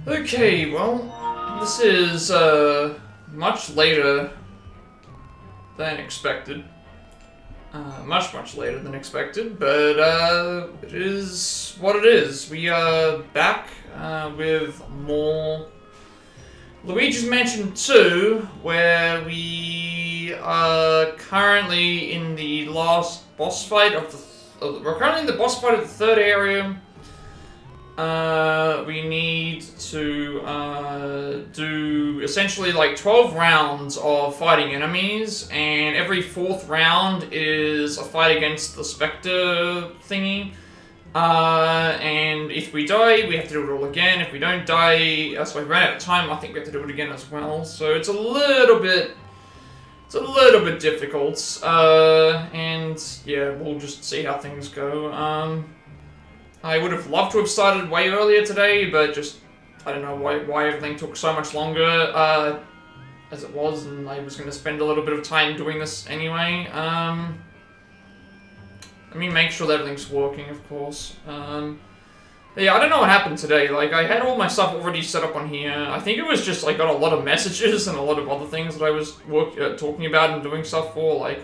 Okay, well, this is much later than expected. Much later than expected, but it is what it is. We are back with more Luigi's Mansion 2, where we are currently in the last boss fight of the... we're currently in the boss fight of the third area. We need to do essentially like 12 rounds of fighting enemies, and every fourth round is a fight against the Spectre thingy. And if we die, we have to do it all again. If we don't die, so we ran out of time, I think we have to do it again as well. So it's a little bit difficult. And yeah, we'll just see how things go. I would have loved to have started way earlier today, but just, I don't know why everything took so much longer, as it was, and I was going to spend a little bit of time doing this anyway. Let me make sure that everything's working, of course. Yeah, I don't know what happened today. Like, I had all my stuff already set up on here. I think it was just, I got a lot of messages and a lot of other things that I was talking about and doing stuff for. Like,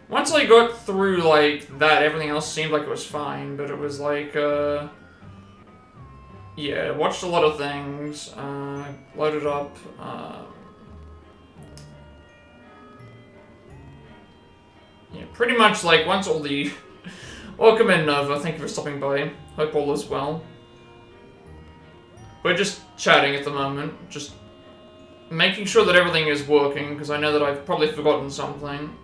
once I got through, like, that, everything else seemed like it was fine, but it was like, yeah, watched a lot of things, loaded up, yeah, pretty much, like, once all the... Welcome in, Nova, thank you for stopping by, hope all is well. We're just chatting at the moment, just making sure that everything is working, because I know that I've probably forgotten something.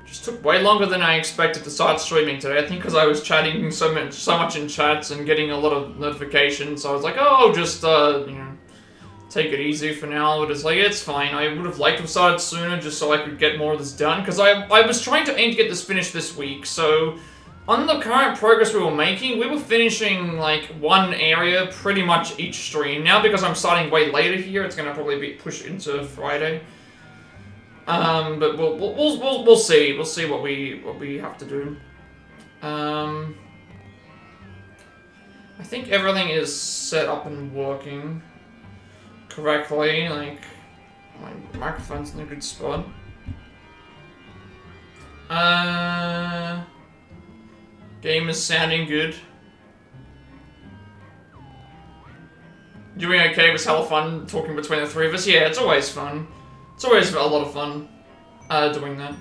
Just took way longer than I expected to start streaming today. I think because I was chatting so much in chats and getting a lot of notifications. So I was like, oh, I'll just you know, take it easy for now. But it's like, it's fine. I would have liked to have started sooner just so I could get more of this done. Because I was trying to aim to get this finished this week. So on the current progress we were making, we were finishing like one area pretty much each stream. Now because I'm starting way later here, it's gonna probably be pushed into Friday. But we'll see. We'll see what we have to do. I think everything is set up and working correctly. Like, my microphone's in a good spot. Game is sounding good. Doing okay was hella fun talking between the three of us. Yeah, it's always fun. It's always a lot of fun, doing that. I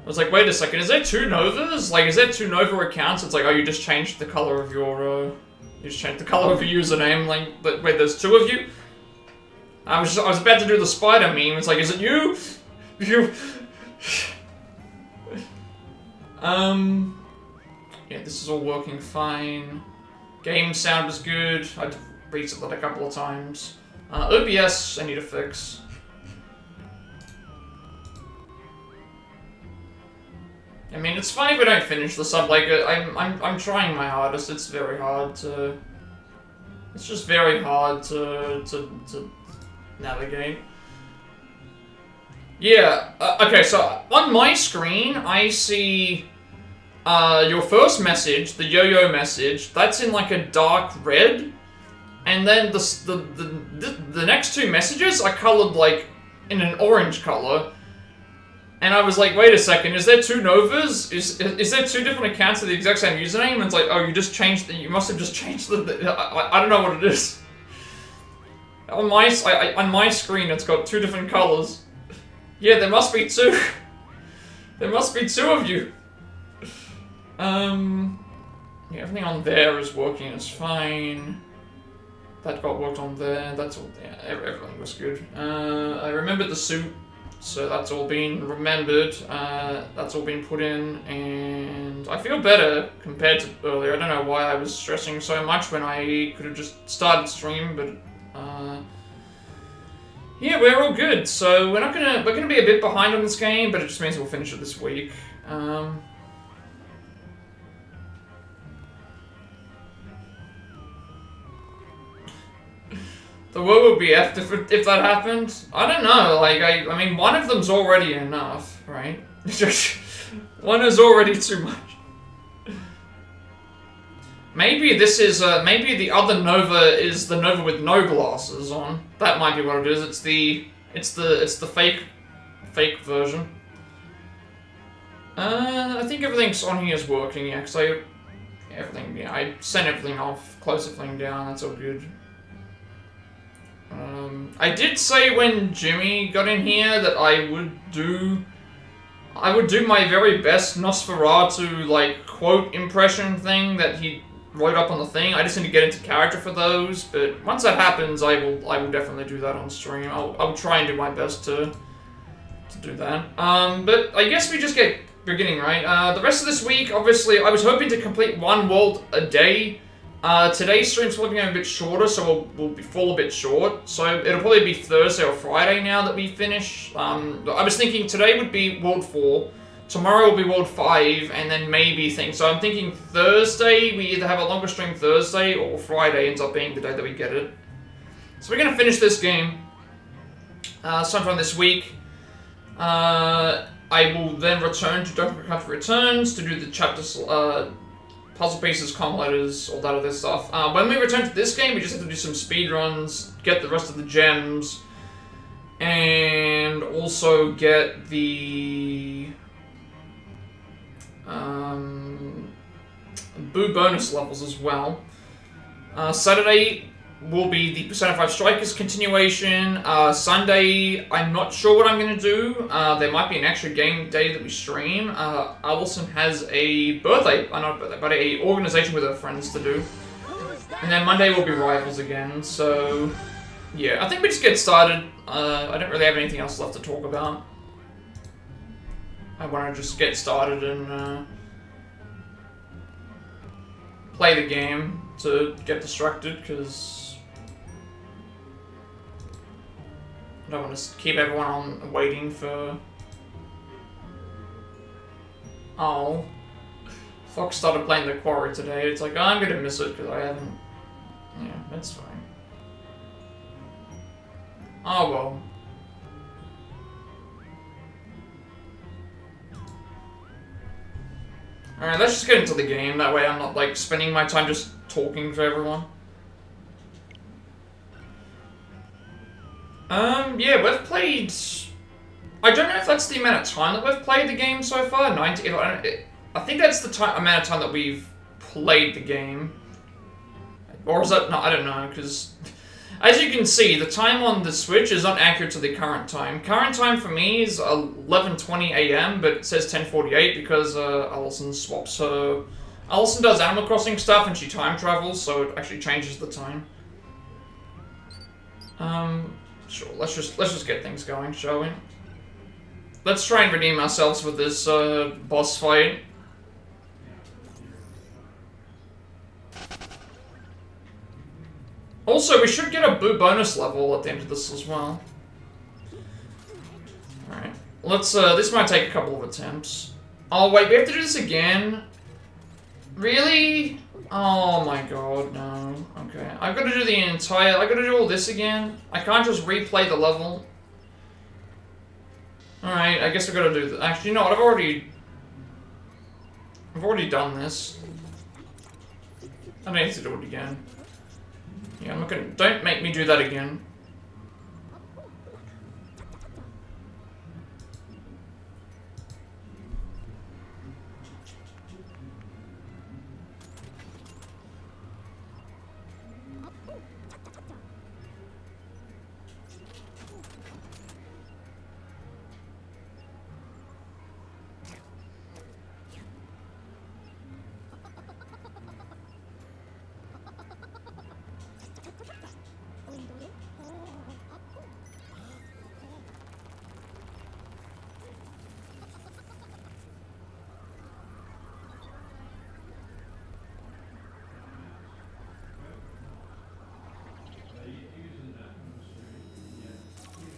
was like, wait a second, is there two Novas? Like, is there two Nova accounts? It's like, oh, you just changed the color of your, you just changed the color of your username, like, but wait, there's two of you? I was about to do the spider meme, it's like, is it you? You... Yeah, this is all working fine. Game sound is good, I had to reset that a couple of times. OBS, I need to fix. I mean, it's fine if we don't finish the sub. Like, I'm trying my hardest. It's very hard to. It's just very hard to navigate. Yeah. Okay. So on my screen, I see your first message, the yo-yo message. That's in like a dark red. And then the next two messages are colored like in an orange color, and I was like, wait a second, is there two Novas? Is there two different accounts of the exact same username? And it's like, oh, you just changed. You must have just changed I don't know what it is. On my screen, it's got two different colors. Yeah, there must be two. There must be two of you. Yeah, everything on there is working. It's fine. That got worked on there, that's all, yeah, everything was good. I remembered the suit, so that's all been remembered, that's all been put in, and I feel better compared to earlier. I don't know why I was stressing so much when I could have just started stream, but, yeah, we're all good, so we're gonna be a bit behind on this game, but it just means we'll finish it this week. The world would be effed if that happened. I don't know, like, I mean, one of them's already enough, right? One is already too much. Maybe this is, maybe the other Nova is the Nova with no glasses on. That might be what it is. It's the fake version. I think everything's on here is working, yeah, because I sent everything off, closed everything down, that's all good. I did say when Jimmy got in here that I would do my very best Nosferatu, like, quote impression thing that he wrote up on the thing. I just need to get into character for those, but once that happens, I will definitely do that on stream. I'll try and do my best to do that. But I guess we just get beginning, right? The rest of this week, obviously, I was hoping to complete one world a day. Today's stream's probably going to be a bit shorter, so we'll fall a bit short. So it'll probably be Thursday or Friday now that we finish. I was thinking today would be World 4, tomorrow will be World 5, and then maybe things. So I'm thinking Thursday, we either have a longer stream Thursday, or Friday ends up being the day that we get it. So we're going to finish this game sometime this week. I will then return to Donkey Country Returns to do the chapters, puzzle pieces, comm letters, all that other stuff. When we return to this game, we just have to do some speedruns, get the rest of the gems, and also get the Boo bonus levels as well. Saturday will be the Persona 5 Strikers continuation. Sunday, I'm not sure what I'm going to do. There might be an extra game day that we stream. Alison has a birthday, not a birthday, but a organization with her friends to do. And then Monday will be Rivals again, so yeah, I think we just get started. I don't really have anything else left to talk about. I want to just get started and play the game to get distracted, because I don't want to keep everyone on waiting for... Oh. Fox started playing the Quarry today. It's like, oh, I'm gonna miss it because I haven't... Yeah, that's fine. Oh well. Alright, let's just get into the game. That way I'm not, like, spending my time just talking to everyone. Yeah, we've played... I don't know if that's the amount of time that we've played the game so far. 90... I think that's the amount of time that we've played the game. Or is that... No, I don't know, because... As you can see, the time on the Switch is not accurate to the current time. Current time for me is 11:20 AM, but it says 10:48 because Alison swaps her... Alison does Animal Crossing stuff and she time travels, so it actually changes the time. Sure, let's just get things going, shall we? Let's try and redeem ourselves with this boss fight. Also, we should get a Boo bonus level at the end of this as well. Alright. Let's, this might take a couple of attempts. Oh, wait, we have to do this again? Really? Oh my god, no. Okay. I've got to do the entire... I've got to do all this again? I can't just replay the level. Alright, I guess I've got to do that. Actually, you know what? I've already done this. I don't need to do it again. Yeah, I'm not gonna... Don't make me do that again.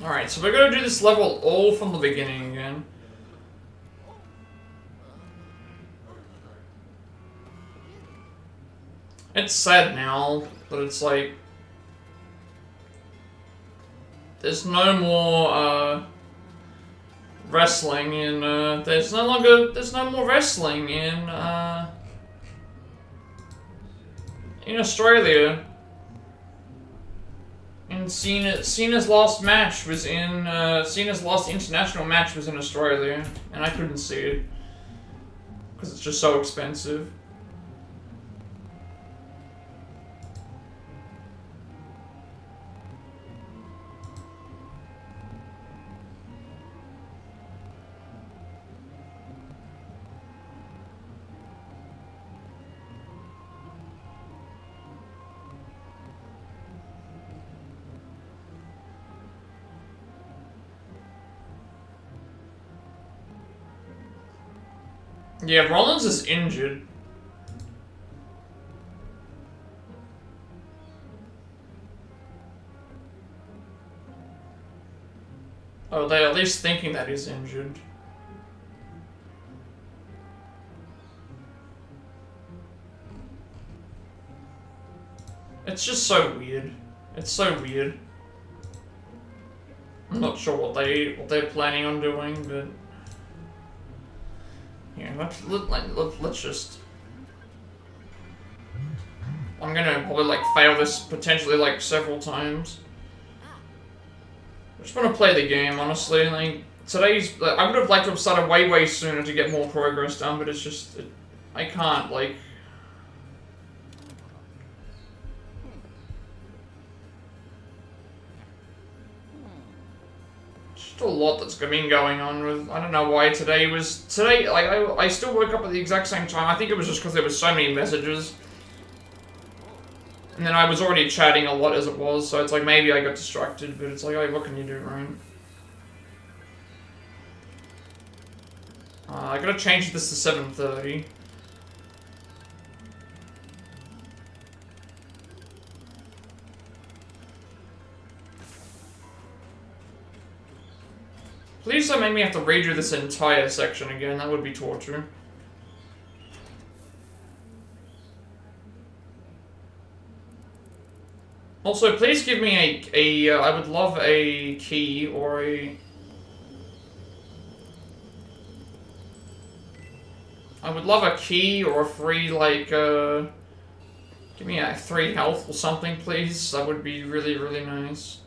Alright, so we're gonna do this level all from the beginning again. It's sad now, but it's like... There's no more, wrestling in, there's no more wrestling in, in Australia. And Cena's last match was in, Cena's last international match was in Australia, and I couldn't see it. Because it's just so expensive. Yeah, Rollins is injured. Oh, they're at least thinking that he's injured. It's just so weird. It's so weird. I'm not sure what they're planning on doing, but yeah, let's just. I'm gonna probably like fail this potentially like several times. I just want to play the game, honestly. Like today's, I would have liked to have started way sooner to get more progress done, but it's just I can't like. A lot that's been going on with, I don't know why today, like, I still woke up at the exact same time. I think it was just because there was so many messages. And then I was already chatting a lot as it was, so it's like maybe I got distracted, but it's like, oh, what can you do, right? I gotta change this to 7:30. Please don't make me have to redo this entire section again. That would be torture. Also, please give me I would love a key or a... I would love a key or a free, like, give me a 3 health or something, please. That would be really nice.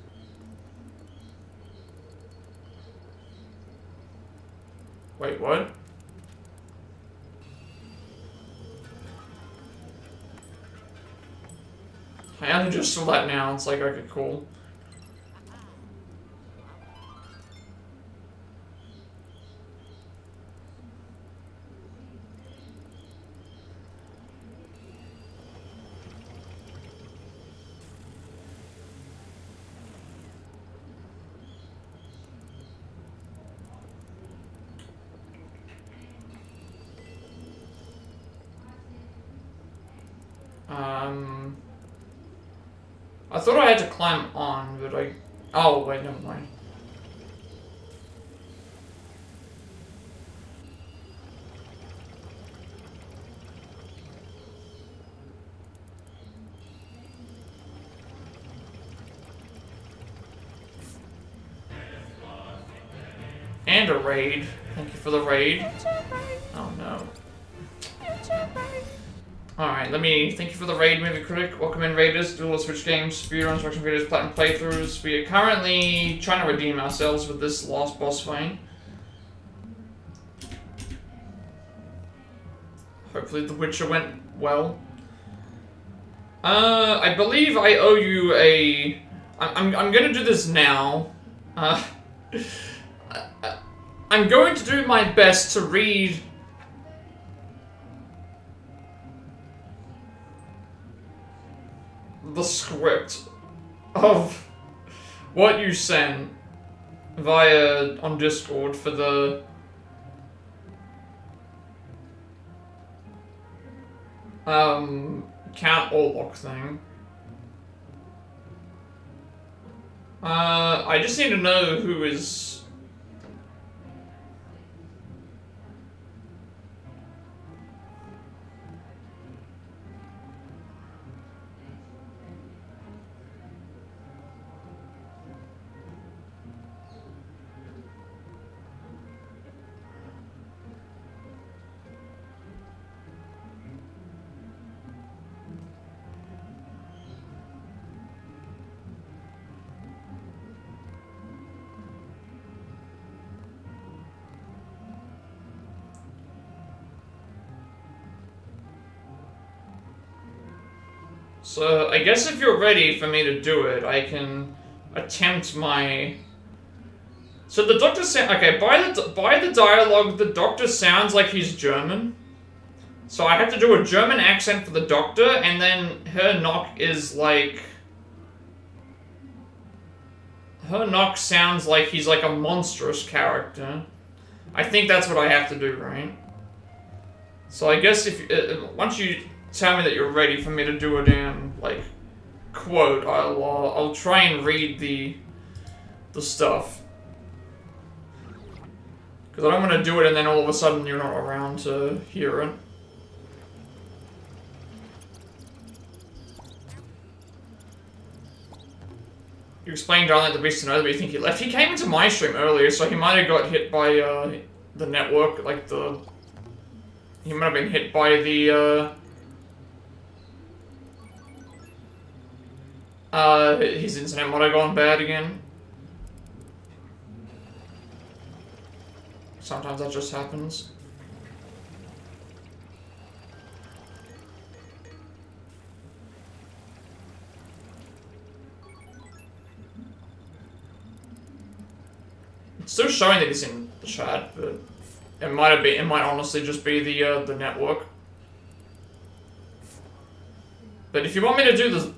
Wait, what? I only just saw that now. It's like, okay, cool. I thought I had to climb on, but I... Oh, wait, never mind. And a raid. Thank you for the raid. Oh, no. Alright, thank you for the raid, Movie Critic. Welcome in, Raiders. Dual Switch games, speedruns, reaction videos, platinum playthroughs. We are currently trying to redeem ourselves with this last boss fight. Hopefully the Witcher went well. I believe I owe you a... I'm gonna do this now. I'm going to do my best to read... the script of what you sent on Discord for the count or lock thing. I just need to know who is... So, I guess if you're ready for me to do it, I can attempt my... So the doctor okay, by the dialogue, the doctor sounds like he's German. So I have to do a German accent for the doctor, and then her knock is like... Her knock sounds like he's like a monstrous character. I think that's what I have to do, right? So I guess if once you tell me that you're ready for me to do a damn like quote, I'll try and read the stuff. Because I don't want to do it and then all of a sudden you're not around to hear it. You explained Darling the Beast to know that we think he left. He came into my stream earlier, so he might have got hit by the network, like the... He might have been hit by the his internet might have gone bad again. Sometimes that just happens. It's still showing that he's in the chat, but it might honestly just be the network. But if you want me to do this,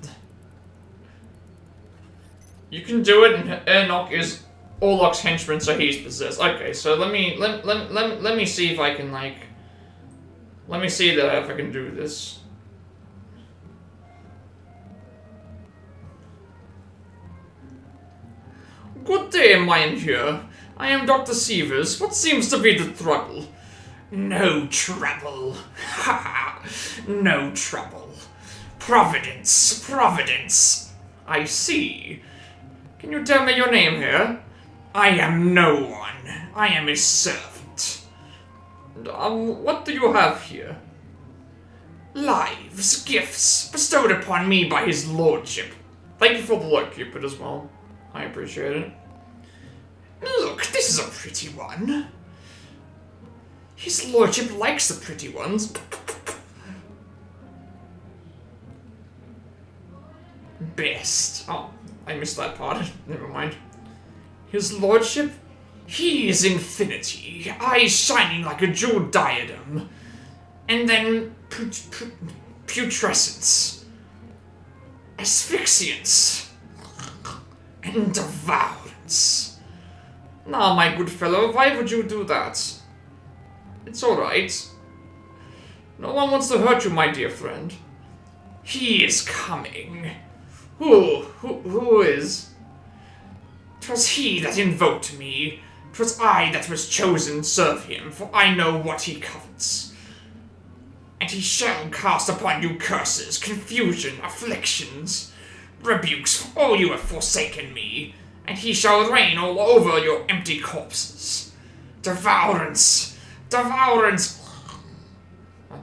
you can do it, and Enoch is Orlok's henchman, so he's possessed. Okay, so let me see if I can like, let me see that if I can do this. Good day, Mynheer. I am Dr. Sievers. What seems to be the trouble? No trouble. Ha ha. No trouble. Providence. Providence. I see. Can you tell me your name here? I am no one. I am his servant. What do you have here? Lives, gifts, bestowed upon me by his lordship. Thank you for the luck, Cupid, as well. I appreciate it. Look, this is a pretty one. His lordship likes the pretty ones. Best. Oh, I missed that part. Never mind. His lordship? He is infinity, eyes shining like a jeweled diadem. And then putrescence. Asphyxiance. And devourance. Now, my good fellow, why would you do that? It's alright. No one wants to hurt you, my dear friend. He is coming. Who is? 'Twas he that invoked me. 'Twas I that was chosen to serve him, for I know what he covets. And he shall cast upon you curses, confusion, afflictions, rebukes, for all you have forsaken me, and he shall reign all over your empty corpses. Devourance! Devourance!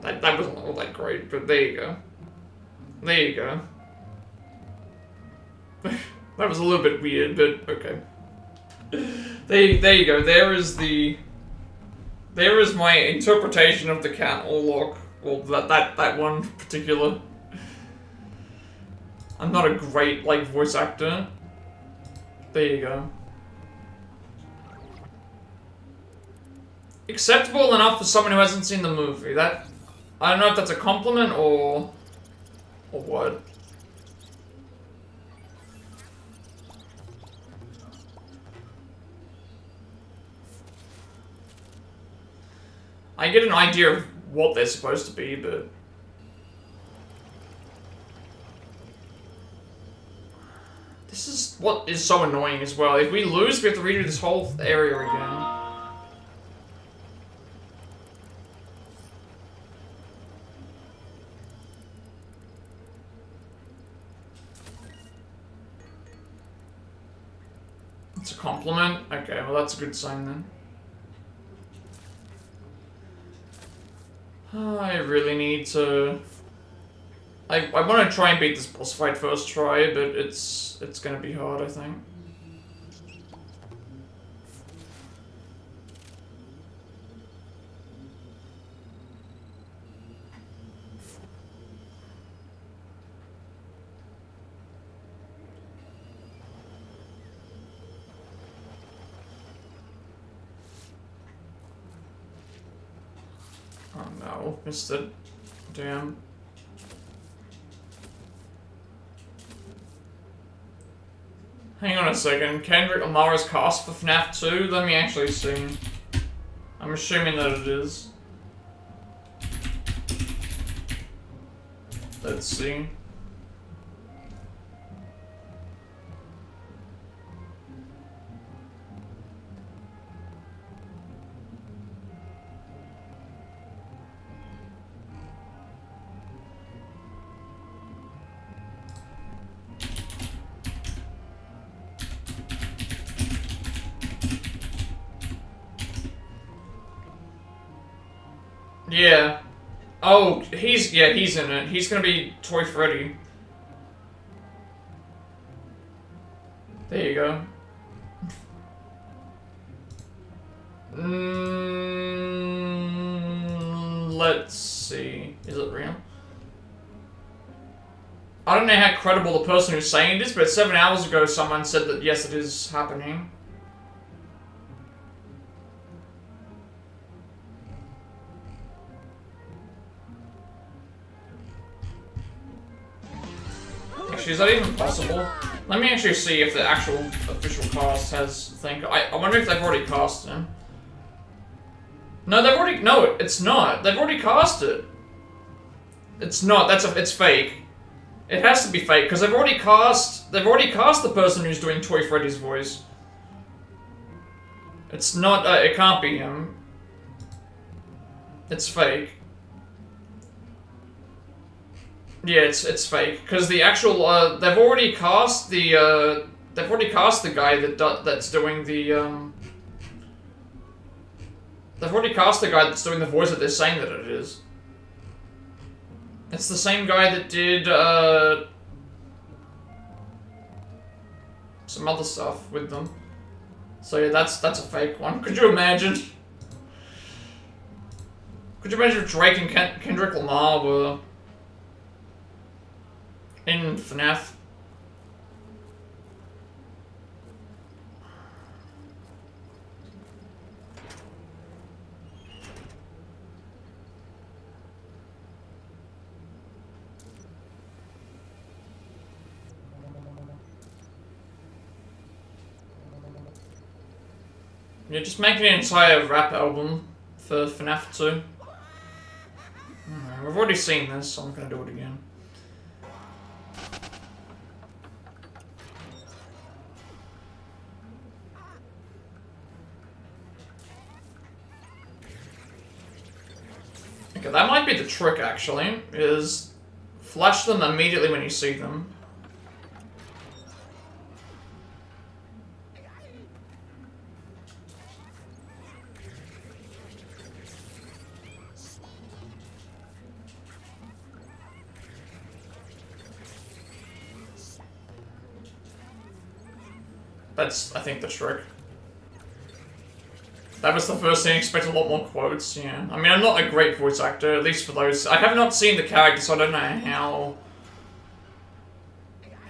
That wasn't all that great, but there you go. There you go. That was a little bit weird, but okay. There you go. There is my interpretation of the Count Orlok. Well, that one particular. I'm not a great, like, voice actor. There you go. Acceptable enough for someone who hasn't seen the movie. That, I don't know if that's a compliment or what. I get an idea of what they're supposed to be, but... This is what is so annoying as well. If we lose, we have to redo this whole area again. It's a compliment? Okay, well that's a good sign then. I really need to... I want to try and beat this boss fight first try, but it's gonna be hard, I think. Oh, missed it. Damn. Hang on a second. Kendrick Lamar's cast for FNAF 2? Let me actually see. I'm assuming that it is. Let's see. Yeah. Oh, he's in it. He's gonna be Toy Freddy. There you go. Let's see. Is it real? I don't know how credible the person who's saying it is, but 7 hours ago someone said that yes, it is happening. Actually, is that even possible? Let me actually see if the actual official cast has thing. I wonder if they've already cast him. No, they've already. No, it's not. They've already cast it. It's not. It's fake. It has to be fake because they've already cast. They've already cast the person who's doing Toy Freddy's voice. It's not. It can't be him. It's fake. Yeah, it's fake because the actual they've already cast the guy that's doing the they've already cast the guy that's doing the voice that they're saying that it is. It's the same guy that did some other stuff with them. So yeah, that's a fake one. Could you imagine? Could you imagine if Drake and Kendrick Lamar were in FNAF? Yeah, just make an entire rap album for FNAF 2. We've already seen this, so I'm gonna do it again. Okay, that might be the trick, actually, is flash them immediately when you see them. That's, I think, the trick. That was the first thing. I expect a lot more quotes, yeah. I mean, I'm not a great voice actor, at least for those. I have not seen the character, so I don't know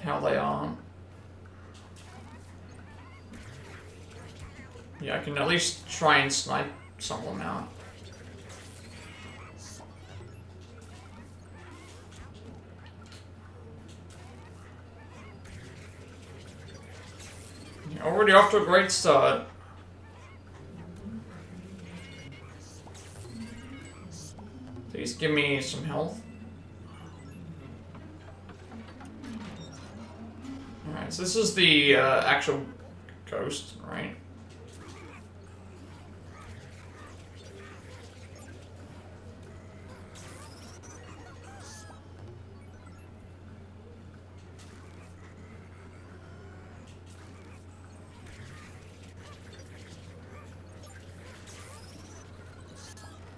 how they are. Yeah, I can at least try and snipe some of them out. You're already off to a great start. Please give me some health. Alright, so this is the actual ghost, right?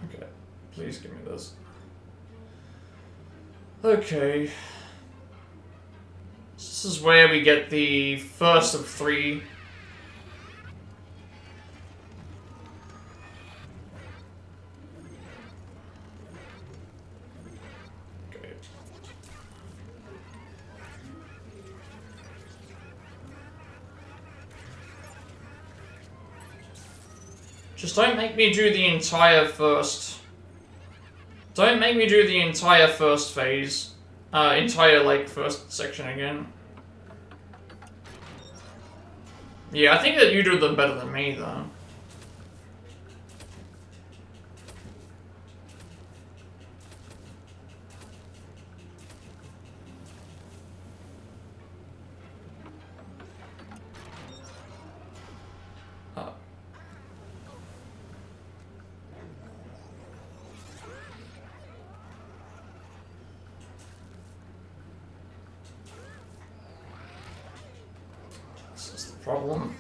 Okay, please give me this. Okay. This is where we get the first of 3. Okay. Just don't make me do the entire first Don't make me do the entire first phase. Entire, like, first section again. Yeah, I think that you do them better than me, though. Problem.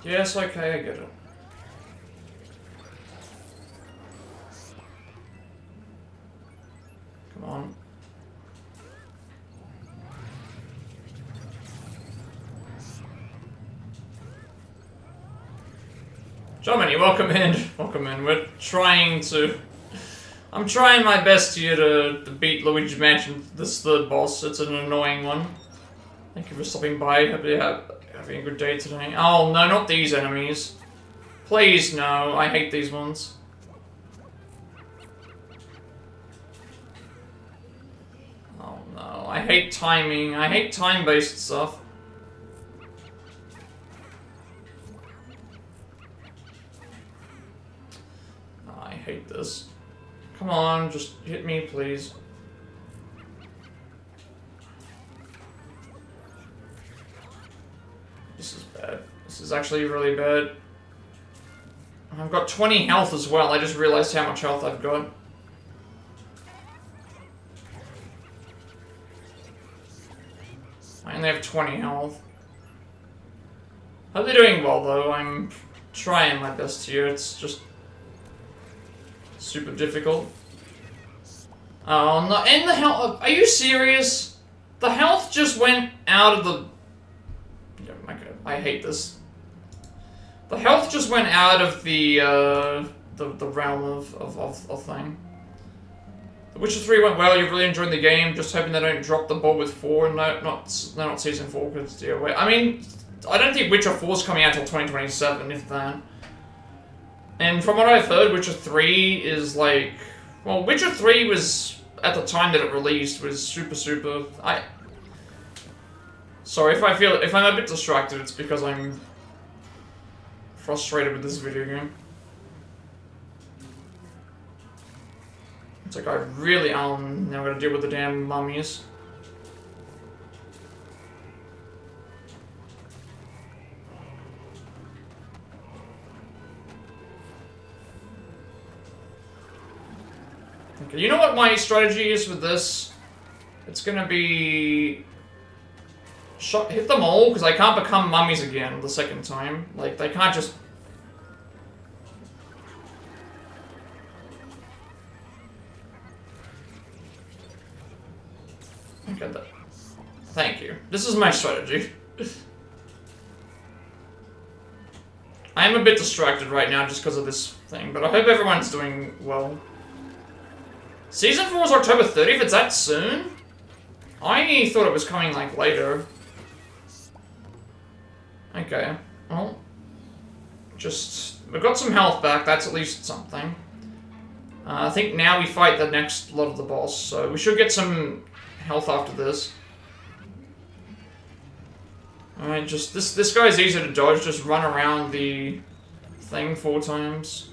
Yes, okay, I get it. Come on. Germany, welcome in. Welcome in. We're trying to... I'm trying my best here to beat Luigi Mansion, this third boss. It's an annoying one. Thank you for stopping by. Hope you're having a good day today. Oh, no, not these enemies. Please, no. I hate these ones. Oh, no. I hate timing. I hate time-based stuff. Oh, I hate this. Come on, just hit me, please. This is bad. This is actually really bad. I've got 20 health as well. I just realized how much health I've got. I only have 20 health. Hope they're doing well, though. I'm trying my best here. It's just super difficult. Oh no, and the health, are you serious? The health just went out of the... Yeah, my God, I hate this. The health just went out of the realm of thing. The Witcher 3 went well, you're really enjoying the game, just hoping they don't drop the ball with 4, no, not Season 4, because, yeah, wait, I mean, I don't think Witcher 4 is coming out till 2027, if that. And from what I've heard, Witcher 3 is like... Well, Witcher 3 was, at the time that it released, was super... Sorry, if I'm a bit distracted, it's because I'm frustrated with this video game. It's like I really, now I'm gonna deal with the damn mummies. Okay, you know what my strategy is with this? It's gonna be... hit them all, because I can't become mummies again the second time. Like, they can't just... Okay, thank you. This is my strategy. I am a bit distracted right now just because of this thing, but I hope everyone's doing well. Season 4 is October 30th, it's that soon? I thought it was coming, like, later. Okay, well, we've got some health back, that's at least something. I think now we fight the next lot of the boss, so we should get some health after this. Alright, just, this guy's easy to dodge, just run around the thing 4 times.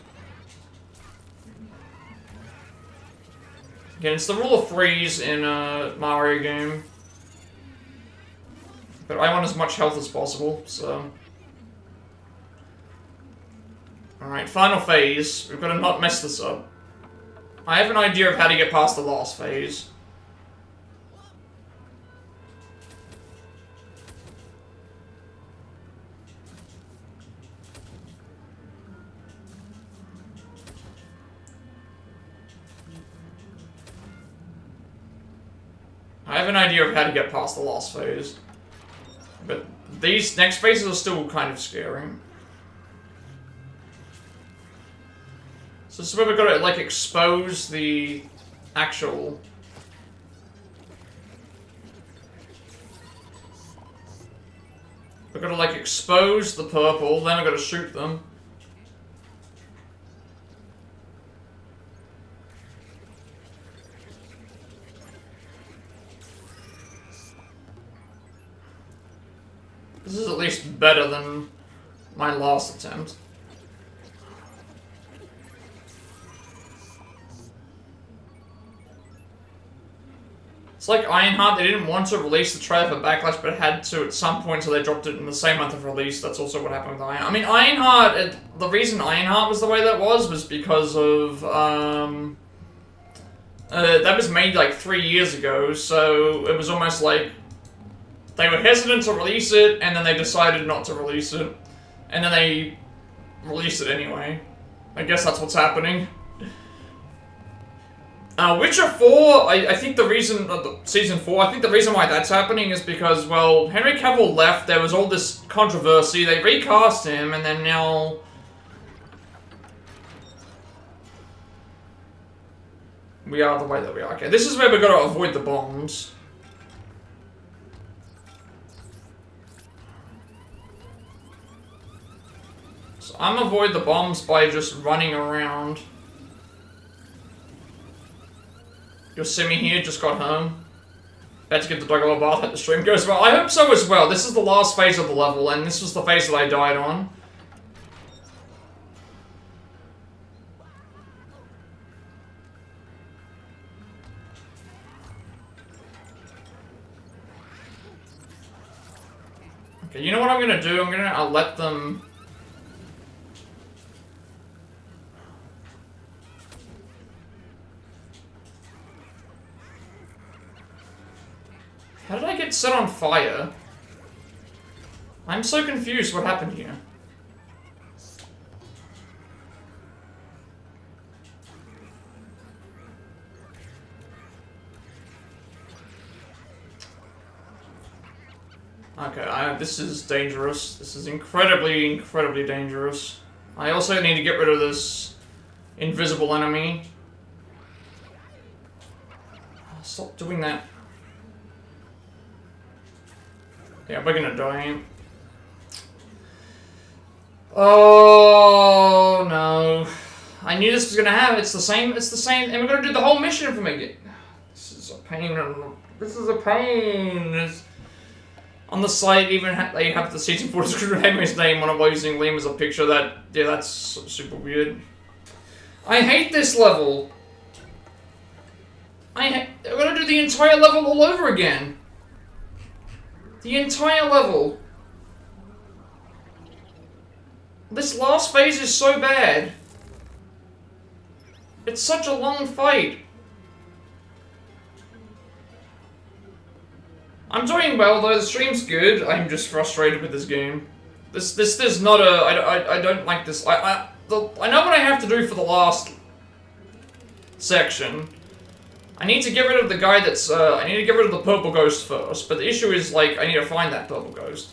Again, it's the rule of threes in a Mario game. But I want as much health as possible, so... Alright, final phase. We've got to not mess this up. I have an idea of how to get past the last phase. I have an idea of how to get past the last phase. But these next phases are still kind of scary. So this is where we've got to, like, expose the actual... We've got to, like, expose the purple, then we've got to shoot them. This is at least better than my last attempt. It's like Ironheart, they didn't want to release the trailer for Backlash, but had to at some point, so they dropped it in the same month of release. That's also what happened with Ironheart. I mean, Ironheart, the reason Ironheart was the way that was because of, that was made like 3 years ago, so it was almost like they were hesitant to release it, and then they decided not to release it, and then they released it anyway. I guess that's what's happening. Witcher 4, I think the reason, Season 4, I think the reason why that's happening is because, well, Henry Cavill left, there was all this controversy, they recast him, and then now... We are the way that we are. Okay, this is where we've got to avoid the bombs. So I'm avoid the bombs by just running around. Yosemite here, just got home. About to give the dog a little bath, hope the stream goes well. I hope so as well. This is the last phase of the level, and this was the phase that I died on. Okay, you know what I'm gonna do? I'm gonna let them... How did I get set on fire? I'm so confused what happened here. Okay, this is dangerous. This is incredibly, incredibly dangerous. I also need to get rid of this invisible enemy. Stop doing that. Yeah, we're gonna die. Oh no. I knew this was gonna happen. It's the same, and we're gonna do the whole mission from again. This is a pain. This is a pain. On the site, even they have the season 4 description of Henry's name on it while using Liam as a picture. That's super weird. I hate this level. I'm gonna do the entire level all over again. The entire level. This last phase is so bad. It's such a long fight. I'm doing well though, the stream's good. I'm just frustrated with this game. This is not a... I don't like this. I know what I have to do for the last section. I need to get rid of the guy that's, I need to get rid of the purple ghost first, but the issue is, like, I need to find that purple ghost.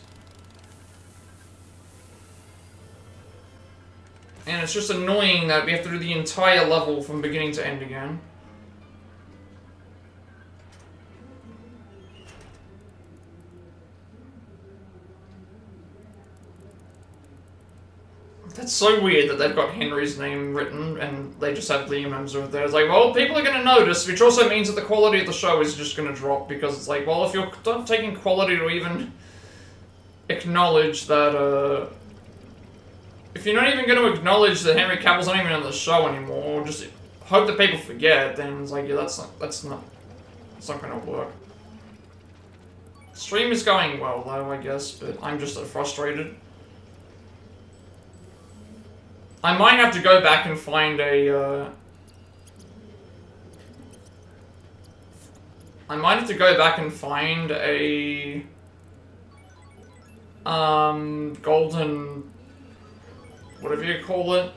And it's just annoying that we have to do the entire level from beginning to end again. That's so weird that they've got Henry's name written and they just have Liam Hemsworth there. It's like, well, people are going to notice, which also means that the quality of the show is just going to drop because it's like, well, if you're not taking quality to even acknowledge that, if you're not even going to acknowledge that Henry Cavill's not even on the show anymore, or just hope that people forget, then it's like, yeah, that's not going to work. Stream is going well, though, I guess, but I'm just frustrated. I might have to go back and find a, I might have to go back and find a, golden, whatever you call it.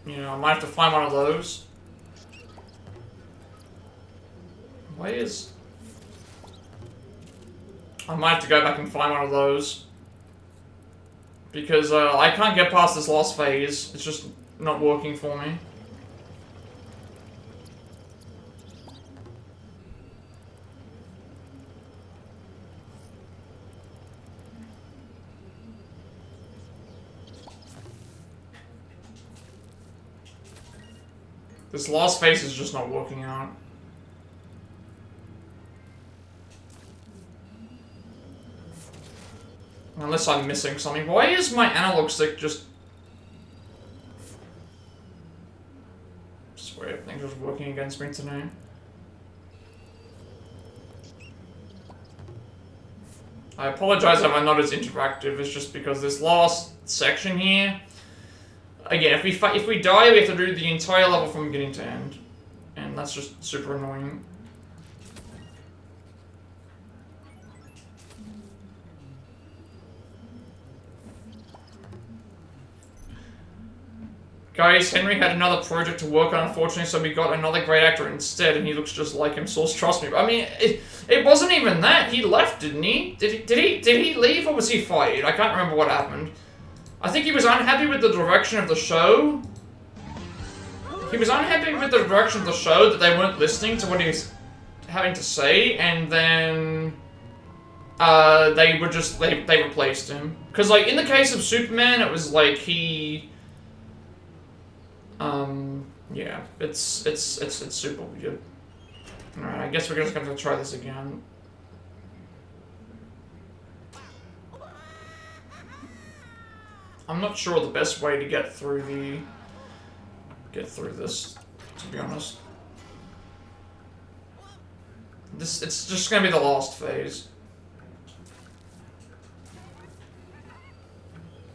You know, I might have to find one of those. Where is... I might have to go back and find one of those. Because, I can't get past this last phase. It's just not working for me. This last phase is just not working out. Unless I'm missing something. Why is my analog stick just... I swear everything's just working against me today. I apologize if I'm not as interactive, it's just because this last section here... Again, if we die, we have to do the entire level from beginning to end. And that's just super annoying. Guys, Henry had another project to work on, unfortunately, so we got another great actor instead, and he looks just like him, Source, trust me. I mean, it wasn't even that. He left, didn't he? Did he leave, or was he fired? I can't remember what happened. I think he was unhappy with the direction of the show. He was unhappy with the direction of the show, that they weren't listening to what he was having to say, and then... they were just... They replaced him. Because, like, in the case of Superman, it was like he... yeah, it's super weird. Alright, I guess we're just gonna try this again. I'm not sure the best way to get through this, to be honest. It's just gonna be the last phase.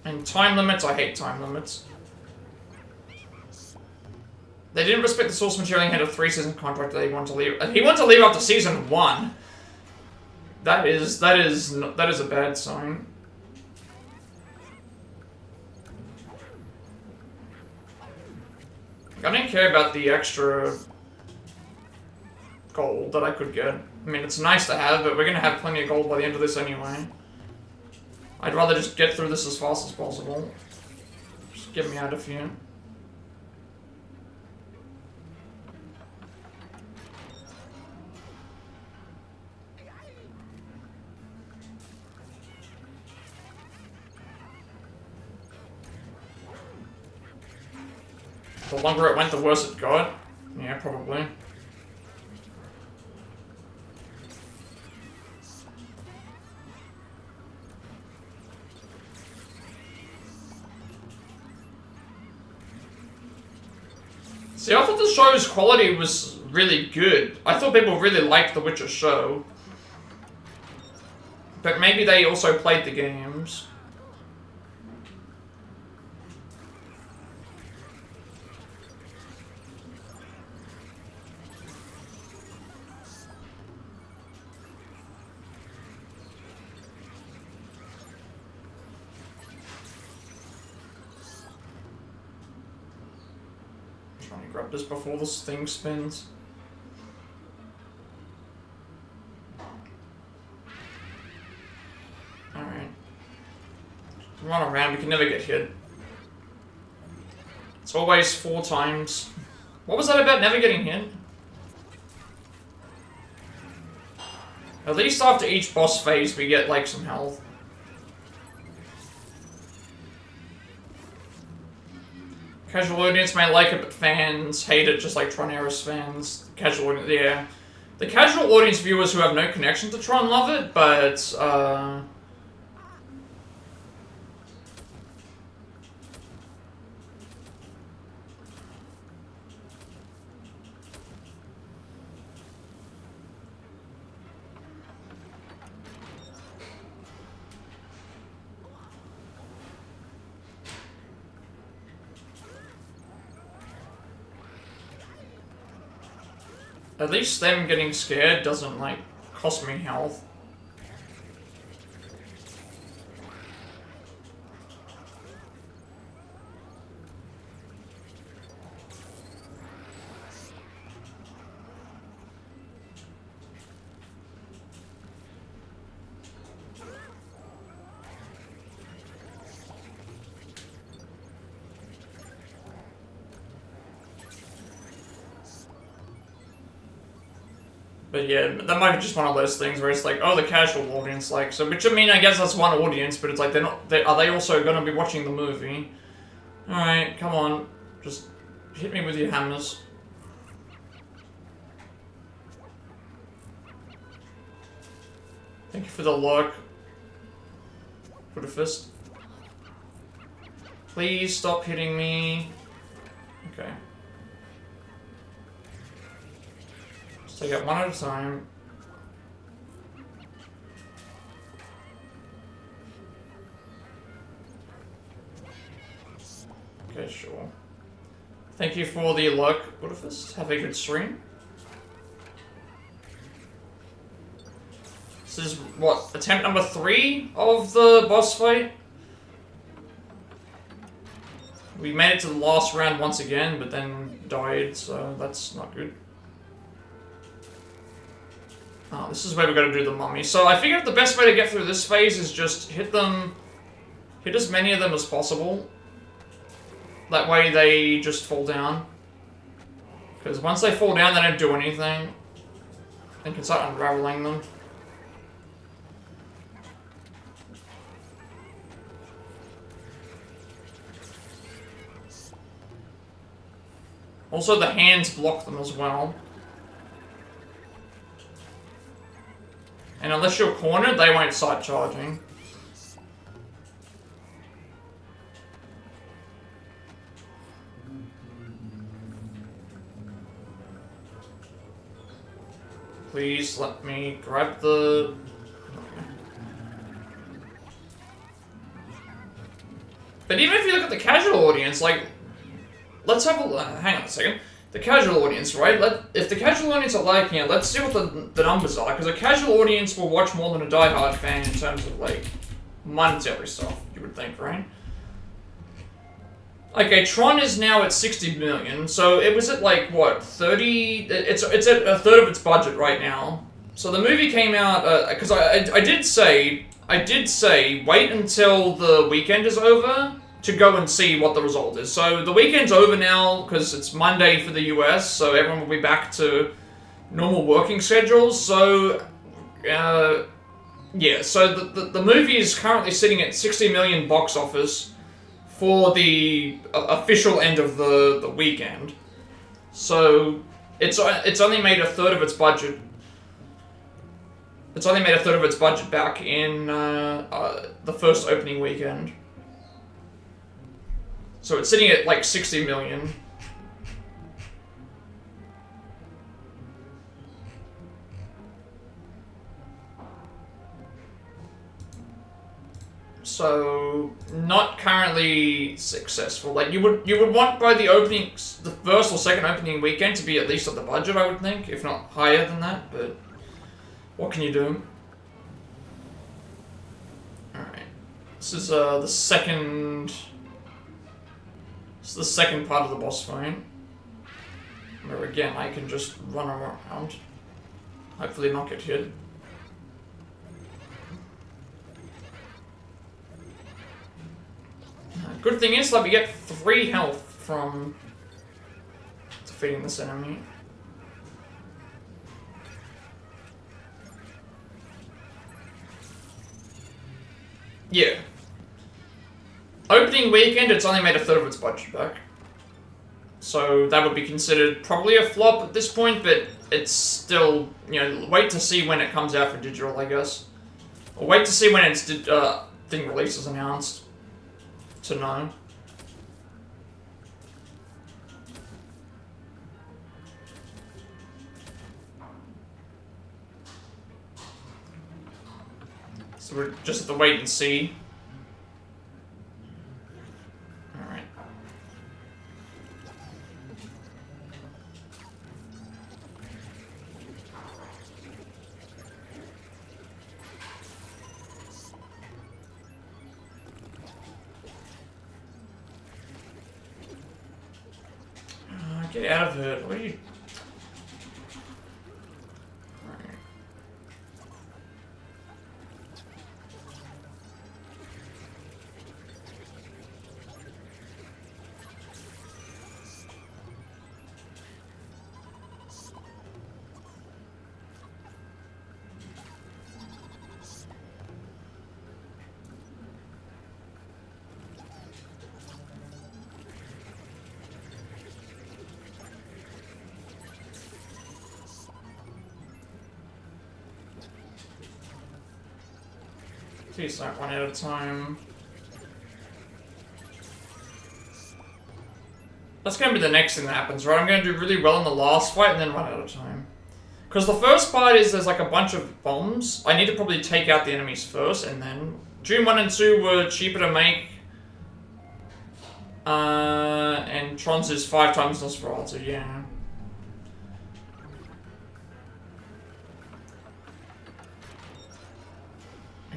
And time limits, I hate time limits. They didn't respect the source material and had a 3-season contract that they wanted to leave. He wanted to leave after season 1. That is a bad sign. I didn't care about the extra gold that I could get. I mean, it's nice to have, but we're gonna have plenty of gold by the end of this anyway. I'd rather just get through this as fast as possible. Just get me out of here. The longer it went, the worse it got. Yeah, probably. See, I thought the show's quality was really good. I thought people really liked the Witcher show. But maybe they also played the games. Grab this before this thing spins. Alright. Run around, we can never get hit. It's always 4 times. What was that about never getting hit? At least after each boss phase we get like some health. Casual audience may like it, but fans hate it, just like Tron Ares fans. Casual audience, yeah. The casual audience viewers who have no connection to Tron love it, but, at least them getting scared doesn't, like, cost me health. But yeah, that might be just one of those things where it's like, oh, the casual audience, like, so, which I mean, I guess that's one audience, but it's like, are they also gonna be watching the movie? Alright, come on, just hit me with your hammers. Thank you for the look. Put a fist. Please stop hitting me. Okay. Just take it one at a time. Okay, sure. Thank you for the luck, Put a fist. Have a good stream. This is, what, attempt number 3 of the boss fight? We made it to the last round once again, but then died, so that's not good. Oh, this is where we gotta do the mummy. So I figured the best way to get through this phase is just hit as many of them as possible. That way they just fall down. Because once they fall down, they don't do anything. And can start unraveling them. Also, the hands block them as well. And unless you're cornered, they won't start charging. Please let me grab the... But even if you look at the casual audience, like... Let's have a... hang on a second. The casual audience, right? If the casual audience are liking it, let's see what the numbers are. Because a casual audience will watch more than a diehard fan in terms of, like, monetary stuff, you would think, right? Okay, Tron is now at 60 million, so it was at, like, what, 30? It's at a third of its budget right now. So the movie came out, because I did say, wait until the weekend is over to go and see what the result is. So the weekend's over now, because it's Monday for the US, so everyone will be back to normal working schedules, so, yeah, so the movie is currently sitting at 60 million box office for the official end of the weekend. So it's only made a third of its budget. It's only made a third of its budget back in the first opening weekend. So it's sitting at like 60 million. So not currently successful. Like you would want by the first or second opening weekend to be at least at the budget, I would think, if not higher than that. But what can you do? All right, this is the second. This is the second part of the boss fight, where again I can just run around, hopefully not get hit. Good thing is that we get 3 health from defeating this enemy. Yeah. Opening weekend, it's only made a third of its budget back. So that would be considered probably a flop at this point, but it's still, you know, wait to see when it comes out for digital, I guess. Or wait to see when its thing release is announced. To know. So we're just at the wait and see. Alright. Get out of it. What are you... Alright. Please don't run out of time. That's going to be the next thing that happens, right? I'm going to do really well in the last fight and then run out of time. Because the first part is there's like a bunch of bombs. I need to probably take out the enemies first, and then... Doom 1 and 2 were cheaper to make. And Tron's is 5 times Nosferatu, yeah.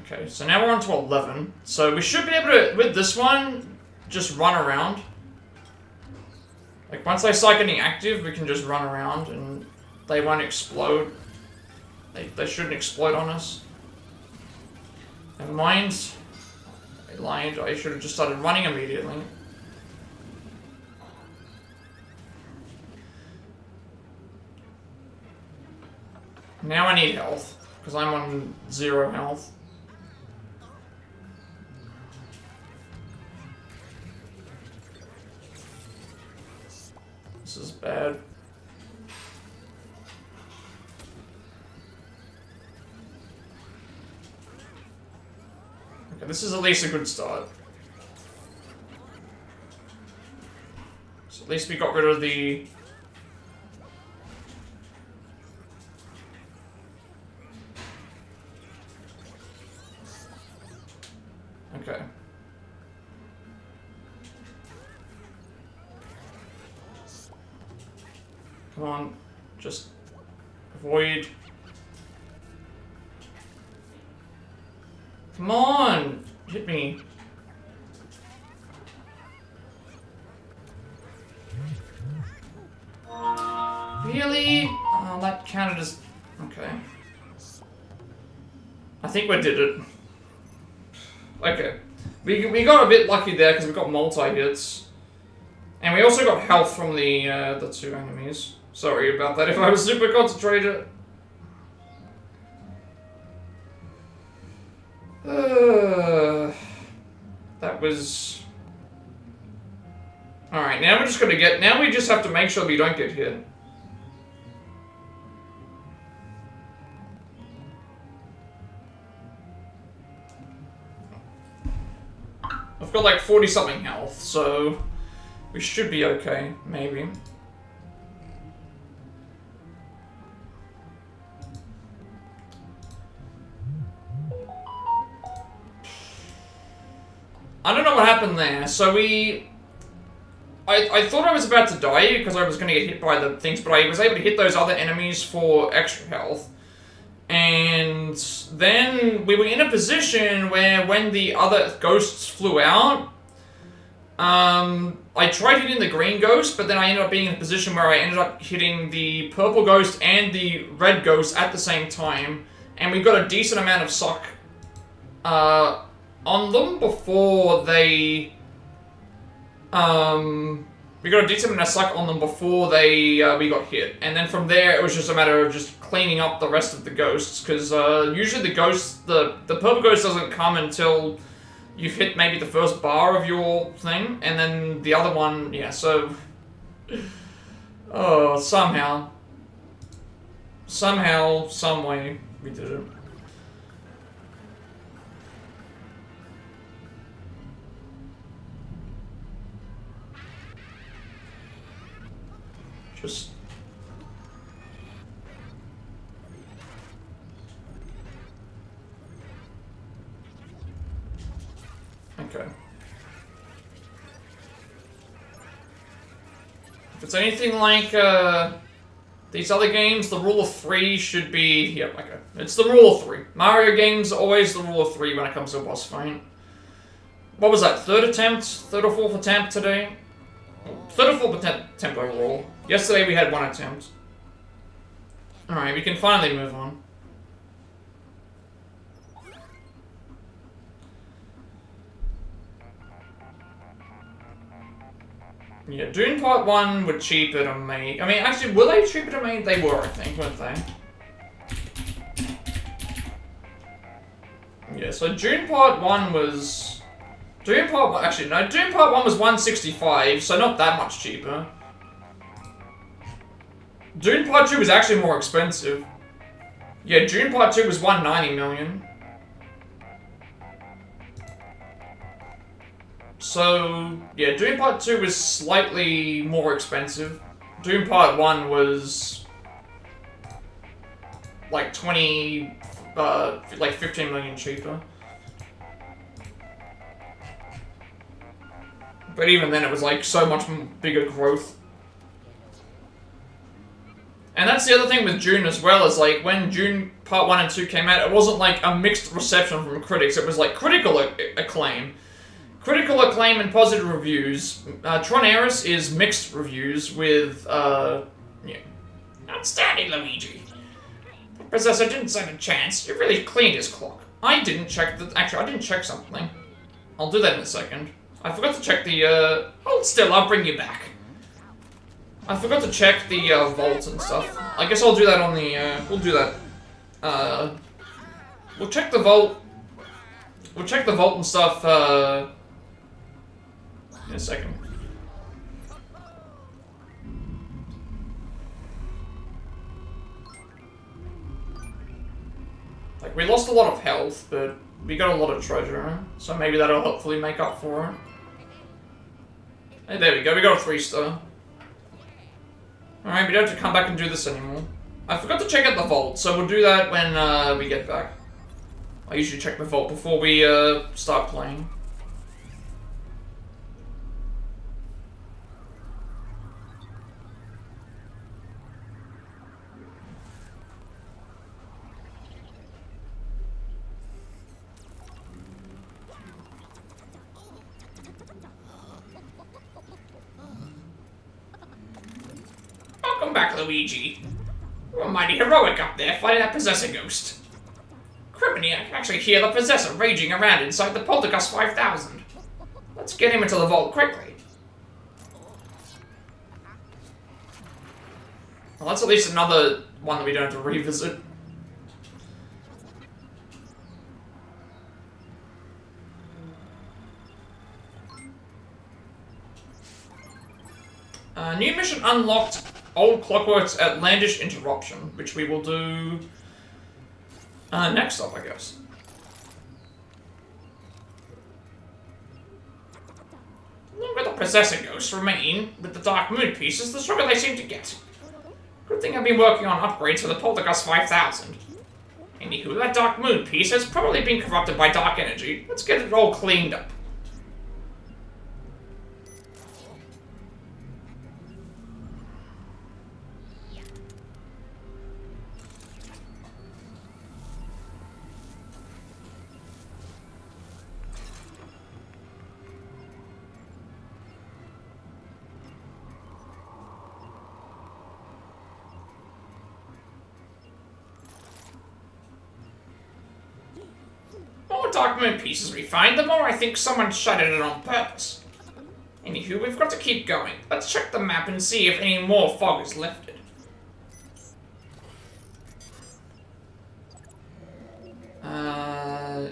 Okay, so now we're on to 11. So we should be able to, with this one, just run around. Like, once they start getting active, we can just run around and they won't explode. They shouldn't explode on us. Never mind. I lied. I should have just started running immediately. Now I need health, because I'm on 0 health. This is bad. Okay, this is at least a good start. So at least we got rid of the... Okay. Come on, just avoid. Come on, hit me. Really? Oh, that counted as... Okay. I think we did it. Okay. We got a bit lucky there because we got multi-hits. And we also got health from the 2 enemies. Sorry about that if I was super concentrated. That was... Alright, now we're just gonna get... Now we just have to make sure we don't get hit. I've got like 40-something health, so... We should be okay, maybe. I don't know what happened there. So I thought I was about to die because I was going to get hit by the things, but I was able to hit those other enemies for extra health. And then we were in a position where when the other ghosts flew out, I tried hitting the green ghost, but then I ended up being in a position where I ended up hitting the purple ghost and the red ghost at the same time, and we got a decent amount of suck on them before they... we got a decent amount of suck on them before they we got hit, and then from there it was just a matter of just cleaning up the rest of the ghosts, because usually the ghosts, the purple ghost doesn't come until you've hit maybe the first bar of your thing, and then the other one, yeah, so... Oh, somehow, some way, we did it. Just... Okay. If it's anything like these other games, the rule of 3 should be... Yep, okay. It's the rule of 3. Mario games are always the rule of 3 when it comes to a boss fight. What was that, third attempt? Third or fourth attempt today? Third or fourth attempt overall. Yesterday we had 1 attempt. Alright, we can finally move on. Yeah, Dune Part 1 were cheaper to make. I mean, actually, were they cheaper to make? They were, I think, weren't they? Yeah, so Dune Part 1 was... Dune Part 1... Actually, no, Dune Part 1 was $165, so not that much cheaper. Dune Part 2 was actually more expensive. Yeah, Dune Part 2 was $190 million. So, yeah, Doom Part 2 was slightly more expensive. Doom Part 1 was like 15 million cheaper. But even then, it was like so much bigger growth. And that's the other thing with Dune as well, is like when Dune Part 1 and 2 came out, it wasn't like a mixed reception from critics, it was like critical acclaim. Critical acclaim and positive reviews. Tron Ares is mixed reviews with, yeah. Outstanding, Luigi. The Possessor didn't stand a chance. You really cleaned his clock. I didn't check actually, I didn't check something. I'll do that in a second. I forgot to check the, hold still, I'll bring you back. I forgot to check the, vaults and stuff. I guess I'll do that on the, we'll do that. We'll check the vault. We'll check the vault and stuff, in a second. Like, we lost a lot of health, but we got a lot of treasure, so maybe that'll hopefully make up for it. Hey, there we go, we got a 3-star. Alright, we don't have to come back and do this anymore. I forgot to check out the vault, so we'll do that when we get back. I usually check the vault before we start playing. Welcome back, Luigi. You're mighty heroic up there fighting that Possessor ghost. Criminy, I can actually hear the Possessor raging around inside the Poltergust 5000. Let's get him into the vault quickly. Well, that's at least another one that we don't have to revisit. New mission unlocked. Old Clockwork's Outlandish Interruption, which we will do next up, I guess. The longer the Possessor ghosts remain with the Dark Moon pieces, the stronger they seem to get. Good thing I've been working on upgrades for the Poltergust 5000. Anywho, that Dark Moon piece has probably been corrupted by dark energy. Let's get it all cleaned up. Dark Moon pieces we find, the more I think someone shuttered it on purpose. Anywho, we've got to keep going. Let's check the map and see if any more fog is lifted.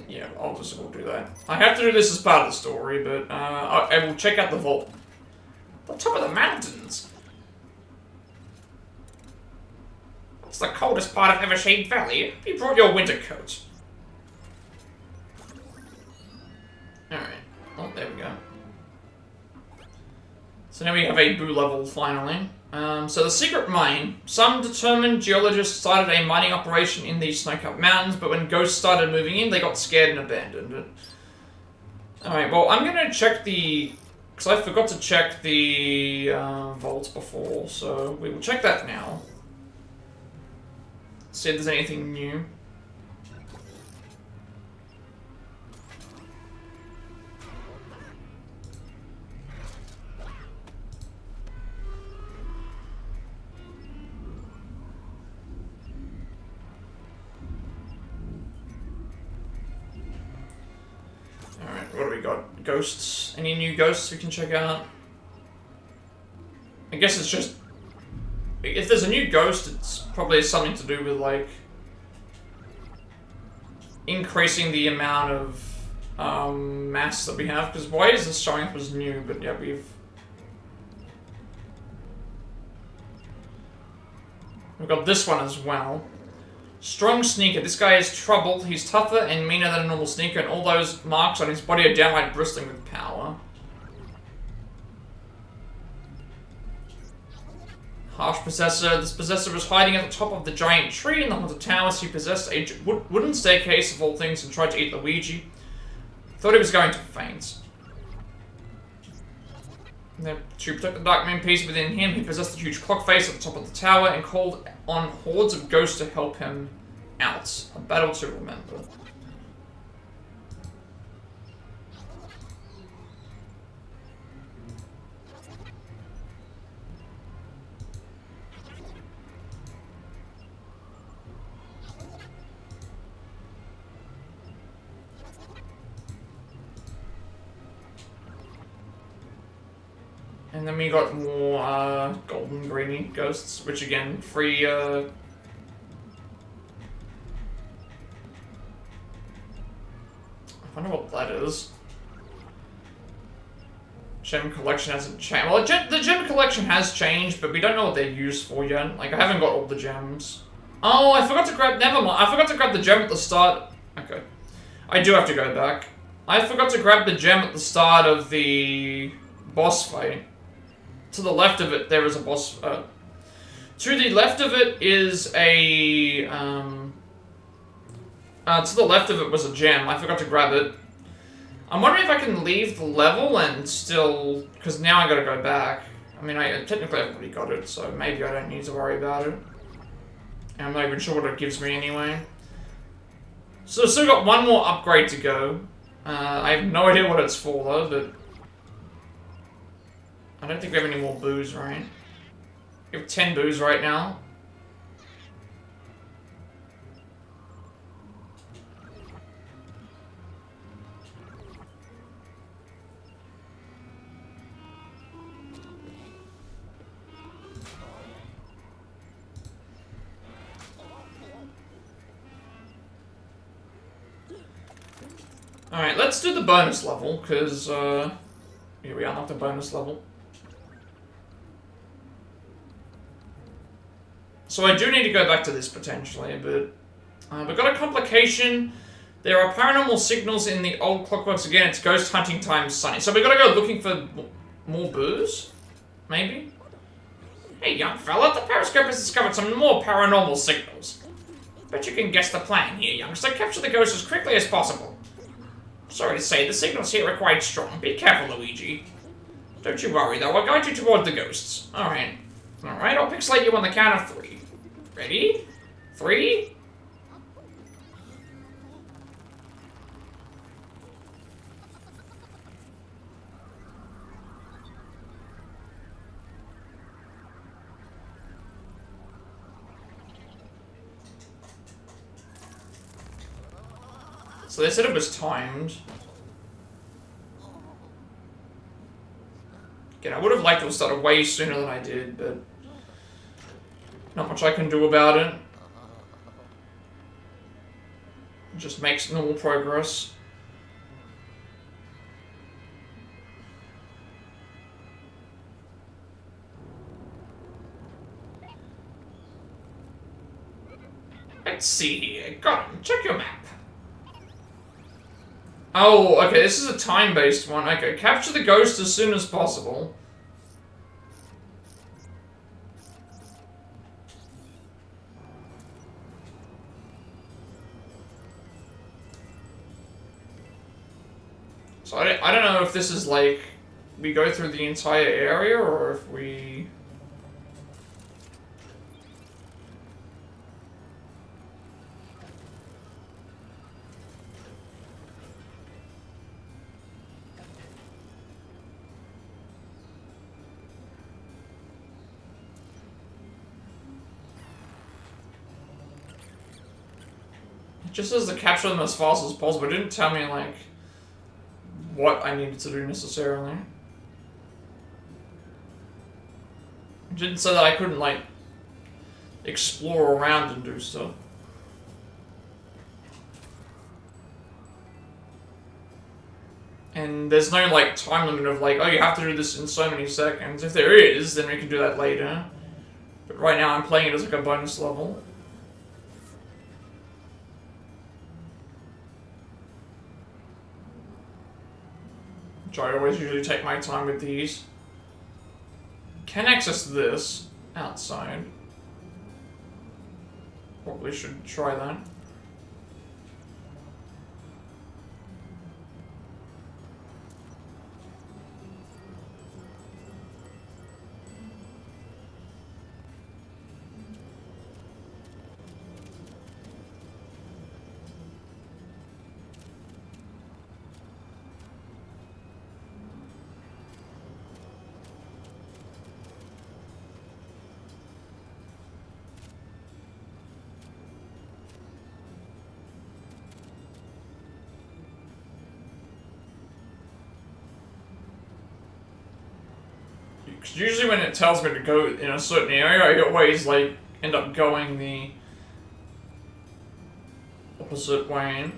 Yeah, we'll do that. I have to do this as part of the story, but I will check out the vault. The top of the mountains. It's the coldest part of Evershade Valley. You brought your winter coat. Alright. Oh, there we go. So now we have a Boo level, finally. So the secret mine. Some determined geologists started a mining operation in these snow-capped mountains, but when ghosts started moving in, they got scared and abandoned it. Alright, well, I'm gonna check the... because I forgot to check the vaults before, so we will check that now. See if there's anything new. What do we got? Ghosts? Any new ghosts we can check out? I guess it's just... if there's a new ghost, it's probably something to do with, like... increasing the amount of mass that we have. Because why is this showing up as new? But yeah, we've got this one as well. Strong sneaker. This guy is trouble. He's tougher and meaner than a normal sneaker, and all those marks on his body are downright bristling with power. Harsh Possessor. This Possessor was hiding at the top of the giant tree in the haunted towers. He possessed a wooden staircase of all things and tried to eat Luigi. Thought he was going to faint. To protect the dark main piece within him, he possessed a huge clock face at the top of the tower and called on hordes of ghosts to help him out. A battle to remember. And then we got more golden greeny ghosts, which again, free I wonder what that is. Gem collection hasn't changed. Well, the gem collection has changed, but we don't know what they're used for yet. Like, I haven't got all the gems. Oh, I forgot to grab, never mind. I forgot to grab the gem at the start. Okay. I do have to go back. I forgot to grab the gem at the start of the boss fight. To the left of it, there is a boss. To the left of it is a. To the left of it was a gem. I forgot to grab it. I'm wondering if I can leave the level and still, because now I gotta go back. I mean, technically I've already got it, so maybe I don't need to worry about it. And I'm not even sure what it gives me anyway. So I've still got one more upgrade to go. I have no idea what it's for though, but. I don't think we have any more booze, right? We have 10 booze right now. Alright, let's do the bonus level, because, here we unlocked the bonus level. So I do need to go back to this potentially, but we've got a complication. There are paranormal signals in the old clockworks again. It's ghost hunting time, Sunny. So we've got to go looking for more booze? Maybe? Hey, young fella, the periscope has discovered some more paranormal signals. Bet you can guess the plan here, youngster. Capture the ghost as quickly as possible. Sorry to say, the signals here are quite strong. Be careful, Luigi. Don't you worry, though. I'll guide you toward the ghosts. Alright. Alright, I'll pixelate you on the count of 3. Ready? 3? So they said it was timed. Again, I would have liked to have started way sooner than I did, but not much I can do about it. It just makes normal progress. Let's see here. Got him. Check your map. Oh, okay, this is a time-based one. Okay, capture the ghost as soon as possible. So I don't know if this is like, we go through the entire area, or if we... It just says to capture them as fast as possible. It didn't tell me, like, what I needed to do necessarily. It didn't say that I couldn't, like, explore around and do stuff. And there's no, like, time limit of, like, oh, you have to do this in so many seconds. If there is, then we can do that later. But right now I'm playing it as, like, a bonus level. Which I always usually take my time with these. Can access this. outside. Probably should try that. Because usually when it tells me to go in a certain area, I always, like, end up going the opposite way,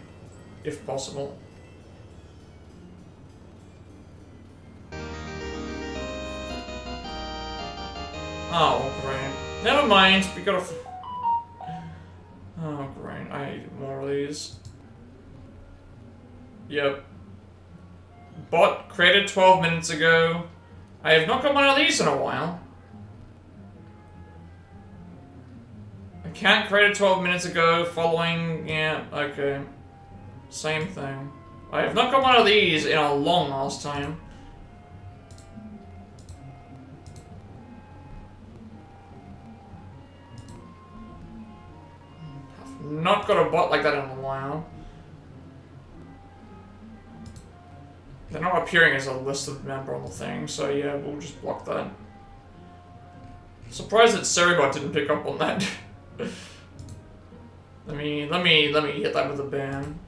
if possible. Oh, great. Never mind, we gotta... Oh, great. I need more of these. Yep. Bot created 12 minutes ago. I have not got one of these in a while. Account created 12 minutes ago, following... Yeah, okay. Same thing. I have not got one of these in a long ass time. I've not got a bot like that in a while. They're not appearing as a listed member on the thing, so yeah, we'll just block that. Surprised that Seribot didn't pick up on that. let me hit that with a ban.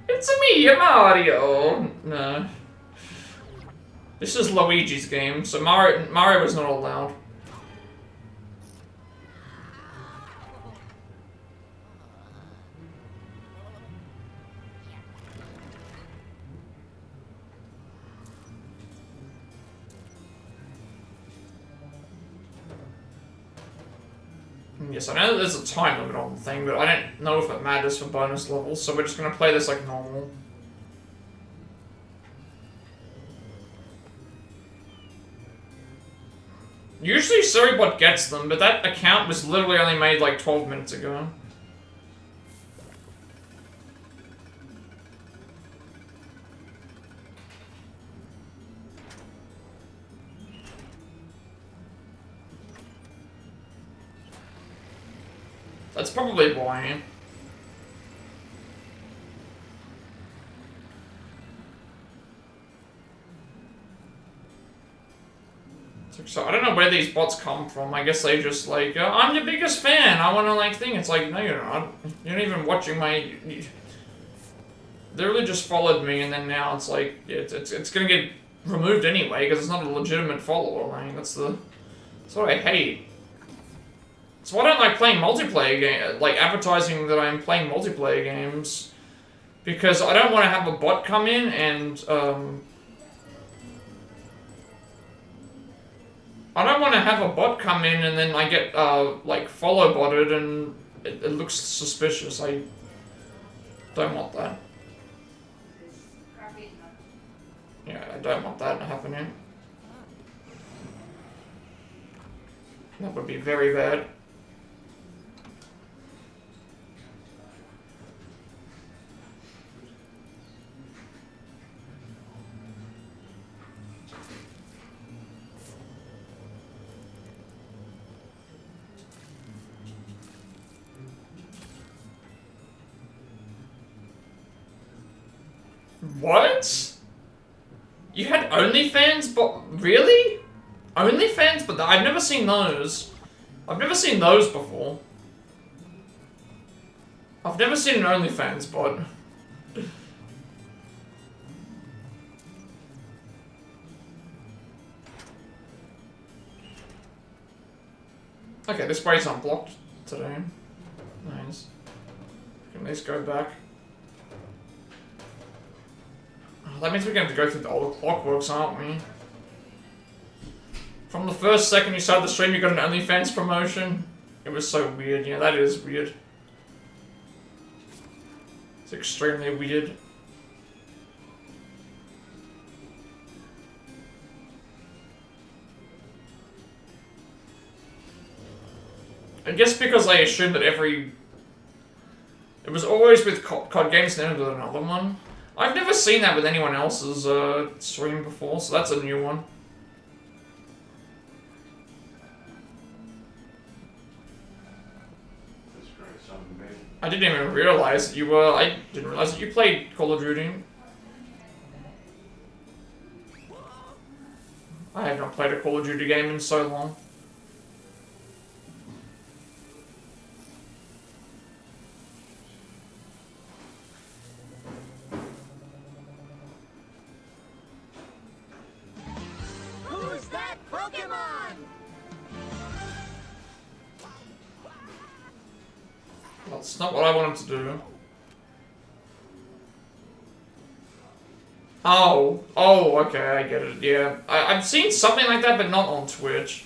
It's me, Mario! No. This is Luigi's game, so Mario was not allowed. Yes, I know there's a time limit on the thing, but I don't know if it matters for bonus levels, so we're just gonna play this like normal. Usually Surrybot gets them, but that account was literally only made like 12 minutes ago. That's probably why. So I don't know where these bots come from. I guess they just like, I'm your biggest fan. I want to like thing. It's like, no, you're not. You're not even watching my. They really just followed me, and then now it's like it's gonna get removed anyway because it's not a legitimate follower. Like that's what I hate. So I don't like playing multiplayer game, like advertising that I'm playing multiplayer games, because I don't want to have a bot come in and I don't want to have a bot come in and then I get like follow botted and it looks suspicious. I don't want that. Yeah, I don't want that happening. That would be very bad. What? You had OnlyFans, but really? OnlyFans, but I've never seen those. I've never seen those before. I've never seen an OnlyFans bot. Okay, this way's unblocked today. Nice. Can at least go back. That means we're going to have to go through all the clockworks, aren't we? From the first second you started the stream, you got an OnlyFans promotion. It was so weird. Yeah, that is weird. It's extremely weird. I guess because I assumed that every... It was always with COD games and then with another one. I've never seen that with anyone else's stream before, so that's a new one. I didn't even realize that you were... I didn't realize that you played Call of Duty. I have not played a Call of Duty game in so long. Who's that Pokemon? That's not what I wanted to do. Oh, okay, I get it, yeah. I've seen something like that, but not on Twitch.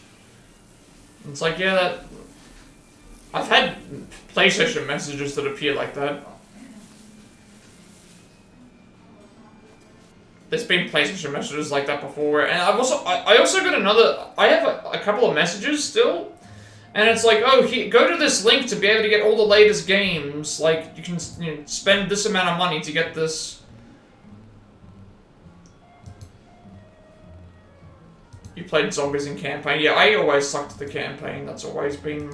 It's like, yeah, that... I've had PlayStation messages that appear like that. There's been PlayStation messages like that before, and I also got another... I have a couple of messages still, and it's like, oh, go to this link to be able to get all the latest games. Like, you can spend this amount of money to get this... You played zombies in campaign. Yeah, I always sucked at the campaign. That's always been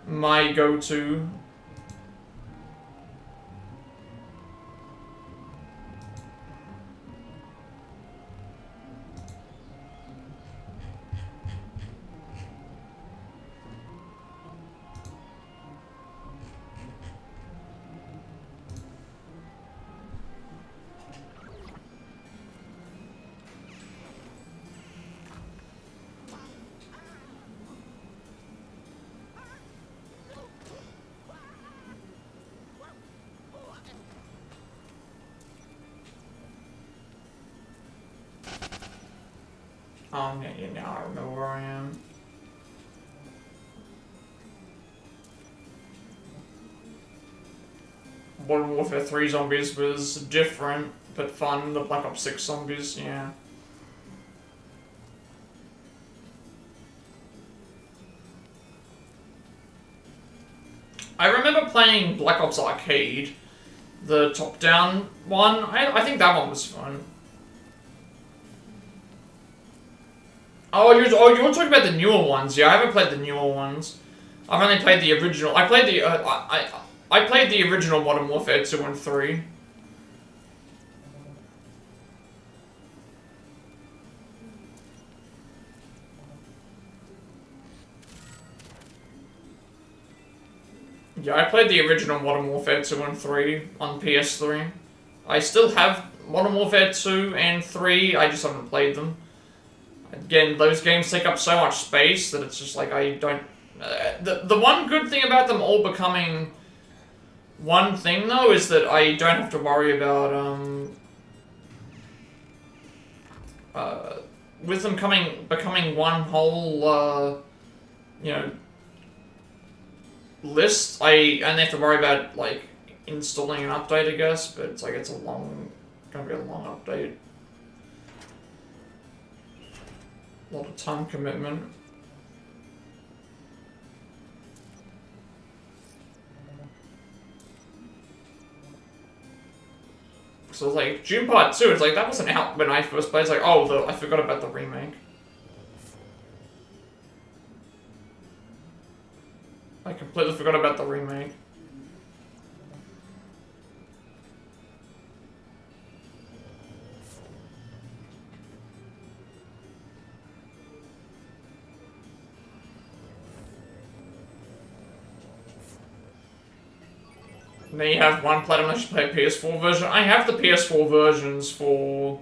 my go-to. Yeah, now I remember where I am. Modern Warfare 3 zombies was different, but fun. The Black Ops 6 zombies, yeah. I remember playing Black Ops Arcade, the top-down one. I think that one was fun. Oh, you're talking about the newer ones. Yeah, I haven't played the newer ones. I've only played the original. I played the I played the original Modern Warfare 2 and 3. Yeah, I played the original Modern Warfare 2 and 3 on PS3. I still have Modern Warfare 2 and 3, I just haven't played them. Again, those games take up so much space that it's just like I don't... the one good thing about them all becoming one thing, though, is that I don't have to worry about, with them becoming one whole, you know, list, I only have to worry about, like, installing an update, I guess, but it's like, it's gonna be a long update. A lot of time commitment. So it's like, June Part 2, it's like, that wasn't out when I first played. It's like, oh, I forgot about the remake. I completely forgot about the remake. And then you have one platinum unless you play a PS4 version. I have the PS4 versions for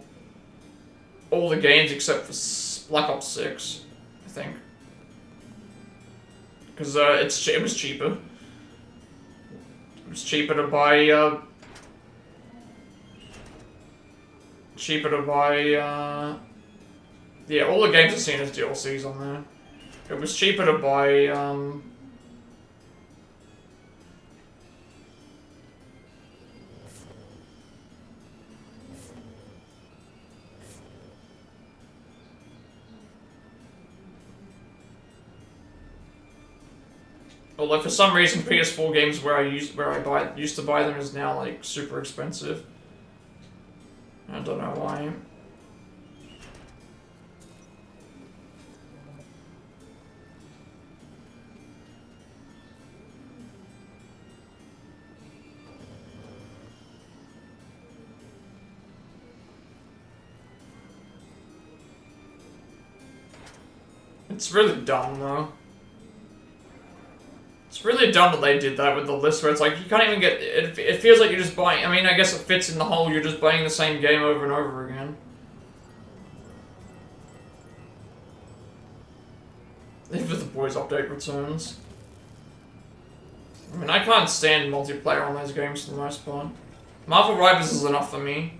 all the games except for Black Ops 6, I think. Because it was cheaper. It was cheaper to buy, yeah, all the games are seen as DLCs on there. It was cheaper to buy, Although for some reason PS4 games where I used to buy them is now like super expensive. I don't know why. It's really dumb though. It's really dumb that they did that with the list where it's like you can't even get it. It feels like you're just buying. I mean, I guess it fits in the whole. You're just buying the same game over and over again. If the boys update returns. I mean, I can't stand multiplayer on those games for the most part. Marvel Rivals is enough for me.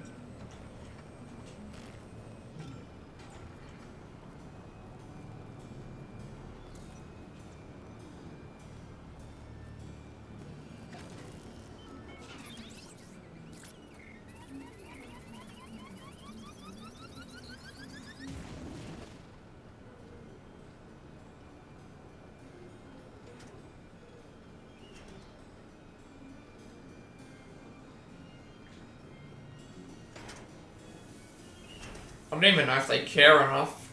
I don't even know if they care enough,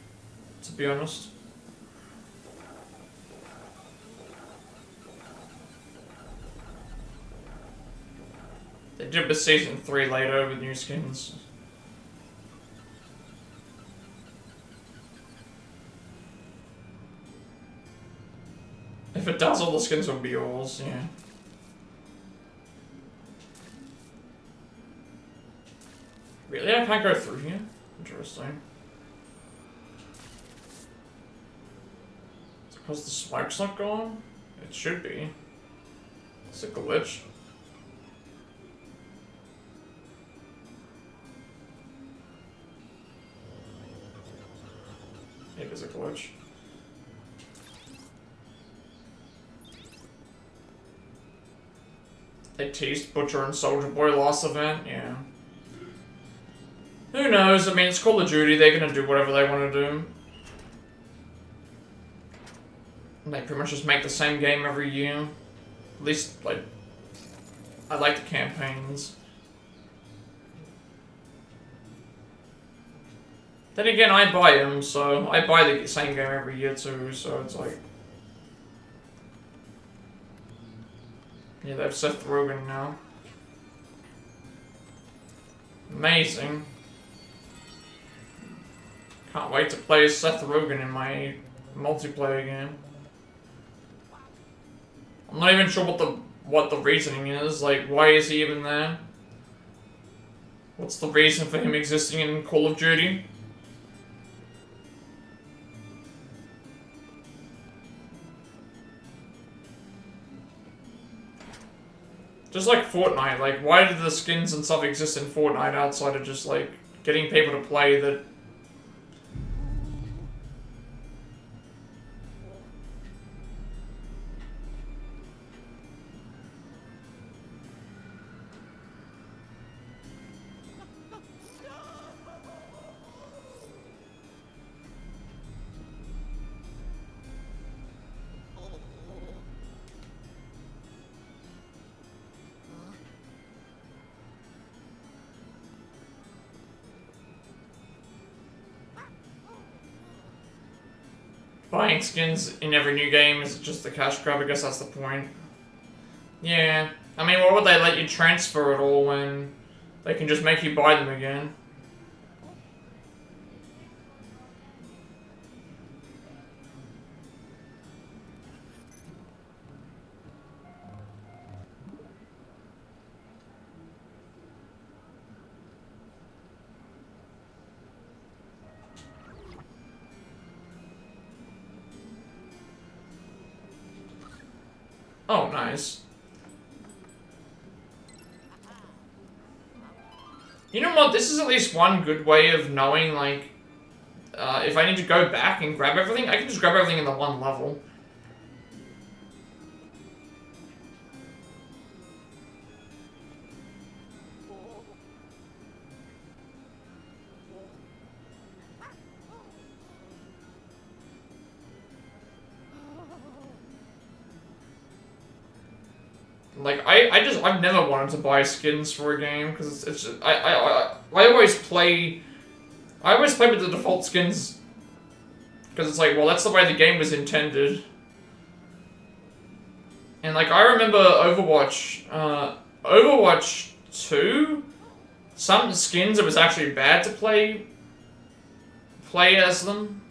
to be honest. They did with Season 3 later with new skins. If it does, all the skins will be yours, yeah. Really? I can't go through here? Interesting. Is it because the smoke's not gone? It should be. It's a glitch. It is a glitch. They teased Butcher and Soldier Boy last event, yeah. Who knows? I mean, it's Call of Duty. They're gonna do whatever they want to do. They pretty much just make the same game every year. At least, like, I like the campaigns. Then again, I buy them, so I buy the same game every year too. So it's like, yeah, they have Seth Rogen now. Amazing. Can't wait to play as Seth Rogen in my multiplayer game. I'm not even sure what the reasoning is. Like, why is he even there? What's the reason for him existing in Call of Duty? Just like Fortnite, like, why did the skins and stuff exist in Fortnite outside of just, like, getting people to play that... Buying skins in every new game is just a cash grab, I guess that's the point. Yeah, I mean, why would they let you transfer it all when they can just make you buy them again? Oh, nice. You know what? This is at least one good way of knowing, like, if I need to go back and grab everything, I can just grab everything in the one level. like I've never wanted to buy skins for a game because it's just, I always play with the default skins because it's like, well, that's the way the game was intended. And like I remember Overwatch 2, some skins it was actually bad to play as them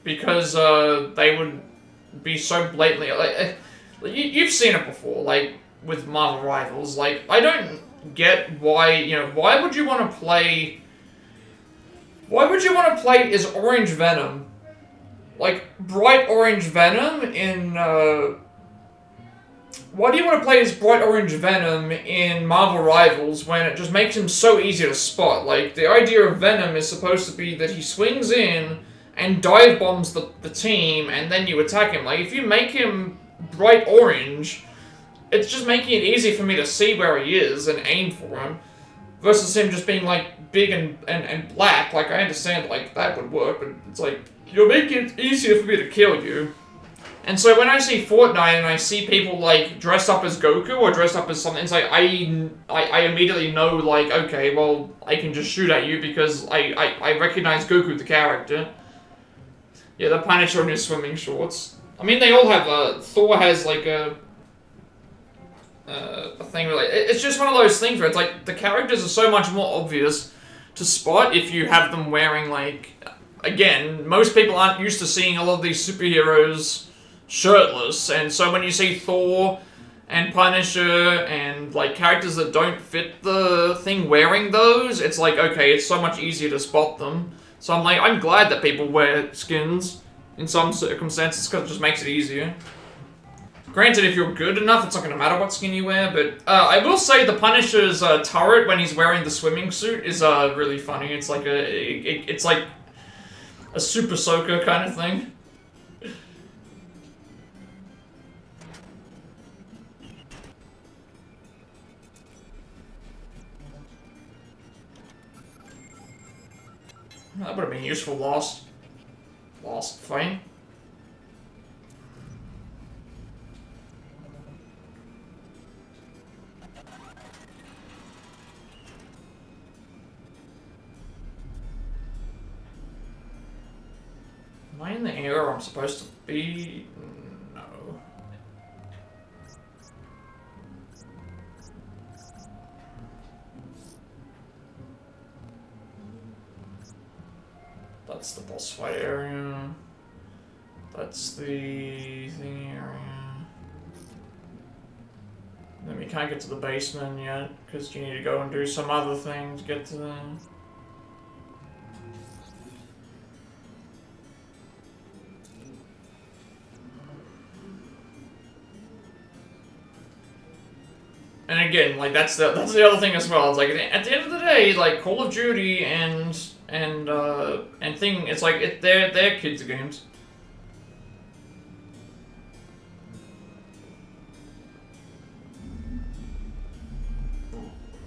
because they would be so blatantly like you've seen it before, like with Marvel Rivals. Like I don't get why why would you want to play as Orange Venom, like bright orange Venom in why do you want to play as bright orange Venom in Marvel Rivals when it just makes him so easy to spot? Like, the idea of Venom is supposed to be that he swings in and dive bombs the team and then you attack him. Like, if you make him bright orange, it's just making it easy for me to see where he is and aim for him. Versus him just being, like, big and black. Like, I understand, like, that would work, but it's like, you're making it easier for me to kill you. And so when I see Fortnite and I see people, like, dressed up as Goku or dressed up as something, it's like, I immediately know, like, okay, well, I can just shoot at you because I recognize Goku, the character. Yeah, the Punisher in his swimming shorts. I mean, they all have, Thor has, like, a thing where, like, it's just one of those things where it's like, the characters are so much more obvious to spot if you have them wearing, like, again, most people aren't used to seeing a lot of these superheroes shirtless, and so when you see Thor and Punisher and like characters that don't fit the thing wearing those, it's like, okay, it's so much easier to spot them. So I'm like, I'm glad that people wear skins in some circumstances because it just makes it easier. Granted, if you're good enough, it's not going to matter what skin you wear, but I will say the Punisher's turret when he's wearing the swimming suit is really funny. It's like it's like a super soaker kind of thing. That would have been useful. Lost. Fine. Am I in the area I'm supposed to be? No. That's the boss fight area. That's the thing area. Then we can't get to the basement yet, because you need to go and do some other thing to get to them. And again, like that's the other thing as well. It's like at the end of the day, like Call of Duty and thing, it's like they're kids games.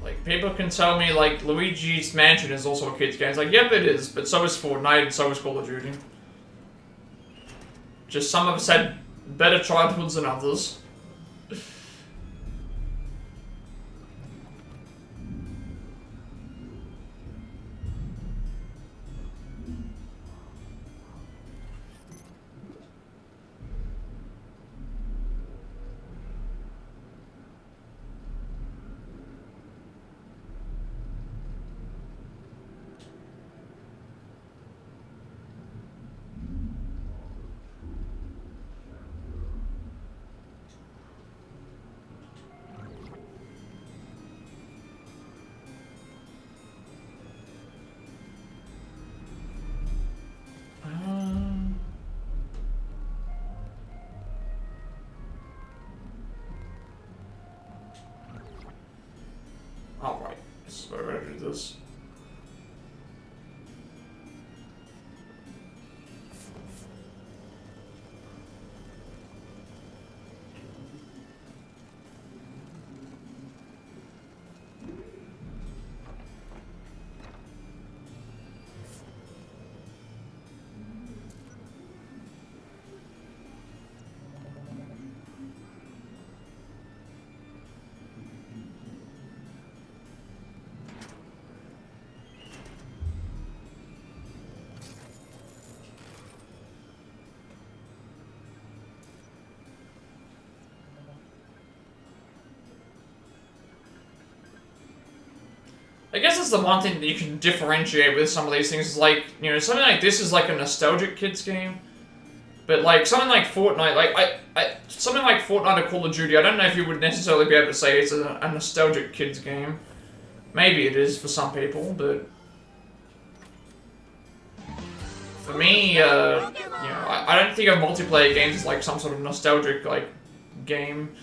Like people can tell me like Luigi's Mansion is also a kids game. It's like, yep, it is, but so is Fortnite and so is Call of Duty. Just some of us had better childhoods than others. Alright, so we're ready to do this. I guess that's the one thing that you can differentiate with some of these things. Is like, you know, something like this is like a nostalgic kids game. But like something like Fortnite, like something like Fortnite or Call of Duty, I don't know if you would necessarily be able to say it's a nostalgic kids game. Maybe it is for some people, but for me, you know, I don't think of multiplayer games as like some sort of nostalgic like game.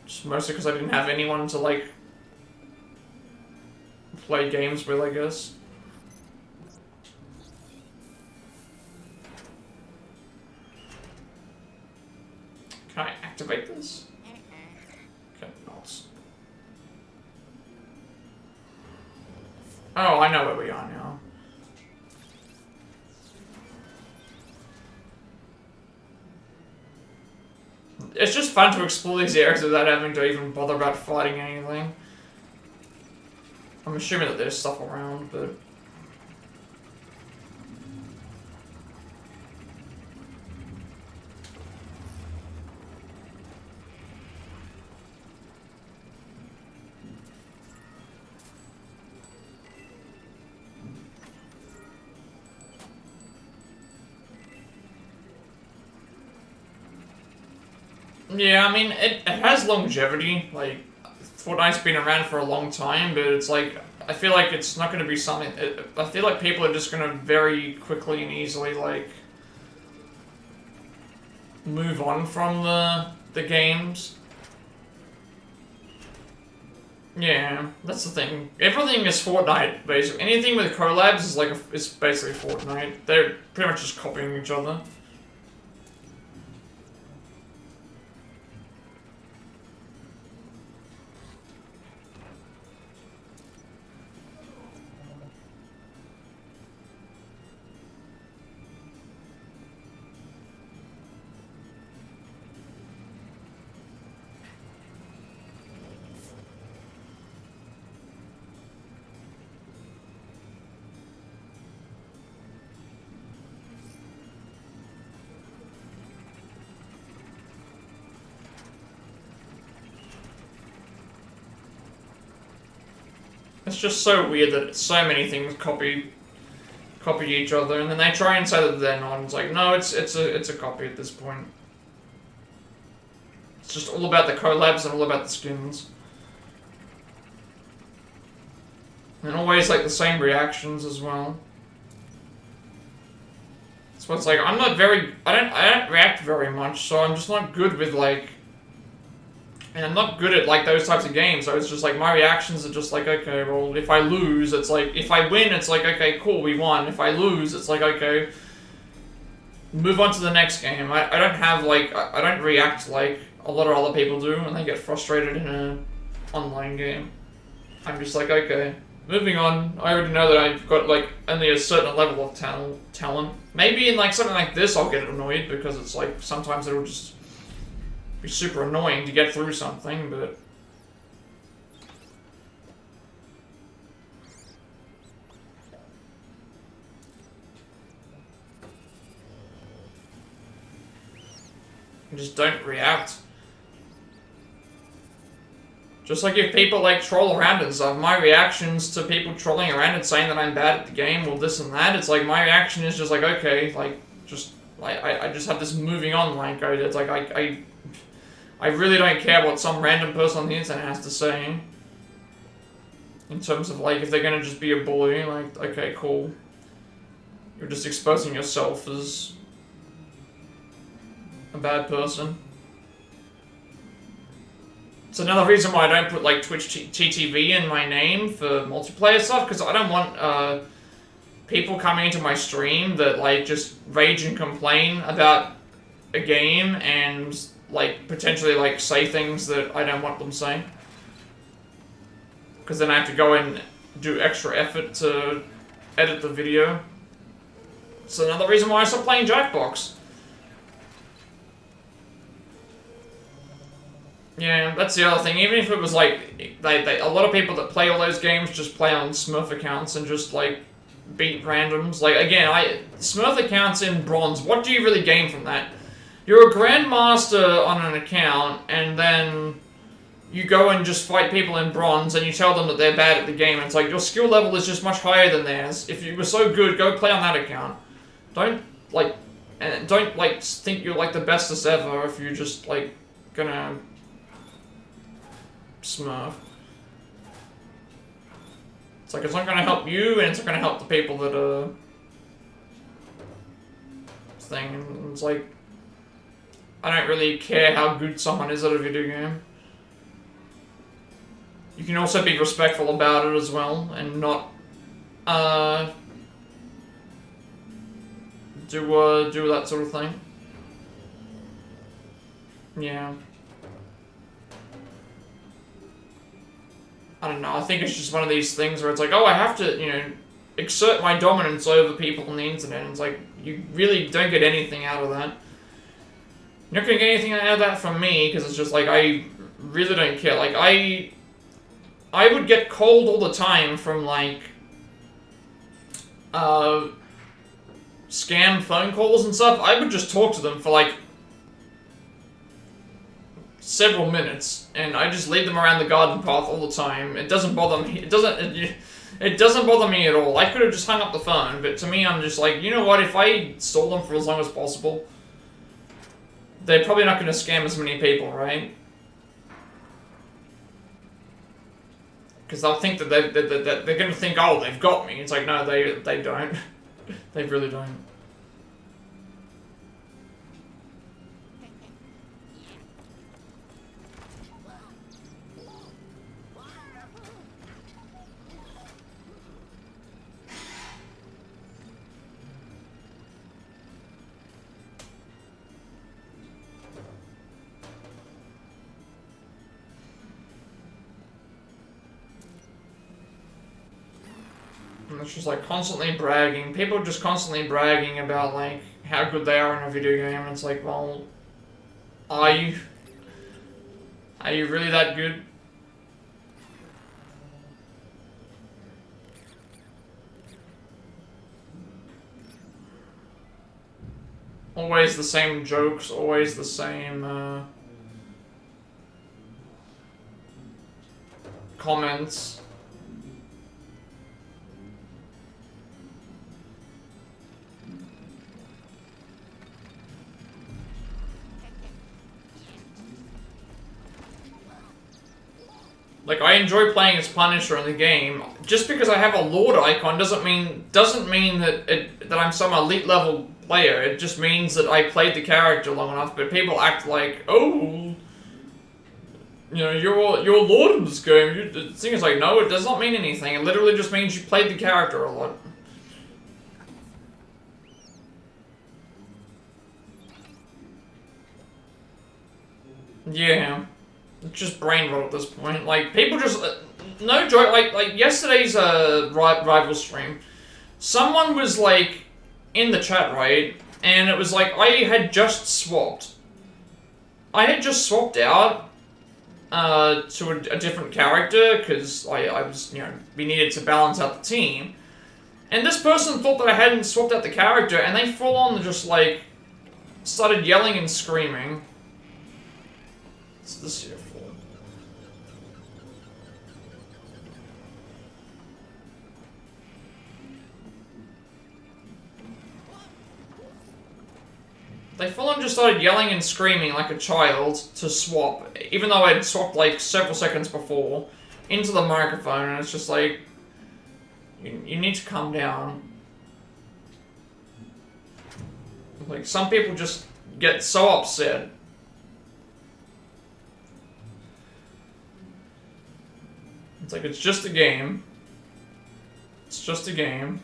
Just mostly because I didn't have anyone to like play games with, I guess. Can I activate this? Okay, not. Oh, I know where we are now. It's just fun to explore these areas without having to even bother about fighting anything. I'm assuming that there's stuff around, but... Yeah, I mean, it has longevity, like, Fortnite's been around for a long time, but it's like, I feel like it's not going to be something, I feel like people are just going to very quickly and easily, like, move on from the games. Yeah, that's the thing. Everything is Fortnite, basically. Anything with collabs is like, is basically Fortnite. They're pretty much just copying each other. It's just so weird that so many things copy each other, and then they try and say that they're not. It's like, no, it's a copy at this point. It's just all about the collabs and all about the skins, and always like the same reactions as well. So it's like I'm not very, I don't react very much, so I'm just not good with like. And I'm not good at, like, those types of games, so it's just, like, my reactions are just, like, okay, well, if I lose, it's like, if I win, it's like, okay, cool, we won. If I lose, it's like, okay, move on to the next game. I don't have, like, I don't react like a lot of other people do when they get frustrated in an online game. I'm just like, okay, moving on. I already know that I've got, like, only a certain level of talent. Maybe in, like, something like this I'll get annoyed, because it's, like, sometimes it'll just be super annoying to get through something, but... I just don't react. Just like if people like troll around and stuff, my reactions to people trolling around and saying that I'm bad at the game, well this and that, it's like my reaction is just like, okay, like, just, like, I just have this moving on line code. It's like, I really don't care what some random person on the internet has to say. In terms of, like, if they're gonna just be a bully, like, okay, cool. You're just exposing yourself as a bad person. It's another reason why I don't put, like, Twitch TTV in my name for multiplayer stuff, because I don't want, people coming into my stream that, like, just rage and complain about a game and... like, potentially, like, say things that I don't want them saying. Because then I have to go and do extra effort to edit the video. It's another reason why I stopped playing Jackbox. Yeah, that's the other thing. Even if it was, like, a lot of people that play all those games just play on Smurf accounts and just, like, beat randoms. Like, again, Smurf accounts in Bronze, what do you really gain from that? You're a Grandmaster on an account, and then you go and just fight people in bronze and you tell them that they're bad at the game. It's like, your skill level is just much higher than theirs. If you were so good, go play on that account. Don't think you're like the bestest ever if you're just like gonna smurf. It's like, it's not gonna help you, and it's not gonna help the people that are thing. And it's like, I don't really care how good someone is at a video game. You can also be respectful about it as well, and not do that sort of thing. Yeah. I don't know, I think it's just one of these things where it's like, oh, I have to, you know, exert my dominance over people on the internet. And it's like, you really don't get anything out of that. You're not gonna get anything out of that from me, because it's just like, I really don't care. Like, I would get cold all the time from, like, scam phone calls and stuff. I would just talk to them for, like, several minutes, and I just lead them around the garden path all the time. It doesn't bother me. It doesn't bother me at all. I could have just hung up the phone, but to me, I'm just like, you know what? If I stall them for as long as possible, they're probably not going to scam as many people, right? Because they'll think that they're going to think, oh, they've got me. It's like, no, they don't. They really don't. It's just like constantly bragging. People just constantly bragging about like how good they are in a video game. And it's like, well, are you? Are you really that good? Always the same jokes, always the same comments. Like, I enjoy playing as Punisher in the game. Just because I have a Lord icon doesn't mean that I'm some elite level player. It just means that I played the character long enough. But people act like, oh, you know, you're a Lord in this game. The thing is like, no, it does not mean anything. It literally just means you played the character a lot. Yeah. It's just brain rot at this point. Like, people just... no joke, like yesterday's rival stream, someone was, like, in the chat, right? And it was like, I had just swapped. I had just swapped out to a different character, because I was, you know, we needed to balance out the team. And this person thought that I hadn't swapped out the character, and they full on just, like, started yelling and screaming. What's this here for? They full on just started yelling and screaming like a child to swap, even though I'd swapped like several seconds before, into the microphone, and it's just like, you need to calm down. Like, some people just get so upset. It's like, it's just a game. It's just a game.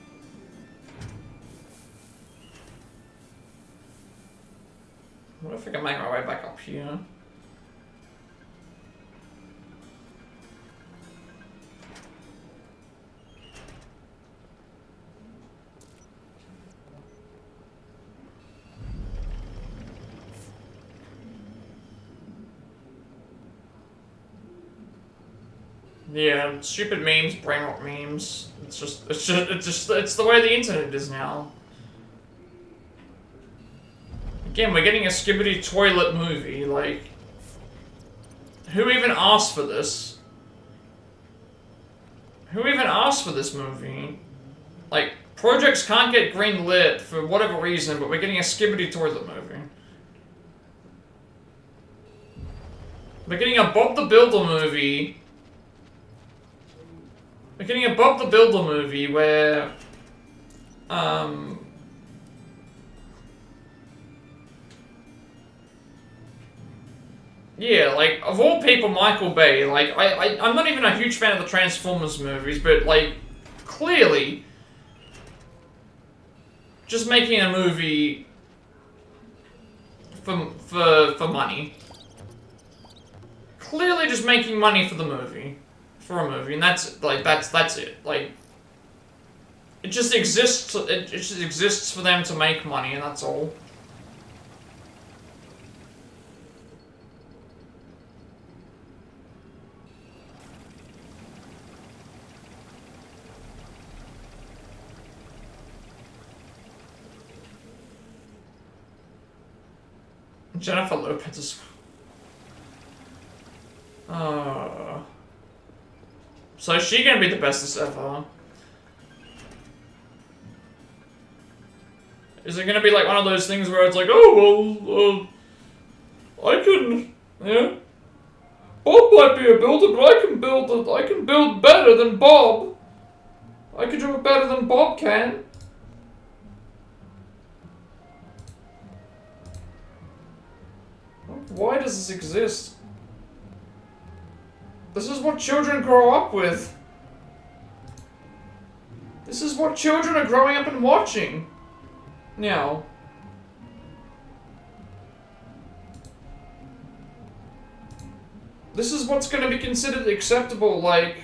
What if I can make my way back up here? Yeah, stupid memes, brain rot memes. It's the way the internet is now. Again, we're getting a Skibidi toilet movie, like... who even asked for this? Who even asked for this movie? Like, projects can't get greenlit for whatever reason, but we're getting a Skibbity Toilet movie. We're getting a Bob the Builder movie. We're getting a Bob the Builder movie where, yeah, like, of all people, Michael Bay, like, I'm not even a huge fan of the Transformers movies, but, like, clearly, just making a movie for money. Clearly just making money for the movie. For a movie, and that's, like, that's it. Like, it just exists for them to make money, and that's all. Jennifer Lopez is... So is she gonna be the bestest ever? Is it gonna be like one of those things where it's like, oh, well, I can, yeah. Bob might be a builder, but I can build better than Bob. I can do it better than Bob can. Why does this exist? This is what children grow up with. This is what children are growing up and watching. Now. This is what's going to be considered acceptable, like...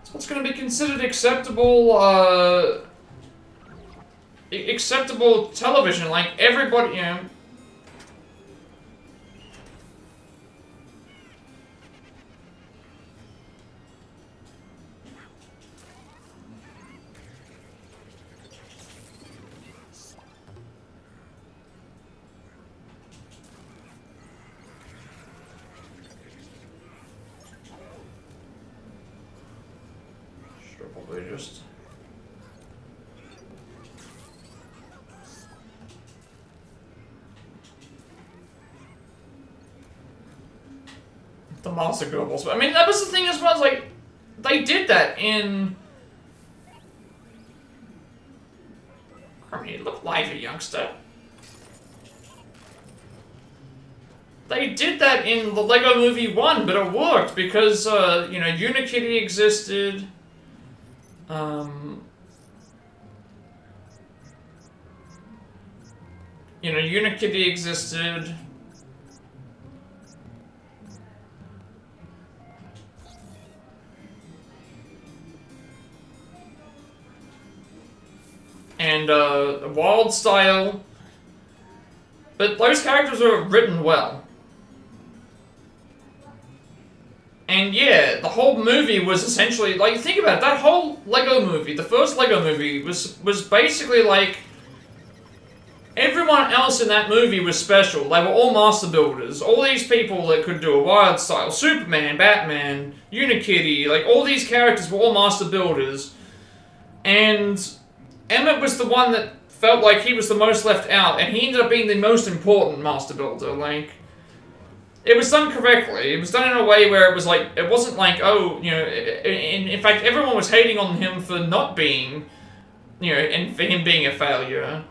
It's what's going to be considered acceptable, acceptable television, like, everybody, you know... Probably just... The Master Goebbels. I mean, that was the thing as well, like, they did that in... I mean, look lively, youngster. They did that in the Lego Movie 1, but it worked because, you know, Unikitty existed. You know, Unikitty existed. And, Wild Style. But those characters were written well. And yeah, the whole movie was essentially, like, think about it, that whole Lego movie, the first Lego movie, was basically like, everyone else in that movie was special. They were all master builders. All these people that could do a Wild Style, Superman, Batman, Unikitty, like, all these characters were all master builders. And Emmett was the one that felt like he was the most left out, and he ended up being the most important master builder, like... It was done correctly. It was done in a way where it was like, it wasn't like, oh, you know, in fact, everyone was hating on him for not being, you know, and for him being a failure.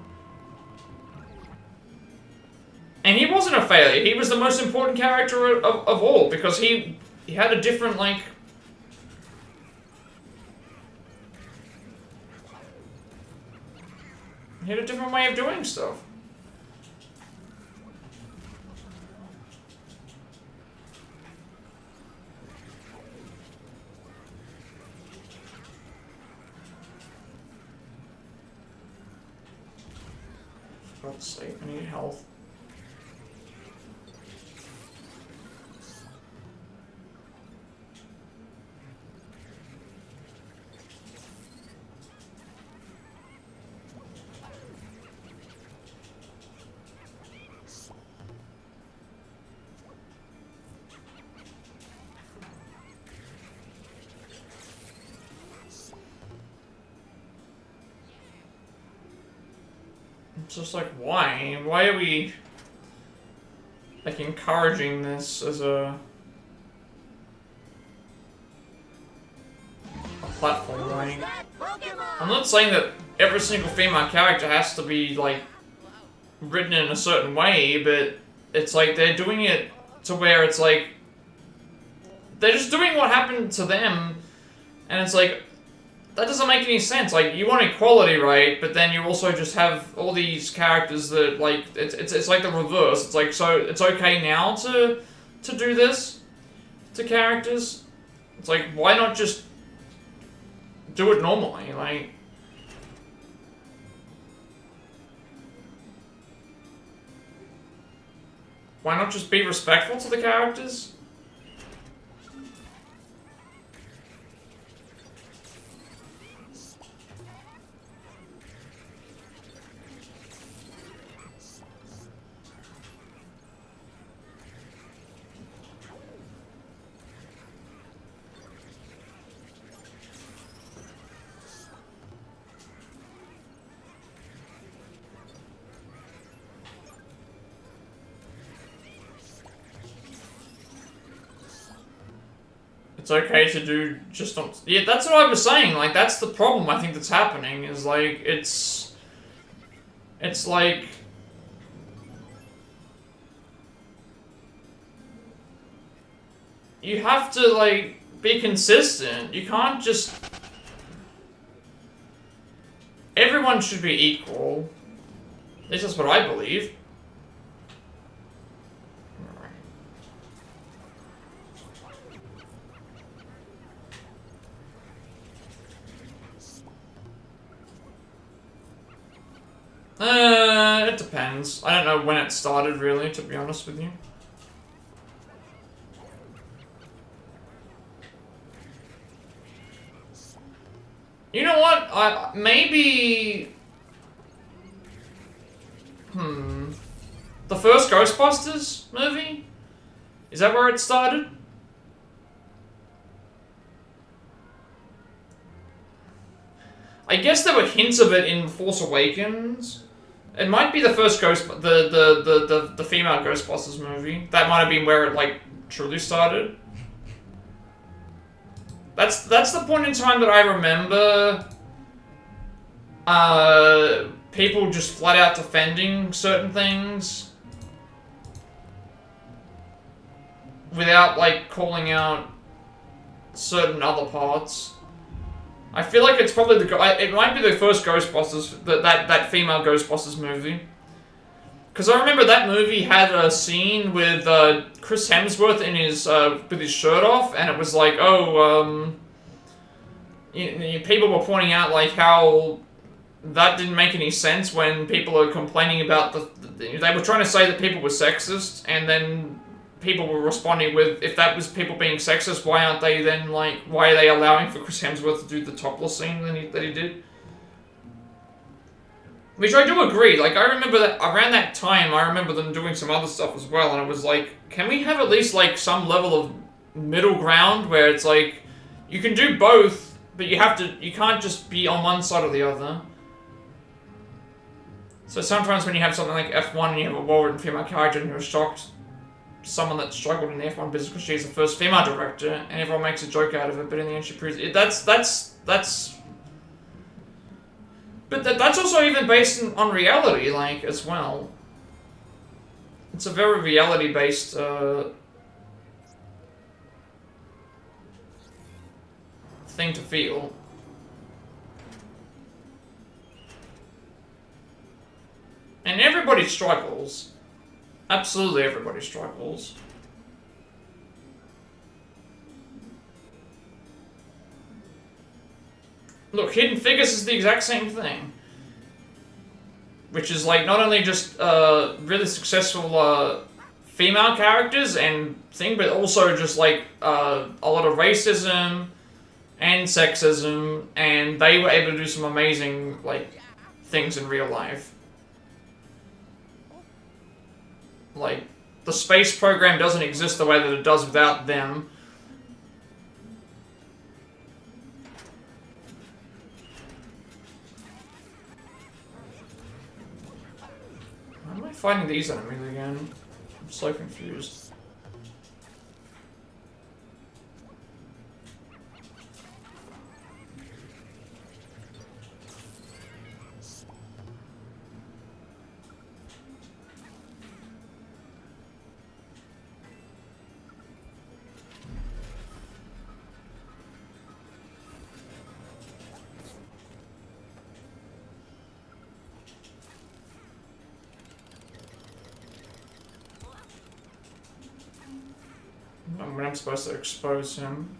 And he wasn't a failure. He was the most important character of all, because he had a different, like... He had a different way of doing stuff. For God's sake, I need health. It's just like, why? Why are we, like, encouraging this as a platform, right? Who's that Pokemon? I'm not saying that every single female character has to be, like, written in a certain way, but it's like they're doing it to where it's like they're just doing what happened to them, and it's like that doesn't make any sense. Like, you want equality, right? But then you also just have all these characters that, like, it's like the reverse. It's like, so it's okay now to do this to characters. It's like, why not just do it normally? Like, why not just be respectful to the characters? It's okay to do just on... Yeah, that's what I was saying. Like, that's the problem I think that's happening. Is, like, it's like... You have to, like, be consistent. You can't just... Everyone should be equal. This is what I believe. It depends. I don't know when it started, really, to be honest with you. You know what? Maybe... The first Ghostbusters movie? Is that where it started? I guess there were hints of it in Force Awakens. It might be the first the female Ghostbusters movie. That might have been where it, like, truly started. That's the point in time that I remember people just flat out defending certain things without, like, calling out certain other parts. I feel like it's probably it might be the first Ghostbusters, that female Ghostbusters movie. Because I remember that movie had a scene with Chris Hemsworth in his with his shirt off, and it was like, oh, people were pointing out, like, how that didn't make any sense when people are complaining about they were trying to say that people were sexist, and then people were responding with, if that was people being sexist, why aren't they then, like, why are they allowing for Chris Hemsworth to do the topless scene that he did? Which I do agree, like, I remember that, around that time, I remember them doing some other stuff as well, and it was like, can we have at least, like, some level of middle ground where it's like, you can do both, but you can't just be on one side or the other. So sometimes when you have something like F1 and you have a well-written female character and you're shocked, someone that struggled in the F1 business because she's the first female director, and everyone makes a joke out of it, but in the end she proves it. That's also even based on reality, like, as well. It's a very reality-based thing to feel. And everybody struggles. Absolutely everybody struggles. Look, Hidden Figures is the exact same thing. Which is, like, not only just really successful female characters and thing, but also just, like, a lot of racism and sexism, and they were able to do some amazing, like, things in real life. Like, the space program doesn't exist the way that it does without them. fighting these enemies again? I'm so confused. I'm supposed to expose him.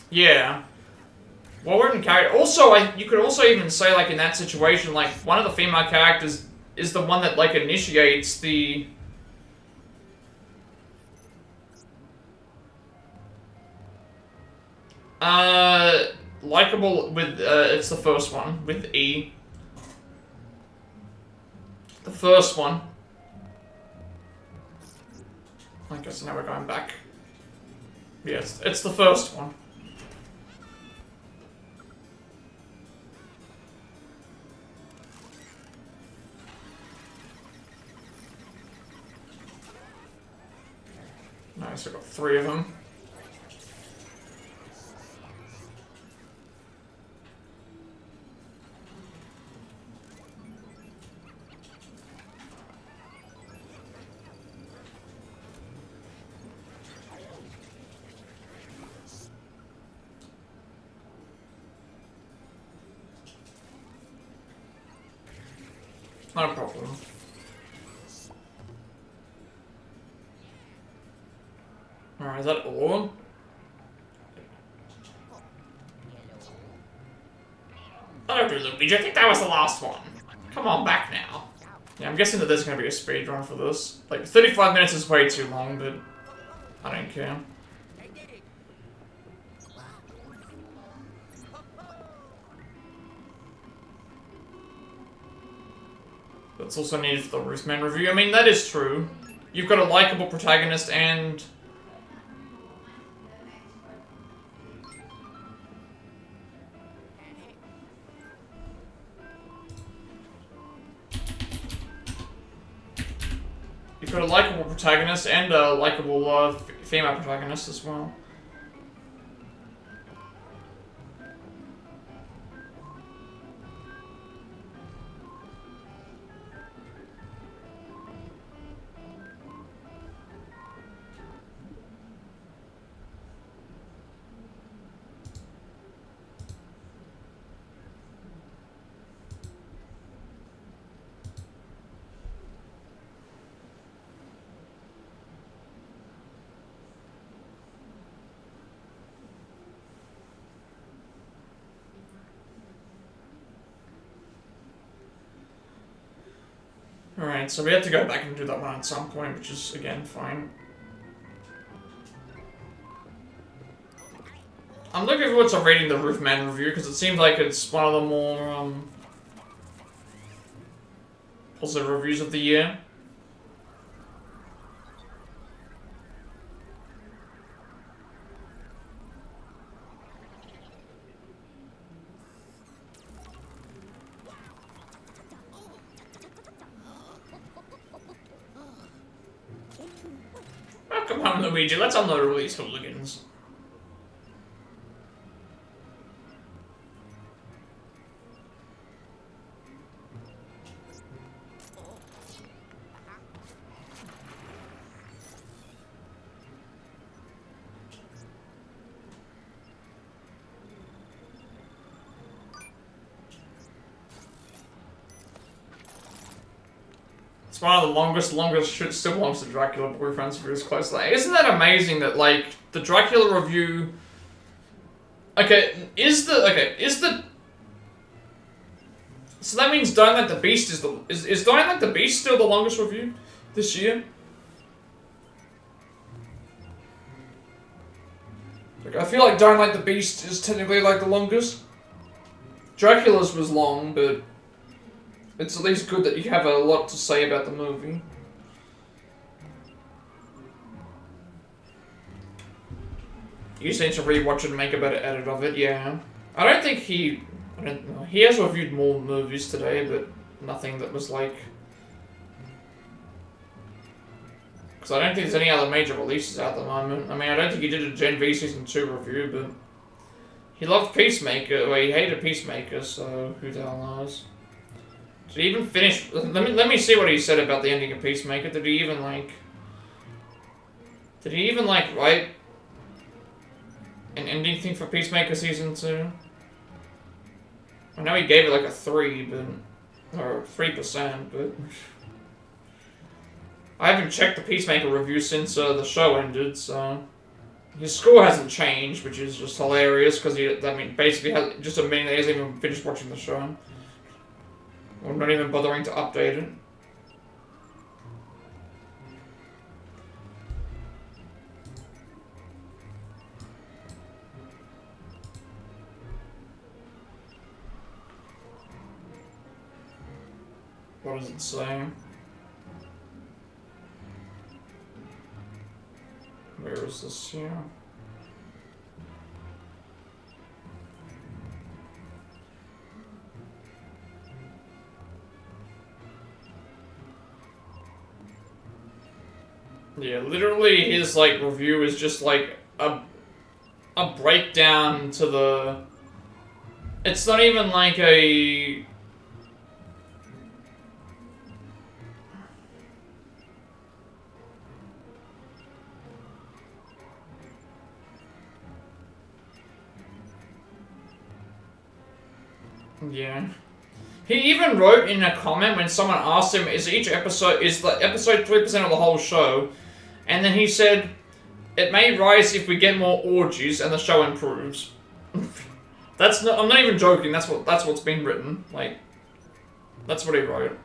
Yeah. Well, we're in character. Also, you could also even say, like, in that situation, like, one of the female characters is the one that, like, initiates the... Likeable with, it's the first one, with E. The first one. I guess now we're going back. Yes, it's the first one. Nice, I've got 3 of them. No problem. Alright, is that all? Hello, Luigi. I think that was the last one. Come on, back now. Yeah, I'm guessing that there's gonna be a speedrun for this. Like, 35 minutes is way too long, but I don't care. That's also needed for the Roofman review. I mean, that is true. You've got a likable protagonist and... You've got a likable protagonist and a likable female protagonist as well. Alright, so we have to go back and do that one at some point, which is, again, fine. I'm looking forward to reading the Roofman review, because it seems like it's one of the more, positive reviews of the year. Oh, come on, Luigi, let's unload all these hooligans. It's one of the longest shit still belongs to Dracula boyfriends for his close. Like, isn't that amazing that, like, the Dracula review... is the... So that means Don't Like the Beast is the... Is Don't Like the Beast still the longest review this year? Like, I feel like Don't Like the Beast is technically, like, the longest. Dracula's was long, but... It's at least good that you have a lot to say about the movie. You just need to rewatch it and make a better edit of it, yeah. I don't think he... I don't know. He has reviewed more movies today, but nothing that was like... Because I don't think there's any other major releases at the moment. I mean, I don't think he did a Gen V Season 2 review, but... He loved Peacemaker, well, he hated Peacemaker, so who the hell knows? Did he even finish... Let me see what he said about the ending of Peacemaker. Did he even, like... write... an ending thing for Peacemaker Season 2? I know he gave it like a 3, but... or 3%, but... I haven't checked the Peacemaker review since the show ended, so... His score hasn't changed, which is just hilarious, because he, I mean, basically has just admitting that he hasn't even finished watching the show. Or not even bothering to update it. What does it say? Where is this here? Yeah, literally his like review is just like a breakdown to the... It's not even like a... Yeah. He even wrote in a comment when someone asked him, is the episode 3% of the whole show? And then he said, it may rise if we get more orgies and the show improves. I'm not even joking, that's what's been written. Like, that's what he wrote.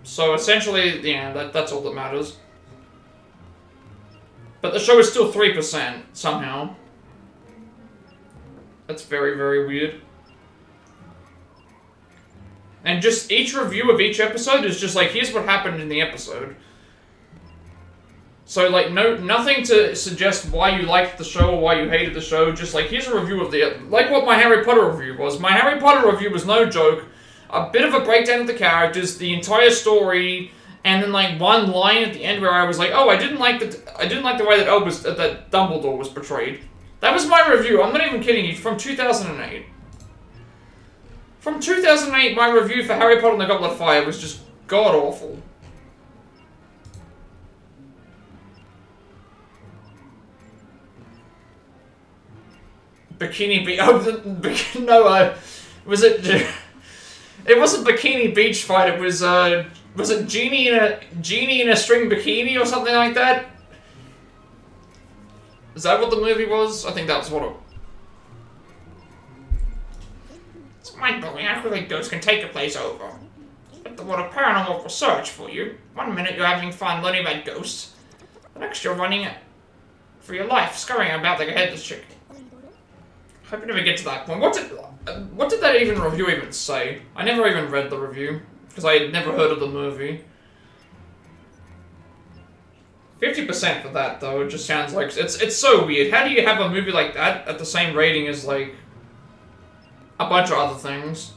So essentially, yeah, that's all that matters. But the show is still 3% somehow. That's very, very weird. And just each review of each episode is just like, here's what happened in the episode. So like, nothing to suggest why you liked the show or why you hated the show. Just like, here's a review of like what my Harry Potter review was. My Harry Potter review was no joke. A bit of a breakdown of the characters, the entire story, and then like one line at the end where I was like, oh, I didn't like the way that Dumbledore was portrayed. That was my review. I'm not even kidding you. From 2008. From 2008, my review for Harry Potter and the Goblet of Fire was just god-awful. Bikini Beach... Oh, no, was it... It wasn't Bikini Beach Fight, it was it Genie in a String Bikini or something like that? Is that what the movie was? I think that's what it... It's mind-blowing how quickly ghosts can take a place over. But the world of paranormal research for you. 1 minute you're having fun learning about ghosts. The next you're running for your life, scurrying about like a headless chicken. Hope you never get to that point. What did that review even say? I never even read the review, because I had never heard of the movie. 50% for that, though, it just sounds like... It's so weird. How do you have a movie like that at the same rating as, like, a bunch of other things?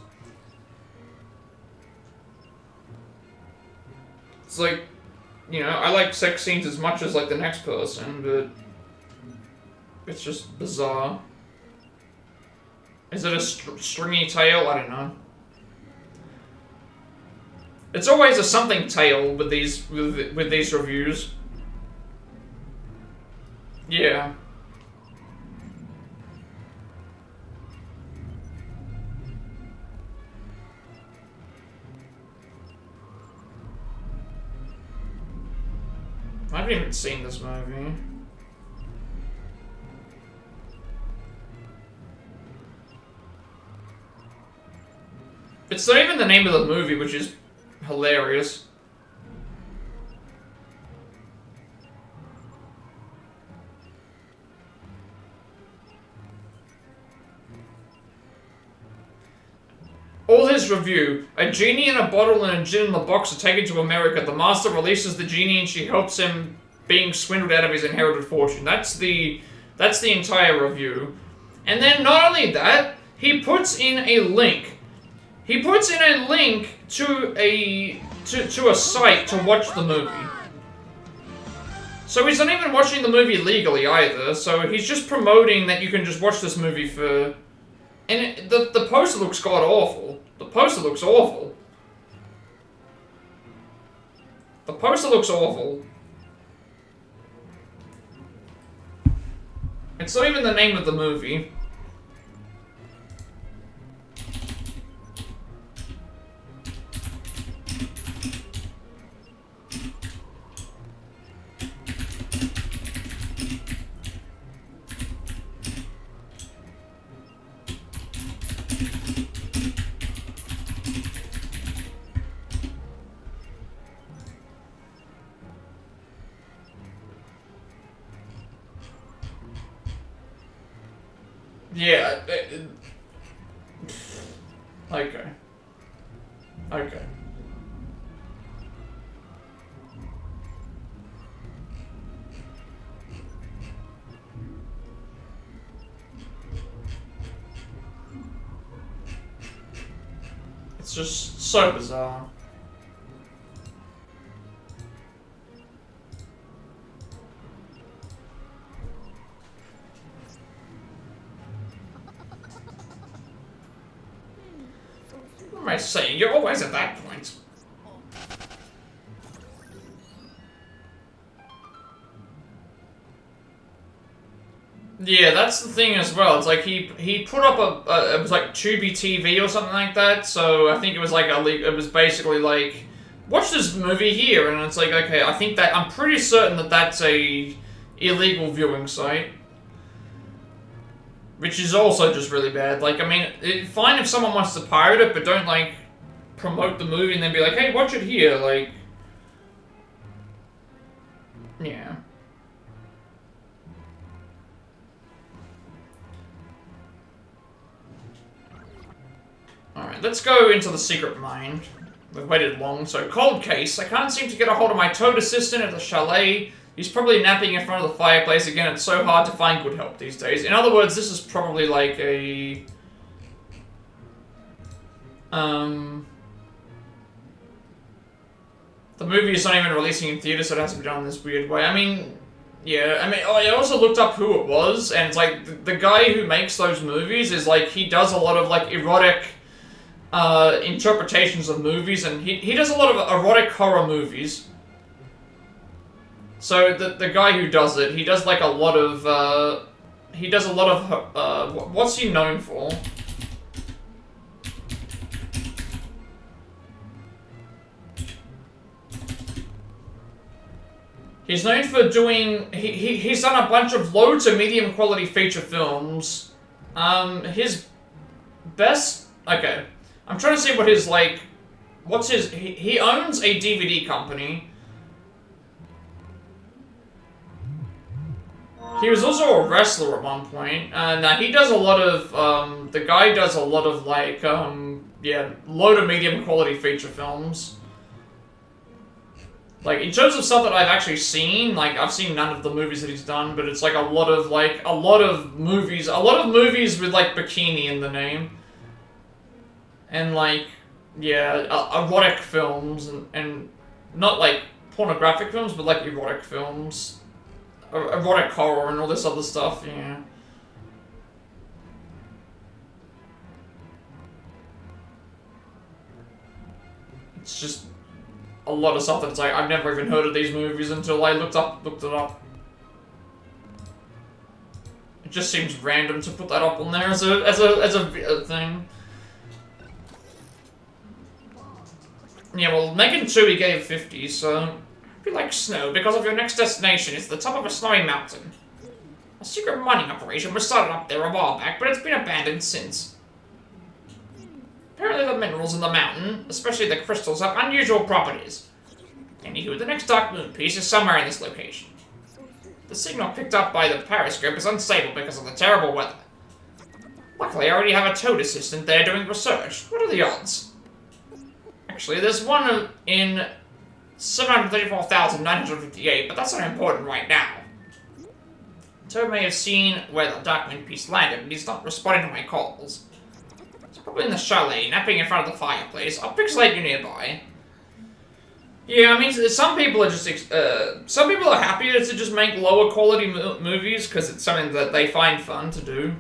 It's like, you know, I like sex scenes as much as, like, the next person, but... It's just bizarre. Is it a stringy tail? I don't know. It's always a something tail with these reviews. Yeah. I haven't even seen this movie. It's not even the name of the movie, which is hilarious. All his review. A genie in a bottle and a gin in the box are taken to America. The master releases the genie and she helps him being swindled out of his inherited fortune. That's the entire review. And then not only that, he puts in a link. He puts in a link to a site to watch the movie. So he's not even watching the movie legally either. So he's just promoting that you can just watch this movie for. And the poster looks god awful. The poster looks awful. The poster looks awful. It's not even the name of the movie. Yeah. Okay. Okay. It's just so bizarre. What am I saying? You're always at that point. Yeah, that's the thing as well. It's like he put up it was like Tubi TV or something like that. So I think it was like it was basically like, watch this movie here, and it's like, okay, I think that I'm pretty certain that that's a illegal viewing site, which is also just really bad. Like, I mean, it's fine if someone wants to pirate it, but don't like promote the movie and then be like, hey, watch it here. Like, yeah. Alright, let's go into the secret mine. We've waited long, so cold case. I can't seem to get a hold of my toad assistant at the chalet. He's probably napping in front of the fireplace again. It's so hard to find good help these days. In other words, this is probably like a... The movie is not even releasing in theaters, so it has to be done in this weird way. I mean, yeah, I mean, I also looked up who it was, and it's like, the guy who makes those movies is like, he does a lot of like erotic interpretations of movies, and he does a lot of erotic horror movies. So the guy who does it, he does like a lot of what's he known for? He's known for doing he's done a bunch of low to medium quality feature films. His best, okay, I'm trying to see what his like, what's his, he owns a DVD company. He was also a wrestler at one point, and he does a lot of, the guy does a lot of, like, yeah, low to medium quality feature films. Like, in terms of stuff that I've actually seen, like, I've seen none of the movies that he's done, but it's, like, a lot of movies with, like, bikini in the name. And, like, yeah, erotic films, and not, like, pornographic films, but, like, erotic films. Erotic horror and all this other stuff, yeah. It's just a lot of stuff that's like, I've never even heard of these movies until I looked it up. It just seems random to put that up on there as a thing. Yeah, well, Megan 2 he gave 50, so... You like snow because of your next destination is the top of a snowy mountain. A secret mining operation was started up there a while back, but it's been abandoned since. Apparently the minerals in the mountain, especially the crystals, have unusual properties. Anywho, the next Dark Moon piece is somewhere in this location. The signal picked up by the periscope is unstable because of the terrible weather. Luckily, I already have a toad assistant there doing research. What are the odds? Actually, there's one in 734,958, but that's not important right now. Toad may have seen where the document piece landed, but he's not responding to my calls. He's probably in the chalet, napping in front of the fireplace. I'll pixelate you nearby. Yeah, I mean, some people are just, some people are happy to just make lower quality movies, because it's something that they find fun to do.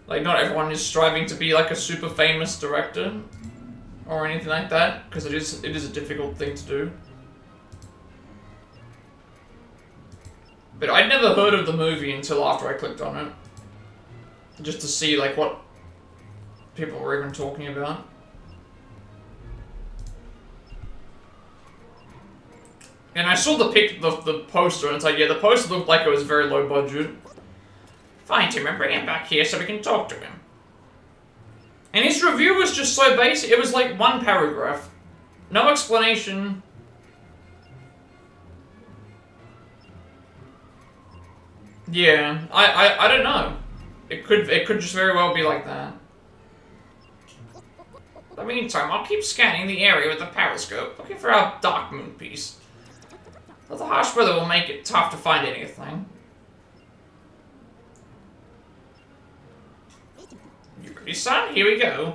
Like, not everyone is striving to be, like, a super famous director, or anything like that, because it is a difficult thing to do. But I'd never heard of the movie until after I clicked on it. Just to see, like, what people were even talking about. And I saw the poster, and it's like, yeah, the poster looked like it was very low budget. Find him and bring him back here so we can talk to him. And his review was just so basic. It was like one paragraph. No explanation. Yeah, I don't know. It could just very well be like that. In the meantime, I'll keep scanning the area with the periscope, looking for our dark moon piece. But the harsh weather will make it tough to find anything. You ready, son? Here we go.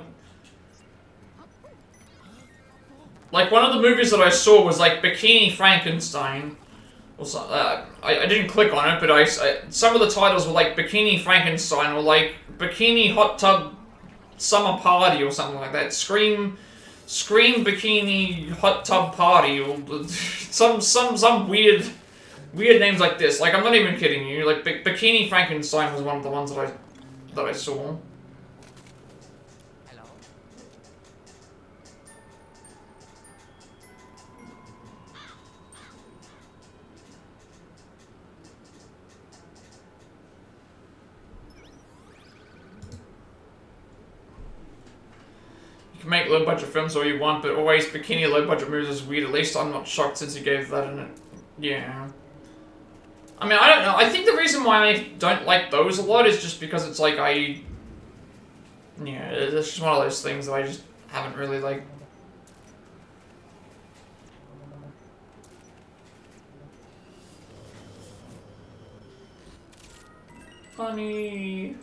Like, one of the movies that I saw was like Bikini Frankenstein. Also, I didn't click on it, but some of the titles were like Bikini Frankenstein or like Bikini Hot Tub Summer Party or something like that. Scream Bikini Hot Tub Party or some weird names like this. Like, I'm not even kidding you. Like Bikini Frankenstein was one of the ones that I saw. Make low-budget films all you want, but always bikini low-budget movies is weird. At least I'm not shocked since you gave that in it. Yeah. I mean, I don't know. I think the reason why I don't like those a lot is just because it's like yeah, it's just one of those things that I just haven't really, like... Honey...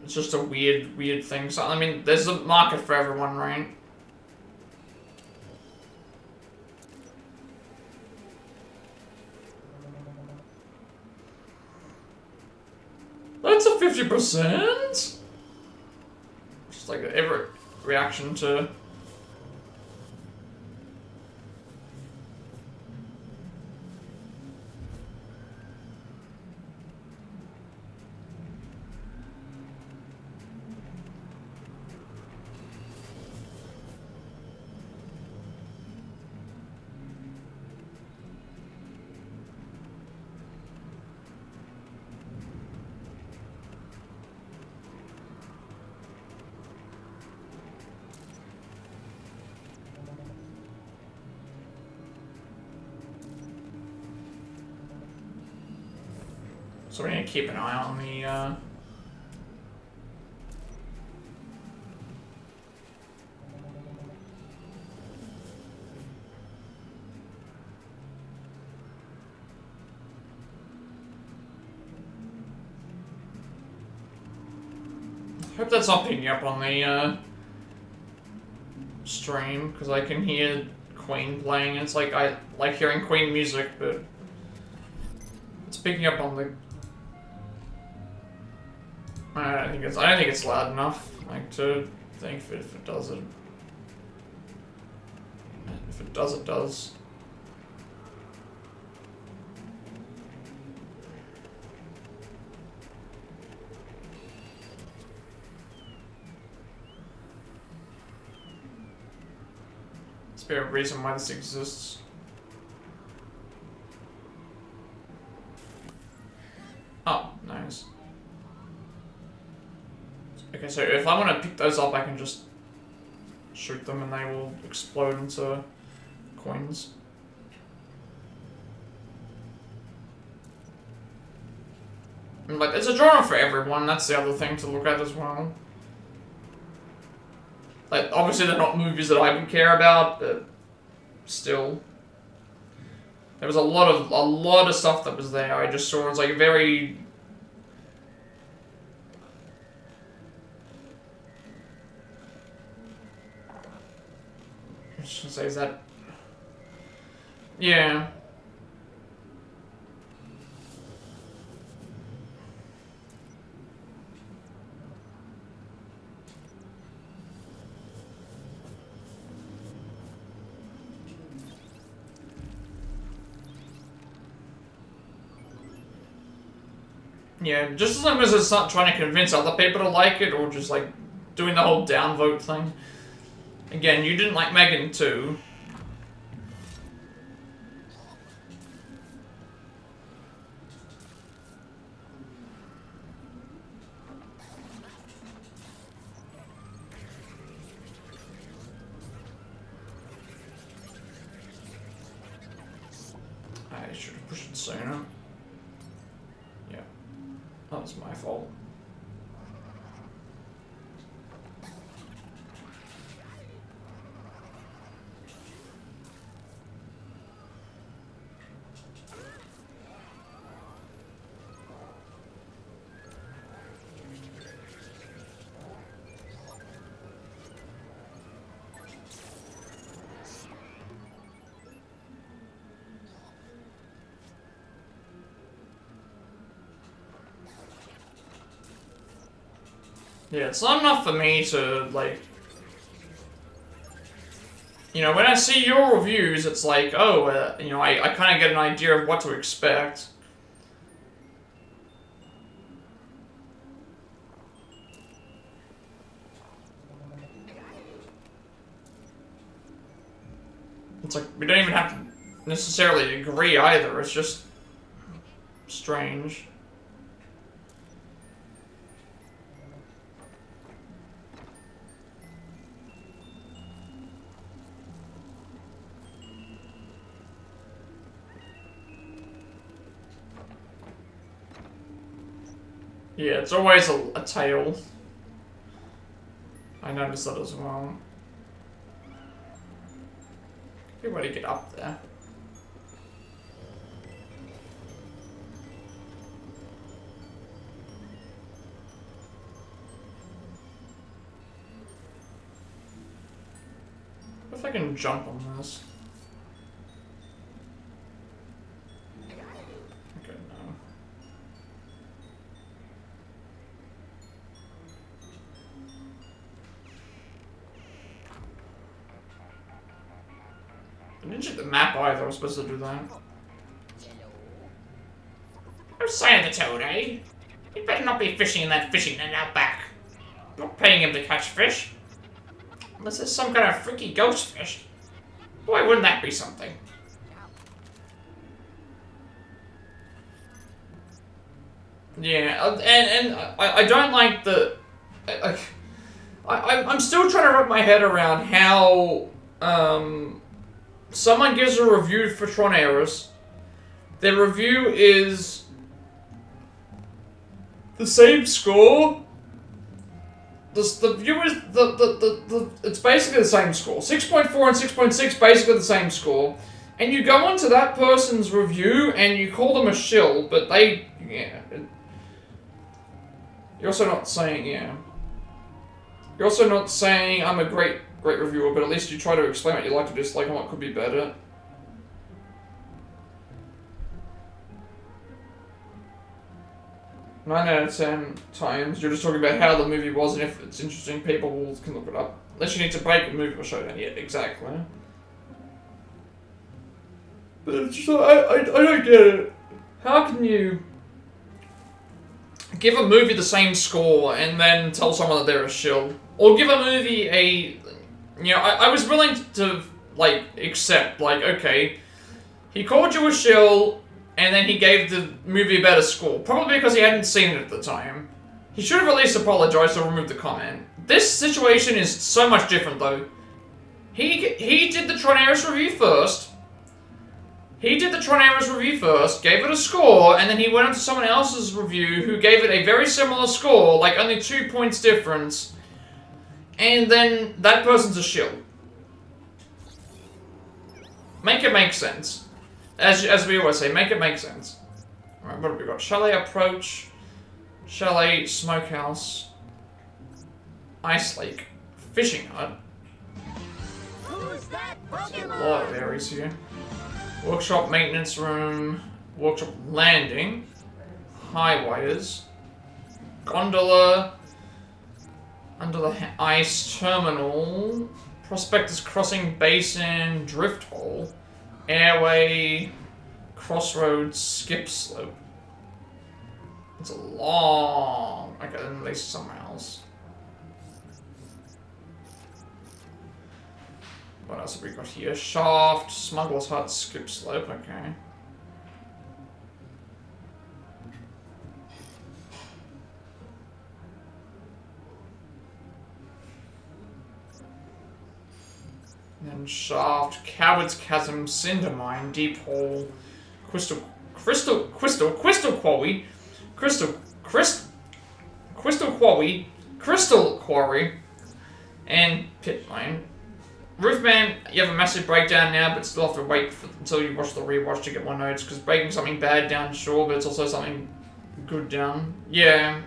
It's just a weird thing. So, I mean, there's a market for everyone, right? That's a 50%? Just like every reaction to... So we're gonna keep an eye on the, hope that's not picking up on the, stream, because I can hear Queen playing, and it's like, I like hearing Queen music, but it's picking up on the... I don't think it's loud enough, like, to think if it does it. If it does, it does. There's be a reason why this exists. Oh, nice. Okay, so if I want to pick those up, I can just shoot them and they will explode into coins. And like, there's a genre for everyone, that's the other thing to look at as well. Like, obviously they're not movies that I would care about, but still. There was a lot of stuff that was there. I just saw it was like very. I was gonna say, is that? Yeah. Yeah, just as long as it's not trying to convince other people to like it, or just like doing the whole downvote thing. Again, you didn't like Megan 2. I should have pushed it sooner. Yeah, that was my fault. Yeah, it's not enough for me to, like... You know, when I see your reviews, it's like, oh, you know, I kind of get an idea of what to expect. It's like, we don't even have to necessarily agree either, it's just... strange. Yeah, it's always a tail. I noticed that as well. Good way to get up there. What if I can jump on this? Okay, no. I didn't check the map either, I was supposed to do that. I'm saying the toad, eh? You'd better not be fishing in that fishing net out back. I'm not paying him to catch fish. Unless it's some kind of freaky ghost fish. Boy, wouldn't that be something? Yeah, and I don't like the... I'm still trying to wrap my head around how... someone gives a review for Tron Ares. Their review is... the same score. The viewers, it's basically the same score. 6.4 and 6.6, basically the same score. And you go onto that person's review and you call them a shill, but they, yeah. You're also not saying, yeah. You're also not saying I'm a great reviewer, but at least you try to explain what you like to dislike and what could be better. Nine out of 10 times, you're just talking about how the movie was, and if it's interesting, people can look it up. Unless you need to break a movie or show down. Yeah, exactly. But it's just, I don't get it. How can you give a movie the same score and then tell someone that they're a shill? Or give a movie a... You know, I was willing to, like, accept, like, okay, he called you a shill, and then he gave the movie a better score. Probably because he hadn't seen it at the time. He should have at least apologized or removed the comment. This situation is so much different, though. He did the Tron Ares review first. Gave it a score, and then he went on to someone else's review who gave it a very similar score, like only 2 points difference. and then that person's a shill. Make it make sense. As we always say, make it make sense. Alright, what have we got? Chalet Approach, Chalet Smokehouse, Ice Lake, Fishing Hut. Who's that There's a Pokemon? lot of areas here. Workshop Maintenance Room, Workshop Landing, High Wires, Gondola, Under the Ice Terminal, Prospectors Crossing Basin, Drift Hole, Airway, Crossroads, Skip Slope. It's a long... Okay, then at least somewhere else. What else have we got here? Shaft, Smuggler's Hut, Skip Slope, okay. Then Shaft, Coward's Chasm, Cinder Mine, Deep Hole, Crystal Quarry, Crystal Quarry, and Pit Mine. Roofman, you have a massive breakdown now, but still have to wait until you watch the rewatch to get more notes, because breaking something bad down, sure, but it's also something good down. Yeah,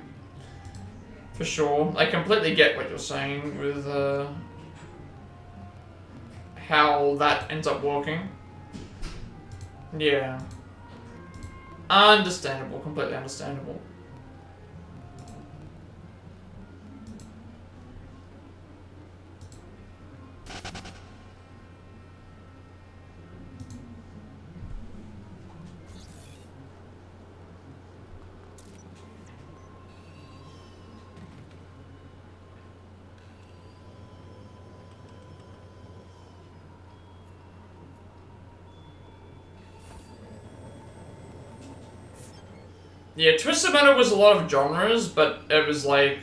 for sure. I completely get what you're saying with how that ends up working. Yeah. Understandable, completely understandable. Yeah, Twisted Metal was a lot of genres, but it was like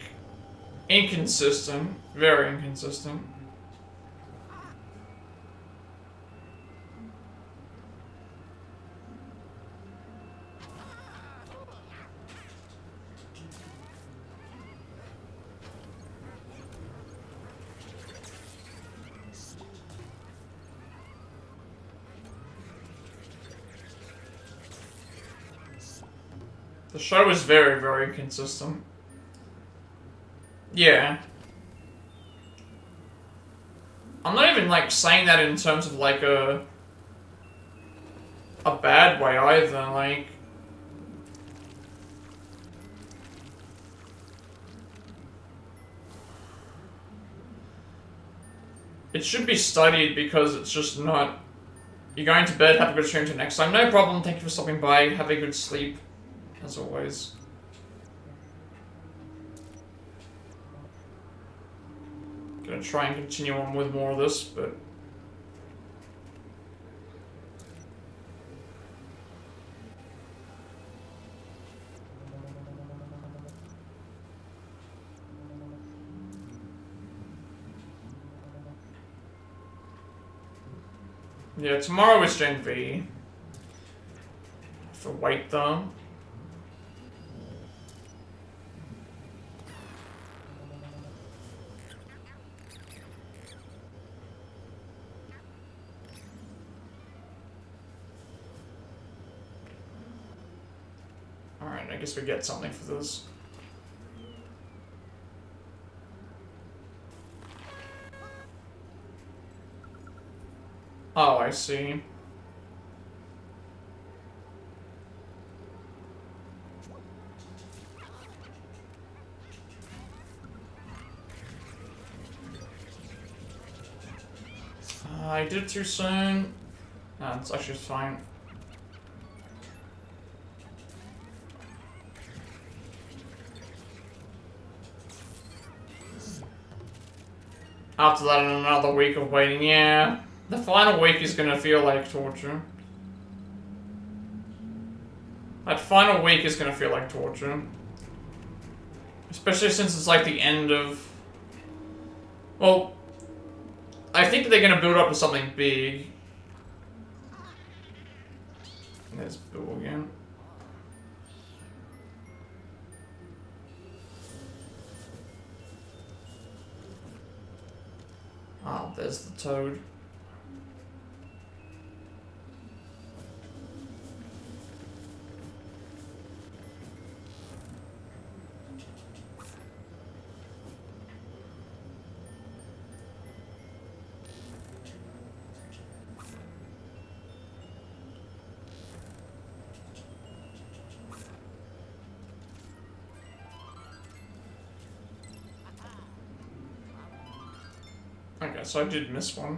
inconsistent, very inconsistent. The show is very, very consistent. Yeah. I'm not even like saying that in terms of like a bad way either, like it should be studied because it's just not. You're going to bed, have a good stream till next time. No problem, thank you for stopping by, have a good sleep. As always. Gonna try and continue on with more of this, but yeah, tomorrow is Gen V. Have to wait though. Alright, I guess we get something for this. Oh, I see. I did it too soon. No, it's actually fine. After that, another week of waiting, yeah. The final week is gonna feel like torture. That final week is gonna feel like torture. Especially since it's like the end of... Well, I think they're gonna build up to something big. There's Bill again. there's the toad. Okay, so I did miss one.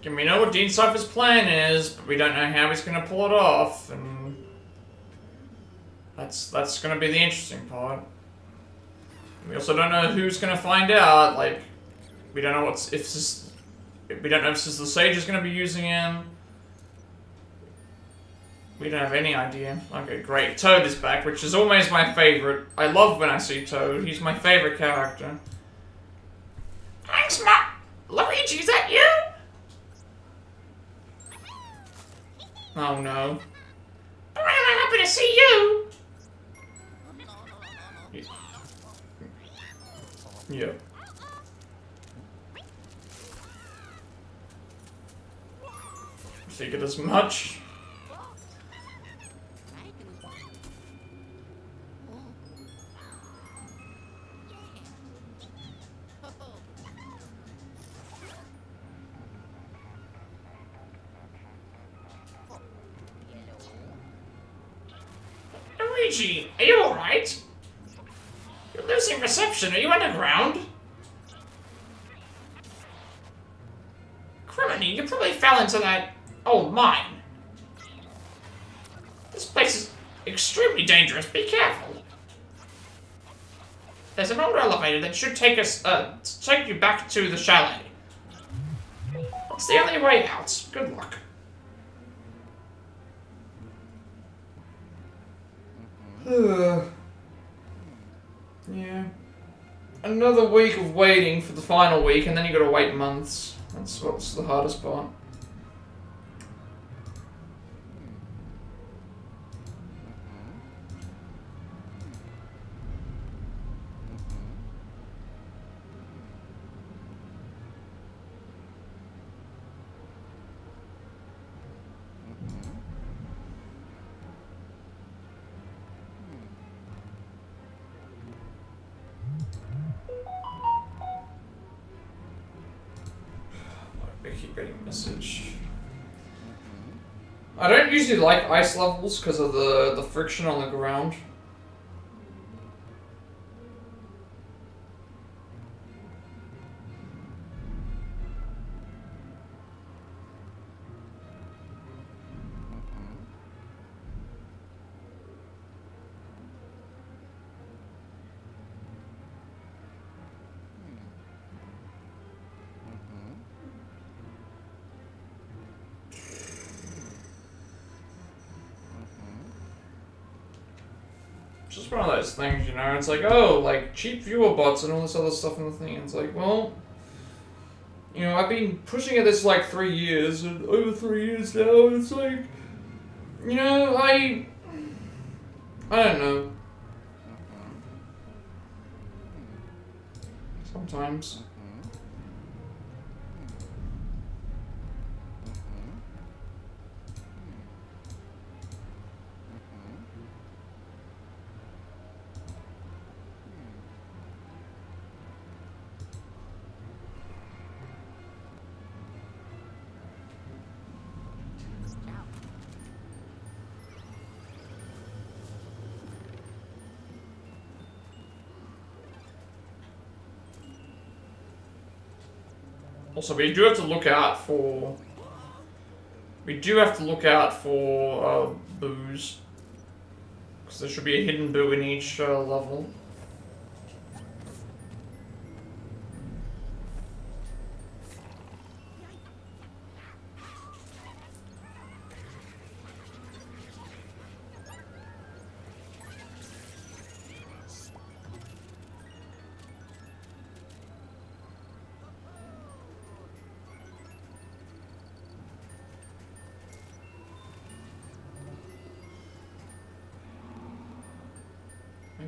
We know what Dean Cypher's plan is, but we don't know how he's gonna pull it off, and that's gonna be the interesting part. We also don't know who's gonna find out. Like, we don't know we don't know if the Sage is gonna be using him. We don't have any idea. Okay, great. Toad is back, which is always my favorite. I love when I see Toad. He's my favorite character. Thanks, Luigi, is that you? Oh no. I'm happy to see you! Yep. Figured as much. Luigi, are you alright? You're losing reception. Are you underground? Criminy, you probably fell into that old mine. This place is extremely dangerous. Be careful. There's an old elevator that should take us, take you back to the chalet. It's the only way out. Good luck. Yeah. Another week of waiting for the final week, and then you gotta wait months. That's what's the hardest part. Message. I don't usually like ice levels because of the friction on the ground. It's just one of those things, you know, it's like, oh, like, cheap viewer bots and all this other stuff in the thing, and it's like, well, you know, I've been pushing at this like 3 years, and over 3 years now, and it's like, you know, I don't know. Sometimes. Also, we do have to look out for... We do have to look out for booze. Because there should be a hidden boo in each level.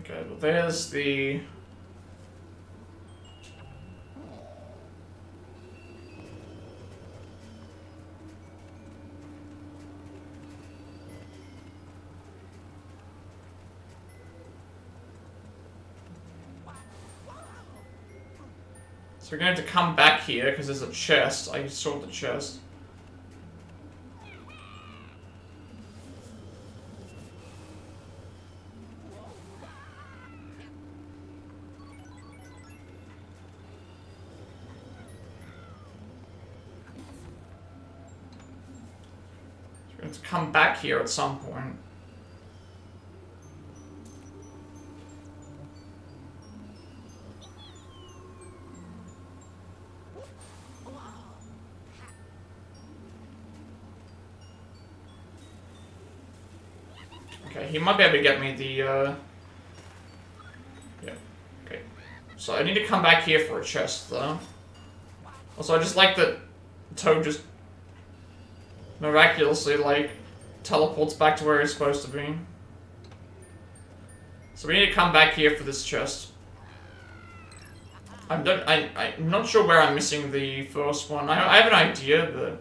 Okay, well there's the... So we're going to have to come back here because there's a chest. I saw the chest. So we're going to come back here at some point. Okay, he might be able to get me the, yeah. Okay. So I need to come back here for a chest, though. Also, I just like that Toad just miraculously, like, teleports back to where he's supposed to be. So we need to come back here for this chest. I'm not sure where I'm missing the first one. I have an idea, but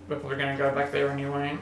we're probably gonna go back there anyway.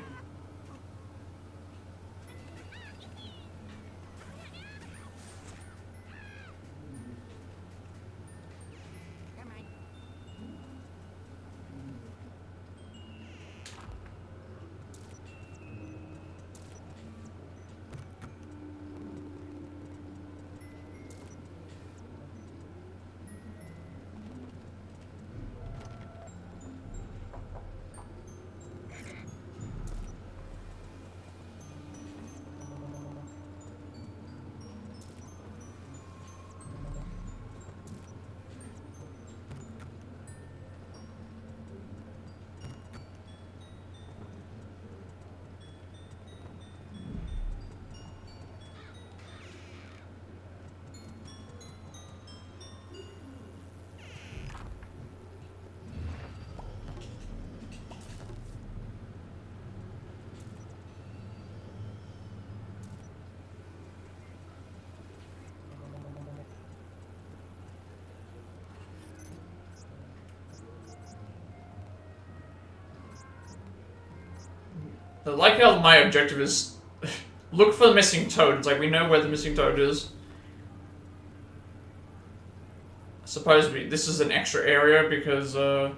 I like how my objective is look for the missing toad. It's like we know where the missing toad is. I suppose this is an extra area because we're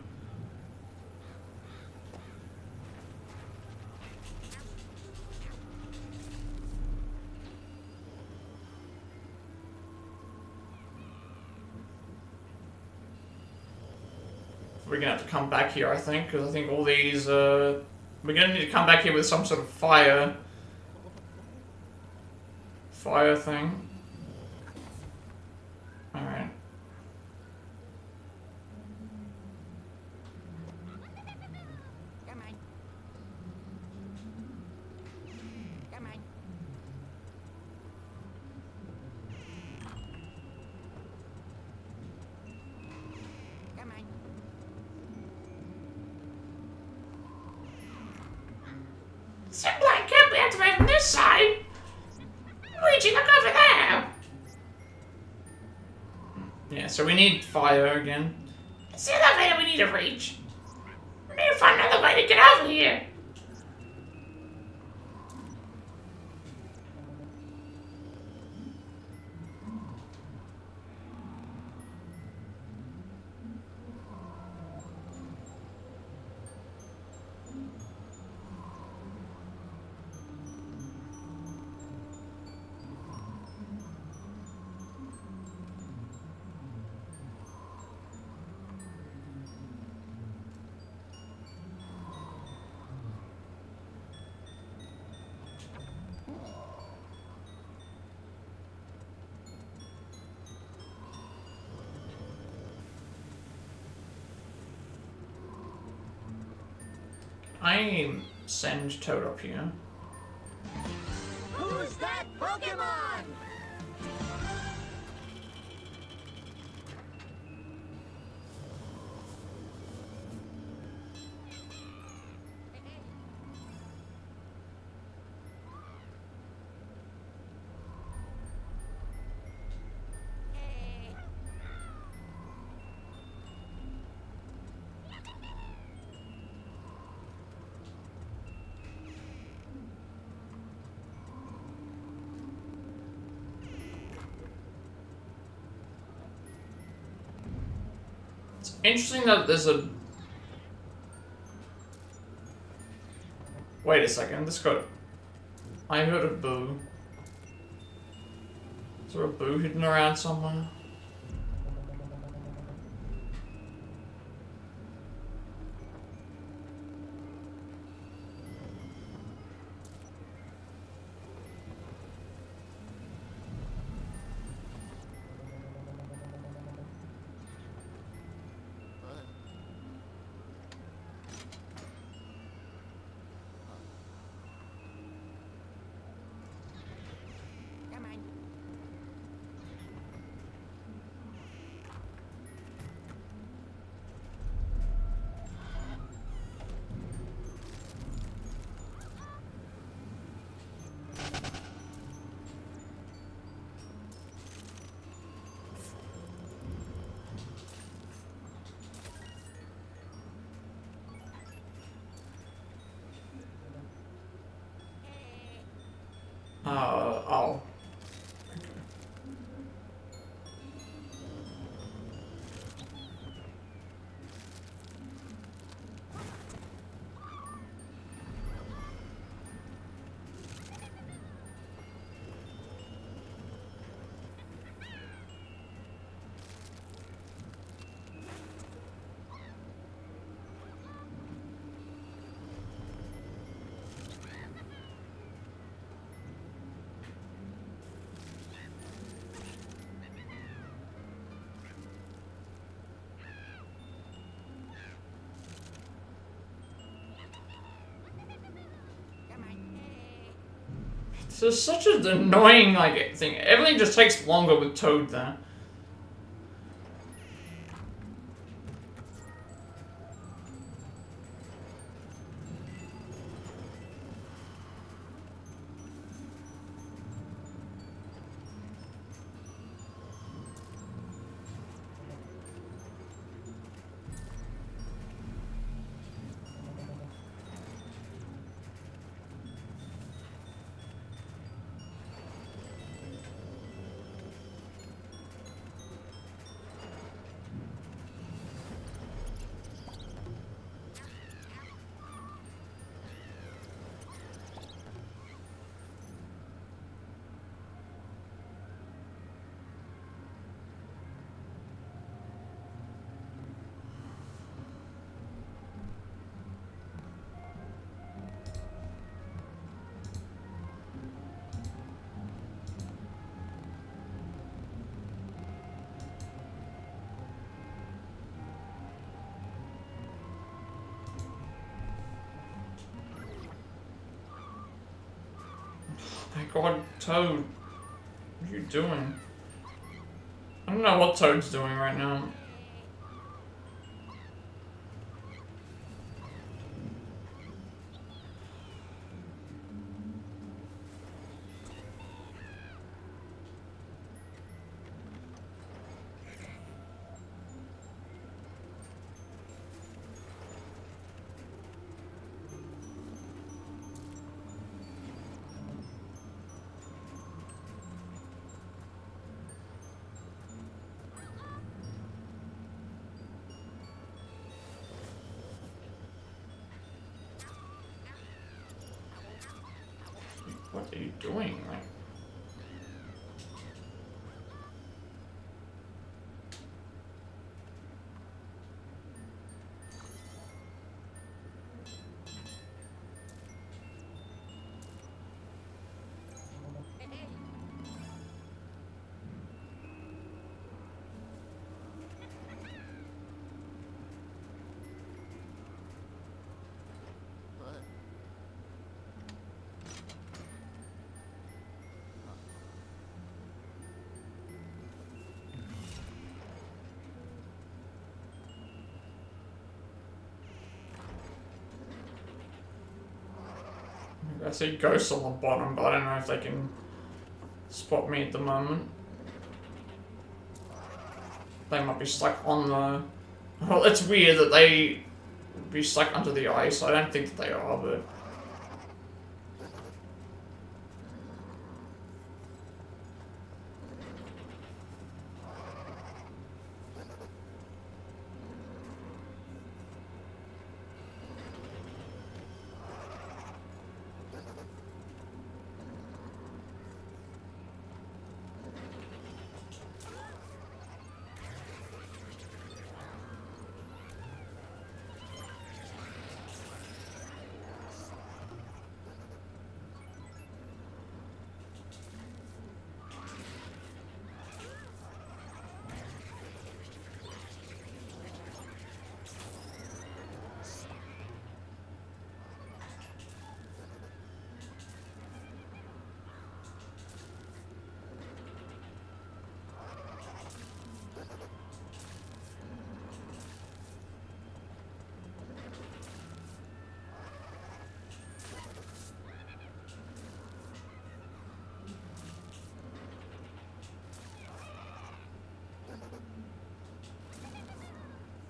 gonna have to come back here, I think, because I think all these we're gonna need to come back here with some sort of fire thing. Alright. Come on. Come on. Come on. Zipline can't be activated from this side! Luigi, look over there! Yeah, so we need fire again. It's the elevator we need to reach. We need to find another way to get over here. I send Toad up here. Who's that Pokemon? It's interesting that there's a... Wait a second, this got... I heard a boo. Is there a boo hidden around somewhere? Come on. Oh. Come on. This is such an annoying, like, thing. Everything just takes longer with Toad there. My god, Toad. What are you doing? I don't know what Toad's doing right now. What are you doing? Like, I see ghosts on the bottom, but I don't know if they can spot me at the moment. They might be stuck on the... Well, it's weird that they would be stuck under the ice. I don't think that they are, but...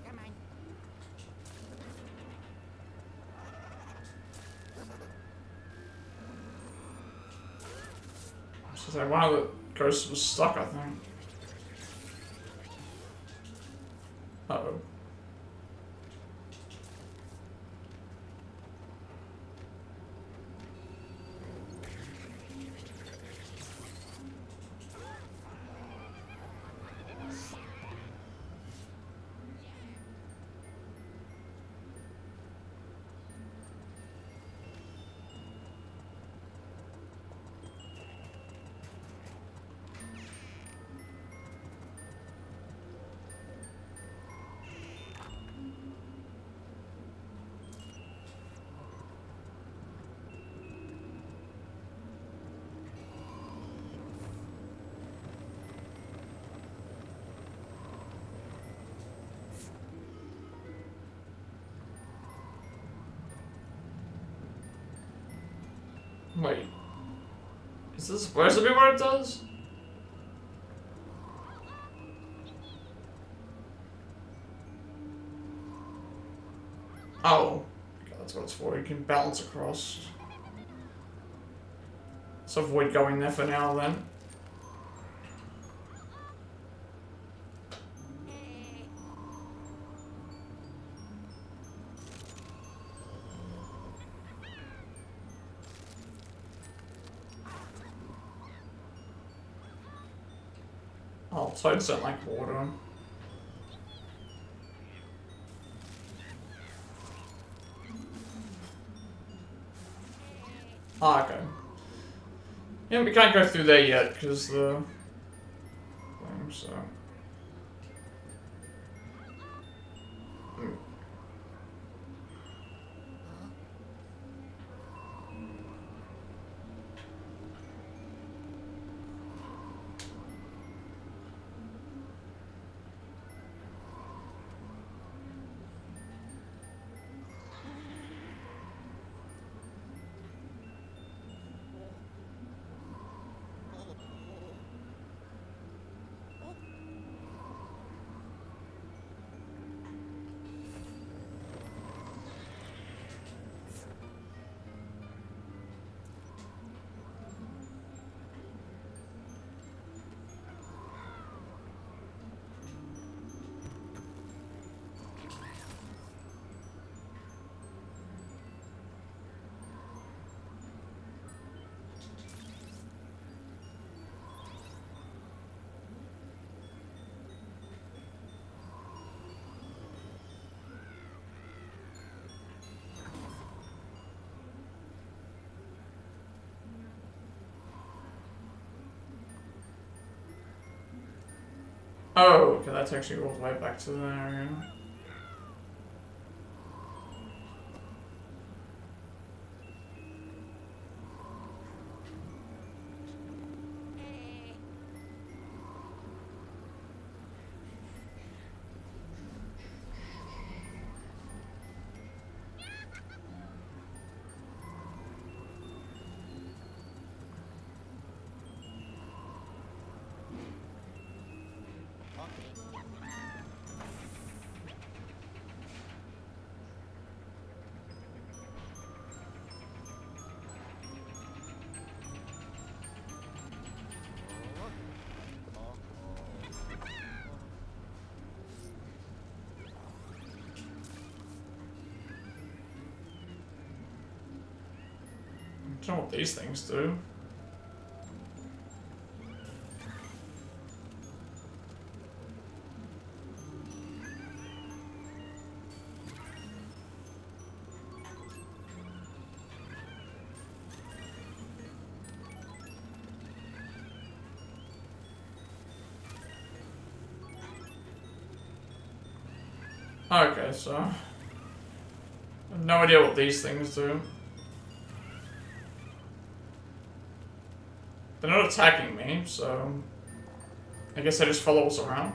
Come on. So one of the ghosts was stuck, I think. Uh-oh. Wait. Is this... Where's the bit where it does? Oh. Okay, that's what it's for. You can balance across. So avoid going there for now, then. Oh, toads don't like water. Ah, okay. Yeah, we can't go through there yet, because the... thing, so... Oh, okay, that's actually all the way back to there, yeah. don't know what these things do. Okay, so I have no idea what these things do. They're not attacking me, so I guess they just follow us around.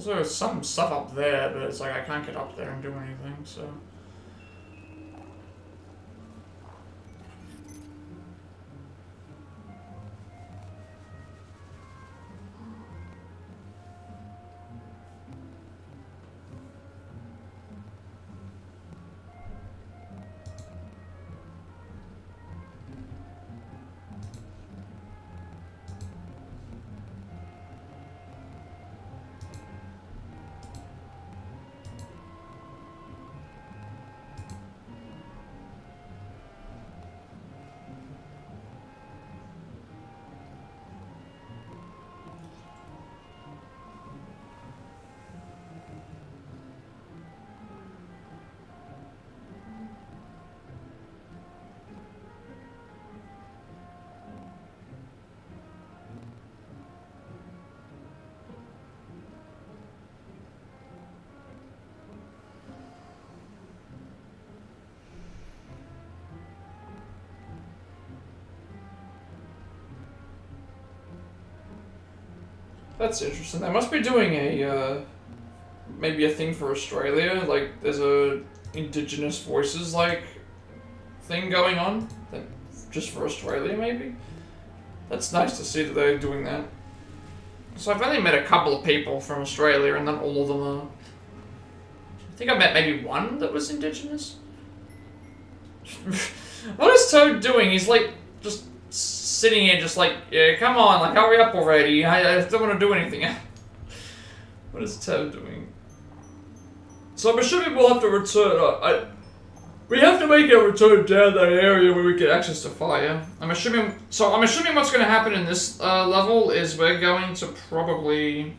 There's some stuff up there, but it's like I can't get up there and do anything, so... That's interesting. They must be doing a, maybe a thing for Australia. Like, there's a Indigenous Voices, like, thing going on. That, just for Australia, maybe? That's nice to see that they're doing that. So I've only met a couple of people from Australia, and not all of them are... I think I met maybe one that was Indigenous. What is Toad doing? He's, like, just... sitting here just like, yeah, come on, like, hurry up already. I don't want to do anything. What is Toad doing? So I'm assuming we'll have to return. We have to make a return down that area where we get access to fire. I'm assuming what's going to happen in this level is we're going to probably...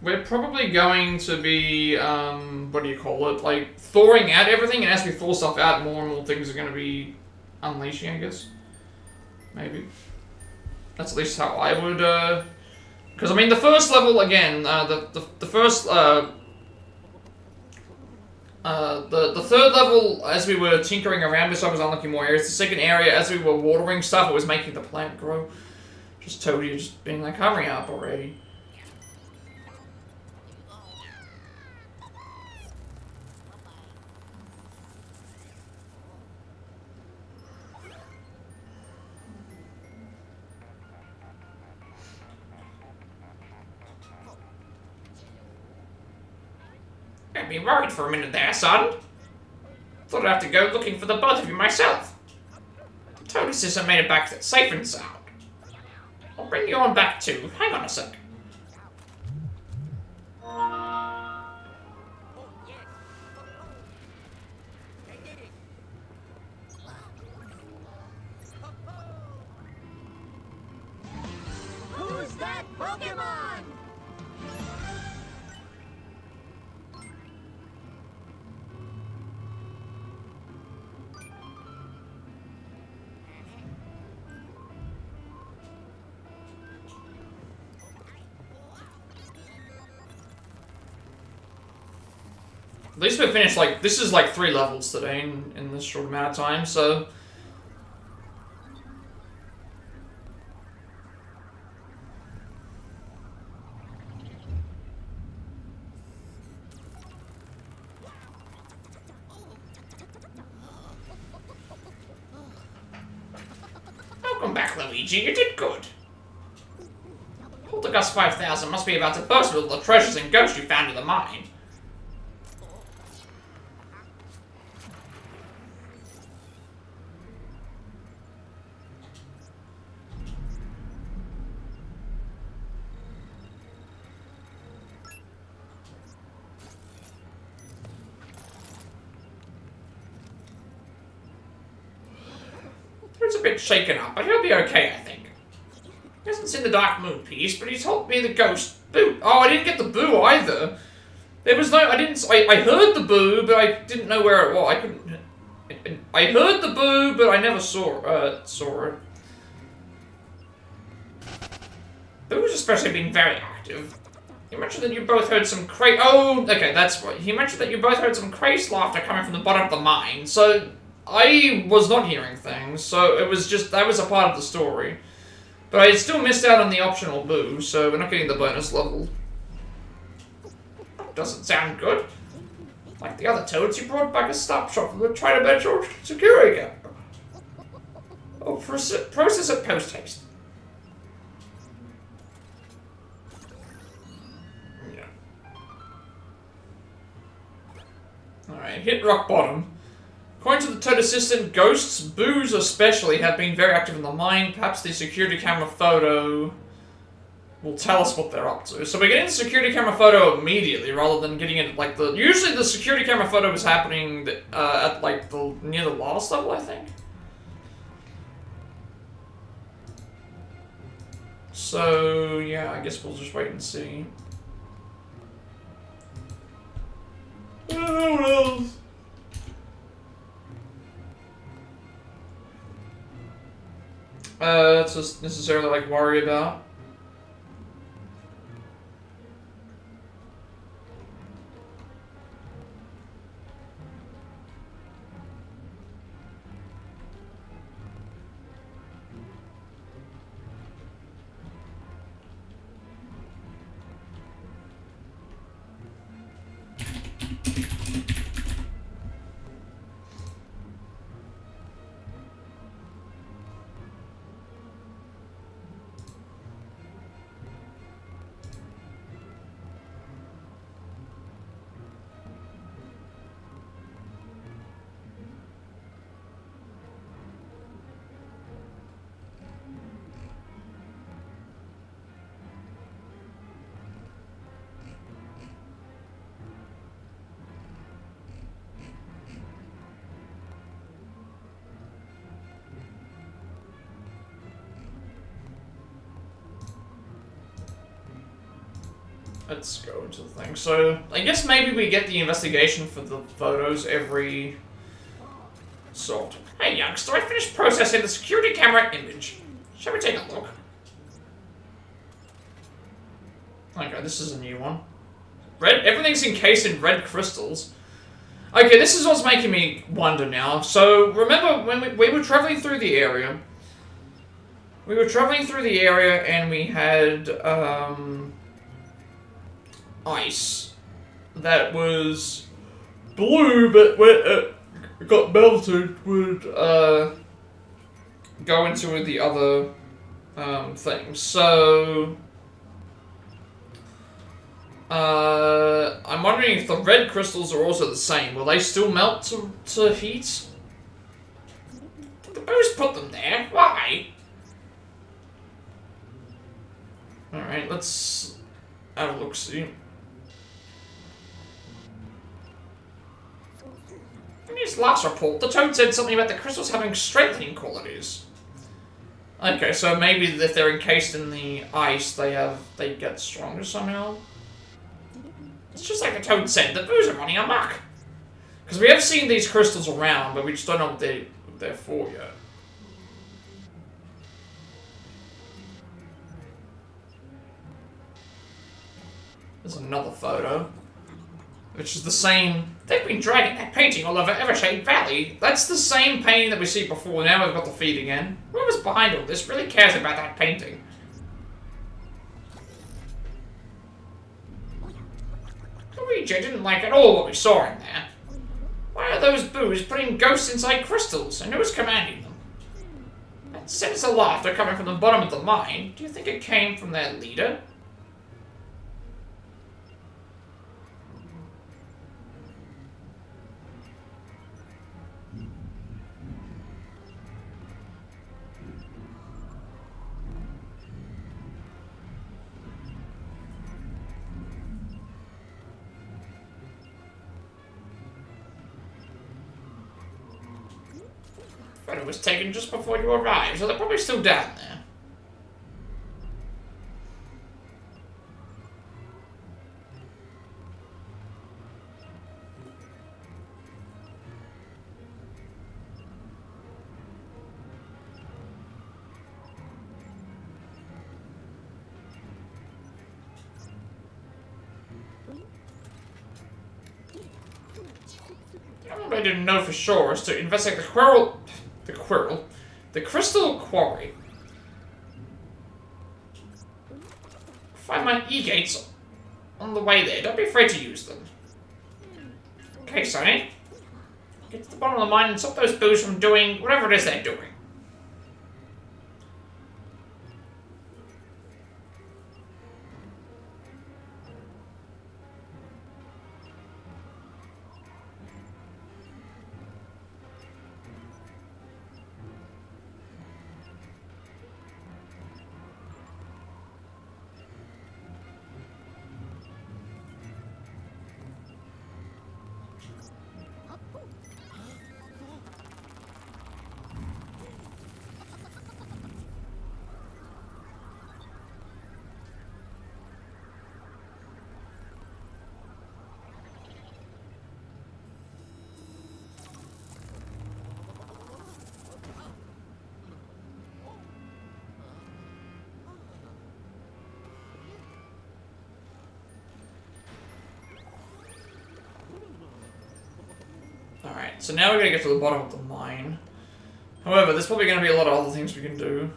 We're probably going to be, what do you call it, like, thawing out everything, and as we thaw stuff out, more and more things are going to be unleashing, I guess. Maybe. That's at least how I would, because, I mean, the first level, again, the first, the third level, as we were tinkering around with stuff, was unlocking more areas. The second area, as we were watering stuff, it was making the plant grow. Just Toadie just being like, hurry up already. I'd be worried for a minute there, son. Thought I'd have to go looking for the both of you myself. Toadie says I made it back safe and sound. I'll bring you on back too. Hang on a sec. Who's that Pokemon? At least we finished, like, this is like 3 levels today in this short amount of time, so... Welcome back, Luigi. You did good. Poltergust 5000 must be about to burst with all the treasures and ghosts you found in the mine. He's a bit shaken up, but he'll be okay, I think. He hasn't seen the Dark Moon piece, but he told me the ghost boo. Oh, I didn't get the boo either. There was no, I heard the boo, but I didn't know where it was. I heard the boo, but I never saw it. Boo's especially been very active. He mentioned that you both heard some that's right. He mentioned that you both heard some crazed laughter coming from the bottom of the mine, so I was not hearing things, so it was just, that was a part of the story. But I still missed out on the optional boo, so we're not getting the bonus level. Doesn't sound good. Like the other toads, you brought back a stop shop from the China Metro security camera. Oh, process it post-haste. Yeah. Alright, hit rock bottom. According to the Toad Assistant, ghosts, boos especially, have been very active in the mine. Perhaps the security camera photo will tell us what they're up to. So we're getting the security camera photo immediately, rather than getting it like the... Usually the security camera photo is happening at like near the last level, I think. So yeah, I guess we'll just wait and see. What else? That's just necessarily like worry about. Let's go into the thing. So, I guess maybe we get the investigation for the photos every sort. Hey, youngster, I finished processing the security camera image. Shall we take a look? Okay, this is a new one. Everything's encased in red crystals. Okay, this is what's making me wonder now. So, remember when we were traveling through the area? We were traveling through the area and we had, ice that was blue, but when it got melted would go into the other things. So I'm wondering if the red crystals are also the same. Will they still melt to heat? The boos put them there. Why? Alright, let's have a look-see. In his last report, the Toad said something about the crystals having strengthening qualities. Okay, so maybe if they're encased in the ice, they get stronger somehow. It's just like the Toad said, the boos are running amok. Because we have seen these crystals around, but we just don't know what they're for yet. There's another photo, which is the same. They've been dragging that painting all over Evershade Valley. That's the same painting that we see before. Now we've got the feed again. Whoever's behind all this really cares about that painting. Luigi didn't like at all what we saw in there. Why are those boos putting ghosts inside crystals? And who's commanding them? Sinister laughter coming from the bottom of the mine. Do you think it came from their leader? Photo was taken just before you arrived, so they're probably still down there. What I didn't know for sure is to investigate the crystal quarry. Find my E-gates on the way there. Don't be afraid to use them. Okay, Sonny. Get to the bottom of the mine and stop those boos from doing whatever it is they're doing. Alright, so now we're going to get to the bottom of the mine. However, there's probably going to be a lot of other things we can do.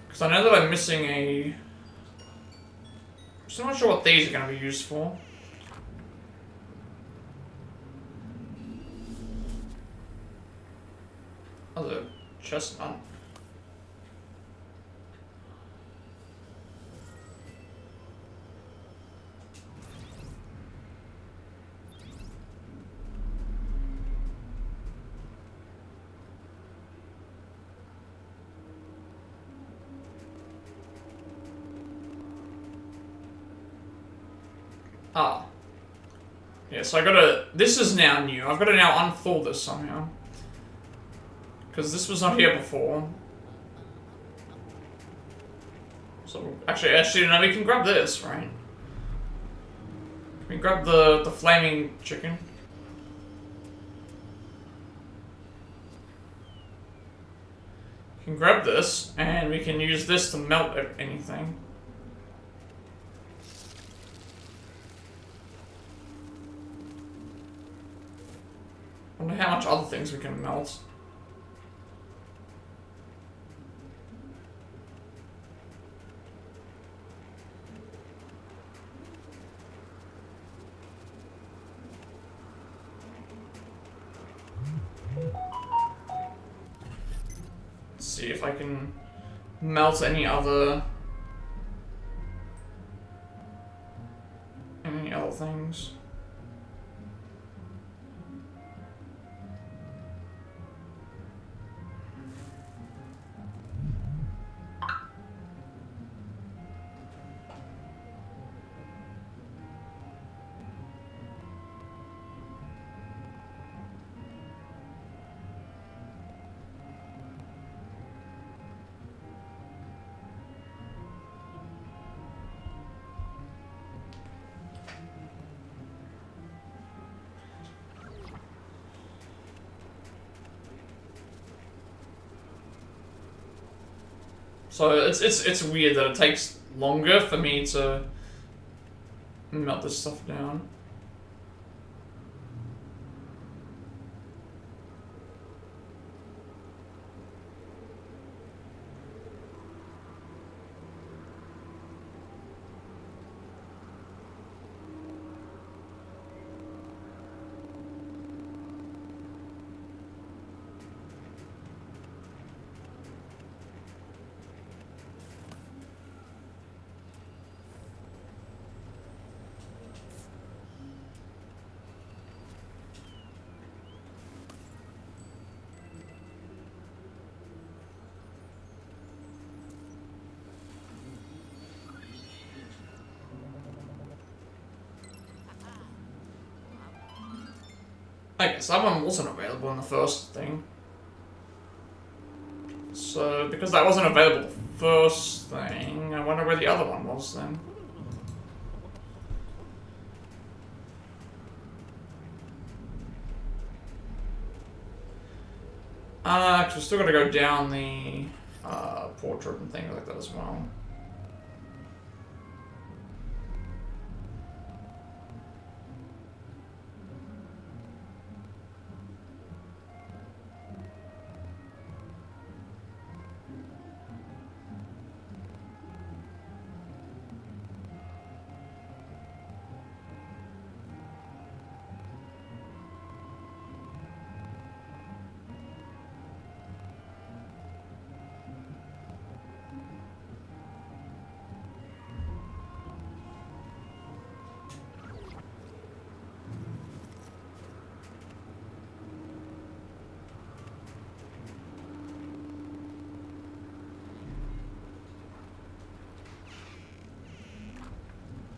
Because I know that I'm missing a... I'm not sure what these are going to be used for. Oh, the chestnut. Ah. Yeah, so I gotta... This is now new. I've gotta now unfold this somehow. Because this was not here before. So, actually, no, we can grab this, right? We can grab the flaming chicken. We can grab this, and we can use this to melt anything. I wonder how much other things we can melt. Let's see if I can melt any other things. So it's weird that it takes longer for me to melt this stuff down. I guess that one wasn't available in the first thing. So, because that wasn't available the first thing, I wonder where the other one was then. Because we're still gotta go down the portrait and things like that as well.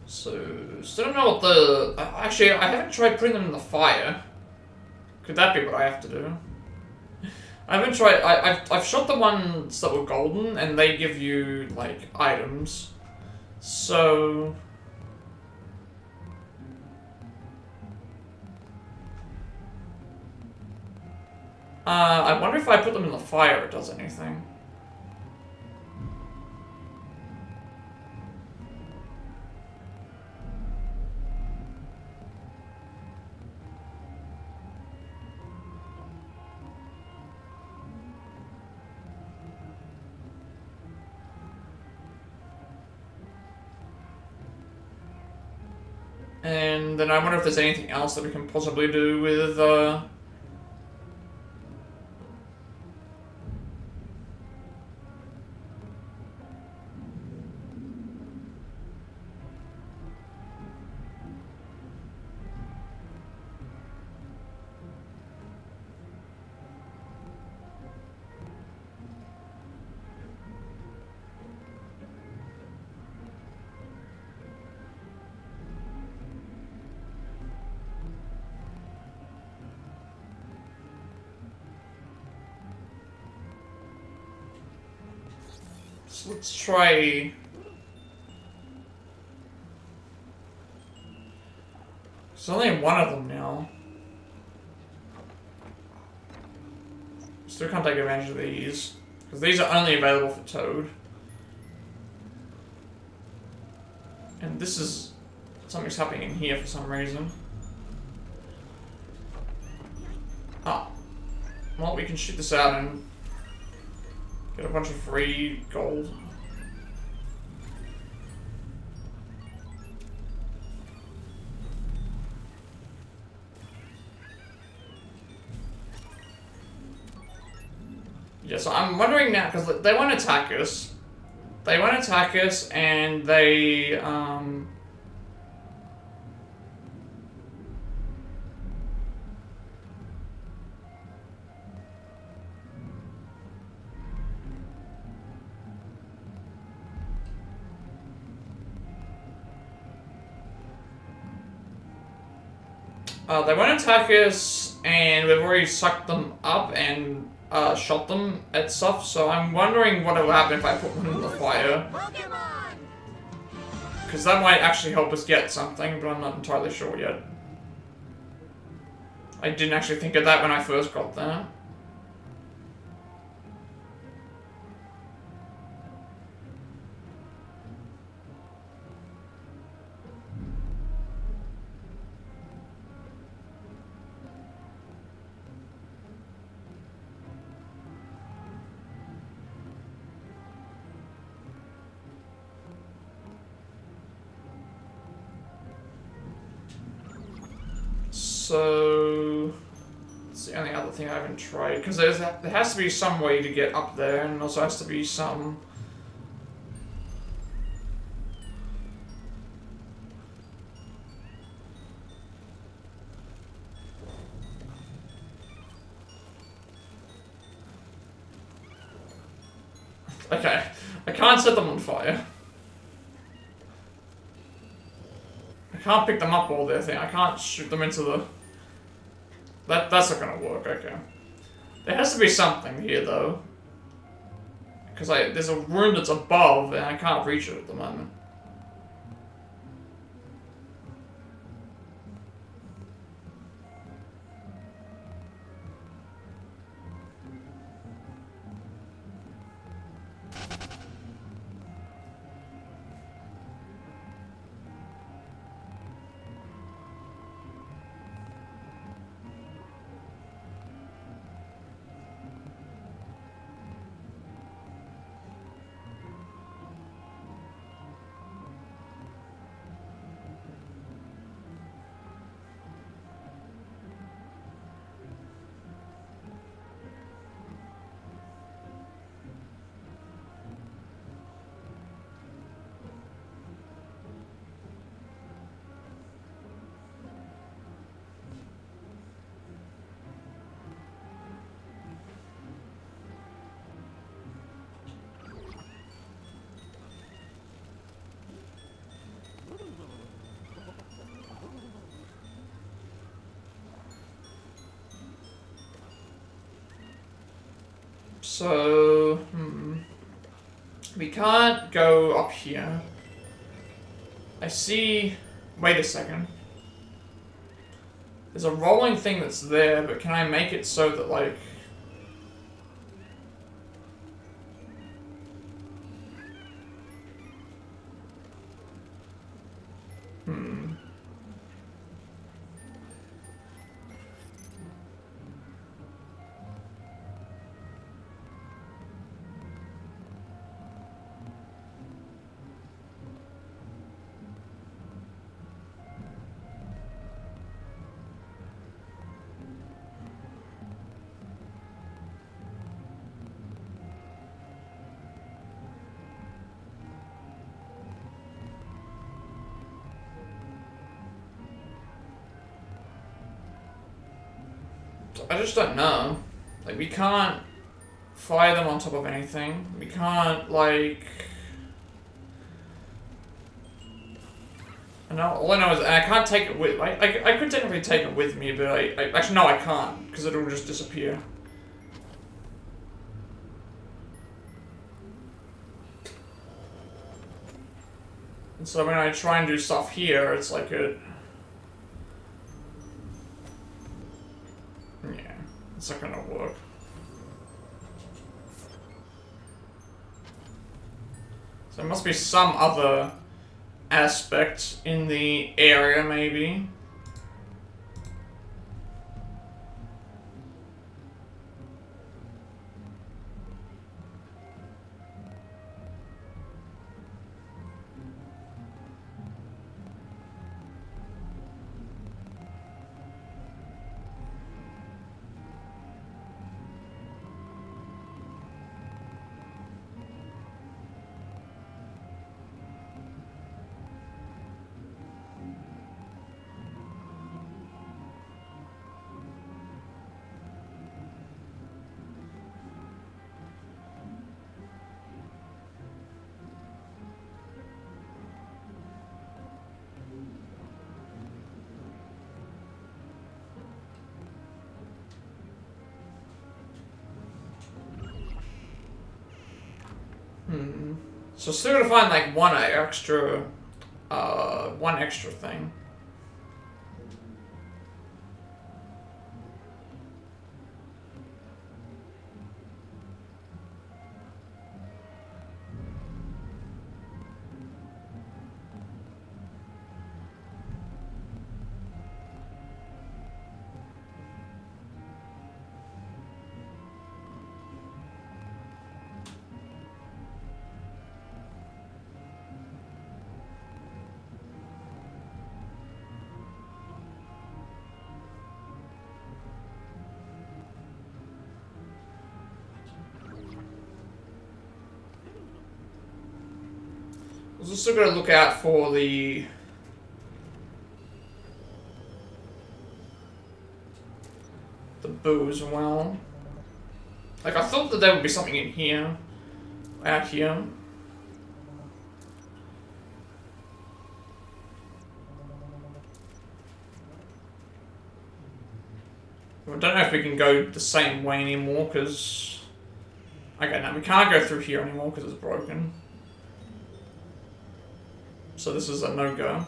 So, still don't know what the... Actually, I haven't tried putting them in the fire. Could that be what I have to do? I haven't tried... I've shot the ones that were golden, and they give you, like, items. So... I wonder if I put them in the fire it does anything. And then I wonder if there's anything else that we can possibly do with, So let's try... There's only one of them now. Still can't take advantage of these. Because these are only available for Toad. And this is... Something's happening in here for some reason. Ah. Well, we can shoot this out and... get a bunch of free gold. Yeah, so I'm wondering now, because they won't attack us. They won't attack us, and they, they won't attack us, and we've already sucked them up and shot them at stuff, so I'm wondering what will happen if I put one in the fire. Because that might actually help us get something, but I'm not entirely sure yet. I didn't actually think of that when I first got there. So, it's the only other thing I haven't tried, because there has to be some way to get up there, and also has to be some... Okay, I can't set them on fire. I can't pick them up while they're thing. I can't shoot them into the... That's not gonna work, okay. There has to be something here, though. Because there's a room that's above, and I can't reach it at the moment. So, we can't go up here. I see... Wait a second. There's a rolling thing that's there, but can I make it so that, like... I just don't know. Like, we can't fire them on top of anything. We can't, like... all I know is, and I can't take it with... I could technically take it with me, but actually, no, I can't, because it'll just disappear. And so when I try and do stuff here, it's like it... Yeah, it's not gonna work. So there must be some other aspect in the area, maybe. So still gonna find like one extra thing. I was also gonna look out for the boo as well. Like, I thought that there would be something in here, out here. I don't know if we can go the same way anymore, because... Okay, no, we can't go through here anymore, because it's broken. So this is a no-go.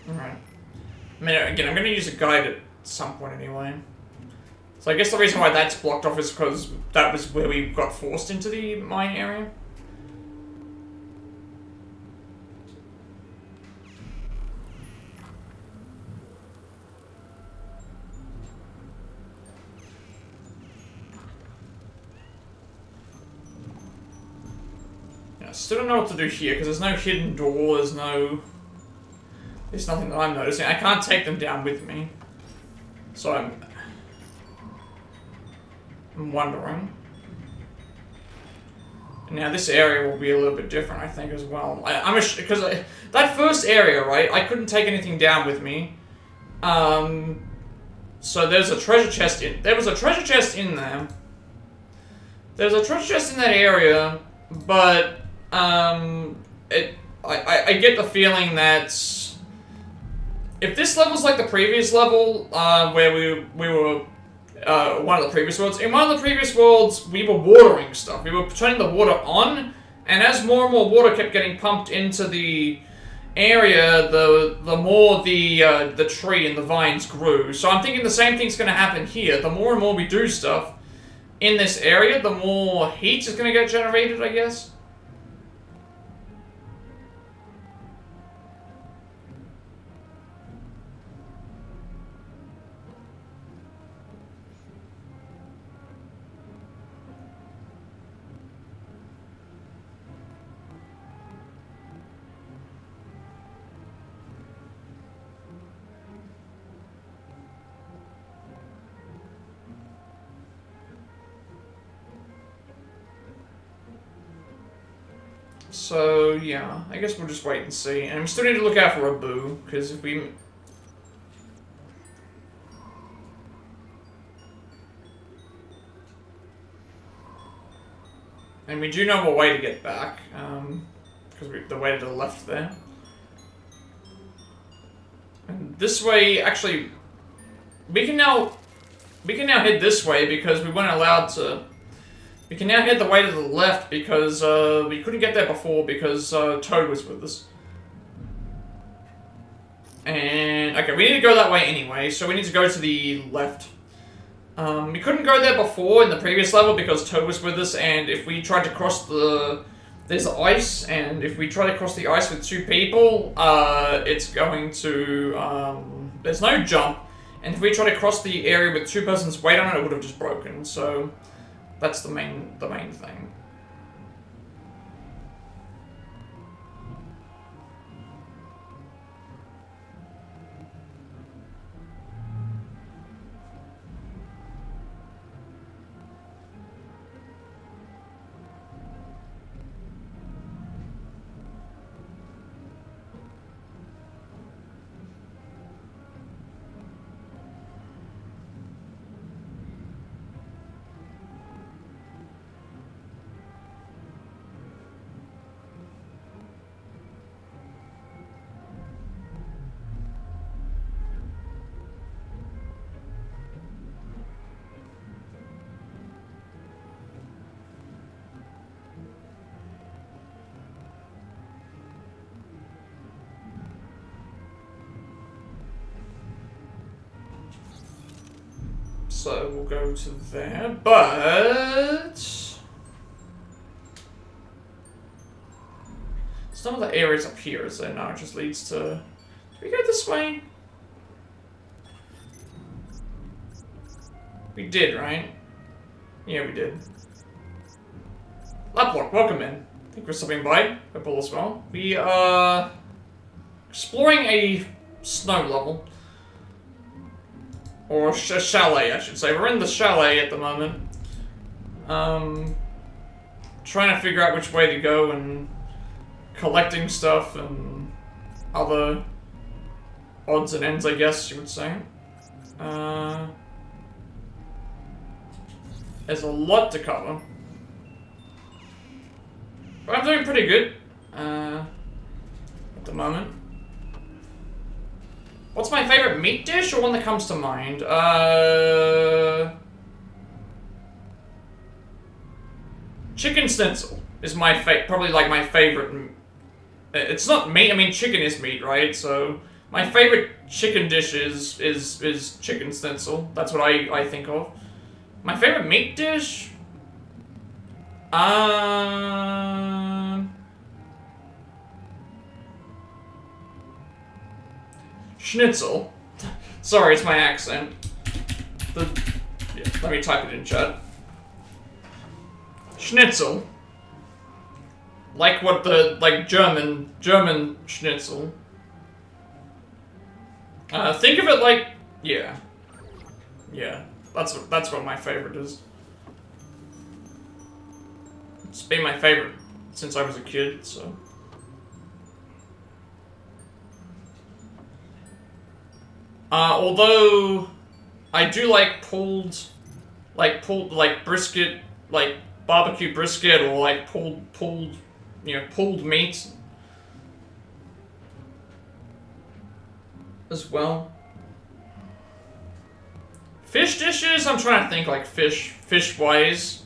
Alright. I mean, again, I'm going to use a guide at some point anyway. So I guess the reason why that's blocked off is because that was where we got forced into the mine area. Yeah, I still don't know what to do here, because there's no hidden door, there's nothing that I'm noticing. I can't take them down with me. So I'm wondering. Now this area will be a little bit different, I think, as well. Because that first area, right? I couldn't take anything down with me. So there's a treasure chest in. There was a treasure chest in there. There's a treasure chest in that area, but I get the feeling that if this level's like the previous level, where we were one of the previous worlds. In one of the previous worlds, we were watering stuff. We were turning the water on, and as more and more water kept getting pumped into the area, the more the tree and the vines grew. So I'm thinking the same thing's going to happen here. The more and more we do stuff in this area, the more heat is going to get generated, I guess. So, yeah, I guess we'll just wait and see. And we still need to look out for a boo, because if we... And we do know a way to get back, because the way to the left there. And this way, actually, we can now head this way because we weren't allowed to... We can now head the way to the left because we couldn't get there before because Toad was with us. And, okay, we need to go that way anyway, so we need to go to the left. We couldn't go there before in the previous level because Toad was with us, and if we tried to cross there's ice, and if we try to cross the ice with two people, it's going to, there's no jump, and if we try to cross the area with two persons' weight on it, it would have just broken, so... That's the main thing. So we'll go to there, but... Some of the areas up here, is there? No, it just leads to... Do we go this way? We did, right? Yeah, we did. Laplock, welcome in. Thank you for stopping by. Hope all is well. We are exploring a snow level. Or a chalet, I should say. We're in the chalet at the moment. Trying to figure out which way to go and collecting stuff and other odds and ends, I guess you would say. There's a lot to cover. But I'm doing pretty good at the moment. What's my favorite meat dish or one that comes to mind? Chicken stencil is my probably like my favorite. It's not meat. I mean, chicken is meat, right? So my favorite chicken dish is chicken stencil. That's what I think of. My favorite meat dish. Schnitzel. Sorry, it's my accent. Yeah, let me type it in chat. Schnitzel. Like what German schnitzel. Think of it like, yeah. That's what my favorite is. It's been my favorite since I was a kid, so. Although I do like pulled brisket, like barbecue brisket, or like pulled meat as well. Fish dishes, I'm trying to think like fish wise.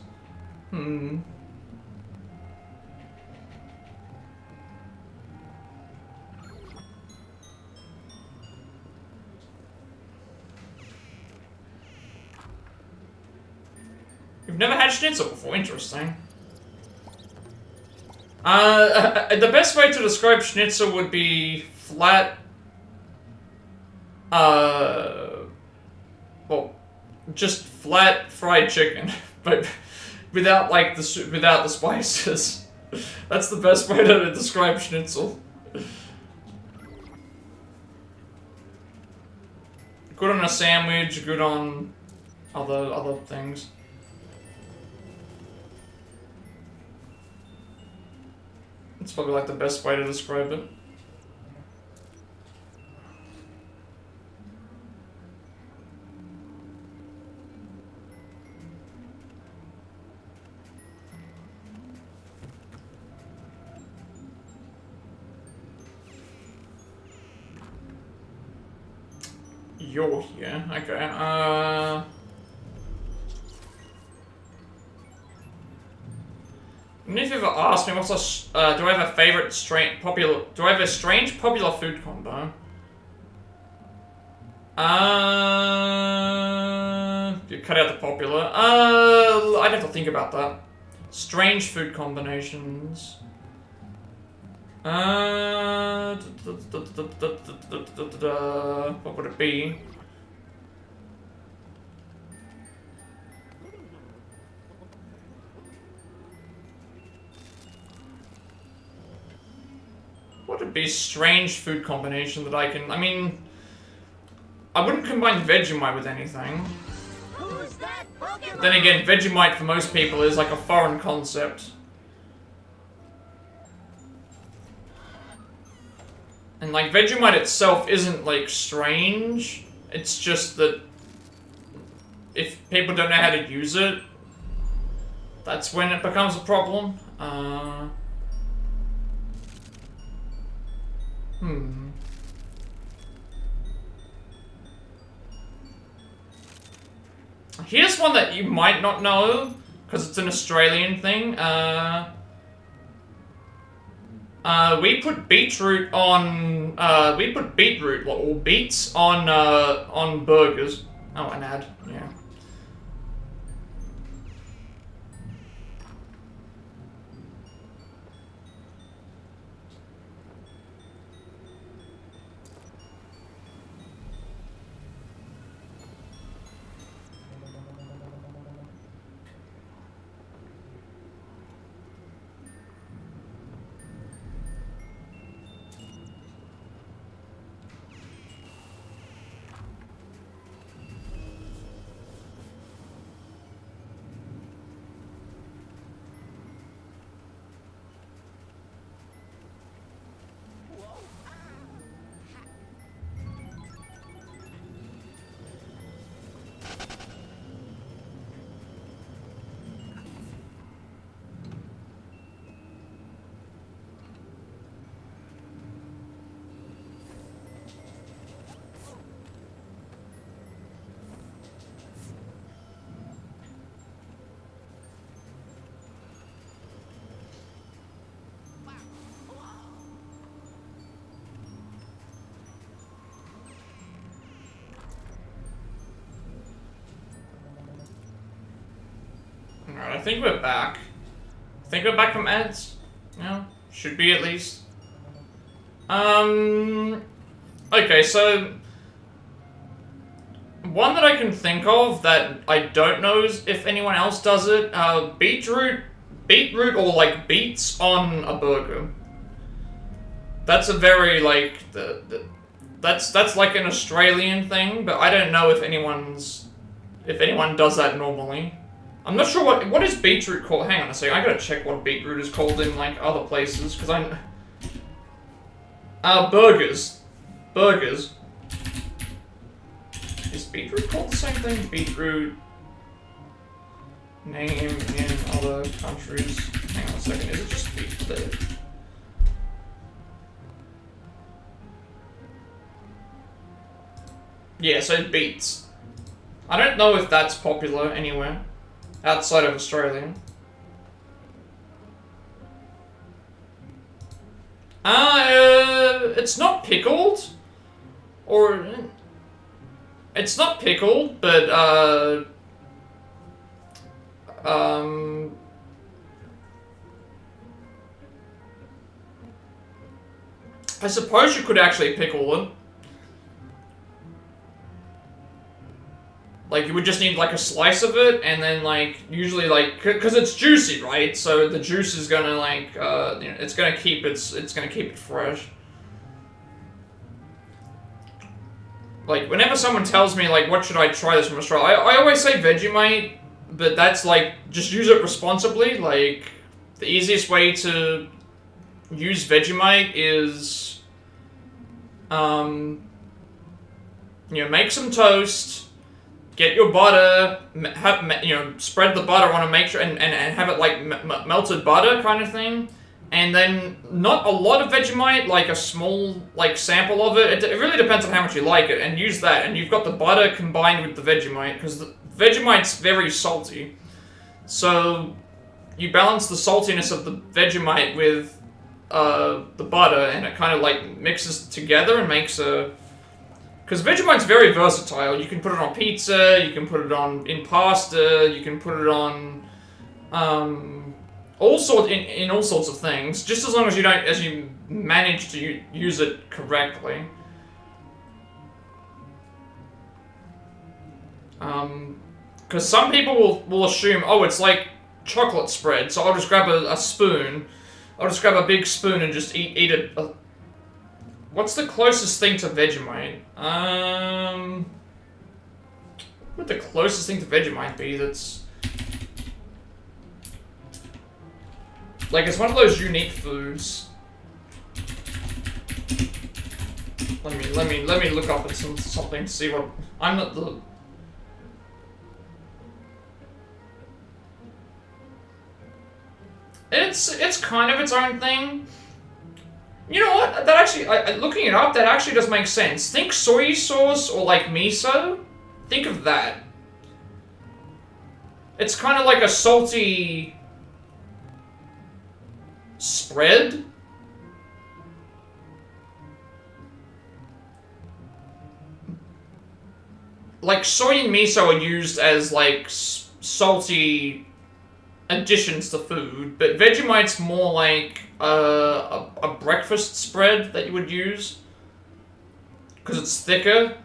You've never had schnitzel before, interesting. The best way to describe schnitzel would be flat, well, just flat fried chicken, but without like without the spices. That's the best way to describe schnitzel. Good on a sandwich, good on other things. It's probably like the best way to describe it. You're here, okay, And if you've ever asked me what's do I have a favorite do I have a strange popular food combo? You cut out the popular. I'd have to think about that. Strange food combinations. What would it be? What would be a strange food combination that I can... I mean... I wouldn't combine Vegemite with anything. Who's that Pokemon? But then again, Vegemite for most people is like a foreign concept. And like, Vegemite itself isn't like strange. It's just that... if people don't know how to use it, that's when it becomes a problem. Here's one that you might not know, because it's an Australian thing. We put beetroot on, or beets on burgers. Oh, an ad, yeah. I think we're back. I think we're back from ads. Yeah, should be at least. Okay, so one that I can think of that I don't know is if anyone else does it. Beetroot or like beets on a burger. That's a very like that's like an Australian thing, but I don't know if anyone does that normally. I'm not sure what is beetroot called. Hang on a second, I gotta check what beetroot is called in like other places because burgers. Is beetroot called the same thing? Beetroot name in other countries. Hang on a second, is it just beetroot? Yeah, so beets. I don't know if that's popular anywhere outside of Australia. It's not pickled, or it's not pickled, but I suppose you could actually pickle it. Like, you would just need, like, a slice of it, and then, like, usually, like, because it's juicy, right? So the juice is gonna, like, you know, it's gonna keep it fresh. Like, whenever someone tells me, like, what should I try this from Australia, I always say Vegemite, but that's, like, just use it responsibly. Like, the easiest way to use Vegemite is, you know, make some toast, get your butter, you know, spread the butter on and make sure, and have it like melted butter kind of thing. And then not a lot of Vegemite, like a small like sample of it. It really depends on how much you like it, and use that. And you've got the butter combined with the Vegemite, because the Vegemite's very salty. So you balance the saltiness of the Vegemite with the butter, and it kind of like mixes together and makes a... Because Vegemite's very versatile. You can put it on pizza, you can put it on in pasta, you can put it on all sorts of things, just as long as you manage to use it correctly. Because some people will assume, oh, it's like chocolate spread, so I'll just grab a spoon. I'll just grab a big spoon and just eat it. What's the closest thing to Vegemite? What would the closest thing to Vegemite be that's... Like, it's one of those unique foods. Let me look up at something to see what... I'm not the... It's kind of its own thing. You know what? That actually, looking it up, that actually does make sense. Think soy sauce or like miso. Think of that. It's kind of like a salty spread. Like soy and miso are used as like salty additions to food, but Vegemite's more like a breakfast spread that you would use, because it's thicker,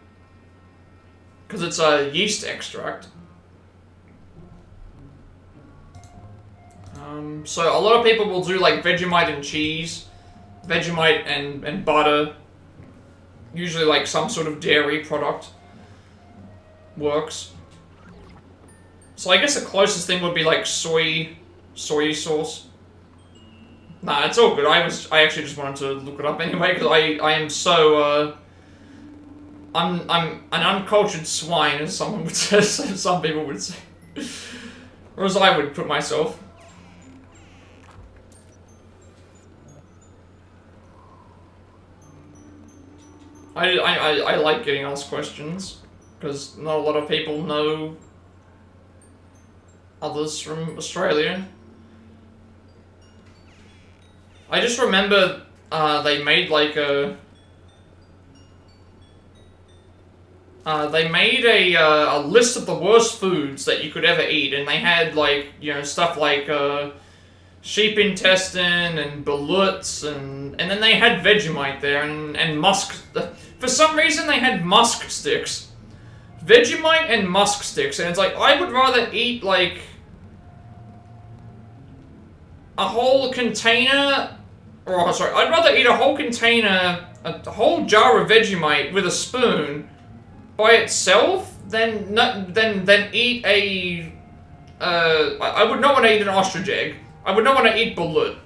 because it's a yeast extract. So a lot of people will do like Vegemite and cheese, Vegemite and butter, usually like some sort of dairy product works. So I guess the closest thing would be like soy sauce. Nah, it's all good. I actually just wanted to look it up anyway, because I am so I'm an uncultured swine, as someone would say, some people would say, or as I would put myself. I like getting asked questions, because not a lot of people know others from Australia. I just remember they made like a... they made a list of the worst foods that you could ever eat, and they had, like, you know, stuff like, sheep intestine and bullets, and then they had Vegemite there, and musk... For some reason, they had musk sticks. Vegemite and musk sticks, and it's like, I would rather eat, like, a whole container... Or, sorry, I'd rather eat a whole container, a whole jar of Vegemite with a spoon by itself than eat a... I would not want to eat an ostrich egg. I would not want to eat bullet.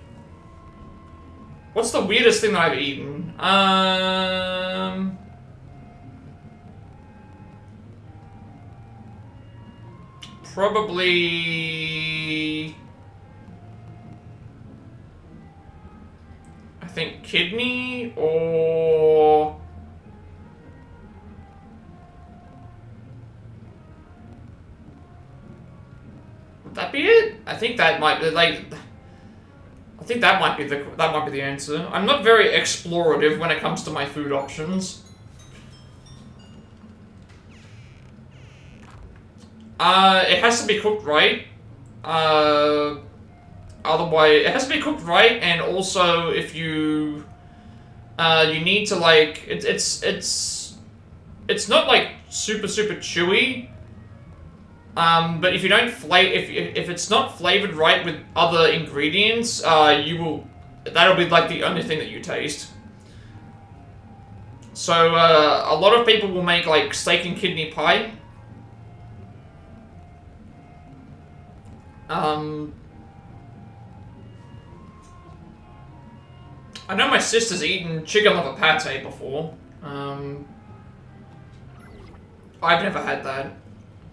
What's the weirdest thing that I've eaten? Probably... I think kidney, or... Would that be it? I think that might be, like... I think that might be the answer. I'm not very explorative when it comes to my food options. It has to be cooked right. Otherwise, it has to be cooked right, and also if you, you need to, like, it's not like super chewy. But if you don't if it's not flavored right with other ingredients, that'll be like the only thing that you taste. So, a lot of people will make, like, steak and kidney pie. I know my sister's eaten chicken liver pate before. I've never had that.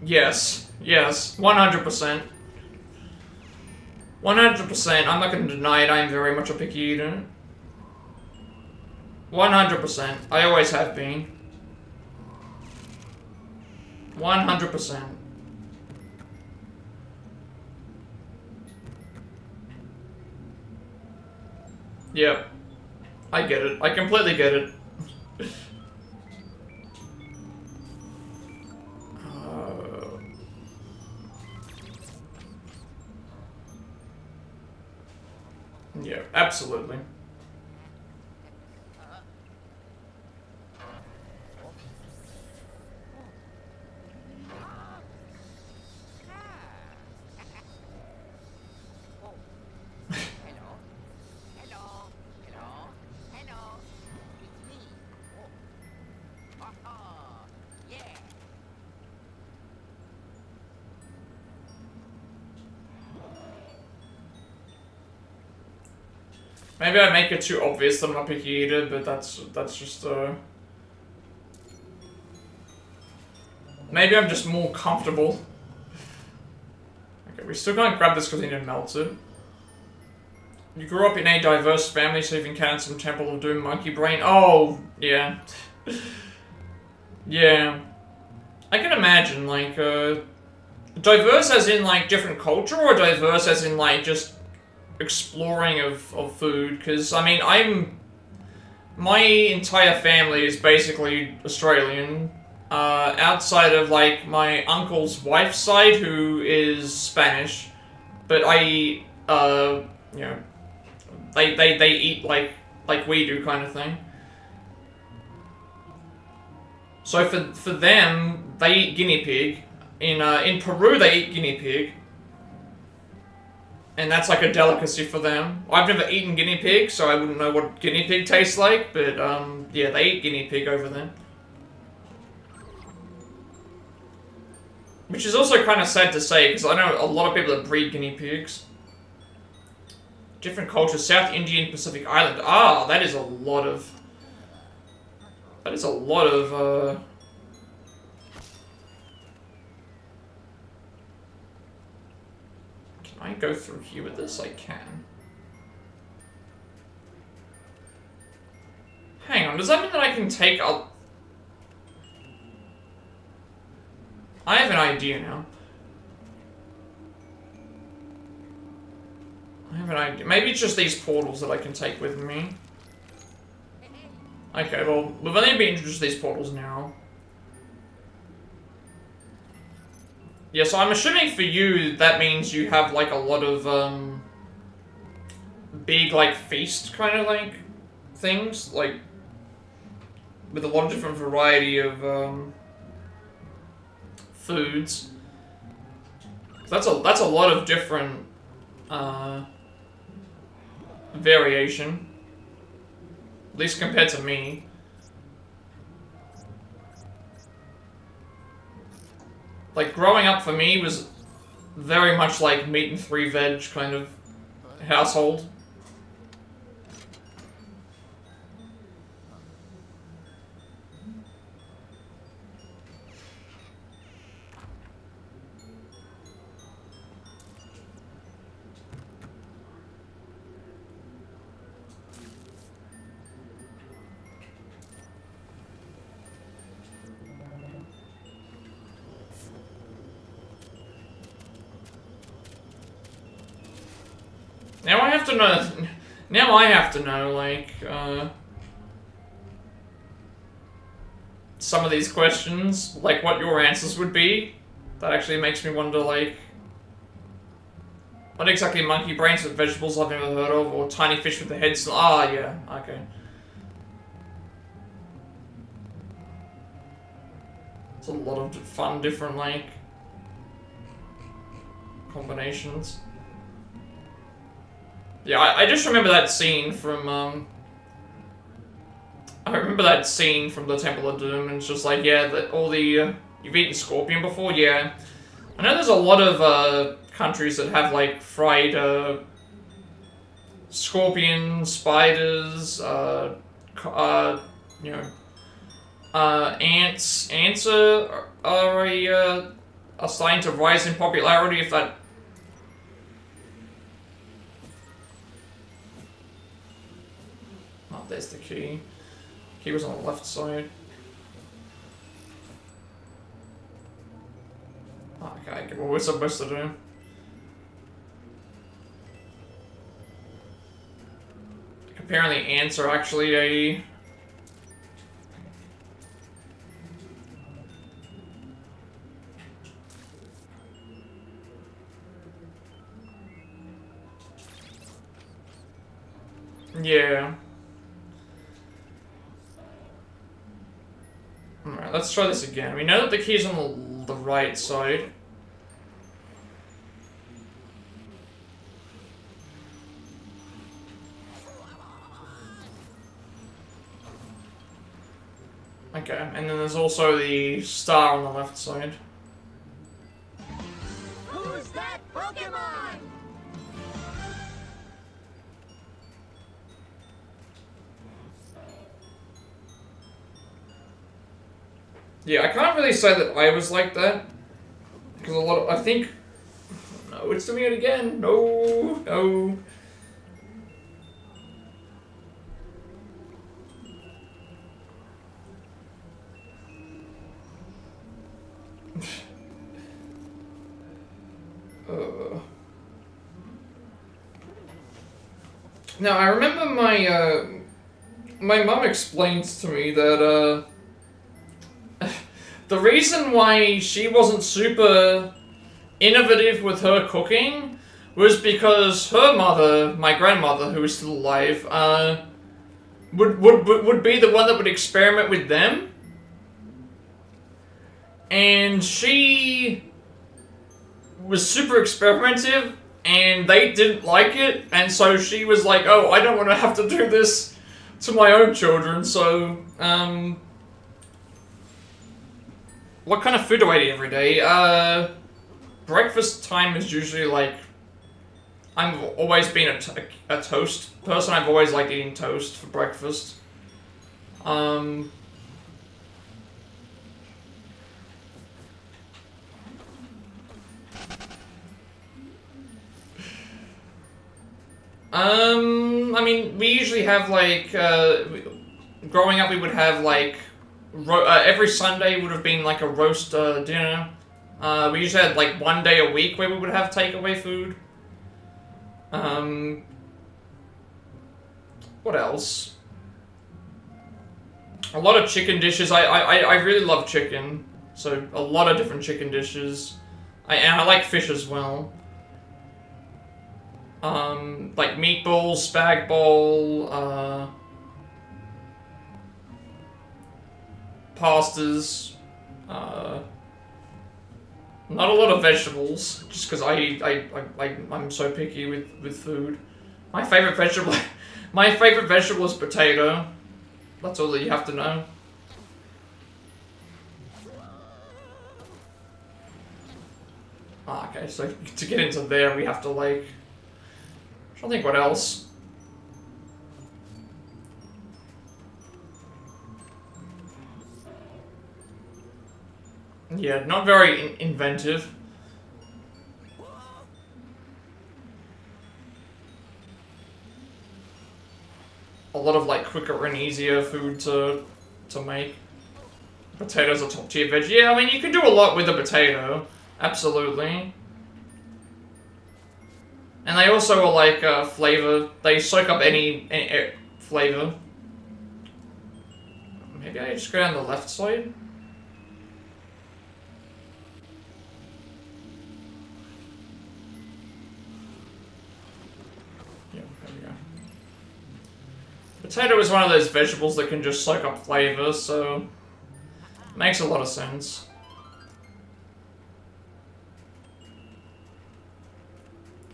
Yes, 100%. 100%, I'm not going to deny it, I'm very much a picky eater. 100%, I always have been. 100%. Yep. I get it. I completely get it. Yeah, absolutely. Maybe I make it too obvious that I'm a picky eater, but that's just, maybe I'm just more comfortable. Okay, we still can't grab this because we need to melt it. You grew up in a diverse family, so you've encountered some Temple of Doom monkey brain. Oh, yeah. Yeah. I can imagine, like, diverse as in, like, different culture, or diverse as in, like, just exploring of food, because I mean my entire family is basically Australian, outside of like my uncle's wife's side who is Spanish, but you know, they eat like we do, kind of thing. So for them, they eat guinea pig. In Peru they eat guinea pig. And that's like a delicacy for them. I've never eaten guinea pig, so I wouldn't know what guinea pig tastes like, but yeah, they eat guinea pig over there. Which is also kind of sad to say, because I know a lot of people that breed guinea pigs. Different cultures, South Indian, Pacific Island. Ah, that is a lot of... Can I go through here with this? I can. Hang on, does that mean that I can take a... I have an idea now. I have an idea. Maybe it's just these portals that I can take with me. Okay, well, we've only been introduced to these portals now. Yeah, so I'm assuming for you, that means you have, like, a lot of, big, like, feast kind of, like, things, like, with a lot of different variety of, foods. That's a lot of different, variation. At least compared to me. Like, growing up for me was very much like meat and 3 veg kind of household. Now I have to know. Now I have to know, like, some of these questions, like what your answers would be. That actually makes me wonder, like, what exactly monkey brains with vegetables I've never heard of, or tiny fish with the heads. Ah, yeah, okay. It's a lot of fun, different, like, combinations. Yeah, I just remember that scene from, I remember that scene from the Temple of Doom, and it's just like, yeah, you've eaten scorpion before? Yeah. I know there's a lot of, countries that have, like, fried, scorpions, spiders, you know, ants. Ants are starting to rise in popularity, if that... Oh, there's the key. Key was on the left side. Okay, what we're supposed to do. Apparently ants are actually a... Yeah. Alright, let's try this again. We know that the key's on the right side. Okay, and then there's also the star on the left side. Who's that Pokemon? Yeah, I can't really say that I was like that. Because a lot of... I think... No, it's doing it again. No, no. Now, I remember my mum explained to me that, the reason why she wasn't super innovative with her cooking was because her mother, my grandmother, who is still alive, would be the one that would experiment with them. And she was super experimentative, and they didn't like it, and so she was like, oh, I don't want to have to do this to my own children, so, what kind of food do I eat every day? Breakfast time is usually like... I've always been a toast person. I've always liked eating toast for breakfast. I mean, we usually have, like, growing up we would have, like, every Sunday would have been, like, a roast dinner. We usually had, like, one day a week where we would have takeaway food. What else? A lot of chicken dishes. I really love chicken. So, a lot of different chicken dishes. And I like fish as well. Like meatballs, spag bowl, pastas, not a lot of vegetables, just because I'm so picky with food. My favorite vegetable, my favorite vegetable is potato. That's all that you have to know. Ah, okay, so to get into there, we have to like. I don't think what else. Yeah, not very inventive. A lot of like quicker and easier food to make. Potatoes are top tier veg. Yeah, I mean you can do a lot with a potato, absolutely. And they also are like flavor. They soak up any flavor. Maybe I just go down the left side. Yeah, there we go. Potato is one of those vegetables that can just soak up flavor, so makes a lot of sense.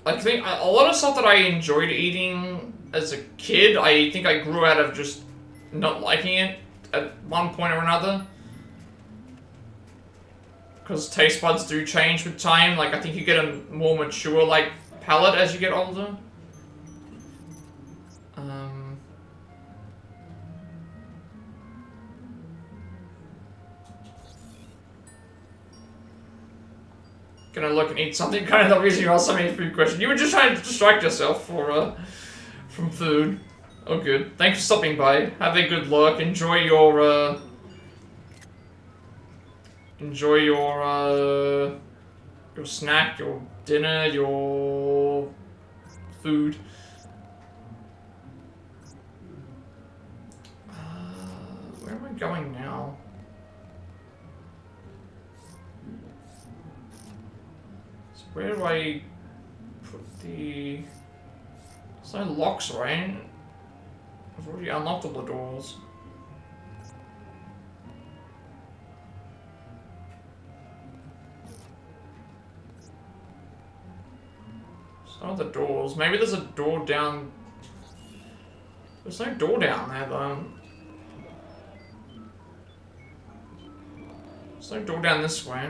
I think a lot of stuff that I enjoyed eating as a kid, I think I grew out of just not liking it at one point or another. Because taste buds do change with time. Like, I think you get a more mature, like, palate as you get older. Gonna look and eat something, kind of obviously you asked so many food questions. You were just trying to distract yourself from food. Oh good. Thanks for stopping by. Have a good look. Enjoy your snack, your dinner, your food. Where am I going now? Where do I put the... There's no locks, right? I've already unlocked all the doors. Some of the doors. Maybe there's a door down... There's no door down there, though. There's no door down this way.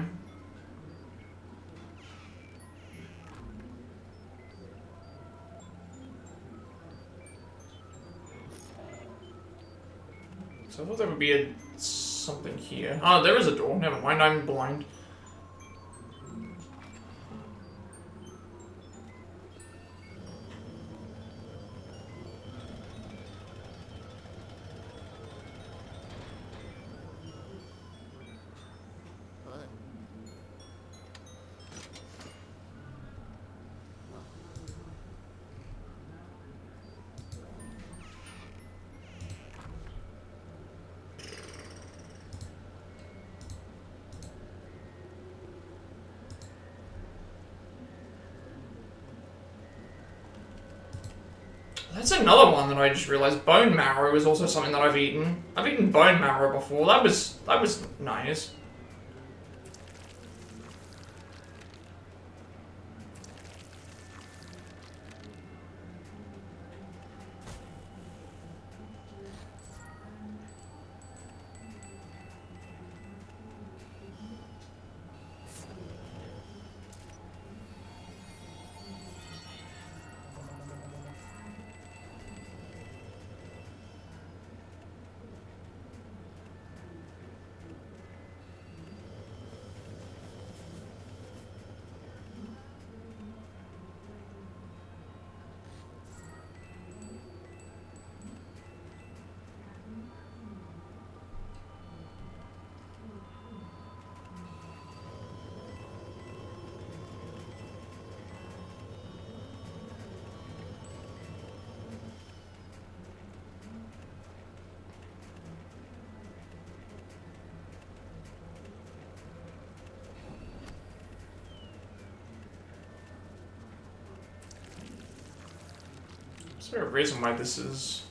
So I thought there would be something here. Oh, there is a door. Never mind, I'm blind. That's another one that I just realized. Bone marrow is also something that I've eaten. I've eaten bone marrow before. That was nice. there a reason why this is...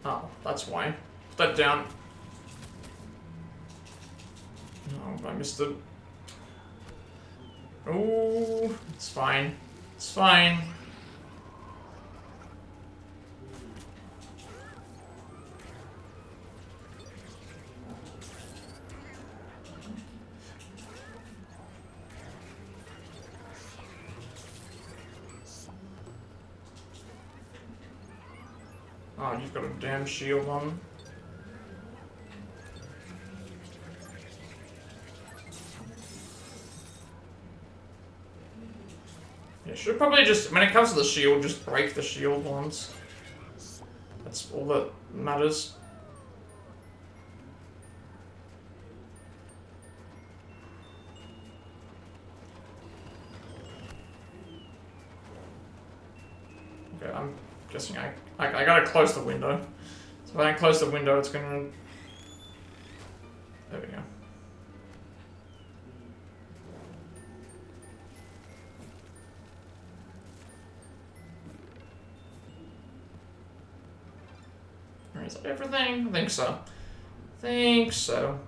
Oh, that's why. Put that down. Oh, I missed it. Oh, it's fine. It's fine. Oh, you've got a damn shield on. Yeah, should probably just, when it comes to the shield, just break the shield once. That's all that matters. Okay, I'm guessing I gotta close the window. So if I don't close the window, it's gonna... There we go. Alright, is that everything? I think so. Think so.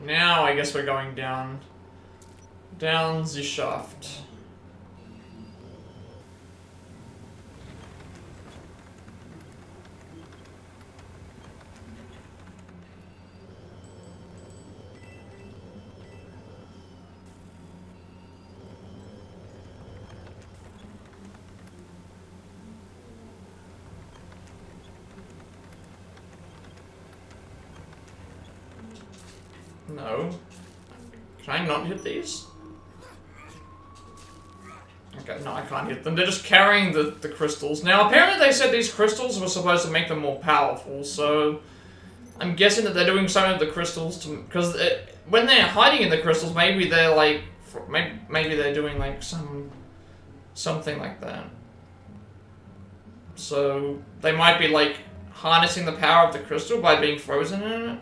Now I guess we're going down the shaft. No. Can I not hit these? Okay, no, I can't hit them. They're just carrying the crystals. Now, apparently they said these crystals were supposed to make them more powerful, so... I'm guessing that they're doing something with the crystals to... Because when they're hiding in the crystals, maybe they're like... Maybe they're doing like something like that. So, they might be like harnessing the power of the crystal by being frozen in it.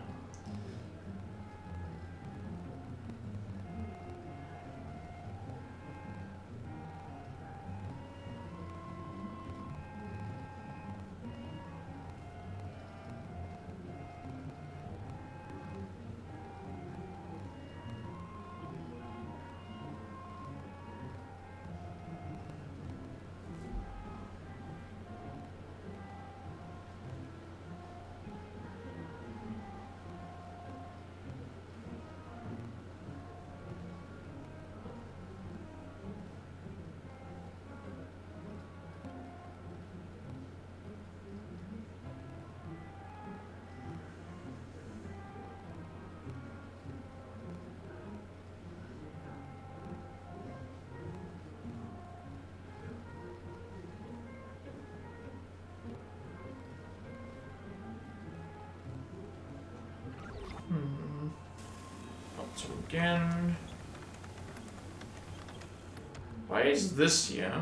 So again... Why is this here?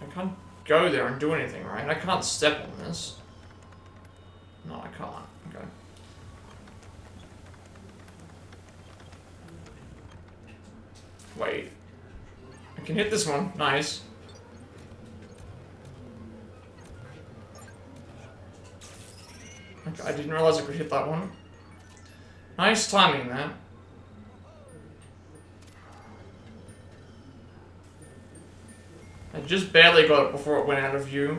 I can't go there and do anything, right? I can't step on this. No, I can't. Okay. Wait. I can hit this one. Nice. Okay, I didn't realize I could hit that one. Nice timing there. I just barely got it before it went out of view.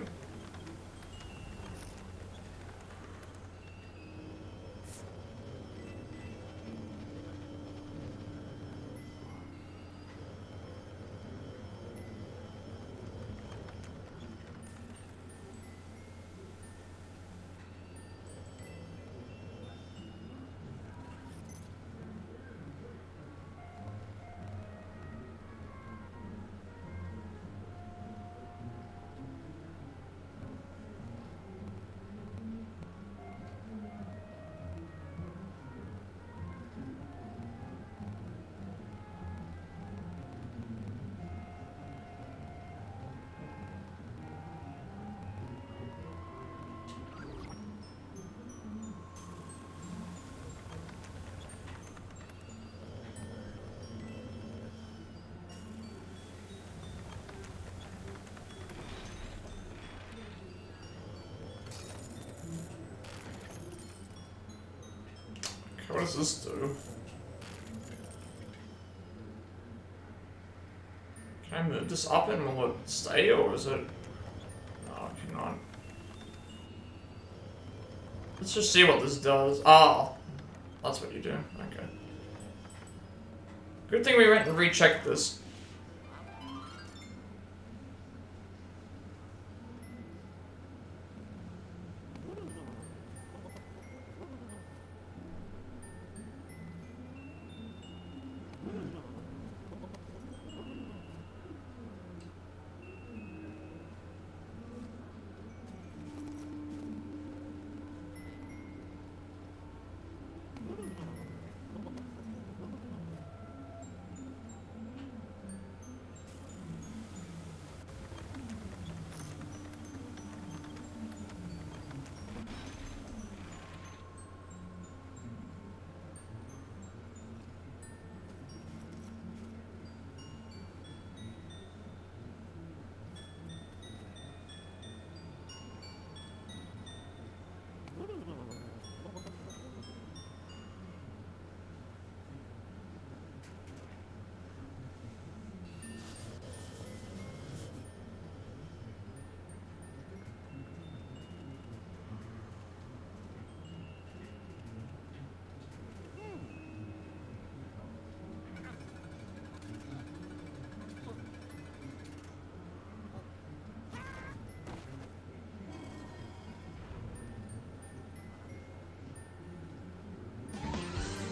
What does this do? Can I move this up and will it stay, or is it... No, I cannot. Let's just see what this does. Ah, that's what you do. Okay. Good thing we went and rechecked this.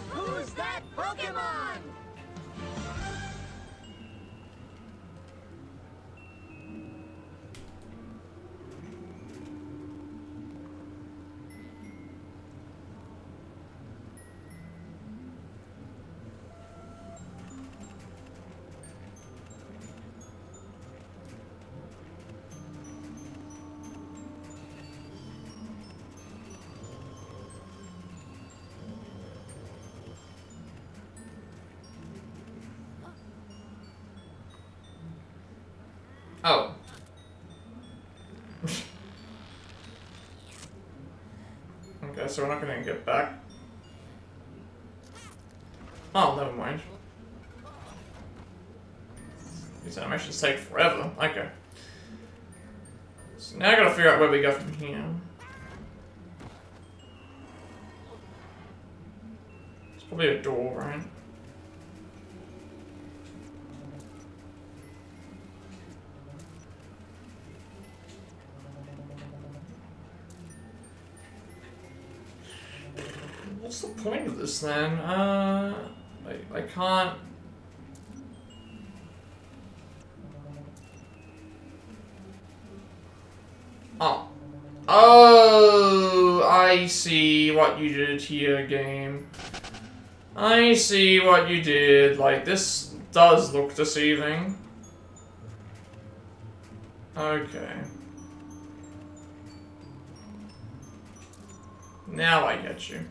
Who's that Pokemon? Oh. Okay, so we're not gonna get back. Oh, never mind. These animations take forever. Okay. So now I gotta figure out where we go from here. It's probably a door, right? What's the point of this then? I can't. Oh. Oh, I see what you did here, game. I see what you did. Like, this does look deceiving. Okay. Now I get you.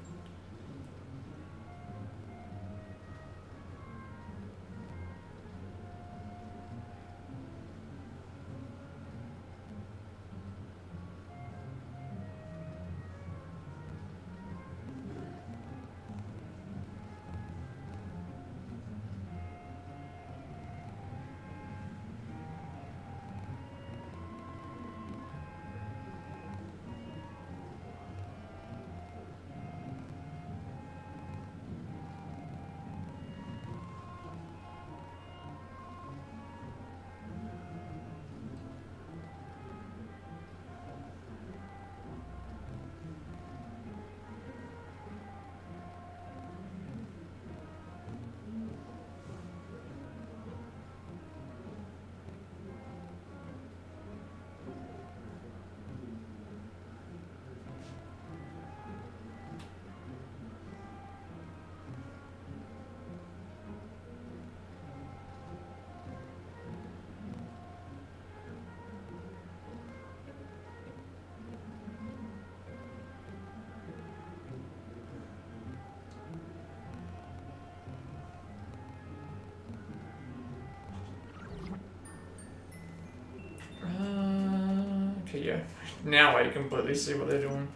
Okay, yeah. Now I completely see what they're doing.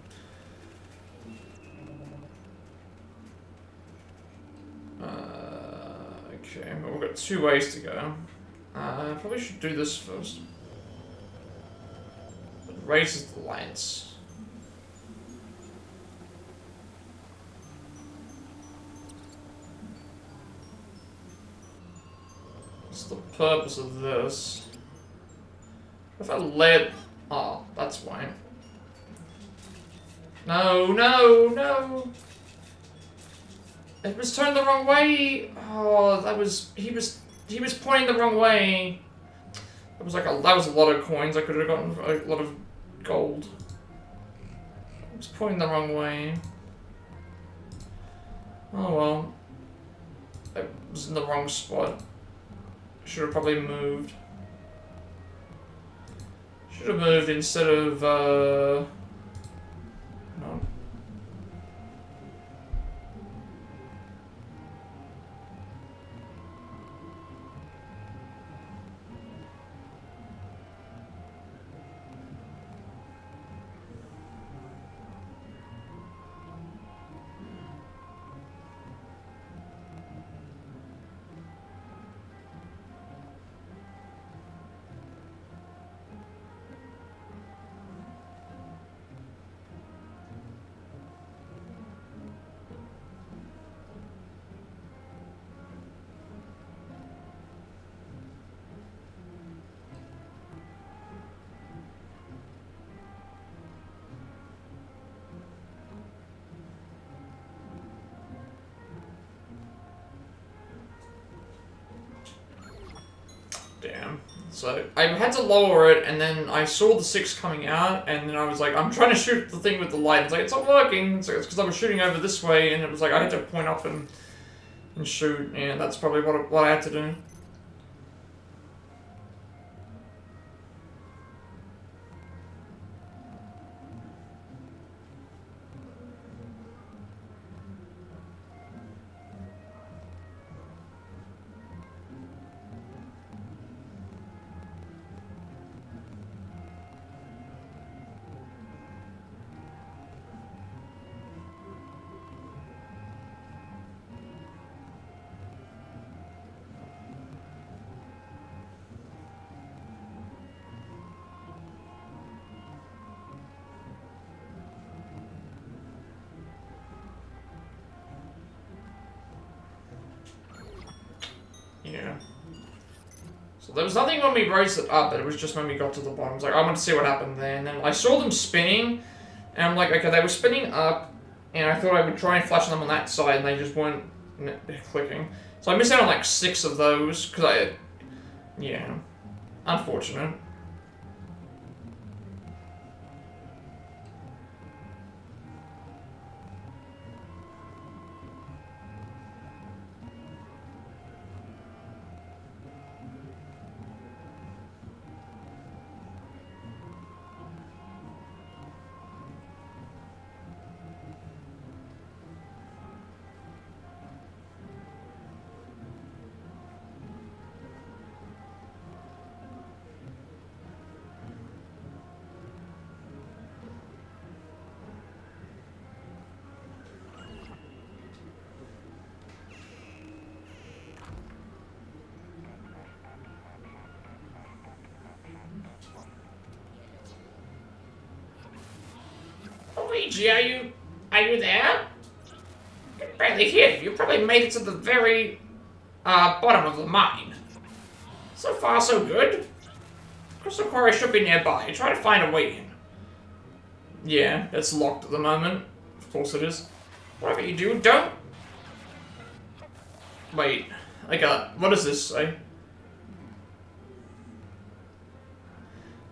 Okay, well, we've got 2 ways to go. Probably should do this first. Raises the lights. What's the purpose of this? If I let... Oh, that's why. No, no, no! It was turned the wrong way! Oh, that was... He was pointing the wrong way. That was a lot of coins. I could have gotten a lot of gold. He was pointing the wrong way. Oh well. I was in the wrong spot. Should have probably moved. Should have moved instead of, no. Damn. So, I had to lower it, and then I saw the 6 coming out, and then I was like, I'm trying to shoot the thing with the light. It's like, it's not working. So it's because I was shooting over this way, and it was like, I had to point up and shoot. Yeah, that's probably what I had to do. Yeah. So there was nothing when we raised it up, it was just when we got to the bottom. I was like, I want to see what happened there. And then I saw them spinning, and I'm like, okay, they were spinning up, and I thought I would try and flash them on that side, and they just weren't clicking. So I missed out on like 6 of those, because yeah, unfortunate. Luigi, are you there? I can barely hear you. You probably made it to the very bottom of the mine. So far, so good. Crystal Quarry should be nearby. Try to find a way in. Yeah, it's locked at the moment. Of course it is. Whatever you do, don't... Wait. What does this say?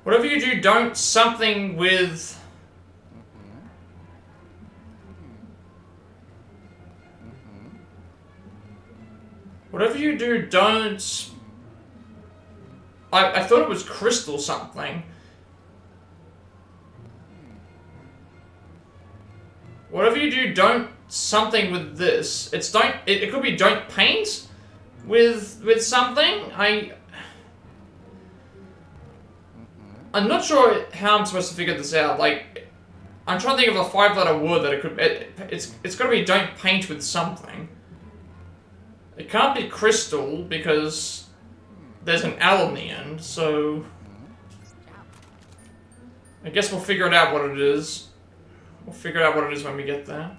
Whatever you do, don't something with... Whatever you do, don't... I thought it was crystal something. Whatever you do, don't something with this. It's don't... It could be don't paint with something. I'm not sure how I'm supposed to figure this out. Like, I'm trying to think of a 5-letter word that it could. It's got to be don't paint with something. It can't be crystal because there's an L in the end. So I guess we'll figure it out what it is. We'll figure out what it is when we get there.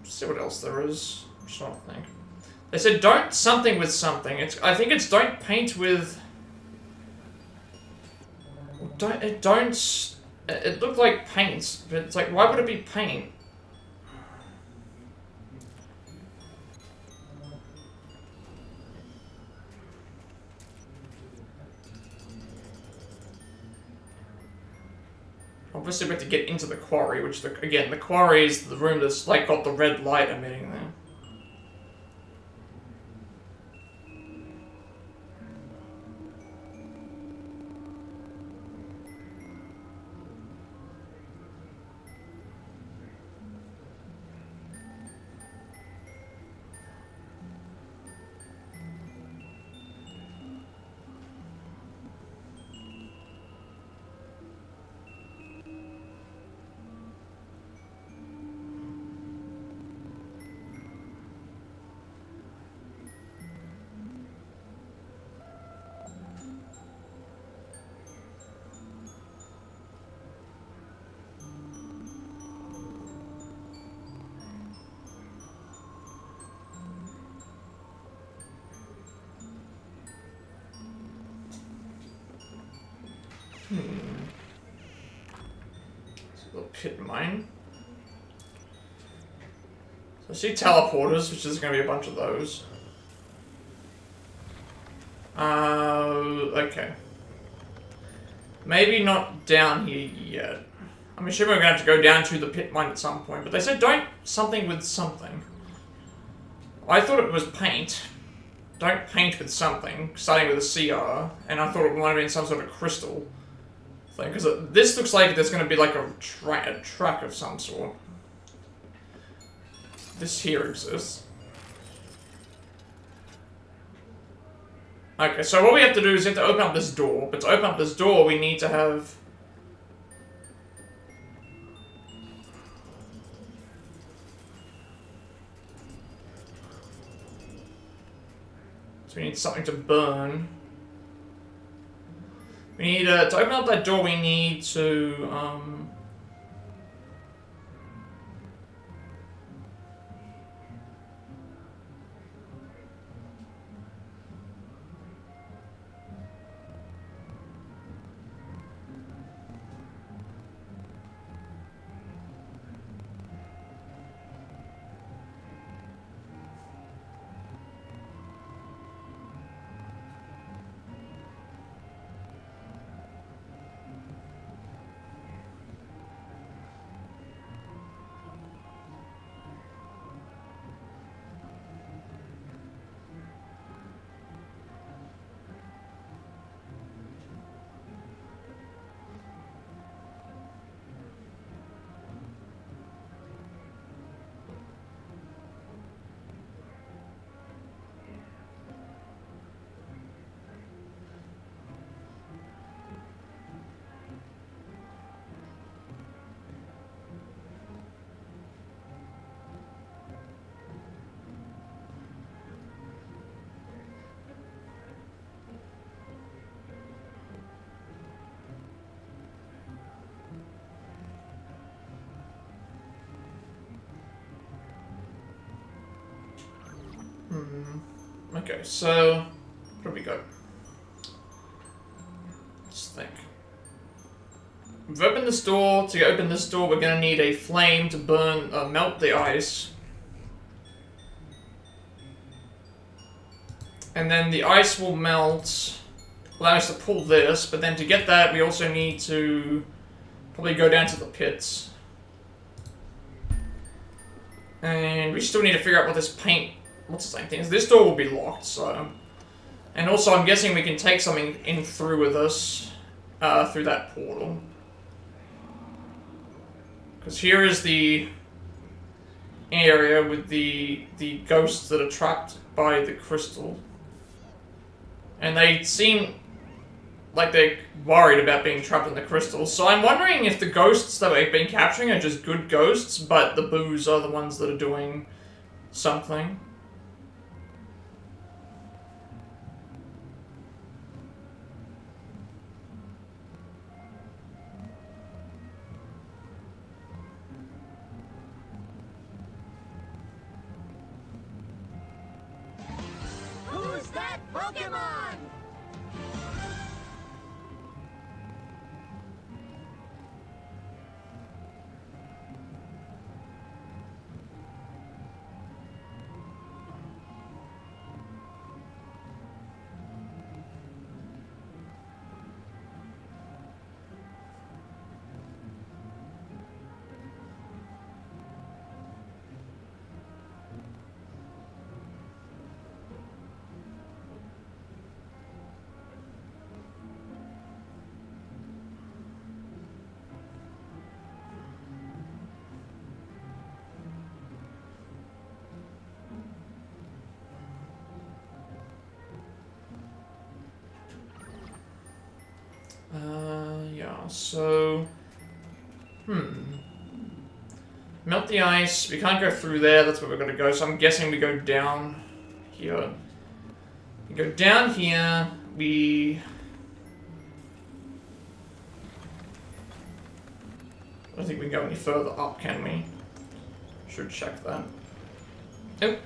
See what else there is. I'm just trying to think. They said don't something with something. I think it's don't paint with. It looked like paint, but it's like why would it be paint? Obviously, we have to get into the quarry, which, again, the quarry is the room that's, like, got the red light emitting there. It's a little pit mine. So I see teleporters, which is going to be a bunch of those. Okay. Maybe not down here yet. I'm assuming we're going to have to go down to the pit mine at some point, but they said don't something with something. I thought it was paint. Don't paint with something, starting with a CR, and I thought it might have been some sort of crystal thing, because this looks like there's going to be like a track of some sort. This here exists. Okay, so what we have to do is we have to open up this door, but to open up this door we need to have... So we need something to burn. We need, to open up that door we need to, Okay, so where do we go? Let's think. We've opened this door. To open this door, we're gonna need a flame to burn, melt the ice. And then the ice will melt, allow us to pull this, but then to get that, we also need to probably go down to the pits. And we still need to figure out what this paint, what's the same thing is. This door will be locked, so. And also, I'm guessing we can take something in through with us, through that portal. Because here is the area with the ghosts that are trapped by the crystal. And they seem like they're worried about being trapped in the crystal. So I'm wondering if the ghosts that we've been capturing are just good ghosts, but the boos are the ones that are doing something. Who's that Pokemon? Yeah, so... Melt the ice. We can't go through there, that's where we're gonna go, so I'm guessing we go down here. We go down here, we... I don't think we can go any further up, can we? Should check that. Oh.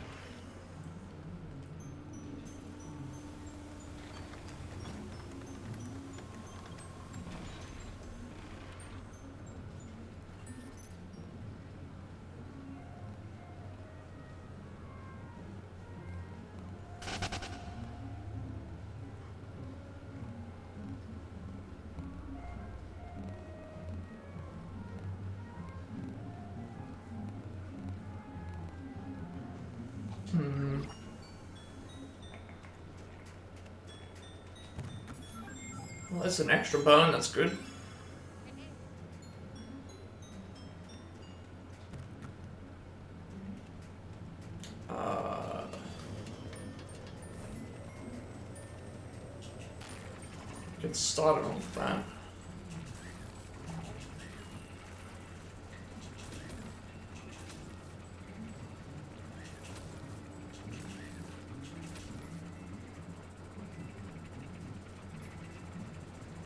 Well, that's an extra bone, that's good. Get started on that.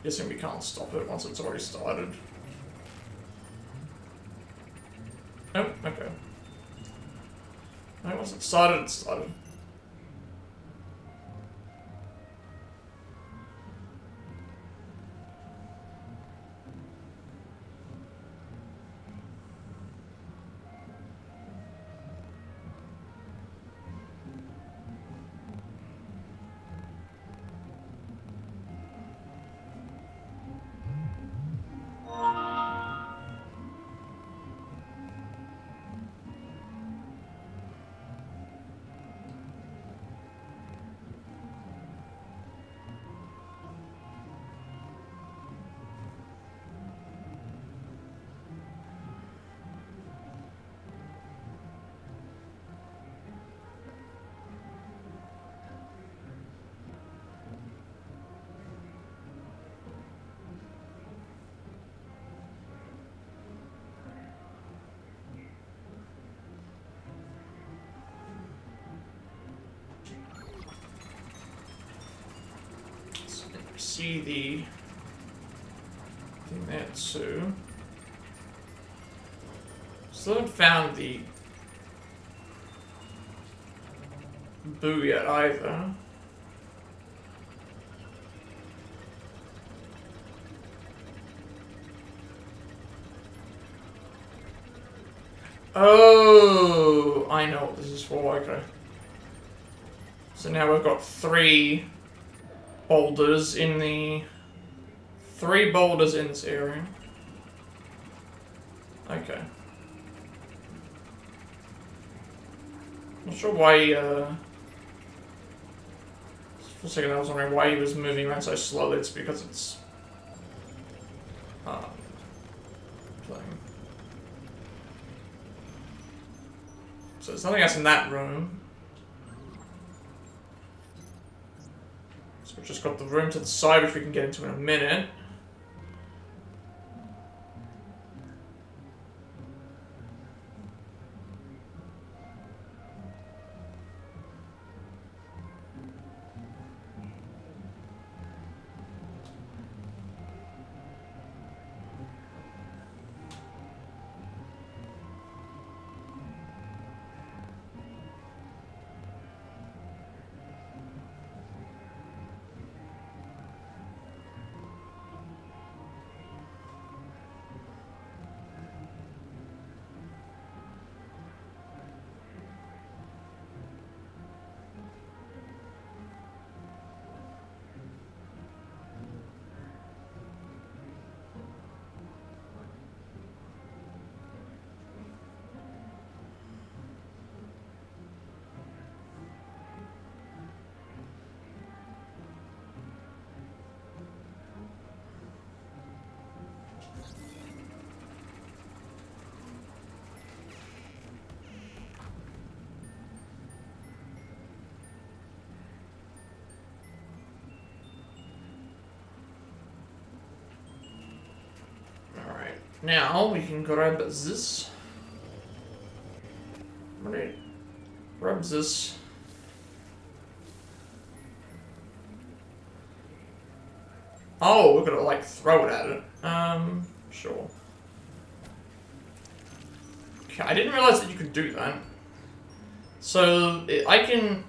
Guessing we can't stop it once it's already started. Oh, okay. Right, once it started, it started. See the thing there too. Still haven't found the Boo yet either. Oh, I know what this is for, okay. So now we've got 3 boulders in the... 3 boulders in this area. Okay. Not sure why, for a second I was wondering why he was moving around so slowly. It's because it's... playing. So there's nothing else in that room. So we've just got the room to the side, which we can get into in a minute. Now we can grab this. I'm gonna grab this. Oh, we're gonna like throw it at it. Sure. Okay, I didn't realize that you could do that. So I can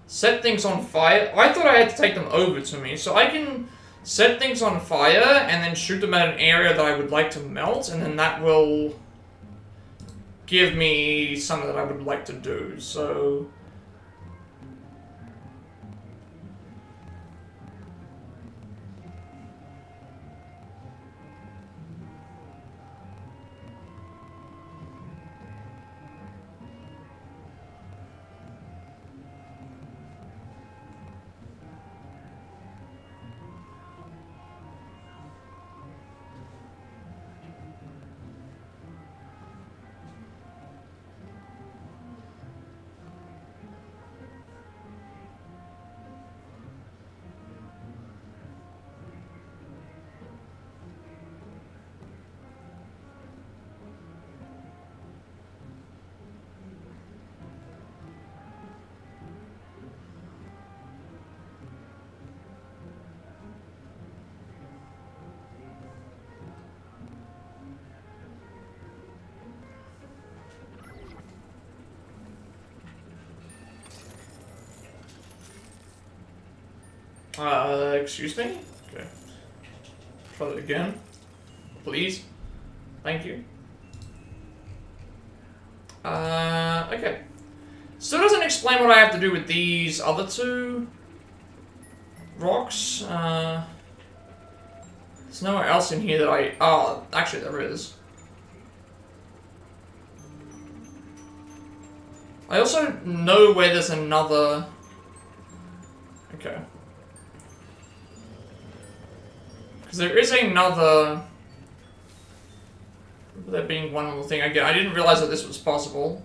set things on fire. I thought I had to take them over to me, so I can set things on fire and then shoot them at an area that I would like to melt, and then that will give me something that I would like to do. So excuse me? Okay. Try that again. Please. Thank you. Okay. Still doesn't explain what I have to do with these other 2 rocks. There's nowhere else in here that I... Oh, actually there is. I also know where there's another... Okay. Because there is another... There being one little thing. Again, I didn't realize that this was possible.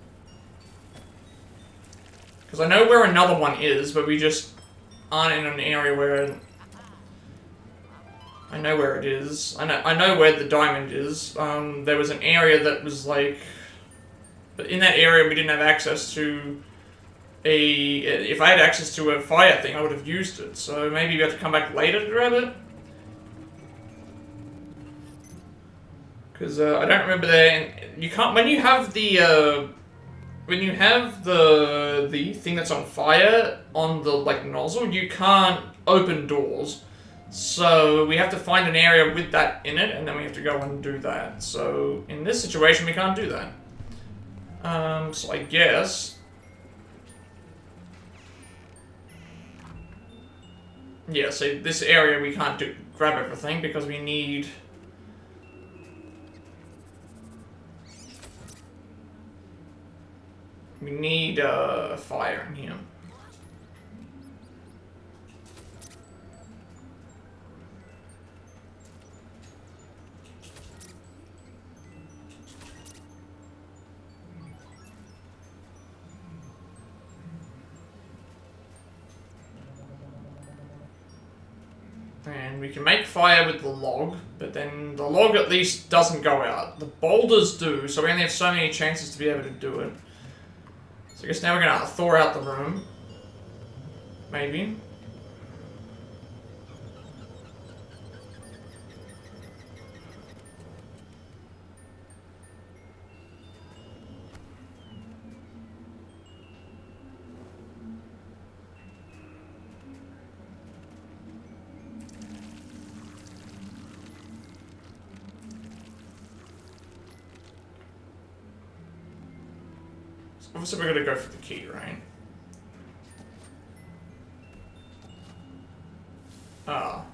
Because I know where another one is, but we just aren't in an area where... I know where it is. I know where the diamond is. There was an area that was like... But in that area we didn't have access to a... If I had access to a fire thing, I would have used it. So maybe we have to come back later to grab it? Because I don't remember there... You can't... When you have the when you have the thing that's on fire on the like nozzle, you can't open doors. So we have to find an area with that in it, and then we have to go and do that. So in this situation, we can't do that. So I guess, yeah. So this area we can't grab everything because we need. We need fire in here. And we can make fire with the log, but then the log at least doesn't go out. The boulders do, so we only have so many chances to be able to do it. So I guess now we're gonna thaw out the room. Maybe. Obviously we're gonna go for the key, right? Ah.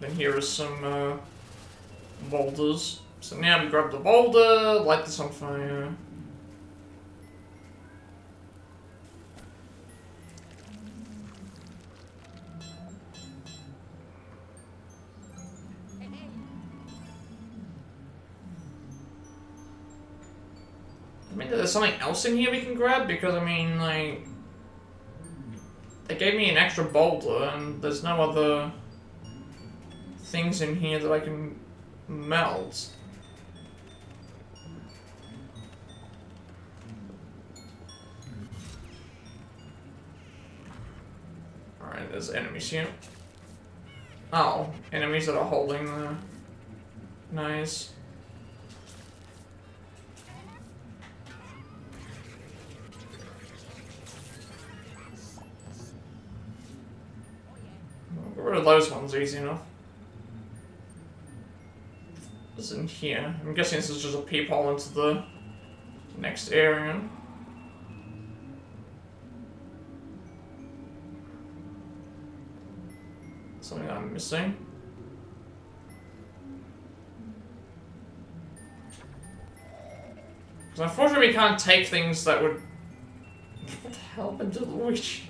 Then here is some boulders. So now we grab the boulder, light this on fire. I mean, there's something else in here we can grab, because, I mean, like... They gave me an extra boulder, and there's no other things in here that I can melt. Alright, there's enemies here. Oh, enemies that are holding the... Nice. Get rid of those ones easy enough. What's in here? I'm guessing this is just a peephole into the next area. Something I'm missing. Because unfortunately we can't take things that would... What the hell happened to Luigi?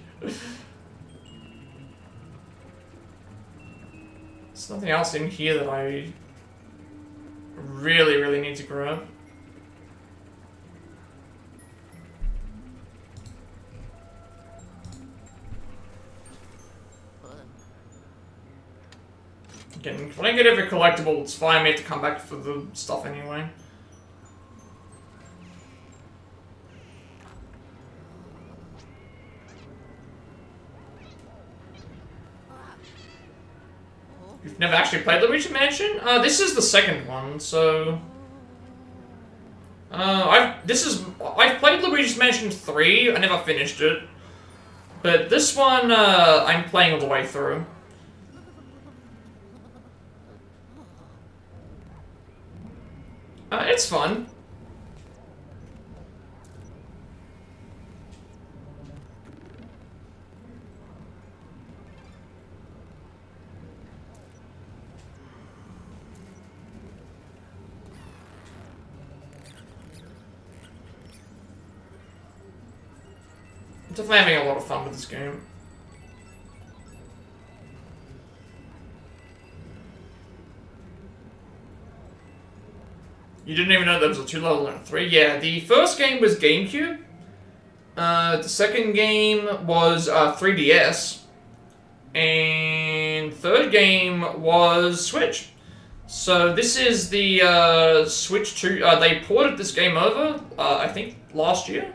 There's nothing else in here that I really need to grab. Again, when I get every collectible, it's fine. We have to come back for the stuff anyway. You've never actually played Luigi Mansion? This is the second one, so... I've played Luigi's Mansion 3, I never finished it. But this one, I'm playing all the way through. It's fun. Definitely having a lot of fun with this game. You didn't even know there was a 2-level and a 3? Yeah, the first game was GameCube. The second game was 3DS. And third game was Switch. So this is the Switch 2. They ported this game over, I think, last year.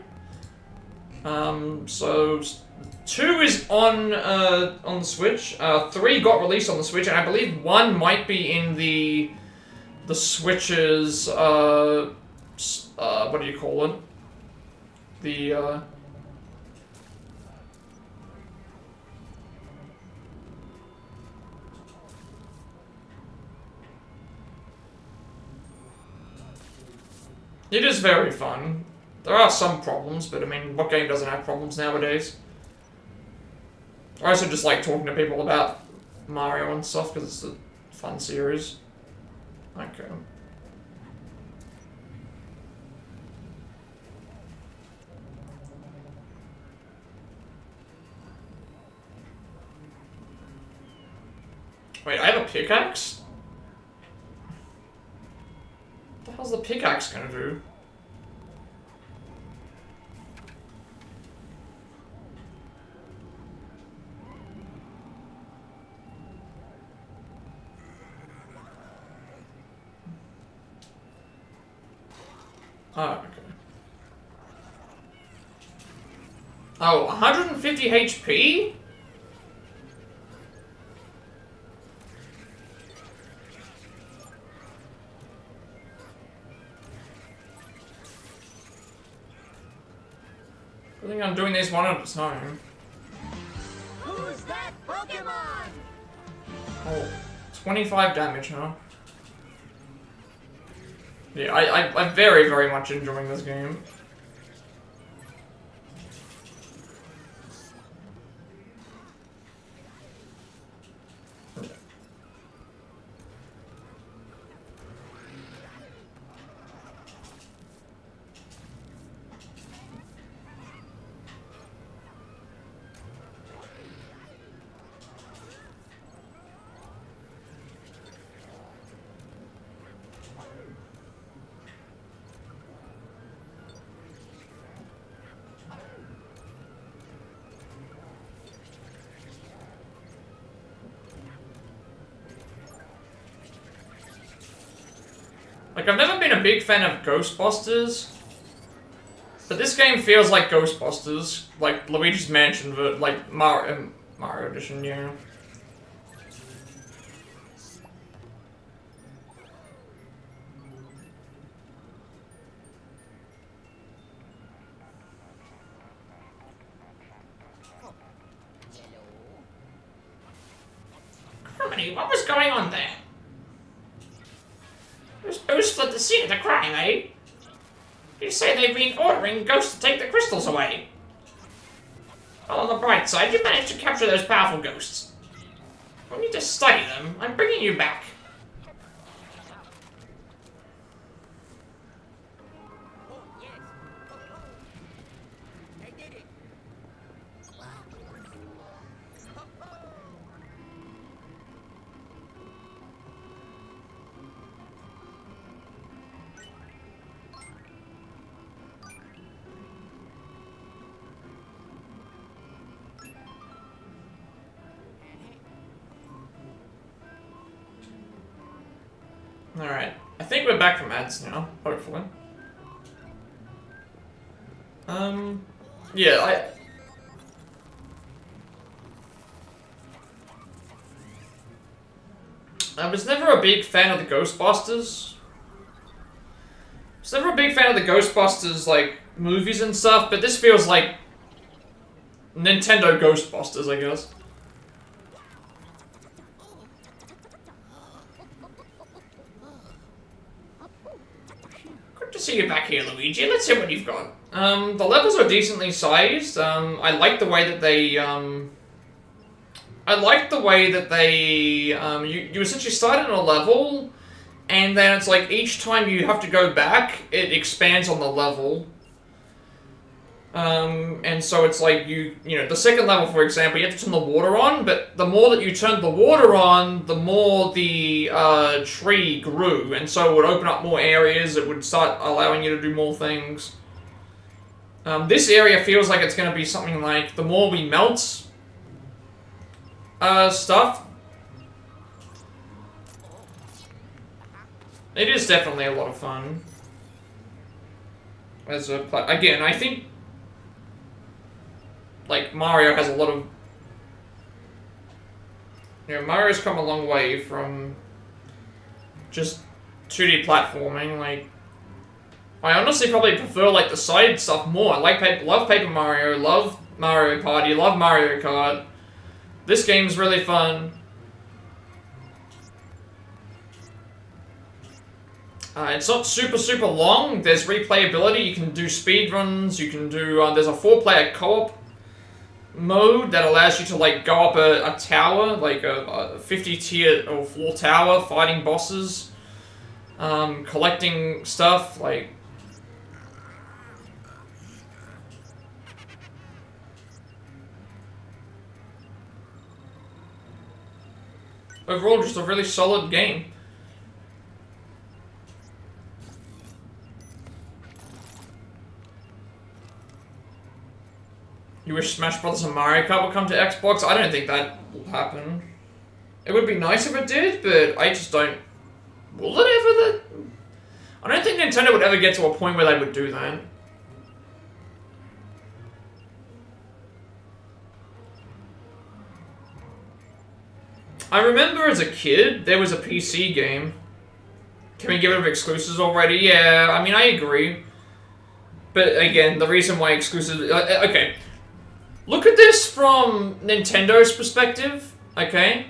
So 2 is on the Switch. 3 got released on the Switch, and I believe 1 might be in the Switch's what do you call it? the, It is very fun. There are some problems, but I mean, what game doesn't have problems nowadays? I also just like talking to people about Mario and stuff, because it's a fun series. Okay. Wait, I have a pickaxe? What the hell's the pickaxe gonna do? Oh, okay. Oh, 150 HP? I think I'm doing these one at a time. Who's that Pokemon? Oh, 25 damage, huh? Yeah, I'm very, very much enjoying this game. Like, I've never been a big fan of Ghostbusters, but this game feels like Ghostbusters, like Luigi's Mansion, but like Mario Edition, yeah. Harmony, what was going on there? Who split the scene of the crime, eh? You say they've been ordering ghosts to take the crystals away. Well, on the bright side, you managed to capture those powerful ghosts. We need to study them. I'm bringing you back. Alright. I think we're back from ads now, hopefully. Yeah, I was never a big fan of the Ghostbusters. I was never a big fan of the Ghostbusters, like, movies and stuff, but this feels like Nintendo Ghostbusters, I guess. Good to see you back here, Luigi. Let's see what you've got. The levels are decently sized. I like the way that they, I like the way that they, you essentially start in a level, and then it's like each time you have to go back, it expands on the level. And so it's like you know, the second level, for example, you have to turn the water on, but the more that you turned the water on, the more the, tree grew, and so it would open up more areas, it would start allowing you to do more things. This area feels like it's gonna be something like, the more we melt, stuff. It is definitely a lot of fun. As a again, I think like Mario has a lot of, you know, Mario's come a long way from just 2D platforming. Like, I honestly probably prefer like the side stuff more. I love Paper Mario, love Mario Party, love Mario Kart. This game's really fun. It's not super long. There's replayability. You can do speedruns. You can do. There's a 4-player co-op mode that allows you to like go up a tower, like a 50-tier or floor tower, fighting bosses, collecting stuff like. Overall, just a really solid game. You wish Smash Bros. And Mario Kart would come to Xbox? I don't think that will happen. It would be nice if it did, but I just don't... Will it ever? I don't think Nintendo would ever get to a point where they would do that. I remember as a kid, there was a PC game. Can we get rid of exclusives already? Yeah, I mean, I agree. But again, the reason why exclusives... okay. Look at this from Nintendo's perspective, okay?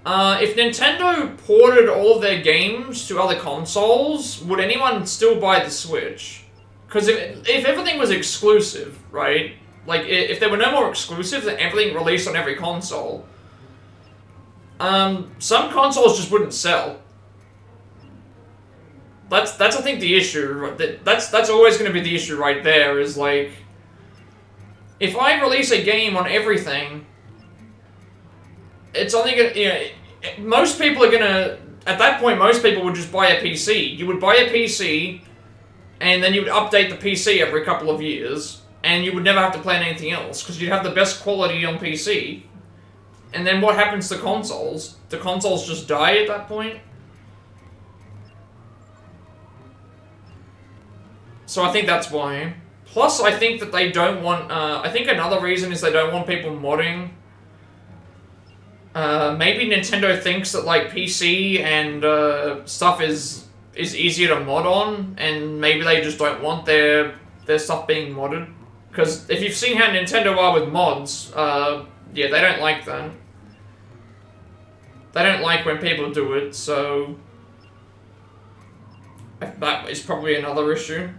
If Nintendo ported all of their games to other consoles, would anyone still buy the Switch? Because if everything was exclusive, right? Like, if there were no more exclusives and everything released on every console, some consoles just wouldn't sell. That's I think the issue. That's always going to be the issue right there, is like, if I release a game on everything, it's only gonna, you know, most people are gonna, at that point, most people would just buy a PC. You would buy a PC, and then you would update the PC every couple of years, and you would never have to play on anything else, because you'd have the best quality on PC. And then what happens to consoles? The consoles just die at that point? So I think that's why. Plus, I think that they don't want... I think another reason is they don't want people modding. Maybe Nintendo thinks that, like, PC and stuff is easier to mod on, and maybe they just don't want their stuff being modded. Because if you've seen how Nintendo are with mods, yeah, they don't like that. They don't like when people do it, so... that is probably another issue.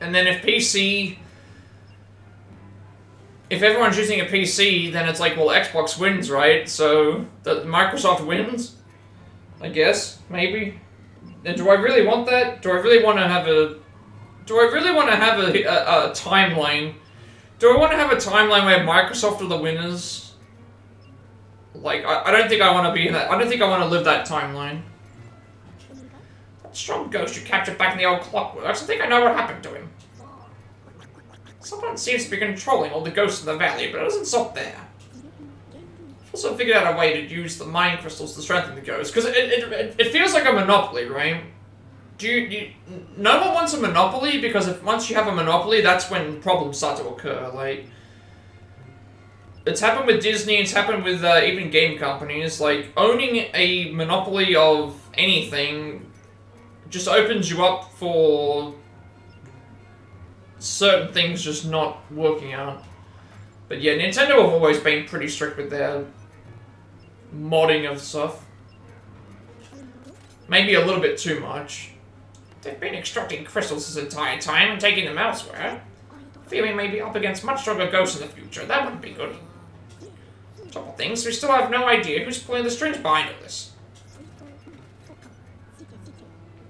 And then if everyone's using a PC, then it's like, well, Xbox wins, right? So, Microsoft wins? I guess, maybe. And do I really want that? Do I really want to have a timeline? Do I want to have a timeline where Microsoft are the winners? Like, I don't think I want to be in that. I don't think I want to live that timeline. That strong ghost you captured back in the old clockworks, I think I know what happened to him. Someone seems to be controlling all the ghosts in the valley, but it doesn't stop there. I've also figured out a way to use the mind crystals to strengthen the ghost, because it feels like a monopoly, right? No one wants a monopoly, because once you have a monopoly, that's when problems start to occur. Like, it's happened with Disney, it's happened with even game companies. Like, owning a monopoly of anything just opens you up for certain things just not working out. But yeah, Nintendo have always been pretty strict with their modding of stuff. Maybe a little bit too much. They've been extracting crystals this entire time and taking them elsewhere. I fear we may be up against much stronger ghosts in the future. That wouldn't be good. Top of things, we still have no idea who's pulling the strings behind all this.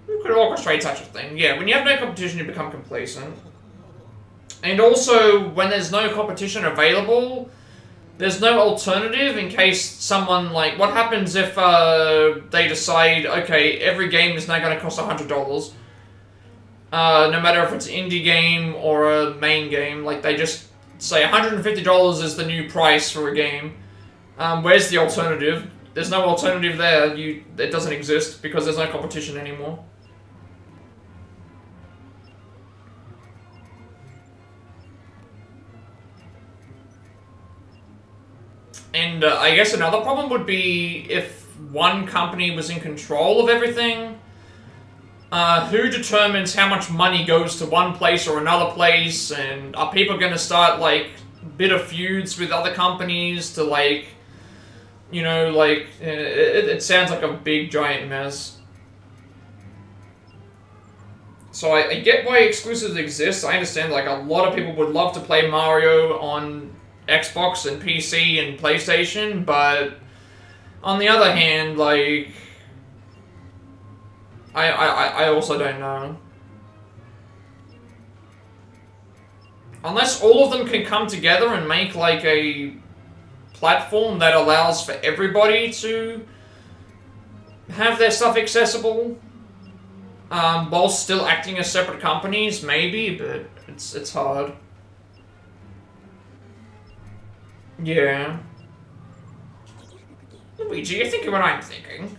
Who could orchestrate such a thing? Yeah, when you have no competition, you become complacent. And also, when there's no competition available, there's no alternative in case someone, like, what happens if they decide, okay, every game is now going to cost $100, no matter if it's an indie game or a main game, like, they just say $150 is the new price for a game. Where's the alternative? There's no alternative there. It doesn't exist because there's no competition anymore. And I guess another problem would be if one company was in control of everything. Who determines how much money goes to one place or another place, and are people going to start, like, bitter feuds with other companies to, like, you know, like, it sounds like a big, giant mess. So I get why exclusives exist. I understand, like, a lot of people would love to play Mario on Xbox and PC and PlayStation, but on the other hand, like, I also don't know. Unless all of them can come together and make, like, a platform that allows for everybody to have their stuff accessible, while still acting as separate companies, maybe, but it's hard. Yeah. Luigi, you're thinking what I'm thinking.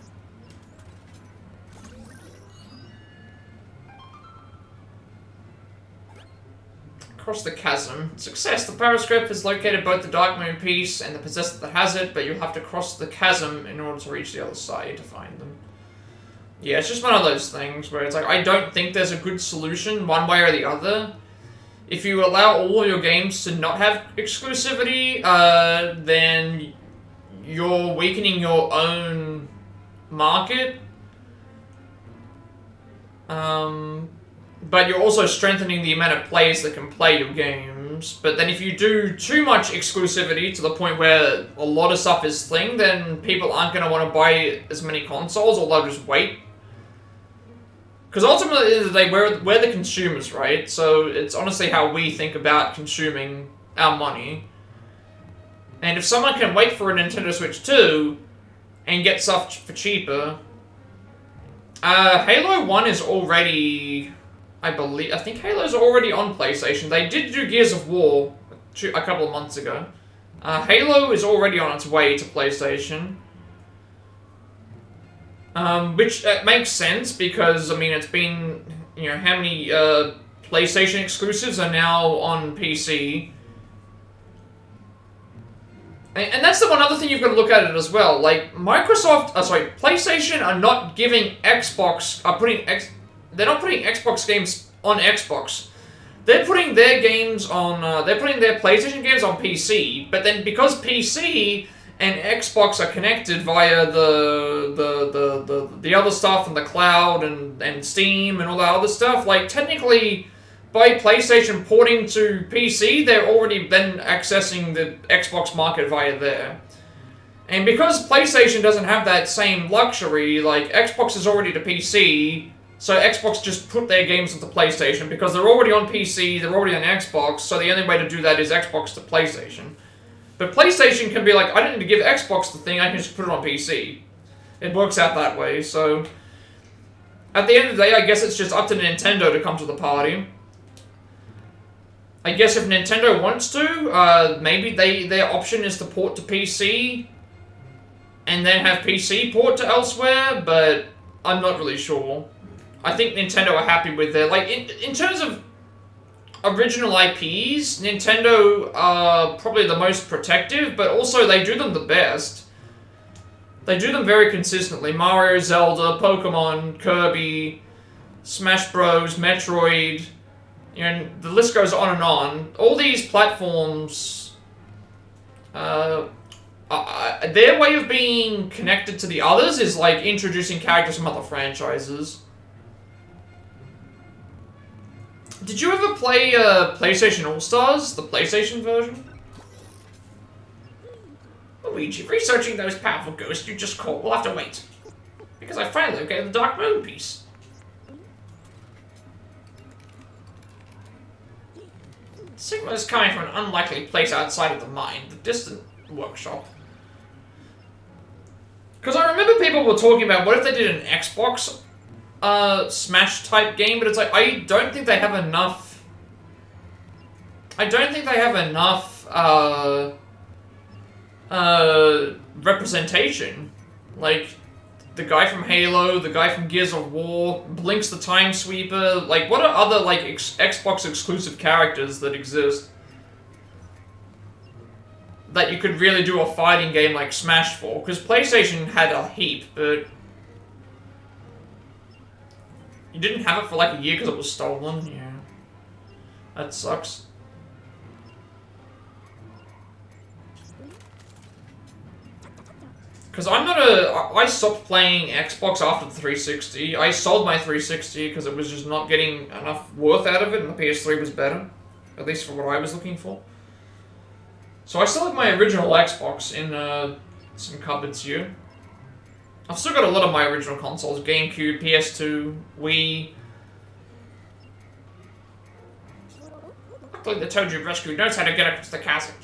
Across the chasm. Success. The Periscope has located both the Dark Moon piece and the possessor that has it, but you'll have to cross the chasm in order to reach the other side to find them. Yeah, it's just one of those things where it's like, I don't think there's a good solution one way or the other. If you allow all your games to not have exclusivity, then you're weakening your own market. But you're also strengthening the amount of players that can play your games. But then if you do too much exclusivity to the point where a lot of stuff is thing, then people aren't going to want to buy as many consoles, or they'll just wait. Because ultimately, at the end of the day, we're the consumers, right? So it's honestly how we think about consuming our money. And if someone can wait for a Nintendo Switch 2 and get stuff for cheaper... Halo 1 is already... I think Halo's already on PlayStation. They did do Gears of War a couple of months ago. Halo is already on its way to PlayStation. Which makes sense because, I mean, it's been, you know, how many PlayStation exclusives are now on PC. And that's the one other thing you've got to look at it as well. Like, PlayStation are not giving Xbox, they're not putting Xbox games on Xbox. They're putting their games on, they're putting their PlayStation games on PC, but then because PC and Xbox are connected via the other stuff and the cloud and Steam and all that other stuff, like, technically, by PlayStation porting to PC, they're already then accessing the Xbox market via there. And because PlayStation doesn't have that same luxury, like, Xbox is already to PC, so Xbox just put their games onto PlayStation because they're already on PC, they're already on Xbox, so the only way to do that is Xbox to PlayStation. But PlayStation can be like, I don't need to give Xbox the thing, I can just put it on PC. It works out that way, so... At the end of the day, I guess it's just up to Nintendo to come to the party. I guess if Nintendo wants to, maybe their option is to port to PC and then have PC port to elsewhere, but I'm not really sure. I think Nintendo are happy with their... Like, in terms of original IPs, Nintendo are probably the most protective, but also they do them the best. They do them very consistently. Mario, Zelda, Pokemon, Kirby, Smash Bros, Metroid... You know, the list goes on and on. All these platforms, their way of being connected to the others is like introducing characters from other franchises. Did you ever play PlayStation All-Stars, the PlayStation version? Luigi, researching those powerful ghosts you just caught will have to wait. Because I finally located the Dark Moon piece. Sigma is coming from an unlikely place outside of the mine, the distant workshop. Because I remember people were talking about, what if they did an Xbox Smash-type game, but it's like, I don't think they have enough... representation. Like, the guy from Halo, the guy from Gears of War, Blinks the Time Sweeper, like, what are other, like, Xbox exclusive characters that exist? that you could really do a fighting game like Smash for, because PlayStation had a heap, but you didn't have it for like a year because it was stolen. Yeah, that sucks. Because I stopped playing Xbox after the 360. I sold my 360 because it was just not getting enough worth out of it, and the PS3 was better. At least for what I was looking for. So I still have my original Xbox in some cupboards here. I've still got a lot of my original consoles. GameCube, PS2, Wii. Luckily the Toad you've rescued knows how to get across the chasm.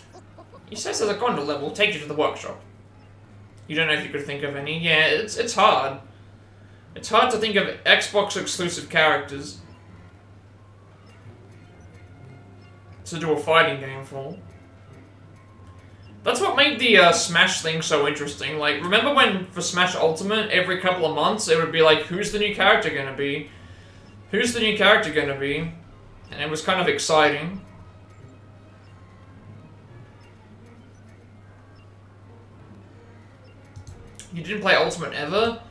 He says there's a gondola that will take you to the workshop. You don't know if you could think of any? Yeah, it's hard. It's hard to think of Xbox exclusive characters to do a fighting game for. That's what made the Smash thing so interesting. Like, remember when for Smash Ultimate, every couple of months, it would be like, who's the new character gonna be? Who's the new character gonna be? And it was kind of exciting. You didn't play Ultimate ever?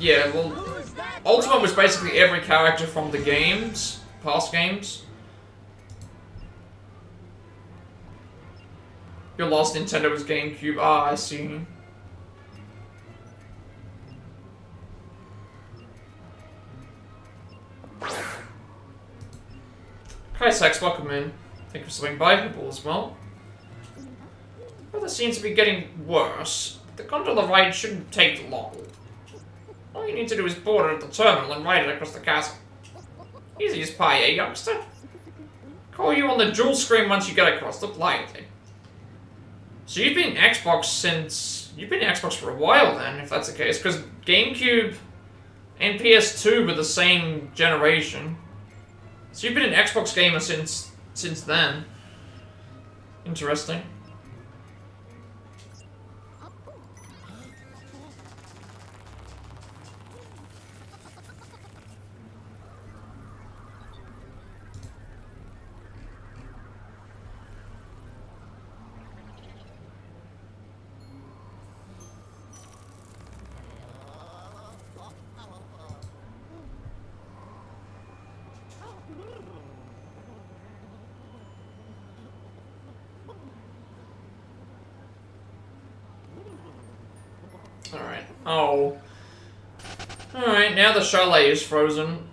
Yeah, well, Ultimate was basically every character from the games, past games. Your last Nintendo was GameCube. Ah, I see. Hi, Sex, welcome in. Thank you for swinging by, people as well. Weather seems to be getting worse. The gondola ride shouldn't take long. All you need to do is board it at the terminal and ride it across the chasm. Easy as pie, eh, youngster? Call you on the dual screen once you get across. Look lively. So you've been Xbox since... You've been Xbox for a while then, if that's the case. Because GameCube and PS2 were the same generation. So you've been an Xbox gamer since then. Interesting. Alright. Oh. Alright, now the chalet is frozen.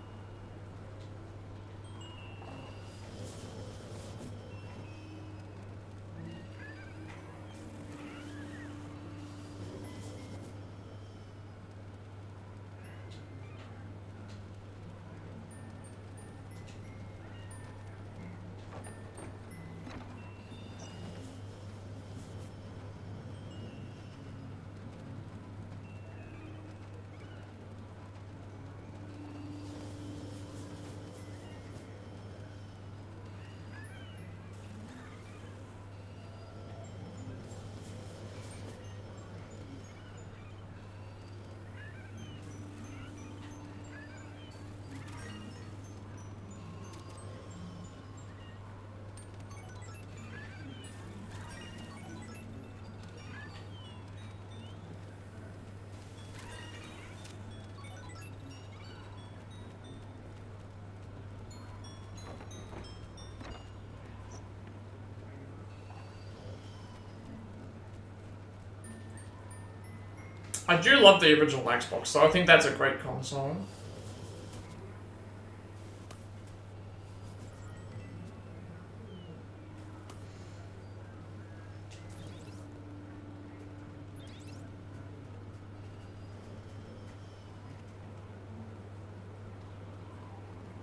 I do love the original Xbox, so I think that's a great console.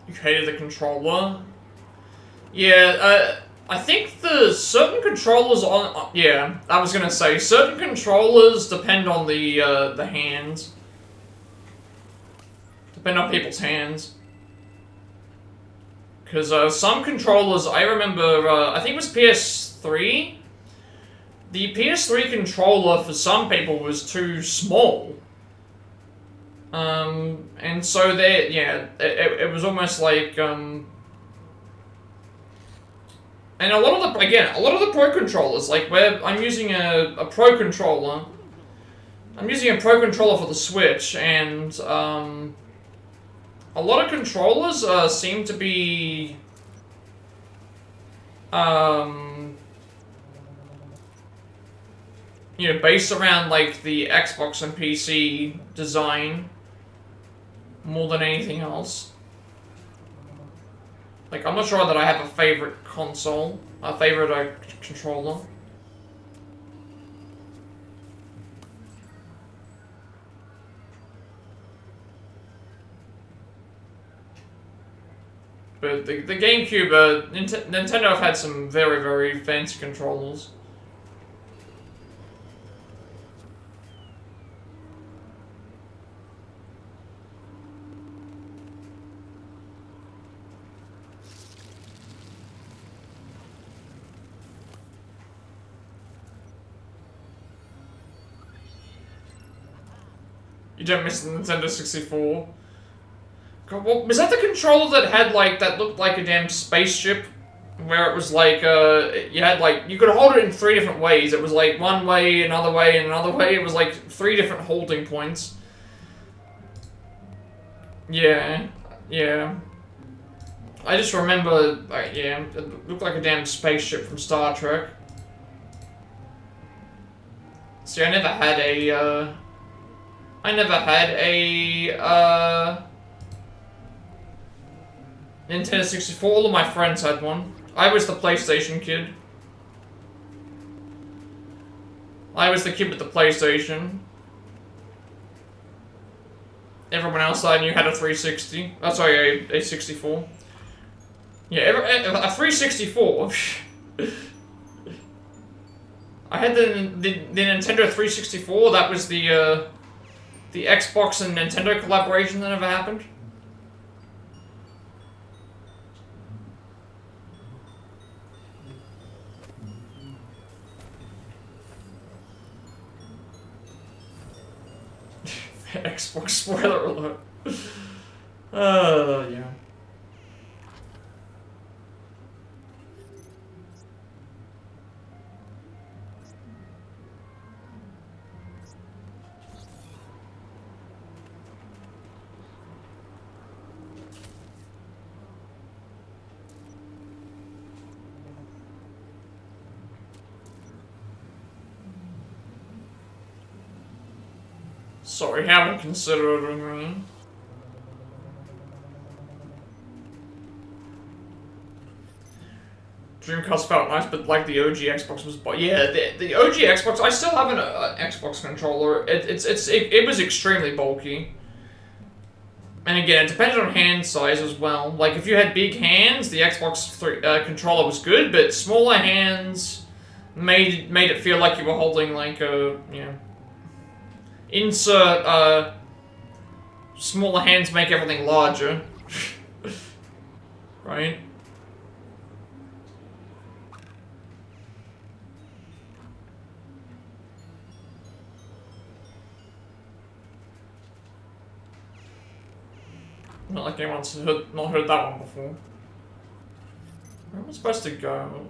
You hated the controller? Yeah, I think the certain controllers on... yeah, I was gonna say, certain controllers depend on the hands. Depend on people's hands. Because some controllers, I remember, I think it was PS3? The PS3 controller for some people was too small. And so yeah, it was almost like, And a lot of the Pro controllers, like where I'm using a Pro controller. I'm using a Pro controller for the Switch, and a lot of controllers seem to be you know, based around like the Xbox and PC design more than anything else. Like, I'm not sure that I have a favorite console, a favorite controller. But the GameCube, Nintendo have had some very, very fancy controllers. You don't miss the Nintendo 64. God, what, was that the controller that had like, that looked like a damn spaceship? Where it was like, you had like, you could hold it in 3 different ways. It was like one way, another way, and another way. It was like 3 different holding points. Yeah, yeah. I just remember, yeah, it looked like a damn spaceship from Star Trek. See, I never had a, Nintendo 64. All of my friends had one. I was the PlayStation kid. I was the kid with the PlayStation. Everyone else I knew had a 360. Oh, sorry, a 64. Yeah, a 364. I had the Nintendo 364. That was the Xbox and Nintendo collaboration that never happened. Xbox spoiler alert. Yeah. Sorry, haven't considered me. Dreamcast felt nice, but like the OG Xbox was, yeah, the OG Xbox. I still have an Xbox controller. It was extremely bulky. And again, it depended on hand size as well. Like if you had big hands, the Xbox controller was good, but smaller hands made it feel like you were holding like a, you know. Insert, smaller hands make everything larger. Right? Not like anyone's not heard that one before. Where am I supposed to go?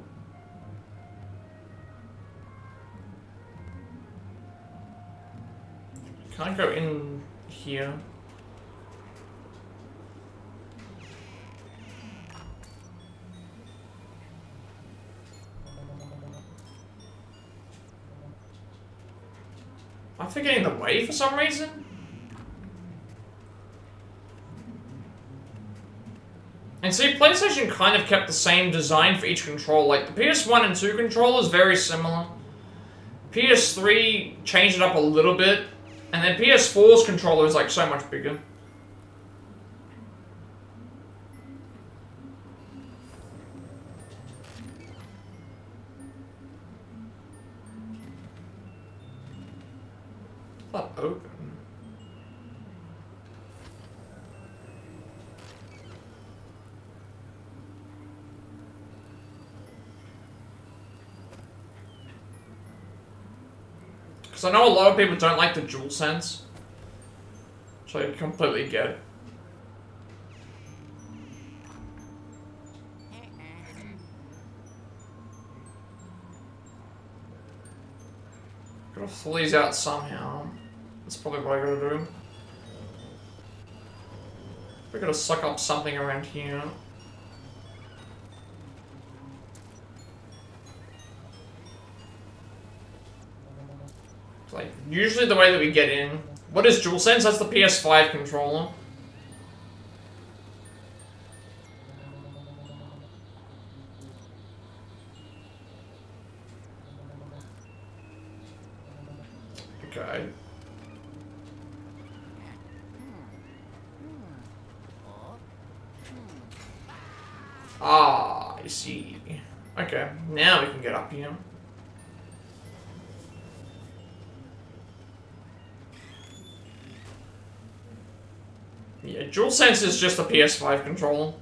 Can I go in here? Am I forgetting the way for some reason? And see, PlayStation kind of kept the same design for each controller. Like, the PS1 and 2 controllers, very similar. PS3 changed it up a little bit. And then PS4's controller is like so much bigger. Not open. Because I know a lot of people don't like the DualSense. Which I completely get. Gotta fill these out somehow. That's probably what I gotta do. We gotta suck up something around here. Like, usually the way that we get in... What is DualSense? That's the PS5 controller. Okay. Ah, I see. Okay, now we can get up here. Yeah, DualSense is just a PS5 controller.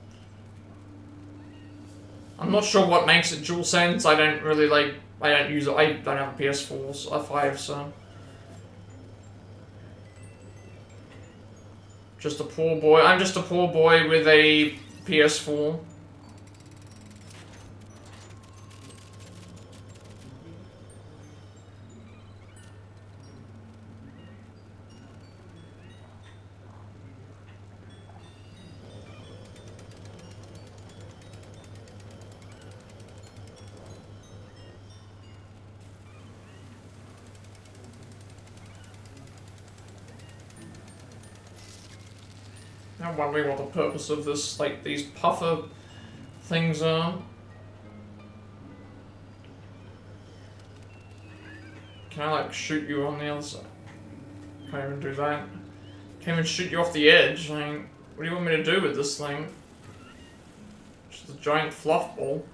I'm not sure what makes it DualSense. I don't really like... I don't use it. I don't have a PS4, a 5, so... Just a poor boy. I'm just a poor boy with a PS4. I'm wondering what the purpose of this, like, these puffer things are. Can I, like, shoot you on the other side? Can't even do that. Can't even shoot you off the edge. Like, what do you want me to do with this thing? Just a giant fluff ball.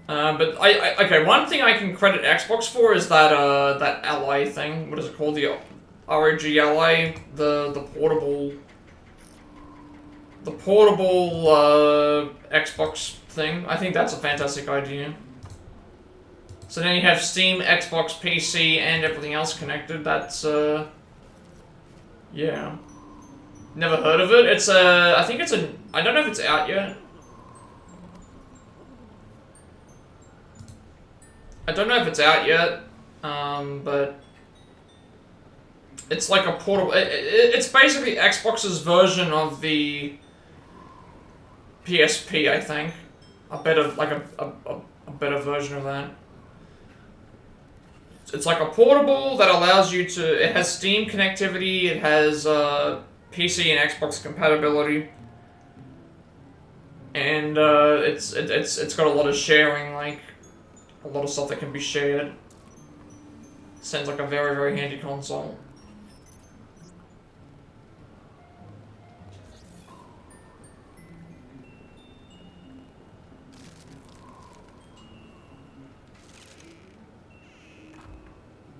But okay, one thing I can credit Xbox for is that, that ally thing. What is it called? The ROG Ally, the portable Xbox thing. I think that's a fantastic idea. So then you have Steam, Xbox, PC, and everything else connected. That's yeah. Never heard of it. It's I think it's a. I don't know if it's out yet. I don't know if it's out yet, but. It's like a portable... It's basically Xbox's version of the PSP, I think. A better, like a better version of that. It's like a portable that allows you to... It has Steam connectivity, it has PC and Xbox compatibility. And it's got a lot of sharing, like... A lot of stuff that can be shared. Sounds like a very, very handy console.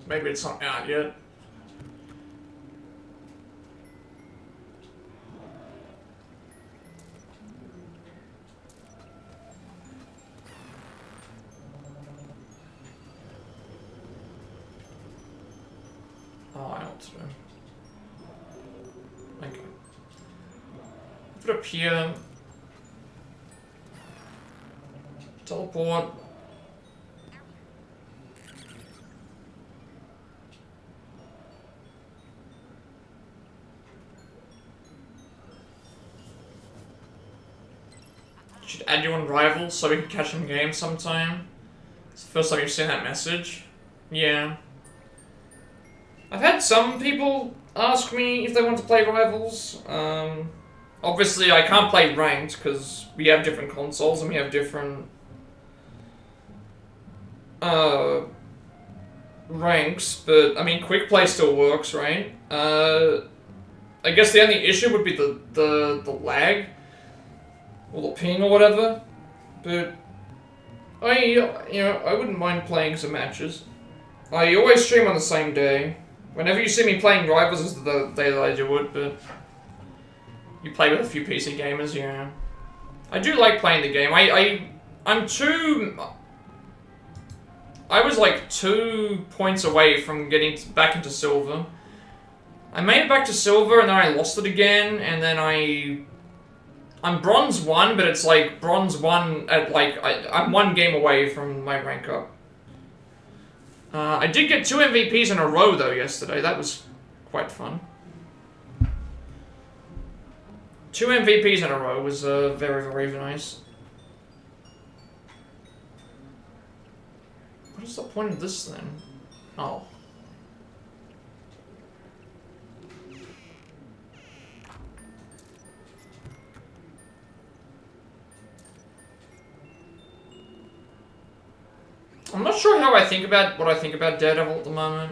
Maybe it's not out yet. Oh, I know what to do. Okay. Put it up here. Teleport. Should add you on Rivals so we can catch in game sometime. It's the first time you've seen that message. Yeah. I've had some people ask me if they want to play Rivals. Obviously I can't play ranked because we have different consoles and we have different ranks, but I mean quick play still works, right? I guess the only issue would be the lag. Or the ping or whatever, but I wouldn't mind playing some matches. I always stream on the same day. Whenever you see me playing Rivals is the day that I do it, but you play with a few PC gamers, yeah. I do like playing the game. I was like 2 points away from getting back into Silver. I made it back to Silver and then I lost it again, and then I'm Bronze 1, but it's like Bronze 1 at like... I'm 1 game away from my rank up. I did get 2 MVPs in a row, though, yesterday. That was quite fun. 2 MVPs in a row was very, very nice. What is the point of this then? Oh. I'm not sure how I think about what I think about Daredevil at the moment.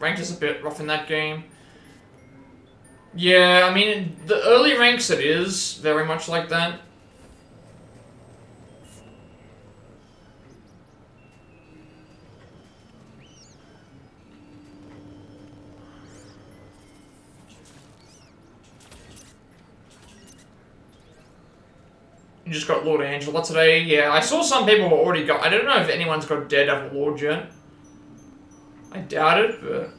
Ranked is a bit rough in that game. Yeah, I mean, the early ranks it is very much like that. You just got Lord Angela today. Yeah, I saw some people who already got... I don't know if anyone's got Daredevil Lord yet. I doubt it, but...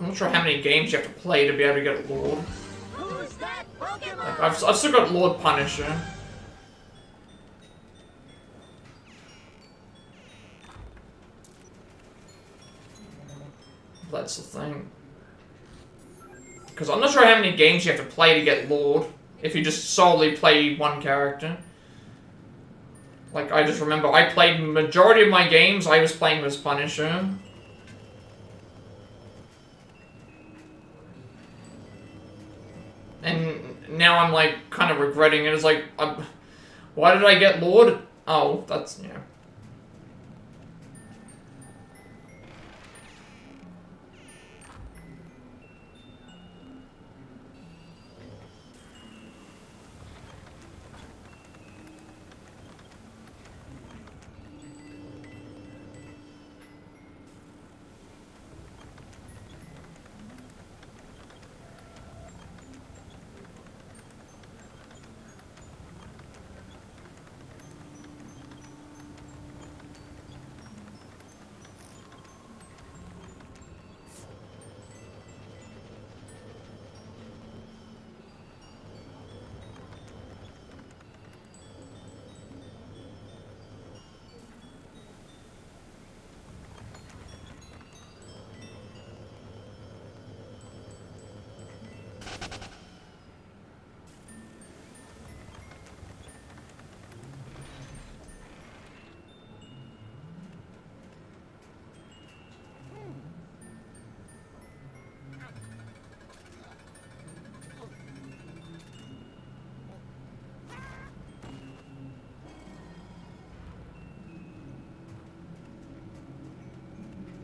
I'm not sure how many games you have to play to be able to get a Lord. Who's that Pokemon? Like, I've still got Lord Punisher. That's the thing. Because I'm not sure how many games you have to play to get Lord, if you just solely play one character. Like, I just remember, I played majority of my games, I was playing as Punisher. And now I'm, like, kind of regretting it. It's like, why did I get Lord? Oh, that's, yeah.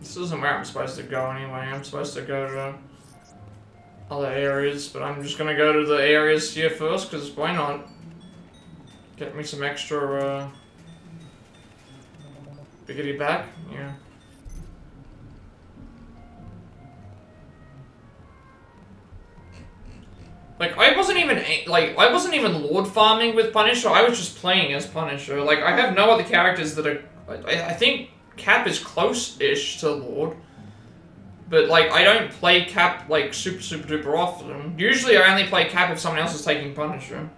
This isn't where I'm supposed to go anyway. I'm supposed to go to other areas, but I'm just gonna go to the areas here first, because why not? Get me some extra, biggity back? Yeah. Like, I wasn't even Lord farming with Punisher, I was just playing as Punisher. Like, I have no other characters that are... I think Cap is close-ish to Lord. But, like, I don't play Cap, like, super duper often. Usually I only play Cap if someone else is taking Punisher.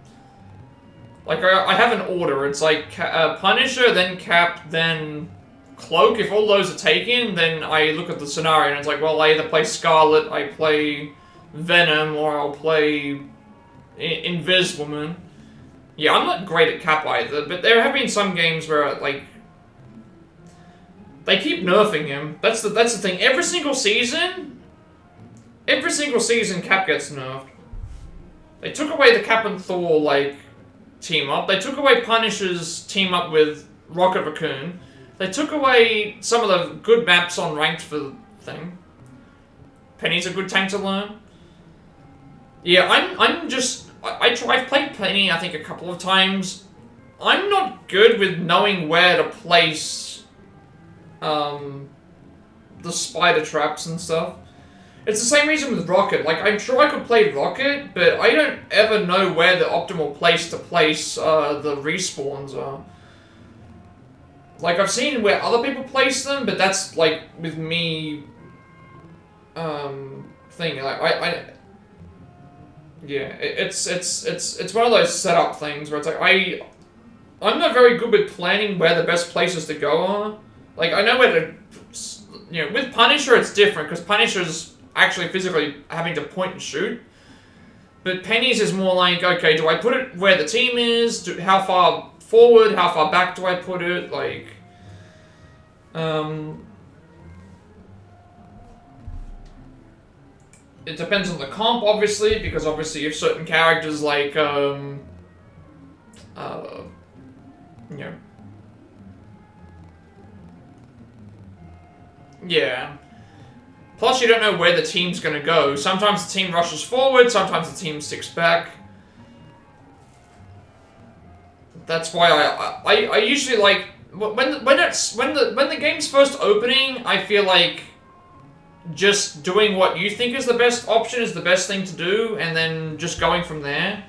Like, I have an order. It's like, Punisher, then Cap, then Cloak. If all those are taken, then I look at the scenario and it's like, well, I either play Scarlet, I play Venom, or I'll play Invis Woman. Yeah, I'm not great at Cap either, but there have been some games where, like, they keep nerfing him. That's the thing. Every single season, Cap gets nerfed. They took away the Cap and Thor, like, team up. They took away Punisher's team up with Rocket Raccoon. They took away some of the good maps on ranked for the thing. Penny's a good tank to learn. Yeah, I've played Penny, I think, a couple of times. I'm not good with knowing where to place the spider traps and stuff. It's the same reason with Rocket. Like, I'm sure I could play Rocket, but I don't ever know where the optimal place to place the respawns are. Like, I've seen where other people place them, but that's, like, with me thing. Yeah, it's one of those setup things where it's like I'm not very good with planning where the best places to go are. Like, I know where to, with Punisher it's different, because Punisher's actually physically having to point and shoot. But Penny's is more like, okay, do I put it where the team is? How far forward, how far back do I put it? Like, it depends on the comp, obviously, because obviously if certain characters like, yeah. Plus, you don't know where the team's gonna go. Sometimes the team rushes forward, sometimes the team sticks back. That's why I usually like when the game's first opening. I feel like just doing what you think is the best option is the best thing to do, and then just going from there.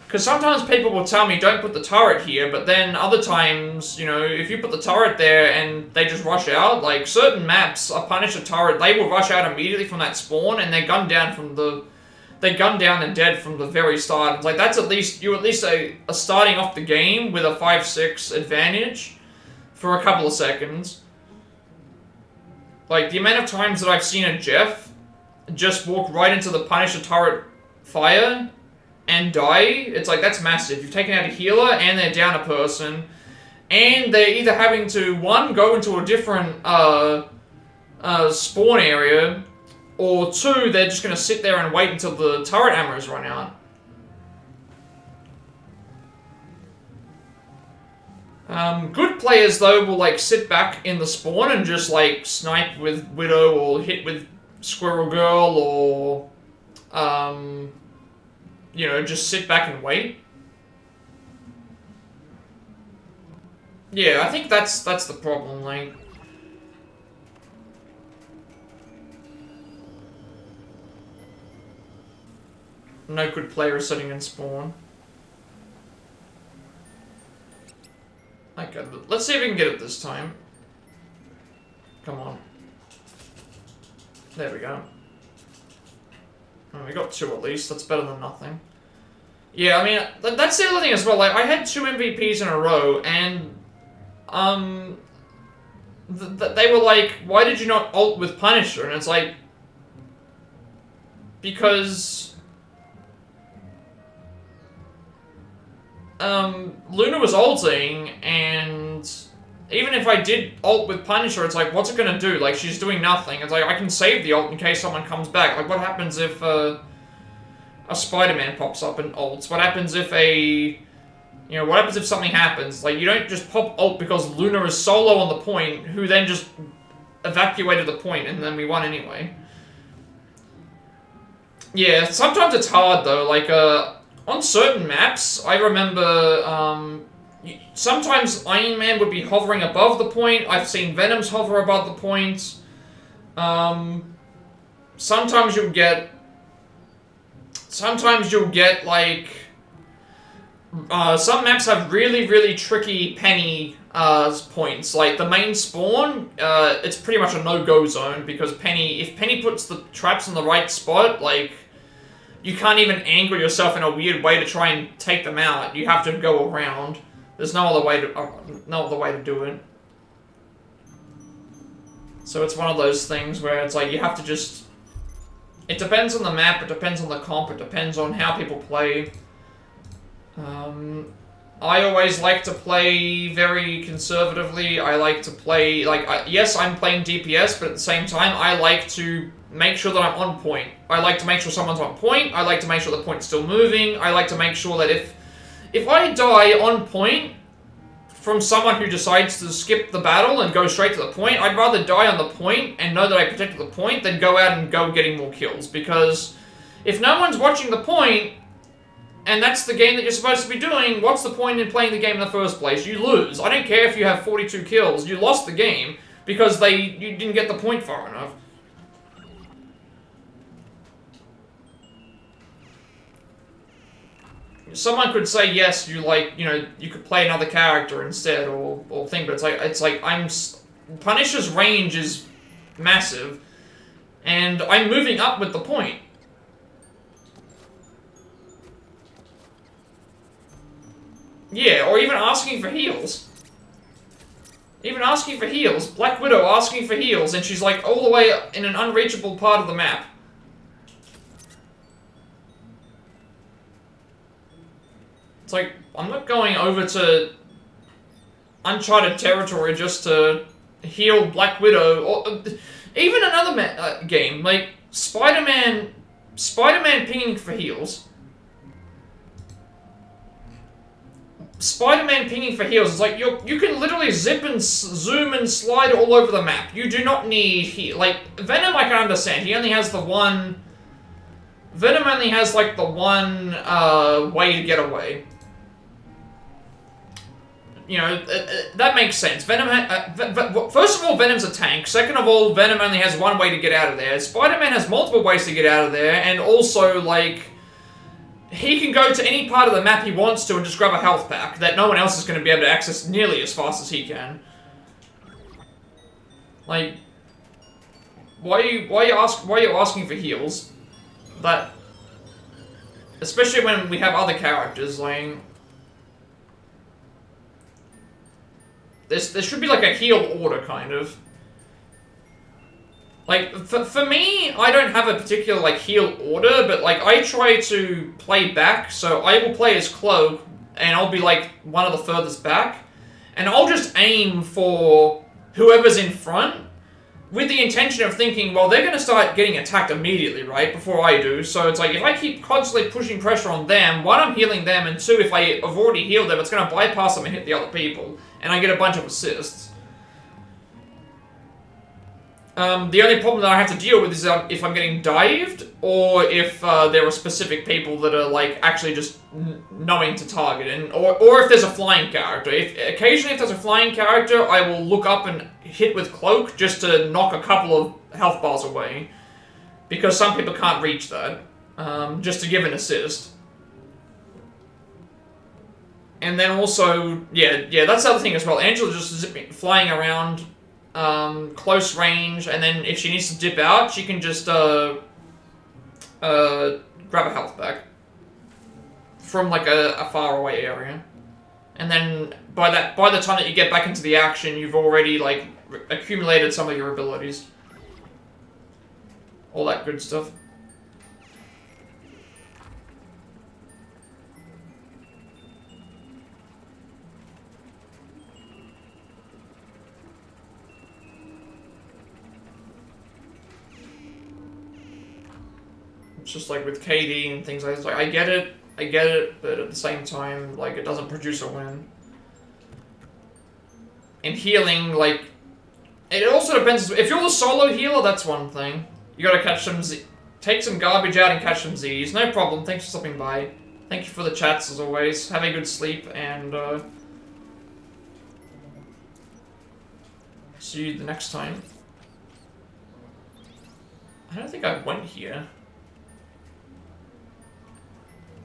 Because sometimes people will tell me, don't put the turret here, but then other times, if you put the turret there and they just rush out, like certain maps, a Punisher turret, they will rush out immediately from that spawn, and they're gunned down and dead from the very start. It's like, that's at least are starting off the game with a 5-6 advantage for a couple of seconds. Like, the amount of times that I've seen a Jeff just walk right into the Punisher turret fire and die, it's like, that's massive. You've taken out a healer, and they're down a person, and they're either having to, one, go into a different spawn area, or two, they're just going to sit there and wait until the turret ammos run out. Good players, though, will, like, sit back in the spawn and just, like, snipe with Widow, or hit with Squirrel Girl, or, just sit back and wait. Yeah, I think that's the problem, like. No good player is sitting in spawn. Okay, let's see if we can get it this time. Come on. There we go. Oh, we got 2 at least. That's better than nothing. Yeah, I mean, that's the other thing as well. Like, I had 2 MVPs in a row, and they were like, "Why did you not ult with Punisher?" And it's like, because Luna was ulting, and even if I did ult with Punisher, it's like, what's it gonna do? Like, she's doing nothing. It's like, I can save the ult in case someone comes back. Like, what happens if a Spider-Man pops up and ults? What happens if what happens if something happens? Like, you don't just pop ult because Luna is solo on the point, who then just evacuated the point, and then we won anyway. Yeah, sometimes it's hard, though. Like, on certain maps, I remember, sometimes Iron Man would be hovering above the point. I've seen Venom's hover above the point. Sometimes you'll get, like, some maps have really, really tricky Penny, points. Like, the main spawn, it's pretty much a no-go zone, because if Penny puts the traps in the right spot, like, you can't even angle yourself in a weird way to try and take them out. You have to go around. There's no other way to do it. So it's one of those things where it's like, you have to just... It depends on the map, it depends on the comp, it depends on how people play. I always like to play very conservatively. I like to play, like, yes, I'm playing DPS, but at the same time, I like to make sure that I'm on point. I like to make sure someone's on point. I like to make sure the point's still moving. I like to make sure that if I die on point from someone who decides to skip the battle and go straight to the point, I'd rather die on the point and know that I protected the point than go out and go getting more kills. Because if no one's watching the point, and that's the game that you're supposed to be doing, what's the point in playing the game in the first place? You lose. I don't care if you have 42 kills. You lost the game because you didn't get the point far enough. Someone could say, yes, you could play another character instead, or thing, but it's like Punisher's range is massive, And I'm moving up with the point. Yeah, or even asking for heals. Even asking for heals. Black Widow asking for heals, and she's like all the way in an unreachable part of the map. It's like, I'm not going over to uncharted territory just to heal Black Widow, or even another game, like Spider-Man pinging for heals. Spider-Man pinging for heals. It's like, you can literally zip and zoom and slide all over the map. You do not need heal. Like, Venom I can understand. He only has the one... Venom only has, like, the one, way to get away. You know, that makes sense. Venom, first of all, Venom's a tank. Second of all, Venom only has one way to get out of there. Spider-Man has multiple ways to get out of there, and also, like... He can go to any part of the map he wants to and just grab a health pack that no one else is going to be able to access nearly as fast as he can. Like, why are you asking for heals? That, especially when we have other characters, like, there should be like a heal order, kind of. Like, for me, I don't have a particular, like, heal order, but, like, I try to play back, so I will play as Cloak, and I'll be, like, one of the furthest back, and I'll just aim for whoever's in front, with the intention of thinking, well, they're gonna start getting attacked immediately, right, before I do, so it's like, if I keep constantly pushing pressure on them, one, I'm healing them, and two, if I have already healed them, it's gonna bypass them and hit the other people, and I get a bunch of assists. The only problem that I have to deal with is if I'm getting dived, or if there are specific people that are, like, actually just knowing to target, and or if there's a flying character. Occasionally if there's a flying character, I will look up and hit with Cloak just to knock a couple of health bars away. Because some people can't reach that, just to give an assist. And then also, yeah, that's the other thing as well. Angela's just flying around... close range, and then if she needs to dip out, she can just, grab a health back. From, like, a far away area. And then, by the time that you get back into the action, you've already, like, accumulated some of your abilities. All that good stuff. It's just like with KD and things like that. Like, I get it, but at the same time, like, it doesn't produce a win. And healing, like, it also depends. If you're the solo healer, that's one thing. You gotta catch some take some garbage out and catch some Z's. No problem. Thanks for stopping by. Thank you for the chats as always. Have a good sleep, and see you the next time. I don't think I went here.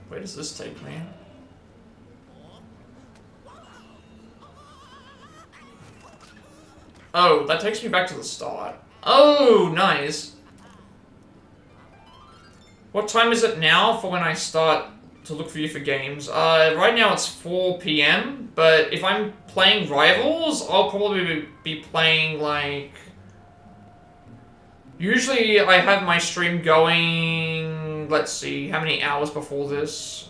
Where does this take me? Oh, that takes me back to the start. Oh, nice. What time is it now for when I start to look for you for games? Right now it's 4 PM, but if I'm playing Rivals, I'll probably be playing, like... Usually I have my stream going, let's see, how many hours before this?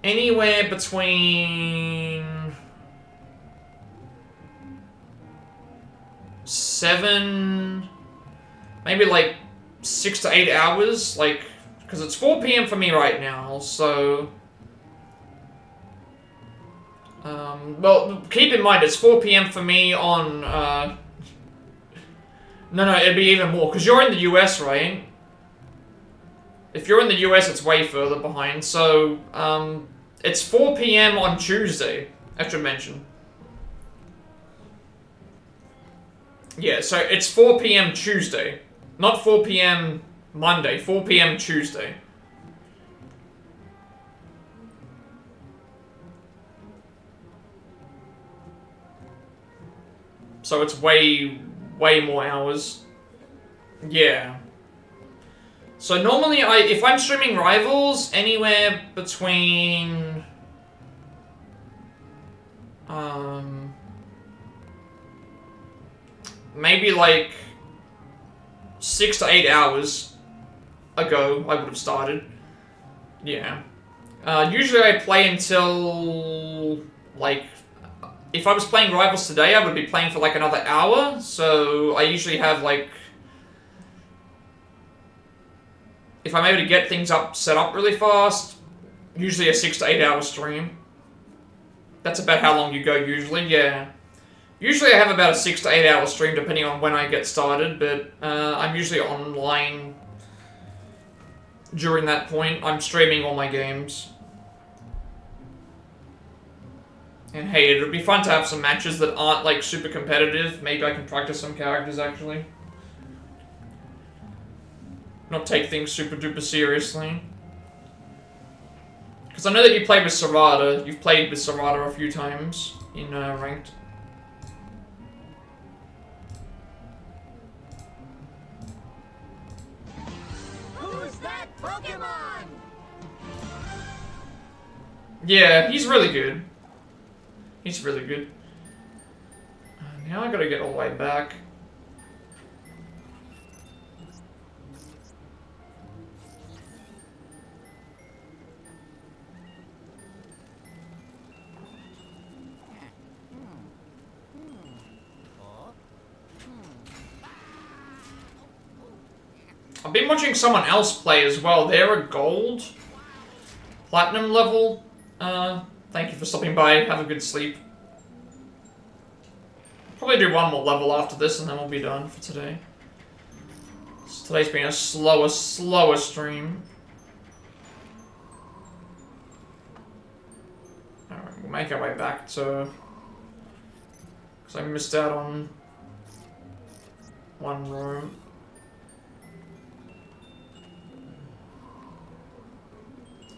Anywhere between 7, maybe like 6 to 8 hours, like, because it's 4 PM for me right now, so... well, keep in mind, it's 4 PM for me on, No, it'd be even more, because you're in the US, right? If you're in the US, it's way further behind, so, it's 4 PM on Tuesday, I should mention. Yeah, so it's 4 PM Tuesday, not 4 PM Monday, 4 PM Tuesday. So it's way more hours. Yeah. So normally, if I'm streaming Rivals, anywhere between... maybe like 6 to 8 hours ago, I would have started. Yeah. Usually I play until, like, if I was playing Rivals today, I would be playing for like another hour, so I usually have like, if I'm able to get things set up really fast, usually a 6 to 8 hour stream. That's about how long you go usually, yeah. Usually I have about a 6 to 8 hour stream depending on when I get started, but I'm usually online during that point. I'm streaming all my games. And hey, it would be fun to have some matches that aren't like super competitive. Maybe I can practice some characters actually. Not take things super duper seriously. Because I know that you play with Serrata. You've played with Serrata a few times in Ranked. Who's that Pokemon? Yeah, he's really good. He's really good. Now I gotta get all the way back. I've been watching someone else play as well. They're a gold, platinum level. Thank you for stopping by. Have a good sleep. Probably do one more level after this and then we'll be done for today. So today's been a slower stream. Alright, we'll make our way back to... because I missed out on one room.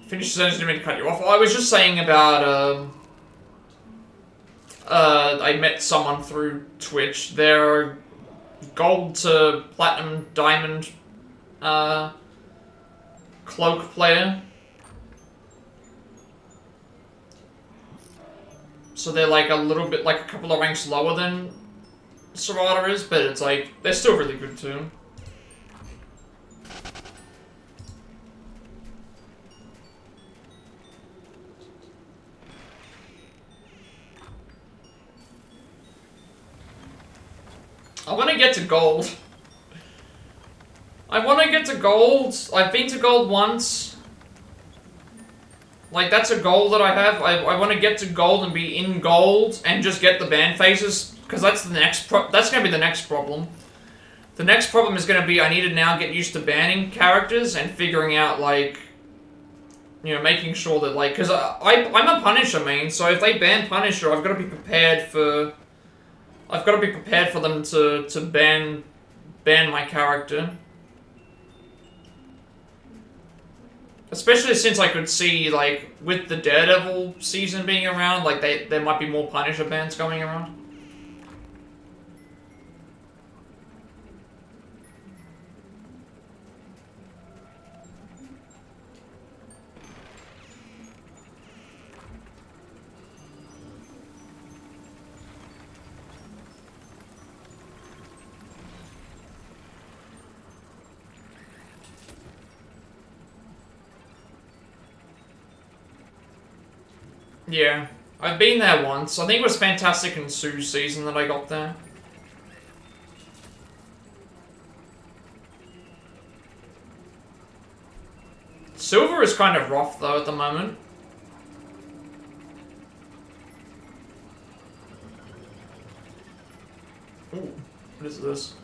Finish the didn't mean to cut you off. I was just saying about, I met someone through Twitch. They're gold to platinum diamond, cloak player. So they're like a little bit, like a couple of ranks lower than Serrata is, but it's like, they're still really good too. I want to get to gold. I want to get to gold. I've been to gold once. Like, that's a goal that I have. I want to get to gold and be in gold and just get the ban phases. Because that's the next that's going to be the next problem. The next problem is going to be I need to now get used to banning characters and figuring out, like, you know, making sure that, like, because I'm a Punisher main, so if they ban Punisher, I've got to be prepared for... I've got to be prepared for them to ban my character. Especially since I could see, like, with the Daredevil season being around, like, there might be more Punisher bans going around. Yeah, I've been there once. I think it was Fantastic and Sue's season that I got there. Silver is kind of rough though at the moment. Ooh, what is this?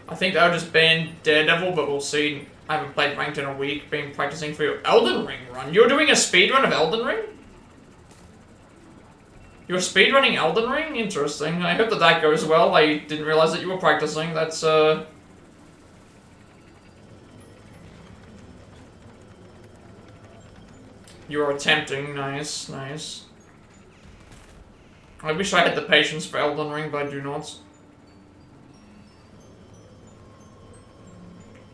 I think they'll just ban Daredevil, but we'll see. I haven't played Ranked in a week, been practicing for your Elden Ring run. You're doing a speedrun of Elden Ring? You're speedrunning Elden Ring? Interesting. I hope that that goes well. I didn't realize that you were practicing. That's, You are attempting. Nice, nice. I wish I had the patience for Elden Ring, but I do not.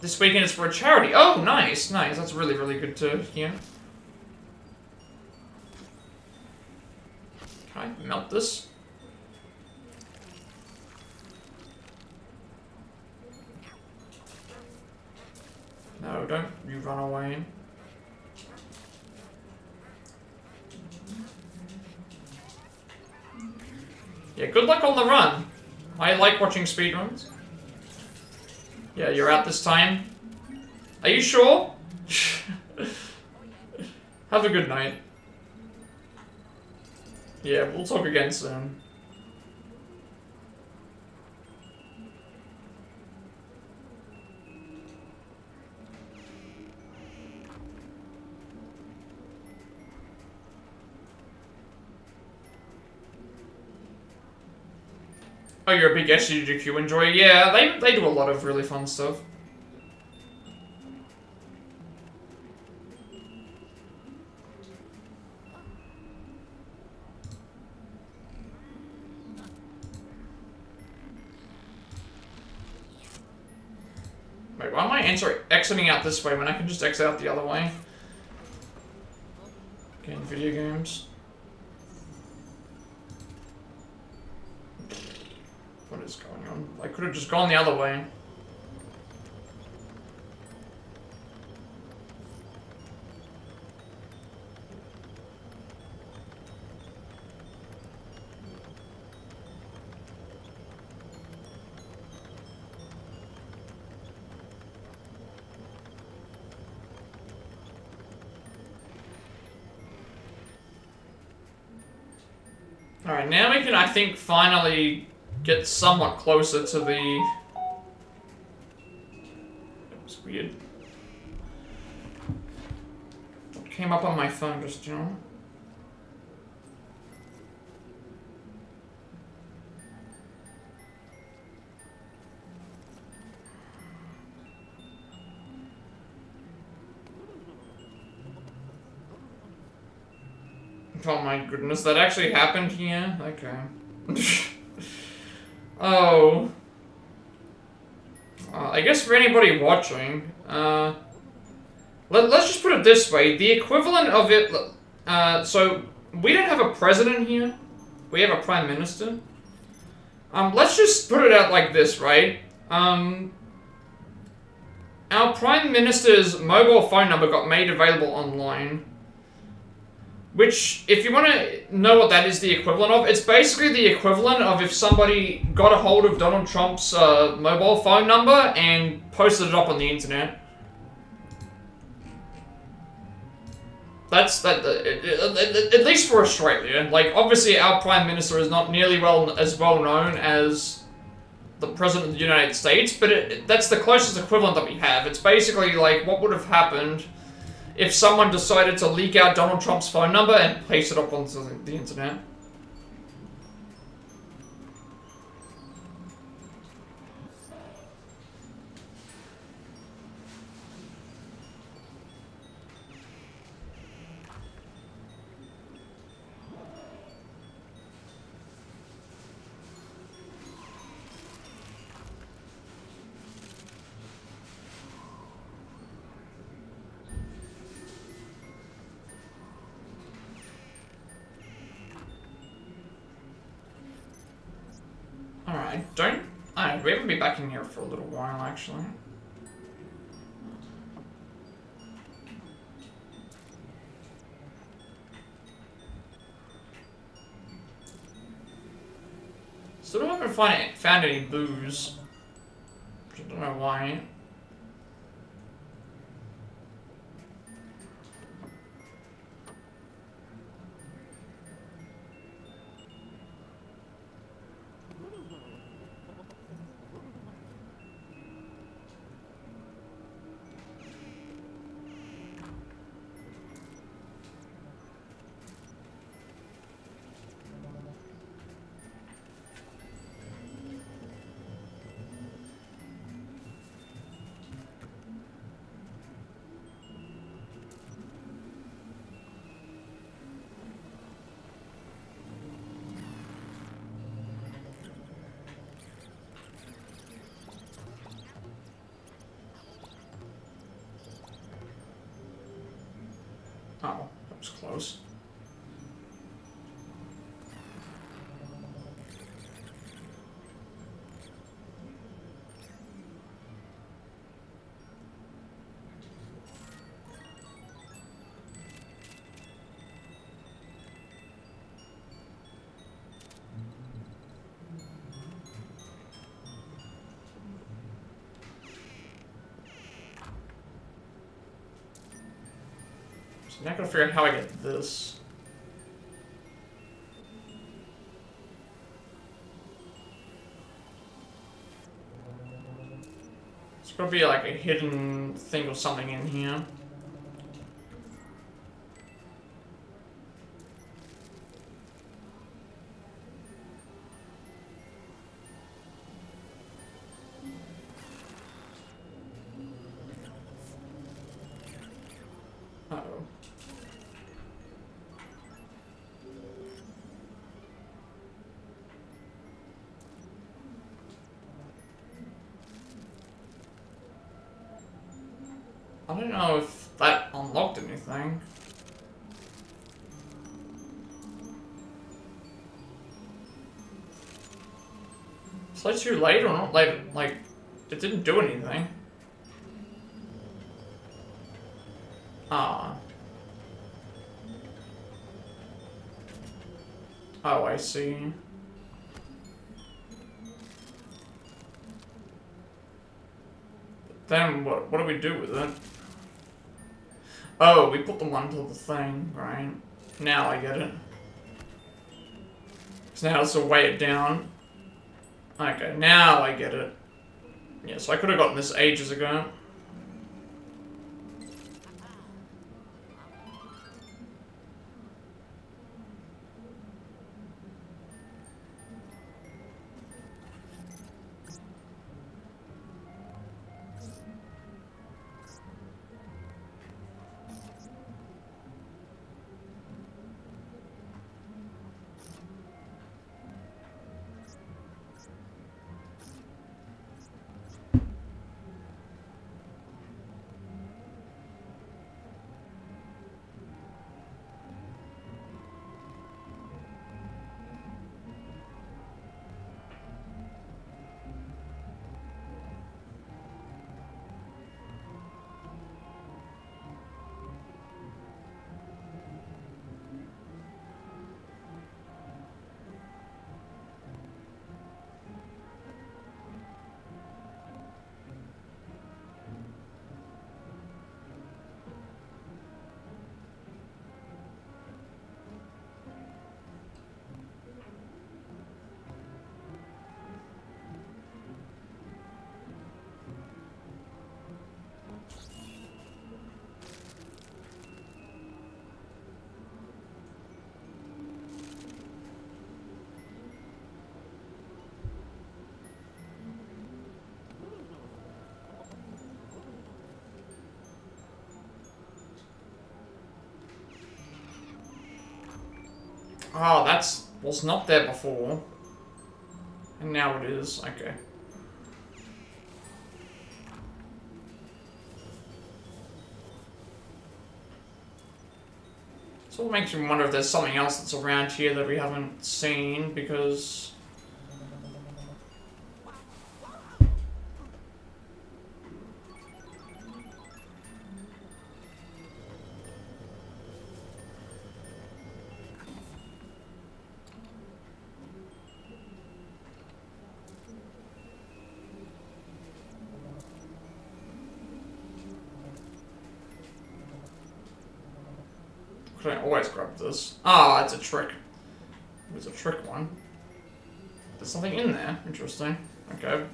This weekend is for a charity. Oh, nice, nice. That's really, really good to hear. Can I melt this? No, don't you run away. Yeah, good luck on the run. I like watching speedruns. Yeah, you're out this time. Are you sure? Have a good night. Yeah, we'll talk again soon. Oh, you're a big SGQ enjoyer? Yeah, they do a lot of really fun stuff. Wait, why am I exiting out this way when I can just exit out the other way? Okay, in video games. What is going on? I could have just gone the other way. Alright, now we can, I think, finally get somewhat closer to the... That was weird. What came up on my phone just, you know? Oh my goodness, that actually happened here? Okay. Oh. I guess for anybody watching, let's just put it this way. The equivalent of it, so we don't have a president here. We have a prime minister. Let's just put it out like this, right? Our prime minister's mobile phone number got made available online. Which, if you want to know what that is the equivalent of, it's basically the equivalent of if somebody got a hold of Donald Trump's mobile phone number and posted it up on the internet. That's that. At least for Australia, like obviously our prime minister is not nearly as well known as the president of the United States, but that's the closest equivalent that we have. It's basically like what would have happened if someone decided to leak out Donald Trump's phone number and paste it up onto the internet. Alright, we haven't been back in here for a little while, actually. Still haven't found any booze. I don't know why. Oh, that was close. So now I gotta figure out how I get this. There's gonna be like a hidden thing or something in here. Uh-oh. I don't know if that unlocked anything. Is that too late or not late? Like, it didn't do anything. Ah. Oh, I see. Then what do we do with it? Oh, we put them onto the thing, right? Now I get it. So now it's to weigh it down. Okay, now I get it. Yeah, so I could have gotten this ages ago. Oh, was not there before. And now it is. Okay. So it makes me wonder if there's something else that's around here that we haven't seen, because... Could I always grab this? Ah, it's a trick. It was a trick one. There's something in there. Interesting. Okay.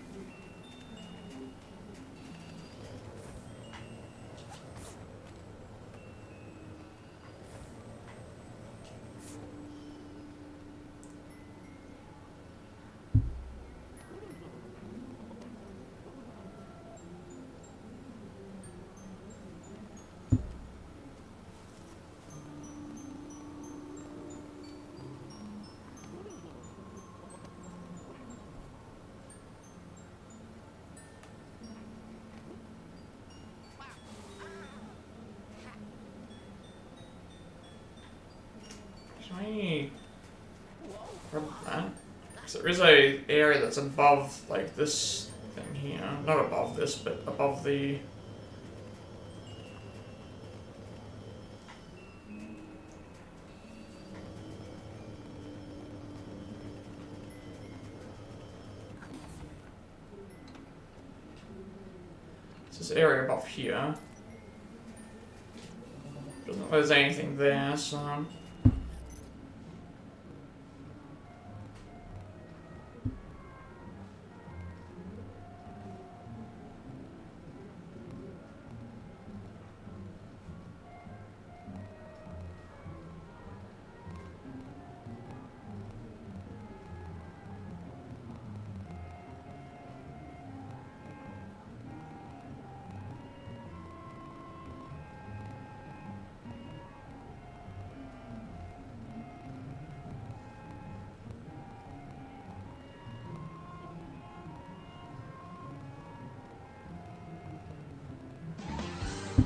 I grab that? Because there is a area that's above, like, this thing here. Not above this, but above the... It's this area above here. Doesn't look like there's anything there, so...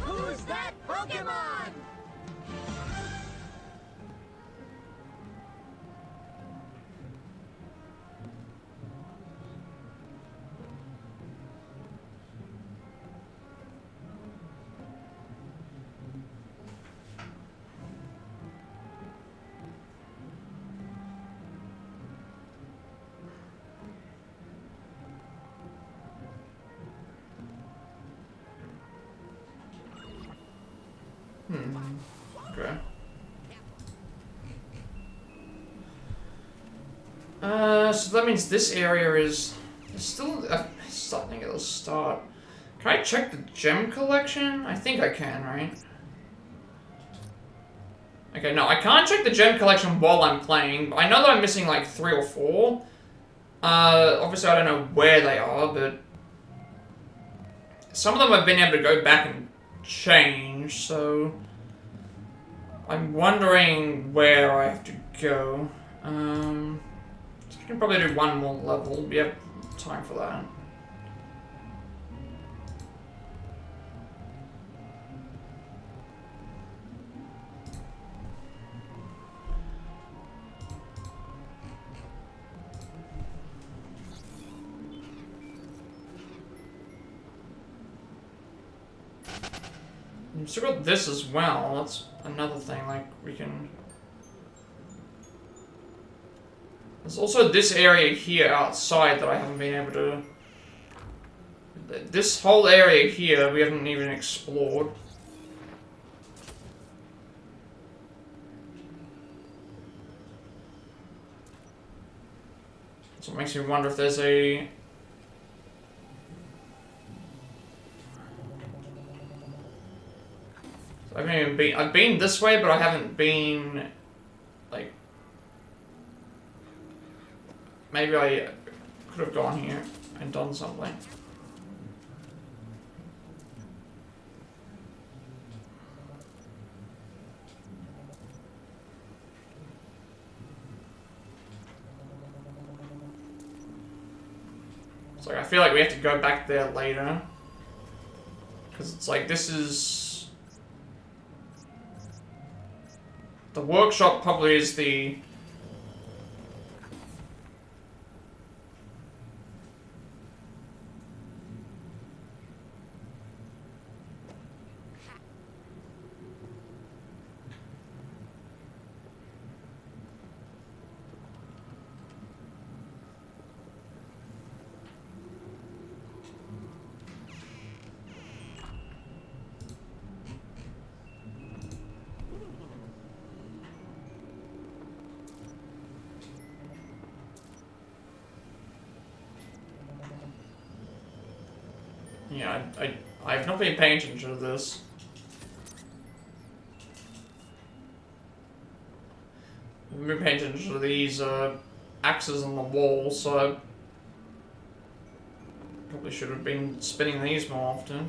Who's that Pokemon? Okay. So that means this area is still something at the start. Can I check the gem collection? I think I can, right? Okay, no, I can't check the gem collection while I'm playing, but I know that I'm missing like 3 or 4. Obviously I don't know where they are, but some of them I've been able to go back and change, so I'm wondering where I have to go. So I can probably do one more level. We have time for that. We've still got this as well. That's another thing, like, we can... There's also this area here outside that I haven't been able to... This whole area here we haven't even explored. So it makes me wonder if there's a... I've been this way, but I haven't been, like, maybe I could have gone here and done something. It's like, I feel like we have to go back there later. Because it's like, this is... The workshop probably is the... Yeah, I've not been paying attention to this. I've been paying attention to these axes on the wall, so I probably should have been spinning these more often.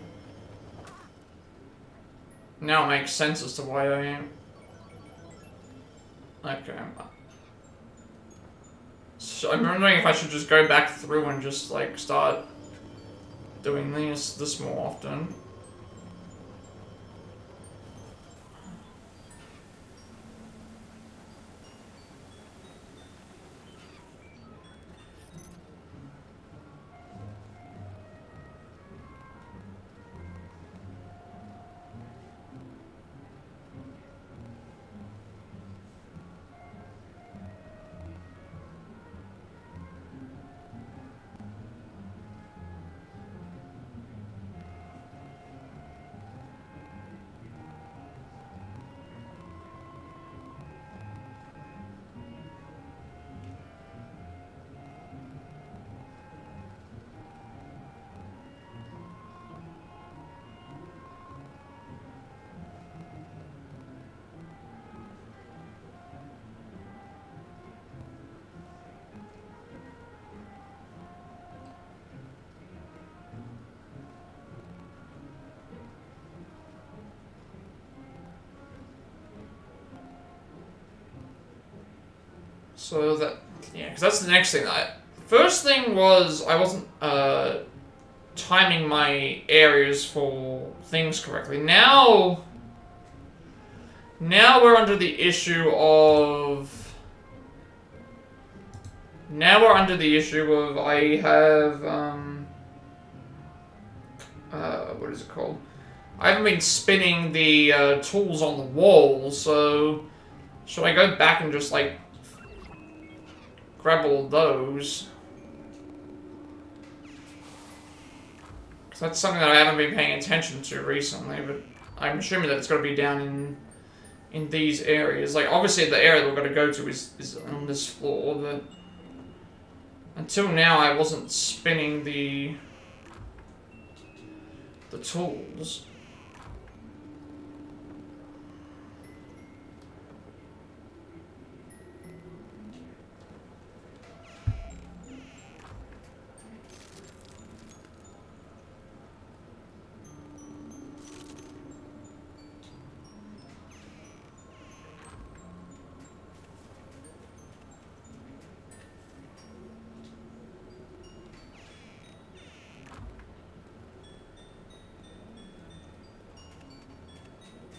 Now it makes sense as to why I am. Okay. So I'm wondering if I should just go back through and just like start doing this more often. So that, yeah, because that's the next thing. First thing was I wasn't timing my areas for things correctly. Now we're under the issue of. Now we're under the issue of I have what is it called? I haven't been spinning the tools on the wall, so should I go back and just like grab all those? Because that's something that I haven't been paying attention to recently, but I'm assuming that it's got to be down in these areas. Like, obviously the area that we're going to go to is on this floor, but until now I wasn't spinning the tools.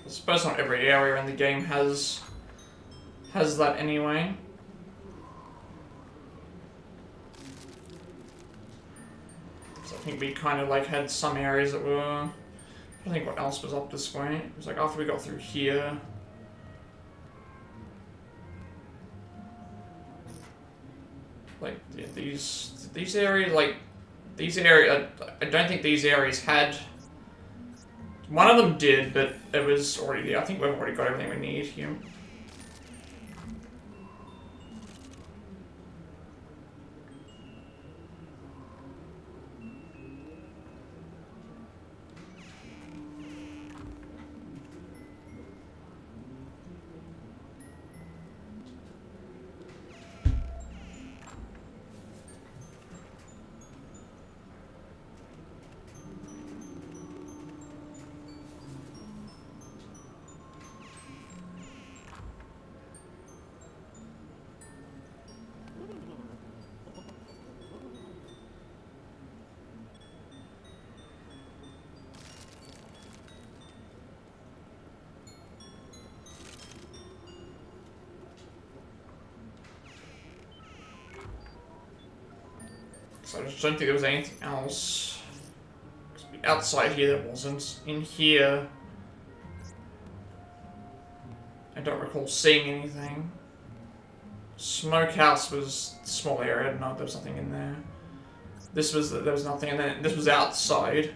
I suppose not every area in the game has that anyway. So I think we kind of like had some areas that were. I don't think what else was up this way. It was like after we got through here. Like yeah, these areas, like these areas. I don't think these areas had. One of them did, but it was already. I think we've already got everything we need here. So I just don't think there was anything else. Outside here there wasn't. In here, I don't recall seeing anything. Smokehouse was a small area. No, there was nothing in there. There was nothing, and then this was outside.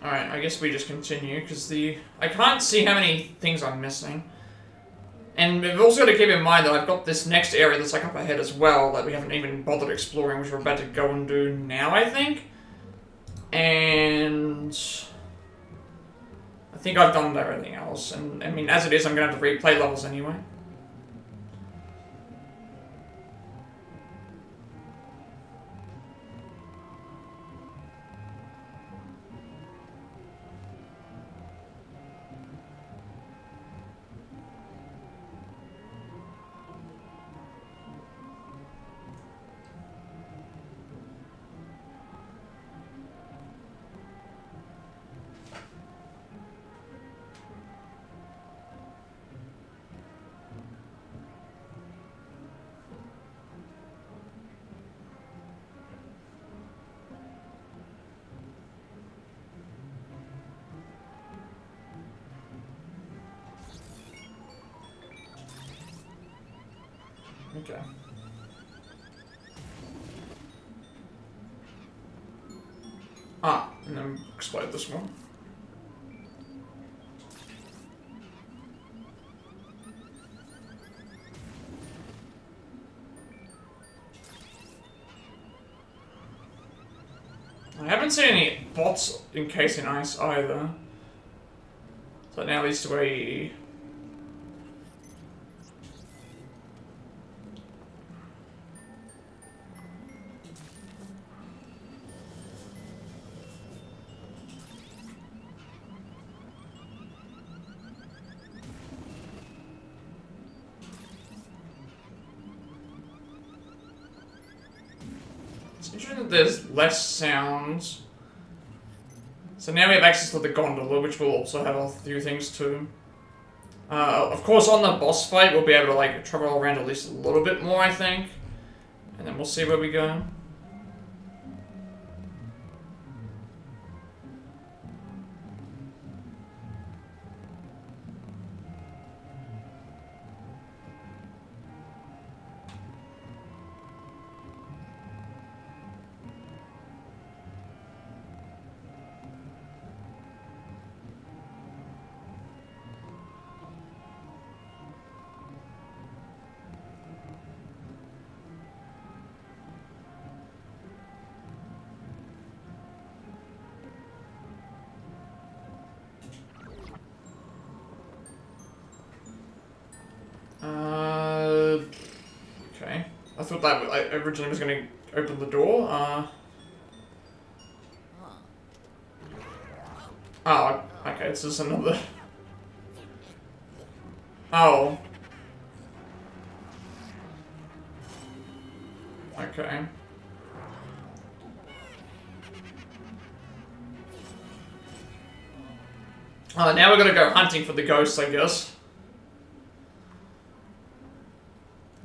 Alright, I guess we just continue, because I can't see how many things I'm missing. And we've also got to keep in mind that I've got this next area that's like up ahead as well, that we haven't even bothered exploring, which we're about to go and do now, I think. And I think I've done everything else, and I mean, as it is, I'm going to have to replay levels anyway. Okay. Ah, and then explode this one. I haven't seen any bots encasing ice either. So now leads to a... It's interesting that there's less sounds. So now we have access to the gondola, which will also have a few things too. Of course, on the boss fight, we'll be able to like travel around at least a little bit more, I think. And then we'll see where we go. Okay. I thought that I originally was going to open the door. Oh, okay, it's just another... Oh. Okay. Now we're gonna go hunting for the ghosts, I guess.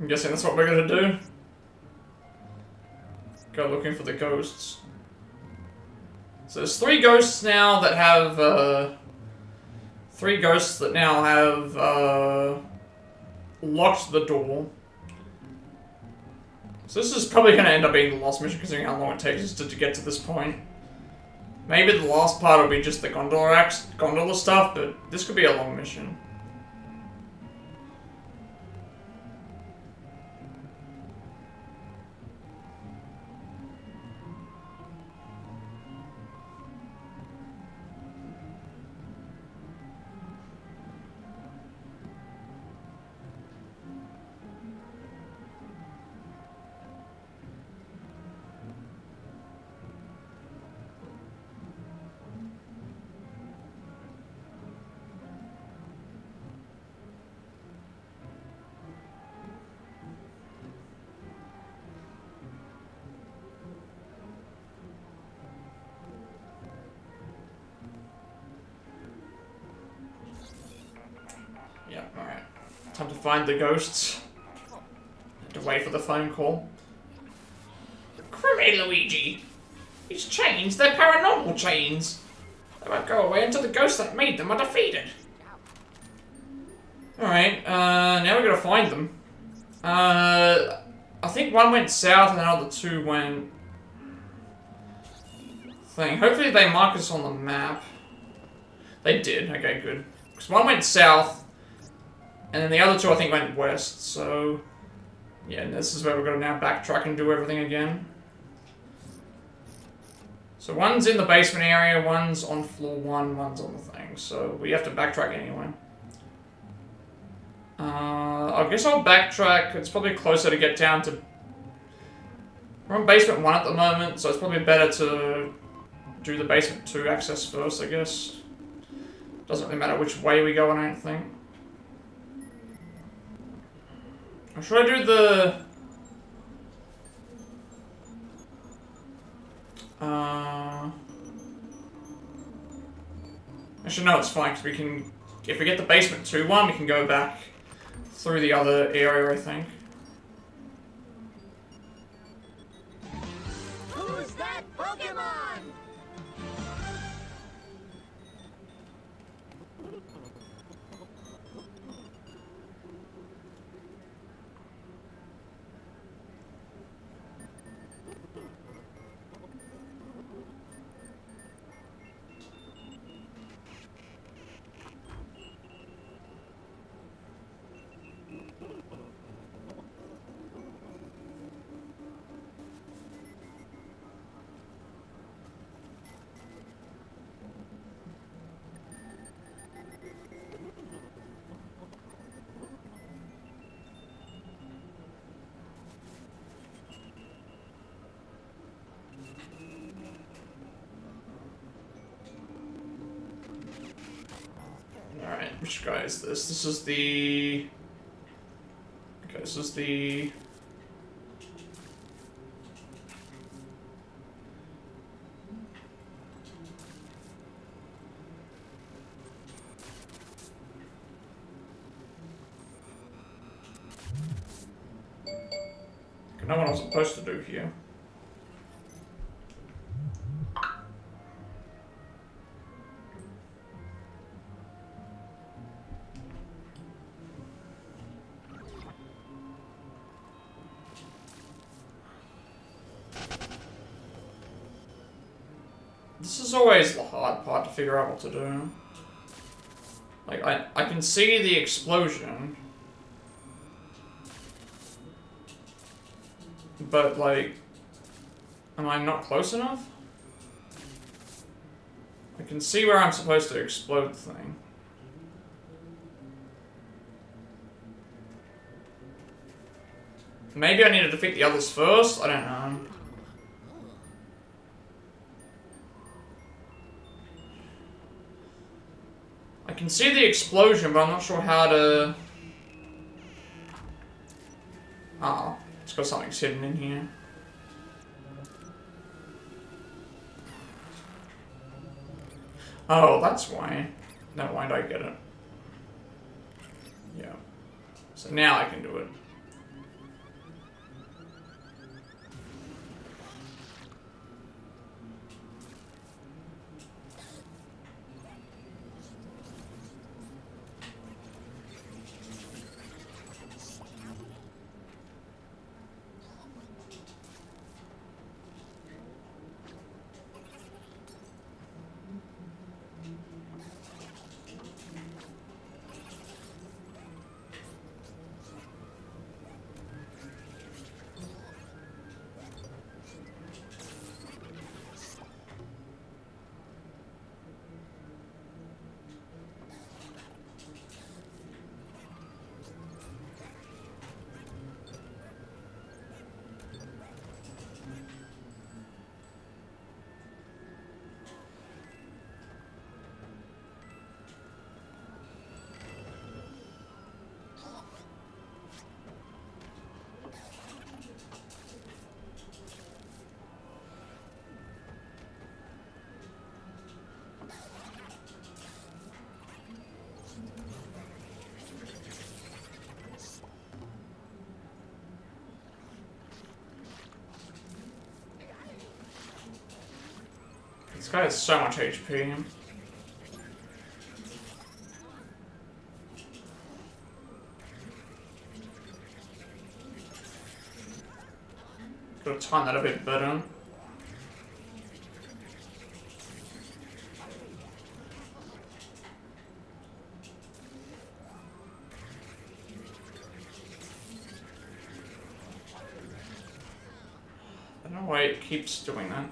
I'm guessing that's what we're gonna do. Go looking for the ghosts. So there's 3 ghosts now that have, 3 ghosts that now have, locked the door. So this is probably gonna end up being the last mission, considering how long it takes us to get to this point. Maybe the last part will be just the gondola stuff, but this could be a long mission. Yeah, alright. Time to find the ghosts. Have to wait for the phone call. Crummy Luigi! These chains, they're paranormal chains. They won't go away until the ghosts that made them are defeated. Alright, now we gotta find them. I think one went south and the other 2 went... thing. Hopefully they mark us on the map. They did, okay, good. Because one went south, and then the other 2 I think went west, so... yeah, and this is where we're gonna now backtrack and do everything again. So one's in the basement area, one's on floor 1, one's on the thing, so we have to backtrack anyway. I guess I'll backtrack. It's probably closer to get down to... we're on basement 1 at the moment, so it's probably better to do the basement 2 access first, I guess. Doesn't really matter which way we go, I don't think. Or should I do the... actually, no, it's fine, because we can... if we get the basement 2 one, we can go back through the other area, I think. Who's that Pokemon? Which guy is this? This is the... Okay, this is the... I know what I'm supposed to do here. This is always the hard part to figure out what to do. Like, I can see the explosion. But, like, am I not close enough? I can see where I'm supposed to explode the thing. Maybe I need to defeat the others first? I don't know. I can see the explosion, but I'm not sure how to... Oh, it's got something hidden in here. Oh, that's why. Never mind, I get it. Yeah. So now I can do it. This guy has so much HP. Gotta time that a bit better. I don't know why it keeps doing that.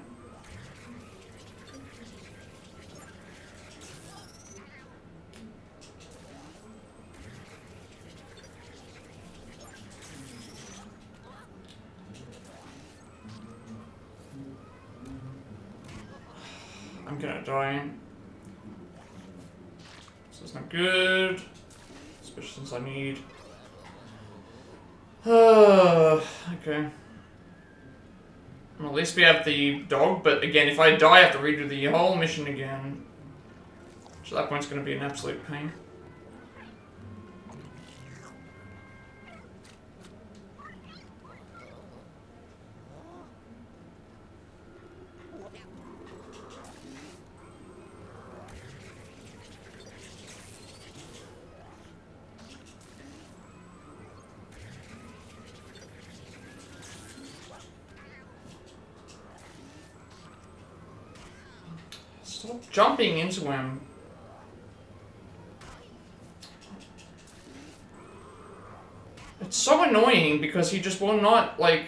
I'm gonna die. This is not good. Especially since I need... okay. Well, at least we have the dog, but again, if I die, I have to redo the whole mission again. So that point's gonna be an absolute pain. Stop jumping into him. It's so annoying because he just will not, like...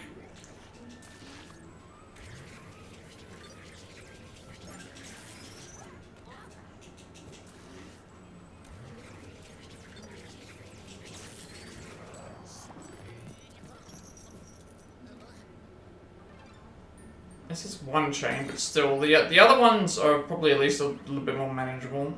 This is one chain, but still, the other ones are probably at least a little bit more manageable.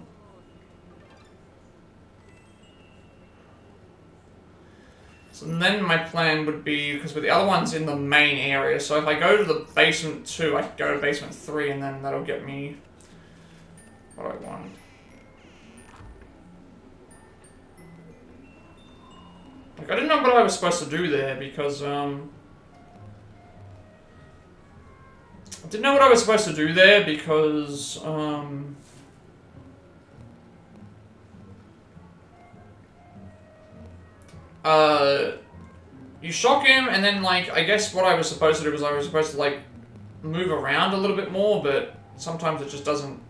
So then my plan would be, because the other one's in the main area, so if I go to the basement 2, I could go to basement 3, and then that'll get me what I want. Like, I didn't know what I was supposed to do there, because, I didn't know what I was supposed to do there, because, you shock him, and then, like, I guess what I was supposed to do was I was supposed to, like, move around a little bit more, but sometimes it just doesn't.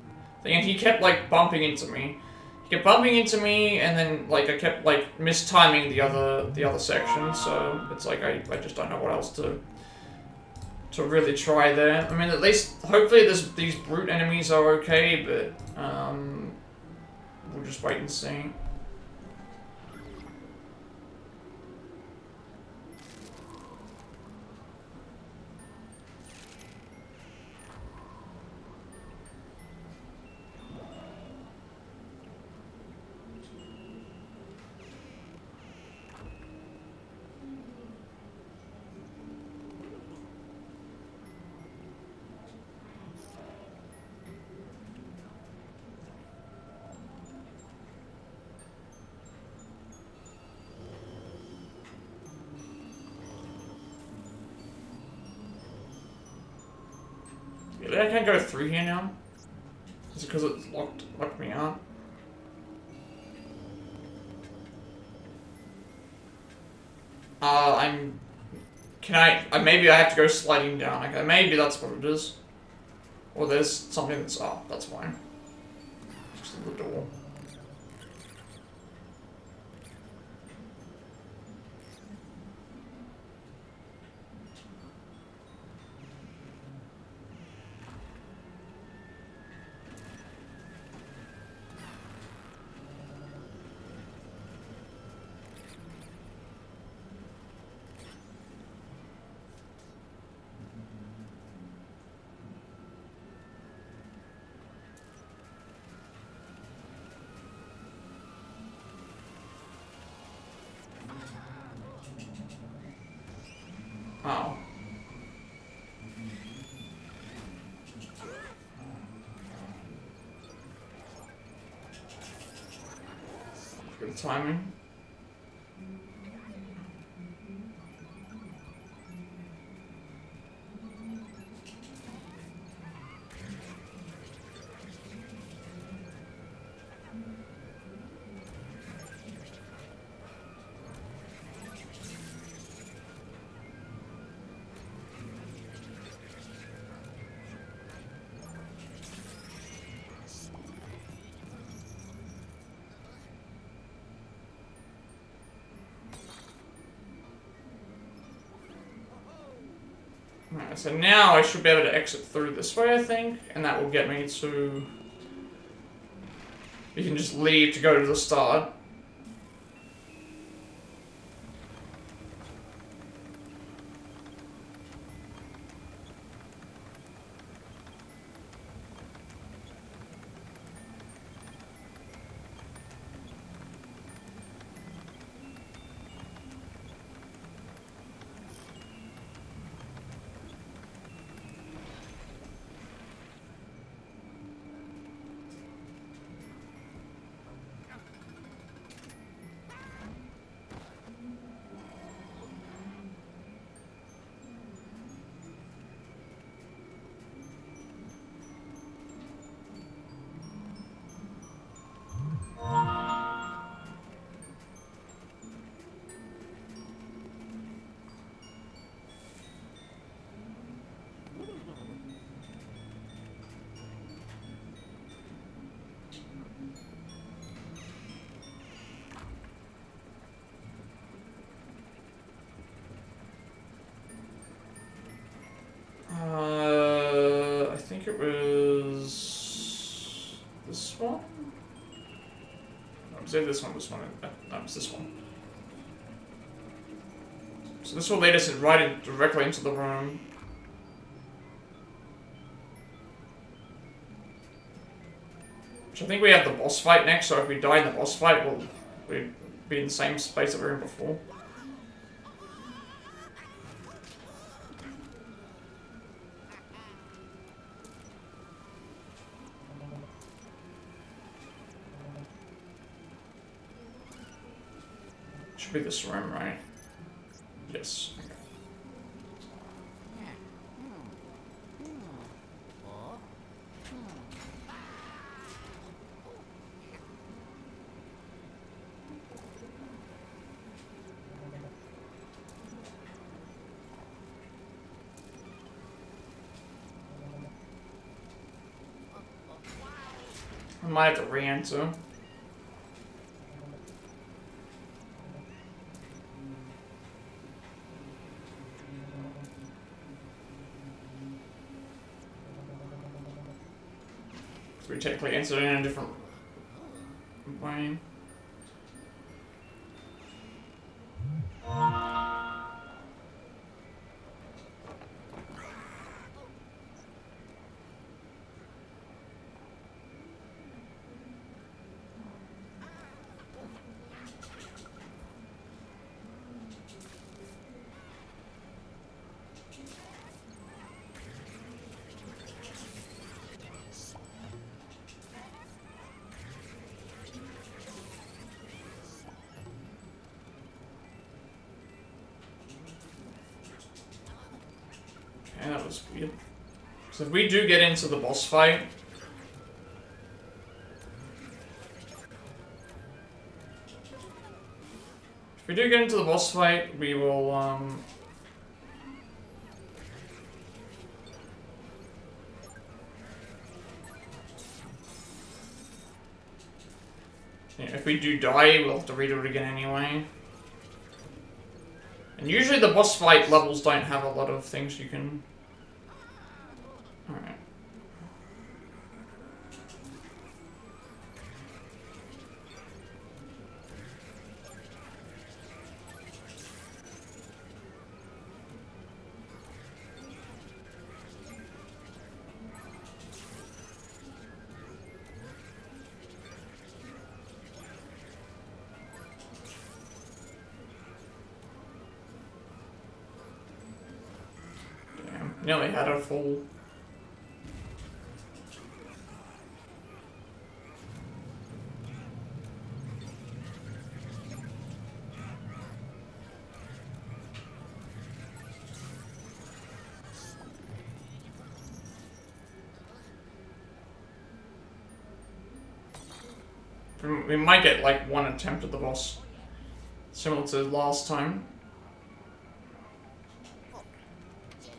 And he kept, like, bumping into me. He kept bumping into me, and then, like, I kept, like, mistiming the other section, so it's like I just don't know what else to really try there. I mean, at least, hopefully these brute enemies are okay, but, we'll just wait and see. Really? I can't go through here now? Is it because it's locked me out? Maybe I have to go sliding down. Okay, maybe that's what it is. Or there's something that's, that's fine. Just the door. Oh. Good timing. Alright, so now I should be able to exit through this way, I think, and that will get me to... You can just leave to go to the start. I think it was this one. No, was it this one? This one? No, it's this one. So this will lead us directly into the room. Which I think we have the boss fight next. So if we die in the boss fight, we'll be in the same space that we were in before. Should be this room, right? Yes. Okay. I might have to re-enter. We technically entered in a different way. Okay, that was weird. So if we do get into the boss fight, we will, yeah, if we do die, we'll have to redo it again anyway. And usually the boss fight levels don't have a lot of things you can... Alright. Nearly had a full... We might get like one attempt at the boss, similar to last time.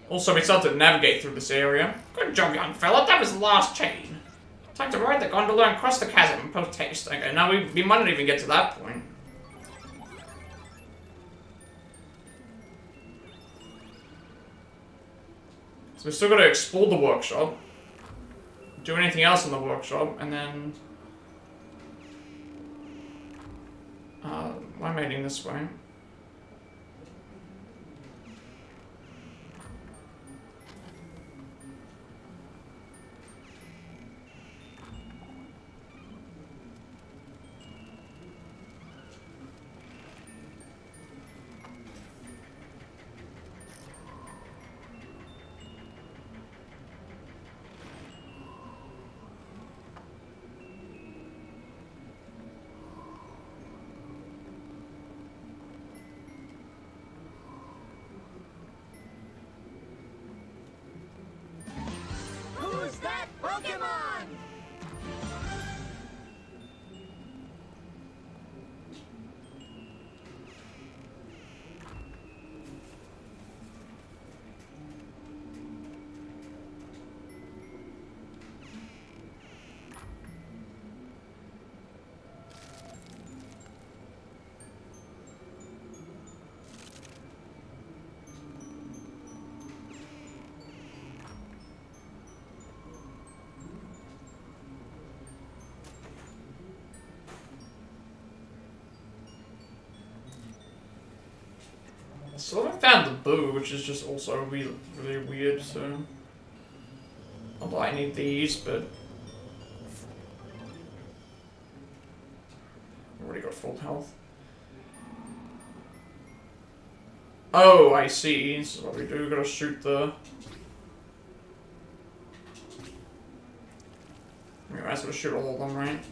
Also, we started to navigate through this area. Good job, young fella. That was the last chain. Time to ride the gondola and cross the chasm post haste. Okay, now we might not even get to that point. So we've still got to explore the workshop, do anything else in the workshop, and then... why am I heading this way? Who's that Pokemon? So I found the boo, which is just also really weird, so... Although I need these, but... Already got full health. Oh, I see. This is what we do. We gotta shoot the... We might as well shoot all of them, right?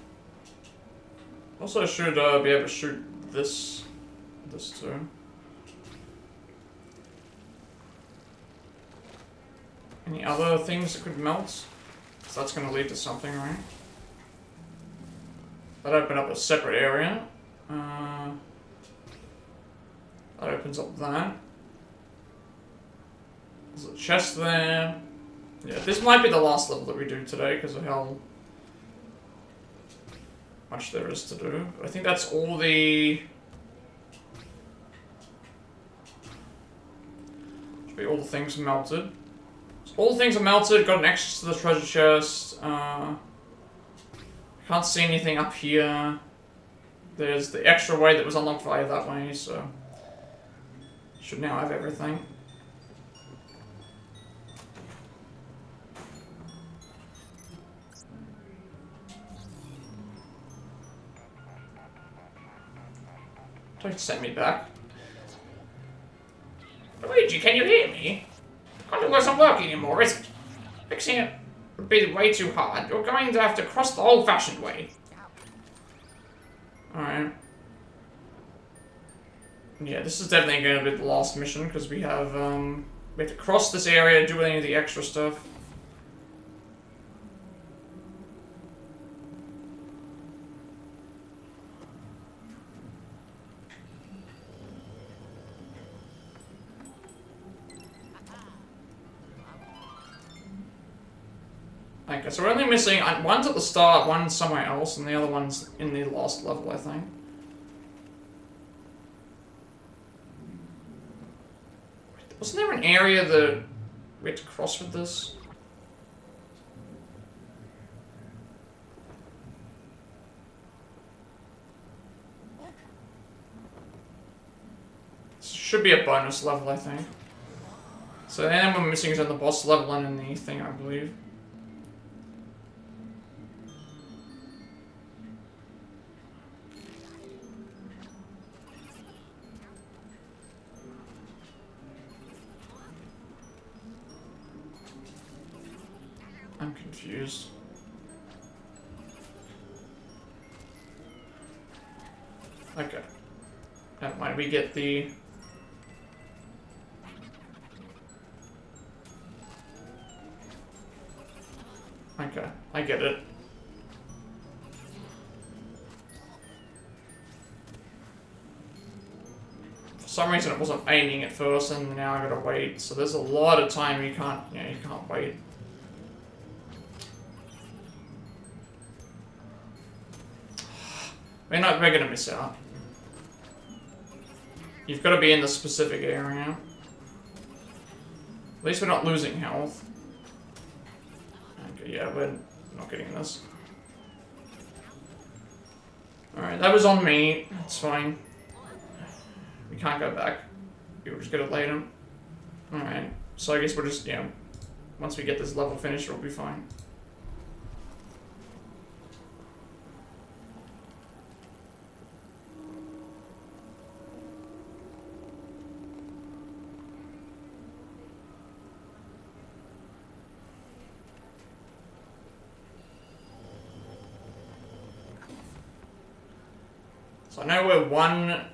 Also should be able to shoot this this too. Any other things that could melt? So that's going to lead to something, right? That opened up a separate area. That opens up that. There's a chest there. Yeah, this might be the last level that we do today because of how much there is to do. But I think that's all the... Should be all the things melted. So all the things are melted, got an access to the treasure chest. Can't see anything up here. There's the extra way that was unlocked via that way, so... Should now have everything. Don't send me back. Luigi, can you hear me? Control wasn't working anymore, is it? Fixing it would be way too hard. You're going to have to cross the old-fashioned way. Alright. Yeah, this is definitely going to be the last mission, because we have to cross this area, do any of the extra stuff. Okay, so we're only missing, one's at the start, one's somewhere else, and the other one's in the last level, I think. Wasn't there an area that we had to cross with this? This should be a bonus level, I think. So the only one we're missing is on the boss level and in the thing, I believe. I'm confused. Okay. Never mind, we get the... Okay, I get it. For some reason it wasn't aiming at first and now I gotta wait, so there's a lot of time you can't wait. We're gonna miss out. You've got to be in the specific area. At least we're not losing health. Okay, yeah, we're not getting this. Alright, that was on me. It's fine. We can't go back. We'll just get it later. Alright, so I guess we'll just, yeah, once we get this level finished, we'll be fine. So I know we're one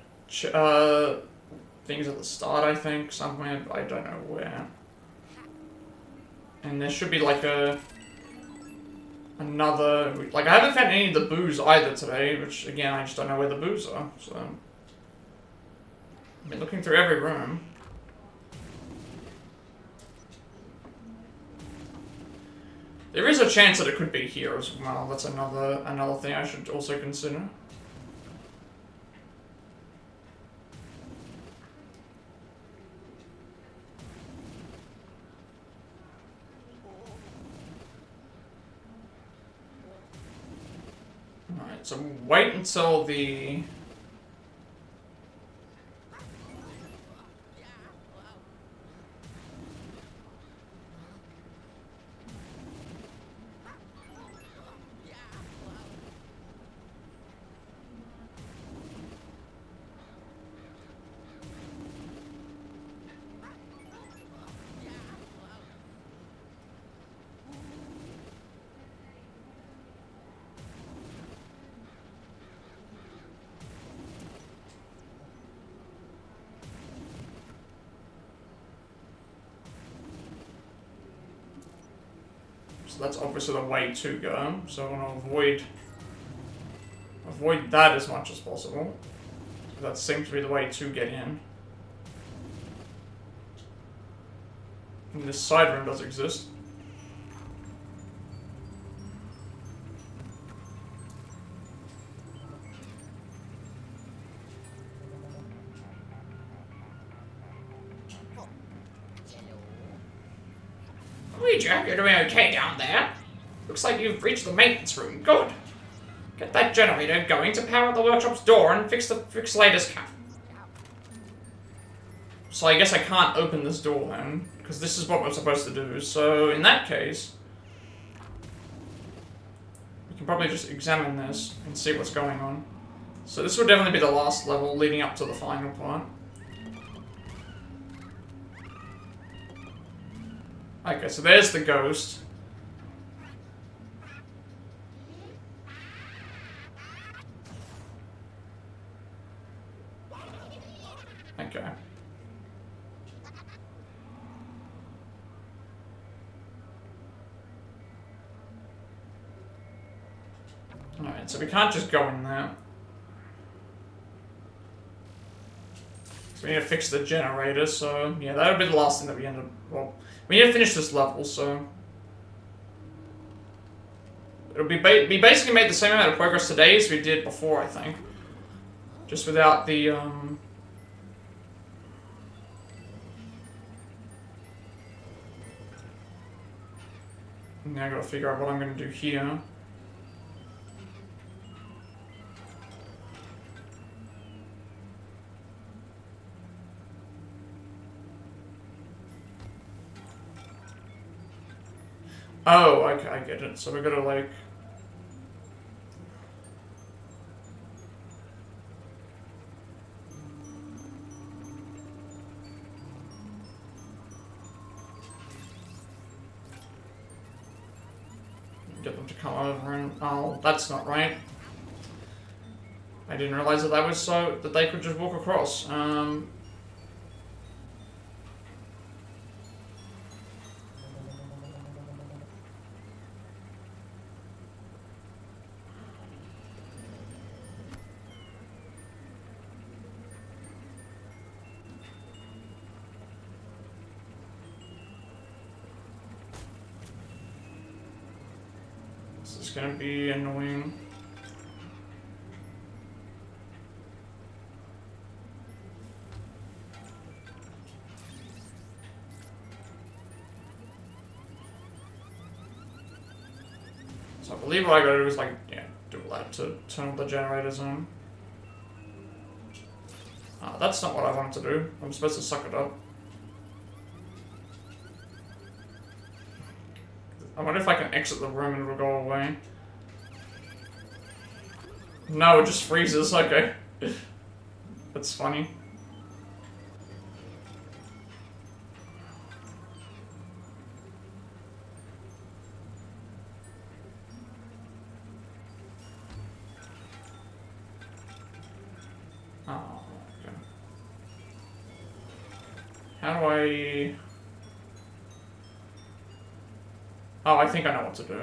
thing's at the start, I think, somewhere, but I don't know where. And there should be like another, like I haven't found any of the boos either today, which again, I just don't know where the boos are, so. I've been looking through every room. There is a chance that it could be here as well, that's another thing I should also consider. Alright, so wait until the... So that's obviously the way to go. So I want to avoid that as much as possible. That seems to be the way to get in. And this side room does exist. Luigi, you're doing okay down there. Looks like you've reached the maintenance room. Good. Get that generator going to power the workshop's door and fix latest cap. So I guess I can't open this door then, because this is what we're supposed to do. So in that case, we can probably just examine this and see what's going on. So this would definitely be the last level leading up to the final part. Okay, so there's the ghost. Okay. Alright, so we can't just go in there. So we need to fix the generator, so yeah, that would be the last thing that we end up... Well, we need to finish this level, so... It'll be basically made the same amount of progress today as we did before, I think. Just without the, Now I gotta figure out what I'm gonna do here. Oh, okay, I get it. So we're gonna like... get them to come over and... Oh, that's not right. I didn't realize that was so... that they could just walk across. This is gonna be annoying. So I believe what I gotta do is like, yeah, do that to turn the generators on. That's not what I wanted to do. I'm supposed to suck it up. I wonder if I can exit the room and it'll go away. No, it just freezes, okay. That's funny. Oh, okay. How do I... Oh, I think I know what to do.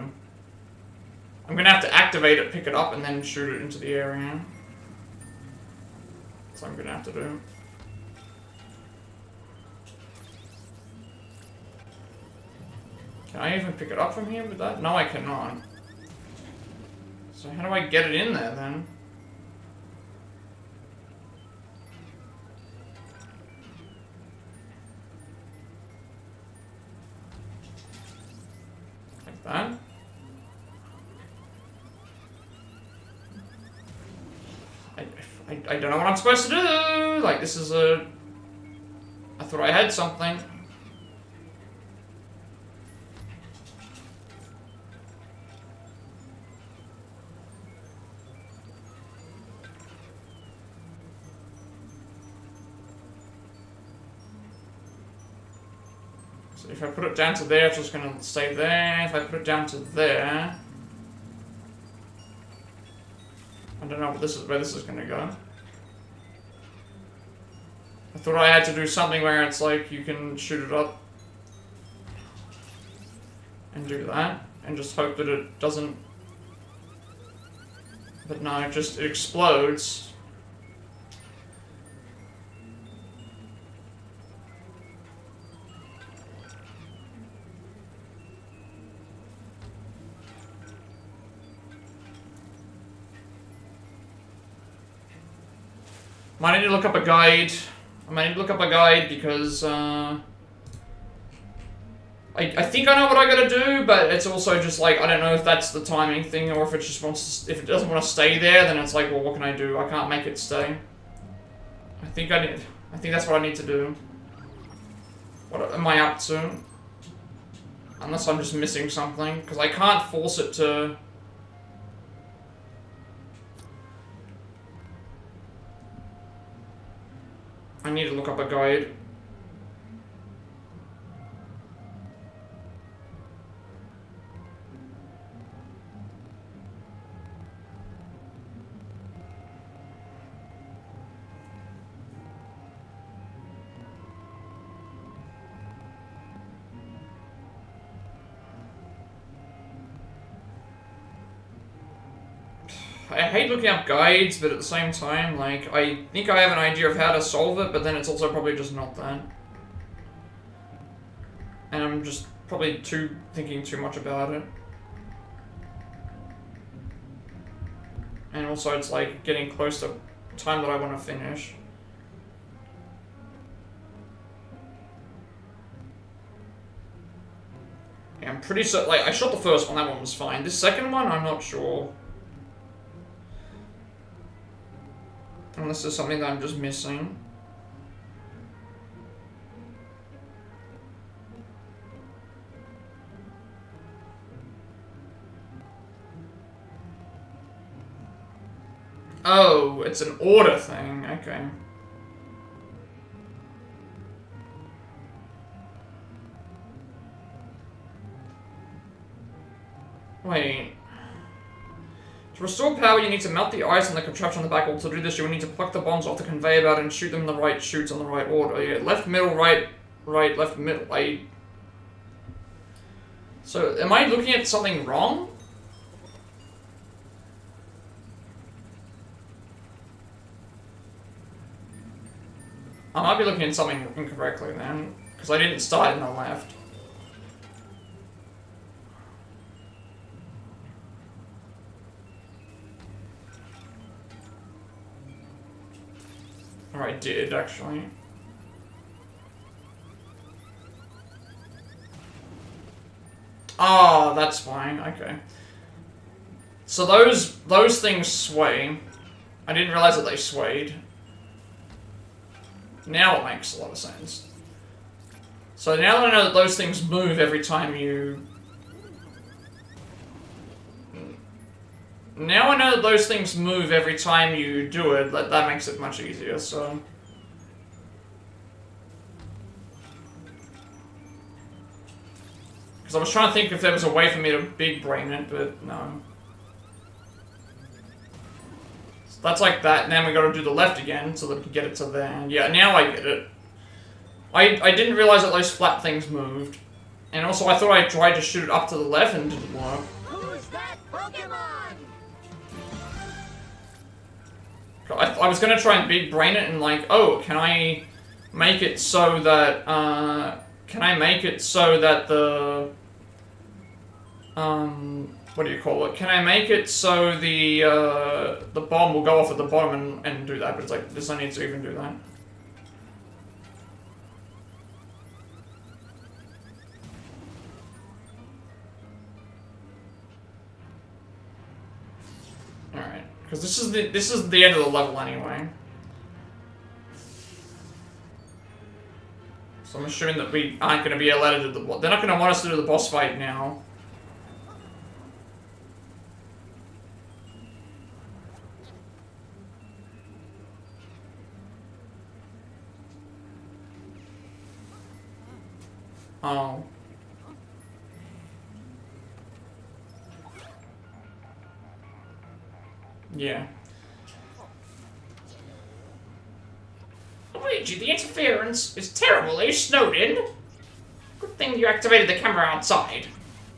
I'm gonna have to activate it, pick it up, and then shoot it into the area. That's what I'm gonna have to do. Can I even pick it up from here with that? No, I cannot. So how do I get it in there, then? That. I don't know what I'm supposed to do. Like, this is a... I thought I had something. So if I put it down to there, it's just going to stay there. If I put it down to there... I don't know where this is going to go. I thought I had to do something where it's like you can shoot it up and do that. and just hope that it doesn't... But no, it explodes. Might need to look up a guide. I might need to look up a guide because, I think I know what I gotta do, but it's also just like, I don't know if that's the timing thing or if it just wants to, if it doesn't want to stay there, then it's like, well, what can I do? I can't make it stay. I think that's what I need to do. What am I up to? Unless I'm just missing something, because I can't force it to... I need to look up a guide. I hate looking up guides, but at the same time, like, I think I have an idea of how to solve it, but then it's also probably just not that. And I'm just probably thinking too much about it. And also it's like getting close to time that I want to finish. Yeah, I'm pretty certain, like, I shot the first one, that one was fine. This second one, I'm not sure. Unless there's something that I'm just missing. Oh, it's an order thing. Okay. Wait. To restore power, you need to melt the ice on the contraption on the back wall. To do this, you will need to pluck the bombs off the conveyor belt and shoot them in the right chutes on the right order. Yeah, left, middle, right, left, middle. So, am I looking at something wrong? I might be looking at something incorrectly then, because I didn't start in the left. Or I did, actually. Oh, that's fine, okay. So those things sway. I didn't realize that they swayed. Now it makes a lot of sense. So now that I know that those things move every time you... Now I know that those things move every time you do it, that makes it much easier, so... Because I was trying to think if there was a way for me to big brain it, but no. So that's like that, and then we gotta do the left again, so that we can get it to there. Yeah, now I get it. I didn't realize that those flat things moved. And also I thought I tried to shoot it up to the left and it didn't work. Who's that Pokemon? I was gonna try and big brain it and like, oh, can I make it so that, the, what do you call it? Can I make it so the bomb will go off at the bottom and do that? But it's like, there's no need to even do that. Alright. Because this is the end of the level anyway. So I'm assuming that we aren't going to be allowed to do the... They're not going to want us to do the boss fight now. Oh. Yeah. Luigi, the interference is terrible, eh, Snowden? Good thing you activated the camera outside.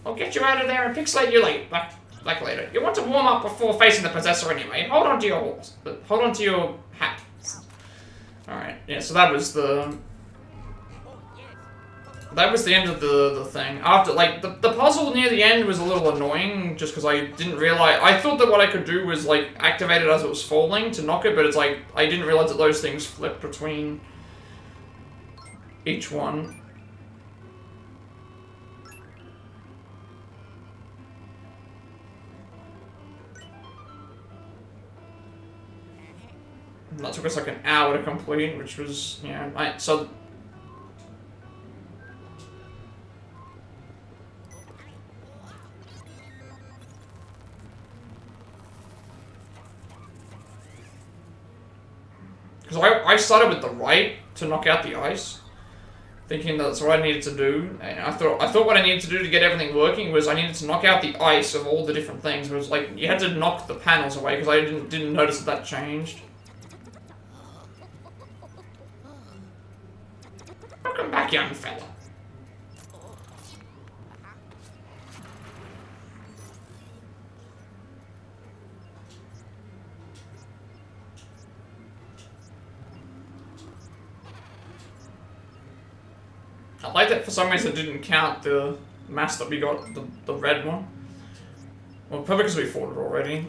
I'll get you out of there and pixelate you back later. You want to warm up before facing the possessor anyway. Hold on to your horse. Hold on to your hat. Alright, yeah, so that was the end of the thing. After, like, the puzzle near the end was a little annoying, just because I didn't realize... I thought that what I could do was, like, activate it as it was falling to knock it, but it's like, I didn't realize that those things flip between each one. And that took us like an hour to complete, which was, yeah, so... Because I started with the right to knock out the ice, thinking that's what I needed to do. And I thought what I needed to do to get everything working was I needed to knock out the ice of all the different things. It was like, you had to knock the panels away, because I didn't notice that changed. Welcome back, young fella. I like that for some reason it didn't count the mass that we got, the red one. Well, probably because we fought it already.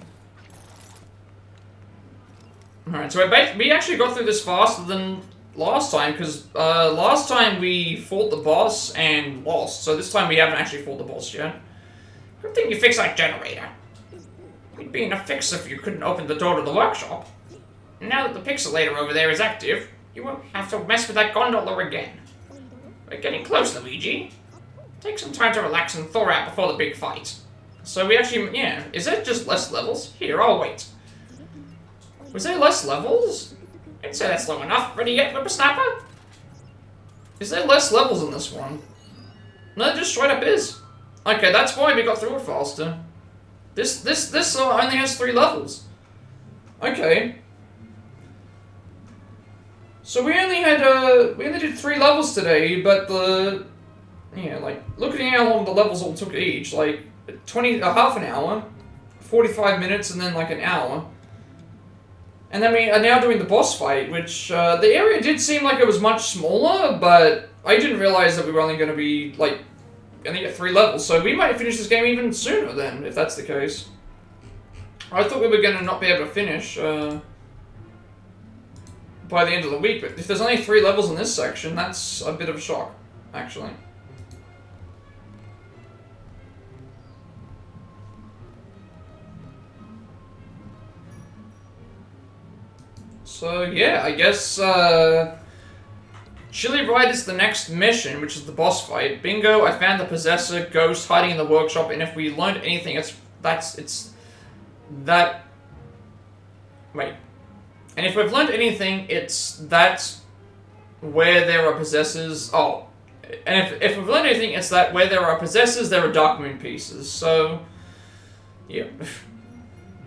Alright, so we actually got through this faster than last time, because last time we fought the boss and lost, so this time we haven't actually fought the boss yet. Good thing you fixed that generator. We'd be in a fix if you couldn't open the door to the workshop. Now that the pixelator over there is active, you won't have to mess with that gondola again. We're getting close, Luigi. Take some time to relax and thaw out before the big fight. So we actually, yeah, is it just less levels? Here, I'll wait. Was there less levels? I'd say that's long enough. Ready yet, whippersnapper? Is there less levels in this one? No, it just straight up is. Okay, that's why we got through it faster. This only has 3 levels. Okay. So we only did 3 levels today, but like, looking at how long the levels all took each, like, half an hour, 45 minutes, and then like an hour. And then we are now doing the boss fight, which, the area did seem like it was much smaller, but I didn't realize that we were only going to be, like, gonna get 3 levels, so we might finish this game even sooner then, if that's the case. I thought we were going to not be able to finish, by the end of the week, but if there's only 3 levels in this section, that's a bit of a shock, actually. So yeah, I guess Chili Ride is the next mission, which is the boss fight. Bingo, I found the possessor ghost hiding in the workshop, and if we learned anything, and if we've learned anything, it's that where there are possessors... Oh, and if we've learned anything, it's that where there are possessors, there are Dark Moon pieces. So, yeah.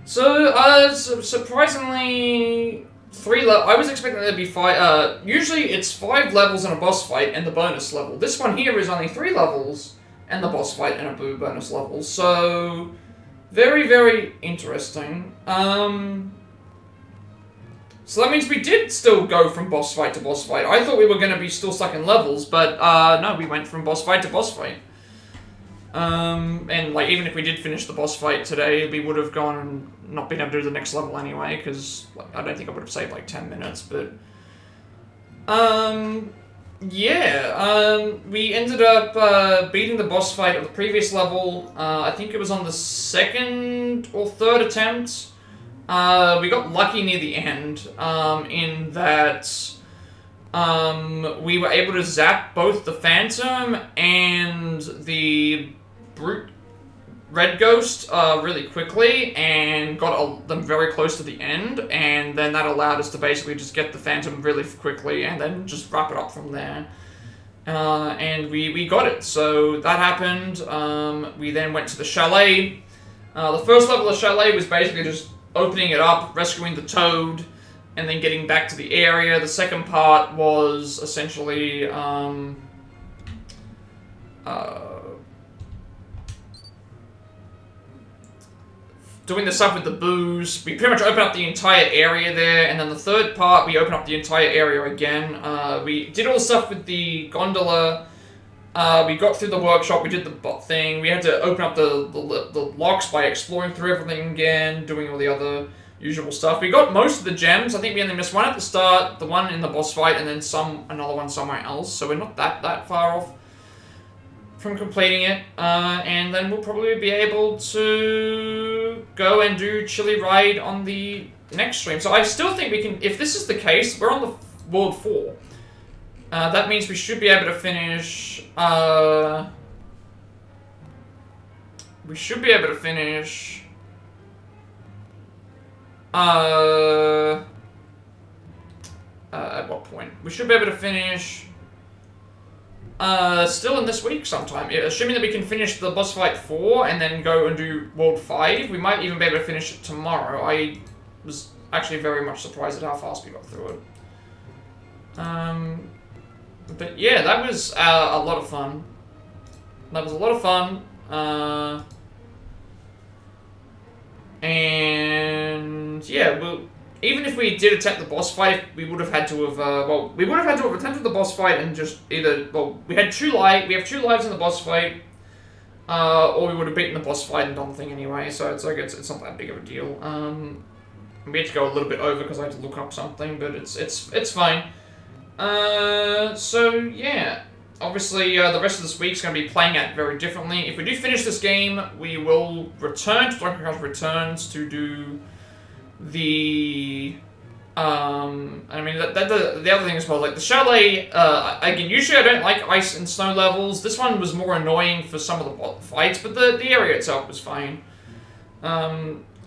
So, surprisingly, 3 levels... I was expecting there to be 5... usually it's 5 levels in a boss fight and the bonus level. This one here is only 3 levels and the boss fight and a blue bonus level. So, very, very interesting. So that means we did still go from boss fight to boss fight. I thought we were going to be still stuck in levels, but no, we went from boss fight to boss fight. And like, even if we did finish the boss fight today, we would have gone and not been able to do the next level anyway, because like, I don't think I would have saved like 10 minutes, but... we ended up beating the boss fight of the previous level. I think it was on the 2nd or 3rd attempt. We got lucky near the end, in that, we were able to zap both the Phantom and the Brute Red Ghost, really quickly, and got them very close to the end, and then that allowed us to basically just get the Phantom really quickly, and then just wrap it up from there. And we got it, so that happened. We then went to the Chalet. The first level of Chalet was basically just opening it up, rescuing the Toad, and then getting back to the area. The second part was essentially, doing the stuff with the booze. We pretty much open up the entire area there, and then the third part, we open up the entire area again. We did all the stuff with the gondola. We got through the workshop, we did the bot thing. We had to open up the locks by exploring through everything again, doing all the other usual stuff. We got most of the gems. I think we only missed one at the start, the one in the boss fight, and then another one somewhere else. So we're not that far off from completing it. And then we'll probably be able to go and do Chili Ride on the next stream. So I still think we can, if this is the case, we're on the World 4. That means we should be able to finish, at what point? We should be able to finish, still in this week sometime. Yeah, assuming that we can finish the boss fight 4 and then go and do World 5, we might even be able to finish it tomorrow. I was actually very much surprised at how fast we got through it. But yeah, that was a lot of fun. And yeah, well, even if we did attempt the boss fight, we would have had to have, we would have had to have attempted the boss fight and just either, we have 2 lives in the boss fight, or we would have beaten the boss fight and done the thing anyway, so it's like, it's not that big of a deal. We had to go a little bit over because I had to look up something, but it's fine. So yeah, obviously the rest of this week's going to be playing out very differently. If we do finish this game, we will return to Donkey Kong Returns to do the, I mean, the other thing as well, like the chalet, again, usually I don't like ice and snow levels. This one was more annoying for some of the fights, but the area itself was fine.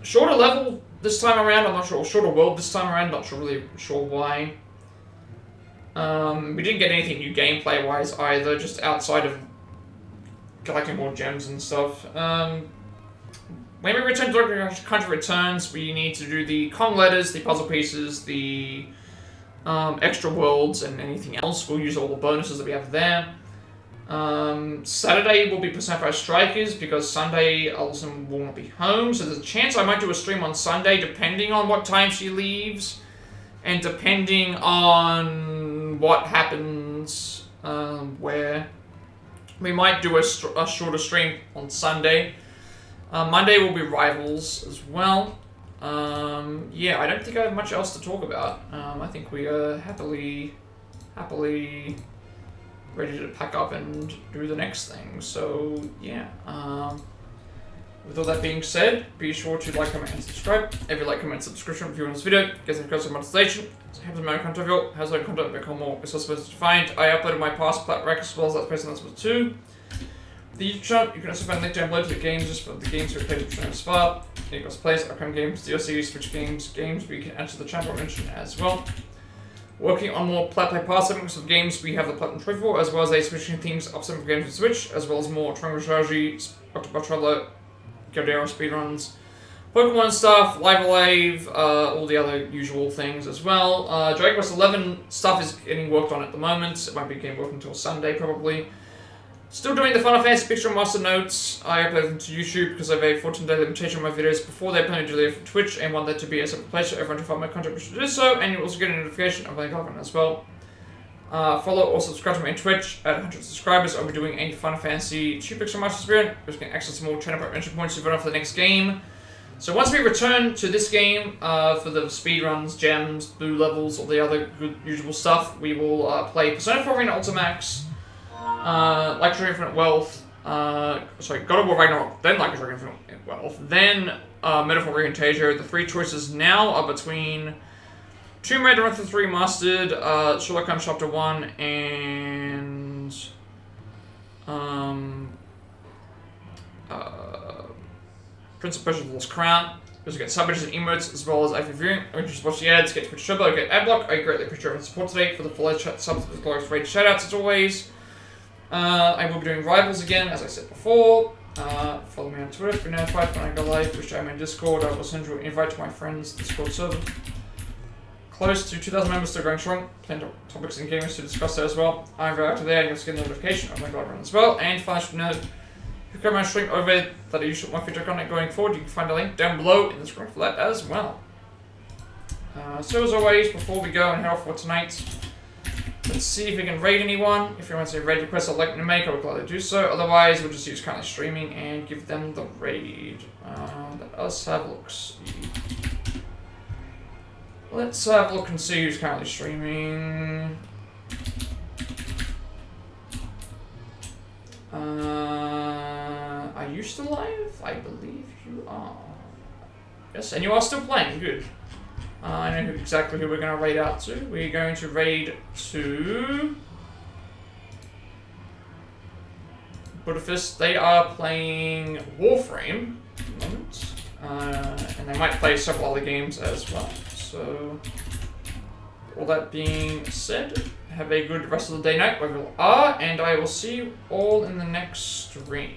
Shorter level this time around, I'm not sure, shorter world this time around, not really sure why. We didn't get anything new gameplay-wise either, just outside of collecting more gems and stuff. When we return to Donkey Kong Returns, we need to do the Kong letters, the puzzle pieces, the extra worlds, and anything else. We'll use all the bonuses that we have there. Saturday will be Personified Strikers, because Sunday Alison will not be home, so there's a chance I might do a stream on Sunday, depending on what time she leaves. And depending on what happens, where we might do a shorter stream on Sunday. Monday will be Rivals as well. Yeah, I don't think I have much else to talk about. I think we are happily ready to pack up and do the next thing. So yeah. With all that being said, be sure to like, comment, and subscribe. Every like, comment, subscription if you want this video gets a closer monetization. So helps my content video, has like content become more accessible to find. I uploaded my past Plat records as well as that person that's with 2. The YouTube channel, you can also find a link down below to the games just for the games we've played with Channel Spa. It goes plays, upcoming games, DLC, Switch games we can add to the channel mention as well. Working on more Plat Play Pass segments of games, we have the Platinum Trophy for, as well as a switching themes of some games with Switch, as well as more Triangle Strategy, Octopath Gardera speedruns, Pokemon stuff, Live Alive, all the other usual things as well. Dragon Quest 11 stuff is getting worked on at the moment. It won't be getting worked until Sunday probably. Still doing the Final Fantasy Picture Master Notes. I upload them to YouTube because I have a 14-day limitation on my videos before they're permanently deleted from Twitch, and want that to be a separate place so everyone to find my content should do so, and you'll also get a notification of my content as well. Follow or subscribe to me on Twitch. At 100 subscribers, I'll be doing a Final Fantasy 2 Pixel Master Spirit, which can access more channel entry points to vote on for the next game. So once we return to this game, for the speedruns, gems, blue levels, all the other good usual stuff, we will play Persona 4 Arena Ultimax, Like a Infinite Wealth, sorry, God of War Ragnarok, then Like a Infinite Wealth, then Metaphor Recontagia. The 3 choices now are between Tomb Raider Wrath of the Remastered, Sherlock Holmes Chapter 1, and Prince of Persia: The Lost Crown. Also get sub-missions and emotes, as well as active viewing. I can just watch the ads, get to Twitch Turbo, get adblock. I greatly appreciate your support today. For the full subs, with glorious rated shoutouts as always. I will be doing Rivals again, as I said before. Follow me on Twitter, be notified when I go live, which I'm in Discord. I will send you an invite to my friends' Discord server. Close to 2,000 members, still going strong. Plenty of topics and games to discuss there as well. I'm very active there, and you'll get a notification of my live run as well. And finally, should know, who at my stream over that I use for more future content going forward, you can find a link down below in the description for that as well. So as always, before we go and head off for tonight, let's see if we can raid anyone. If anyone wants a raid request I'd like to make, I will gladly do so. Otherwise, we'll just use currently streaming and give them the raid. Let us have a look. See. Let's have a look and see who's currently streaming. Are you still live? I believe you are. Yes, and you are still playing. Good. I know exactly who we're going to raid out to. We're going to raid to Budapest. They are playing Warframe at the moment. And they might play several other games as well. So, all that being said, have a good rest of the day, night, wherever you are, and I will see you all in the next stream.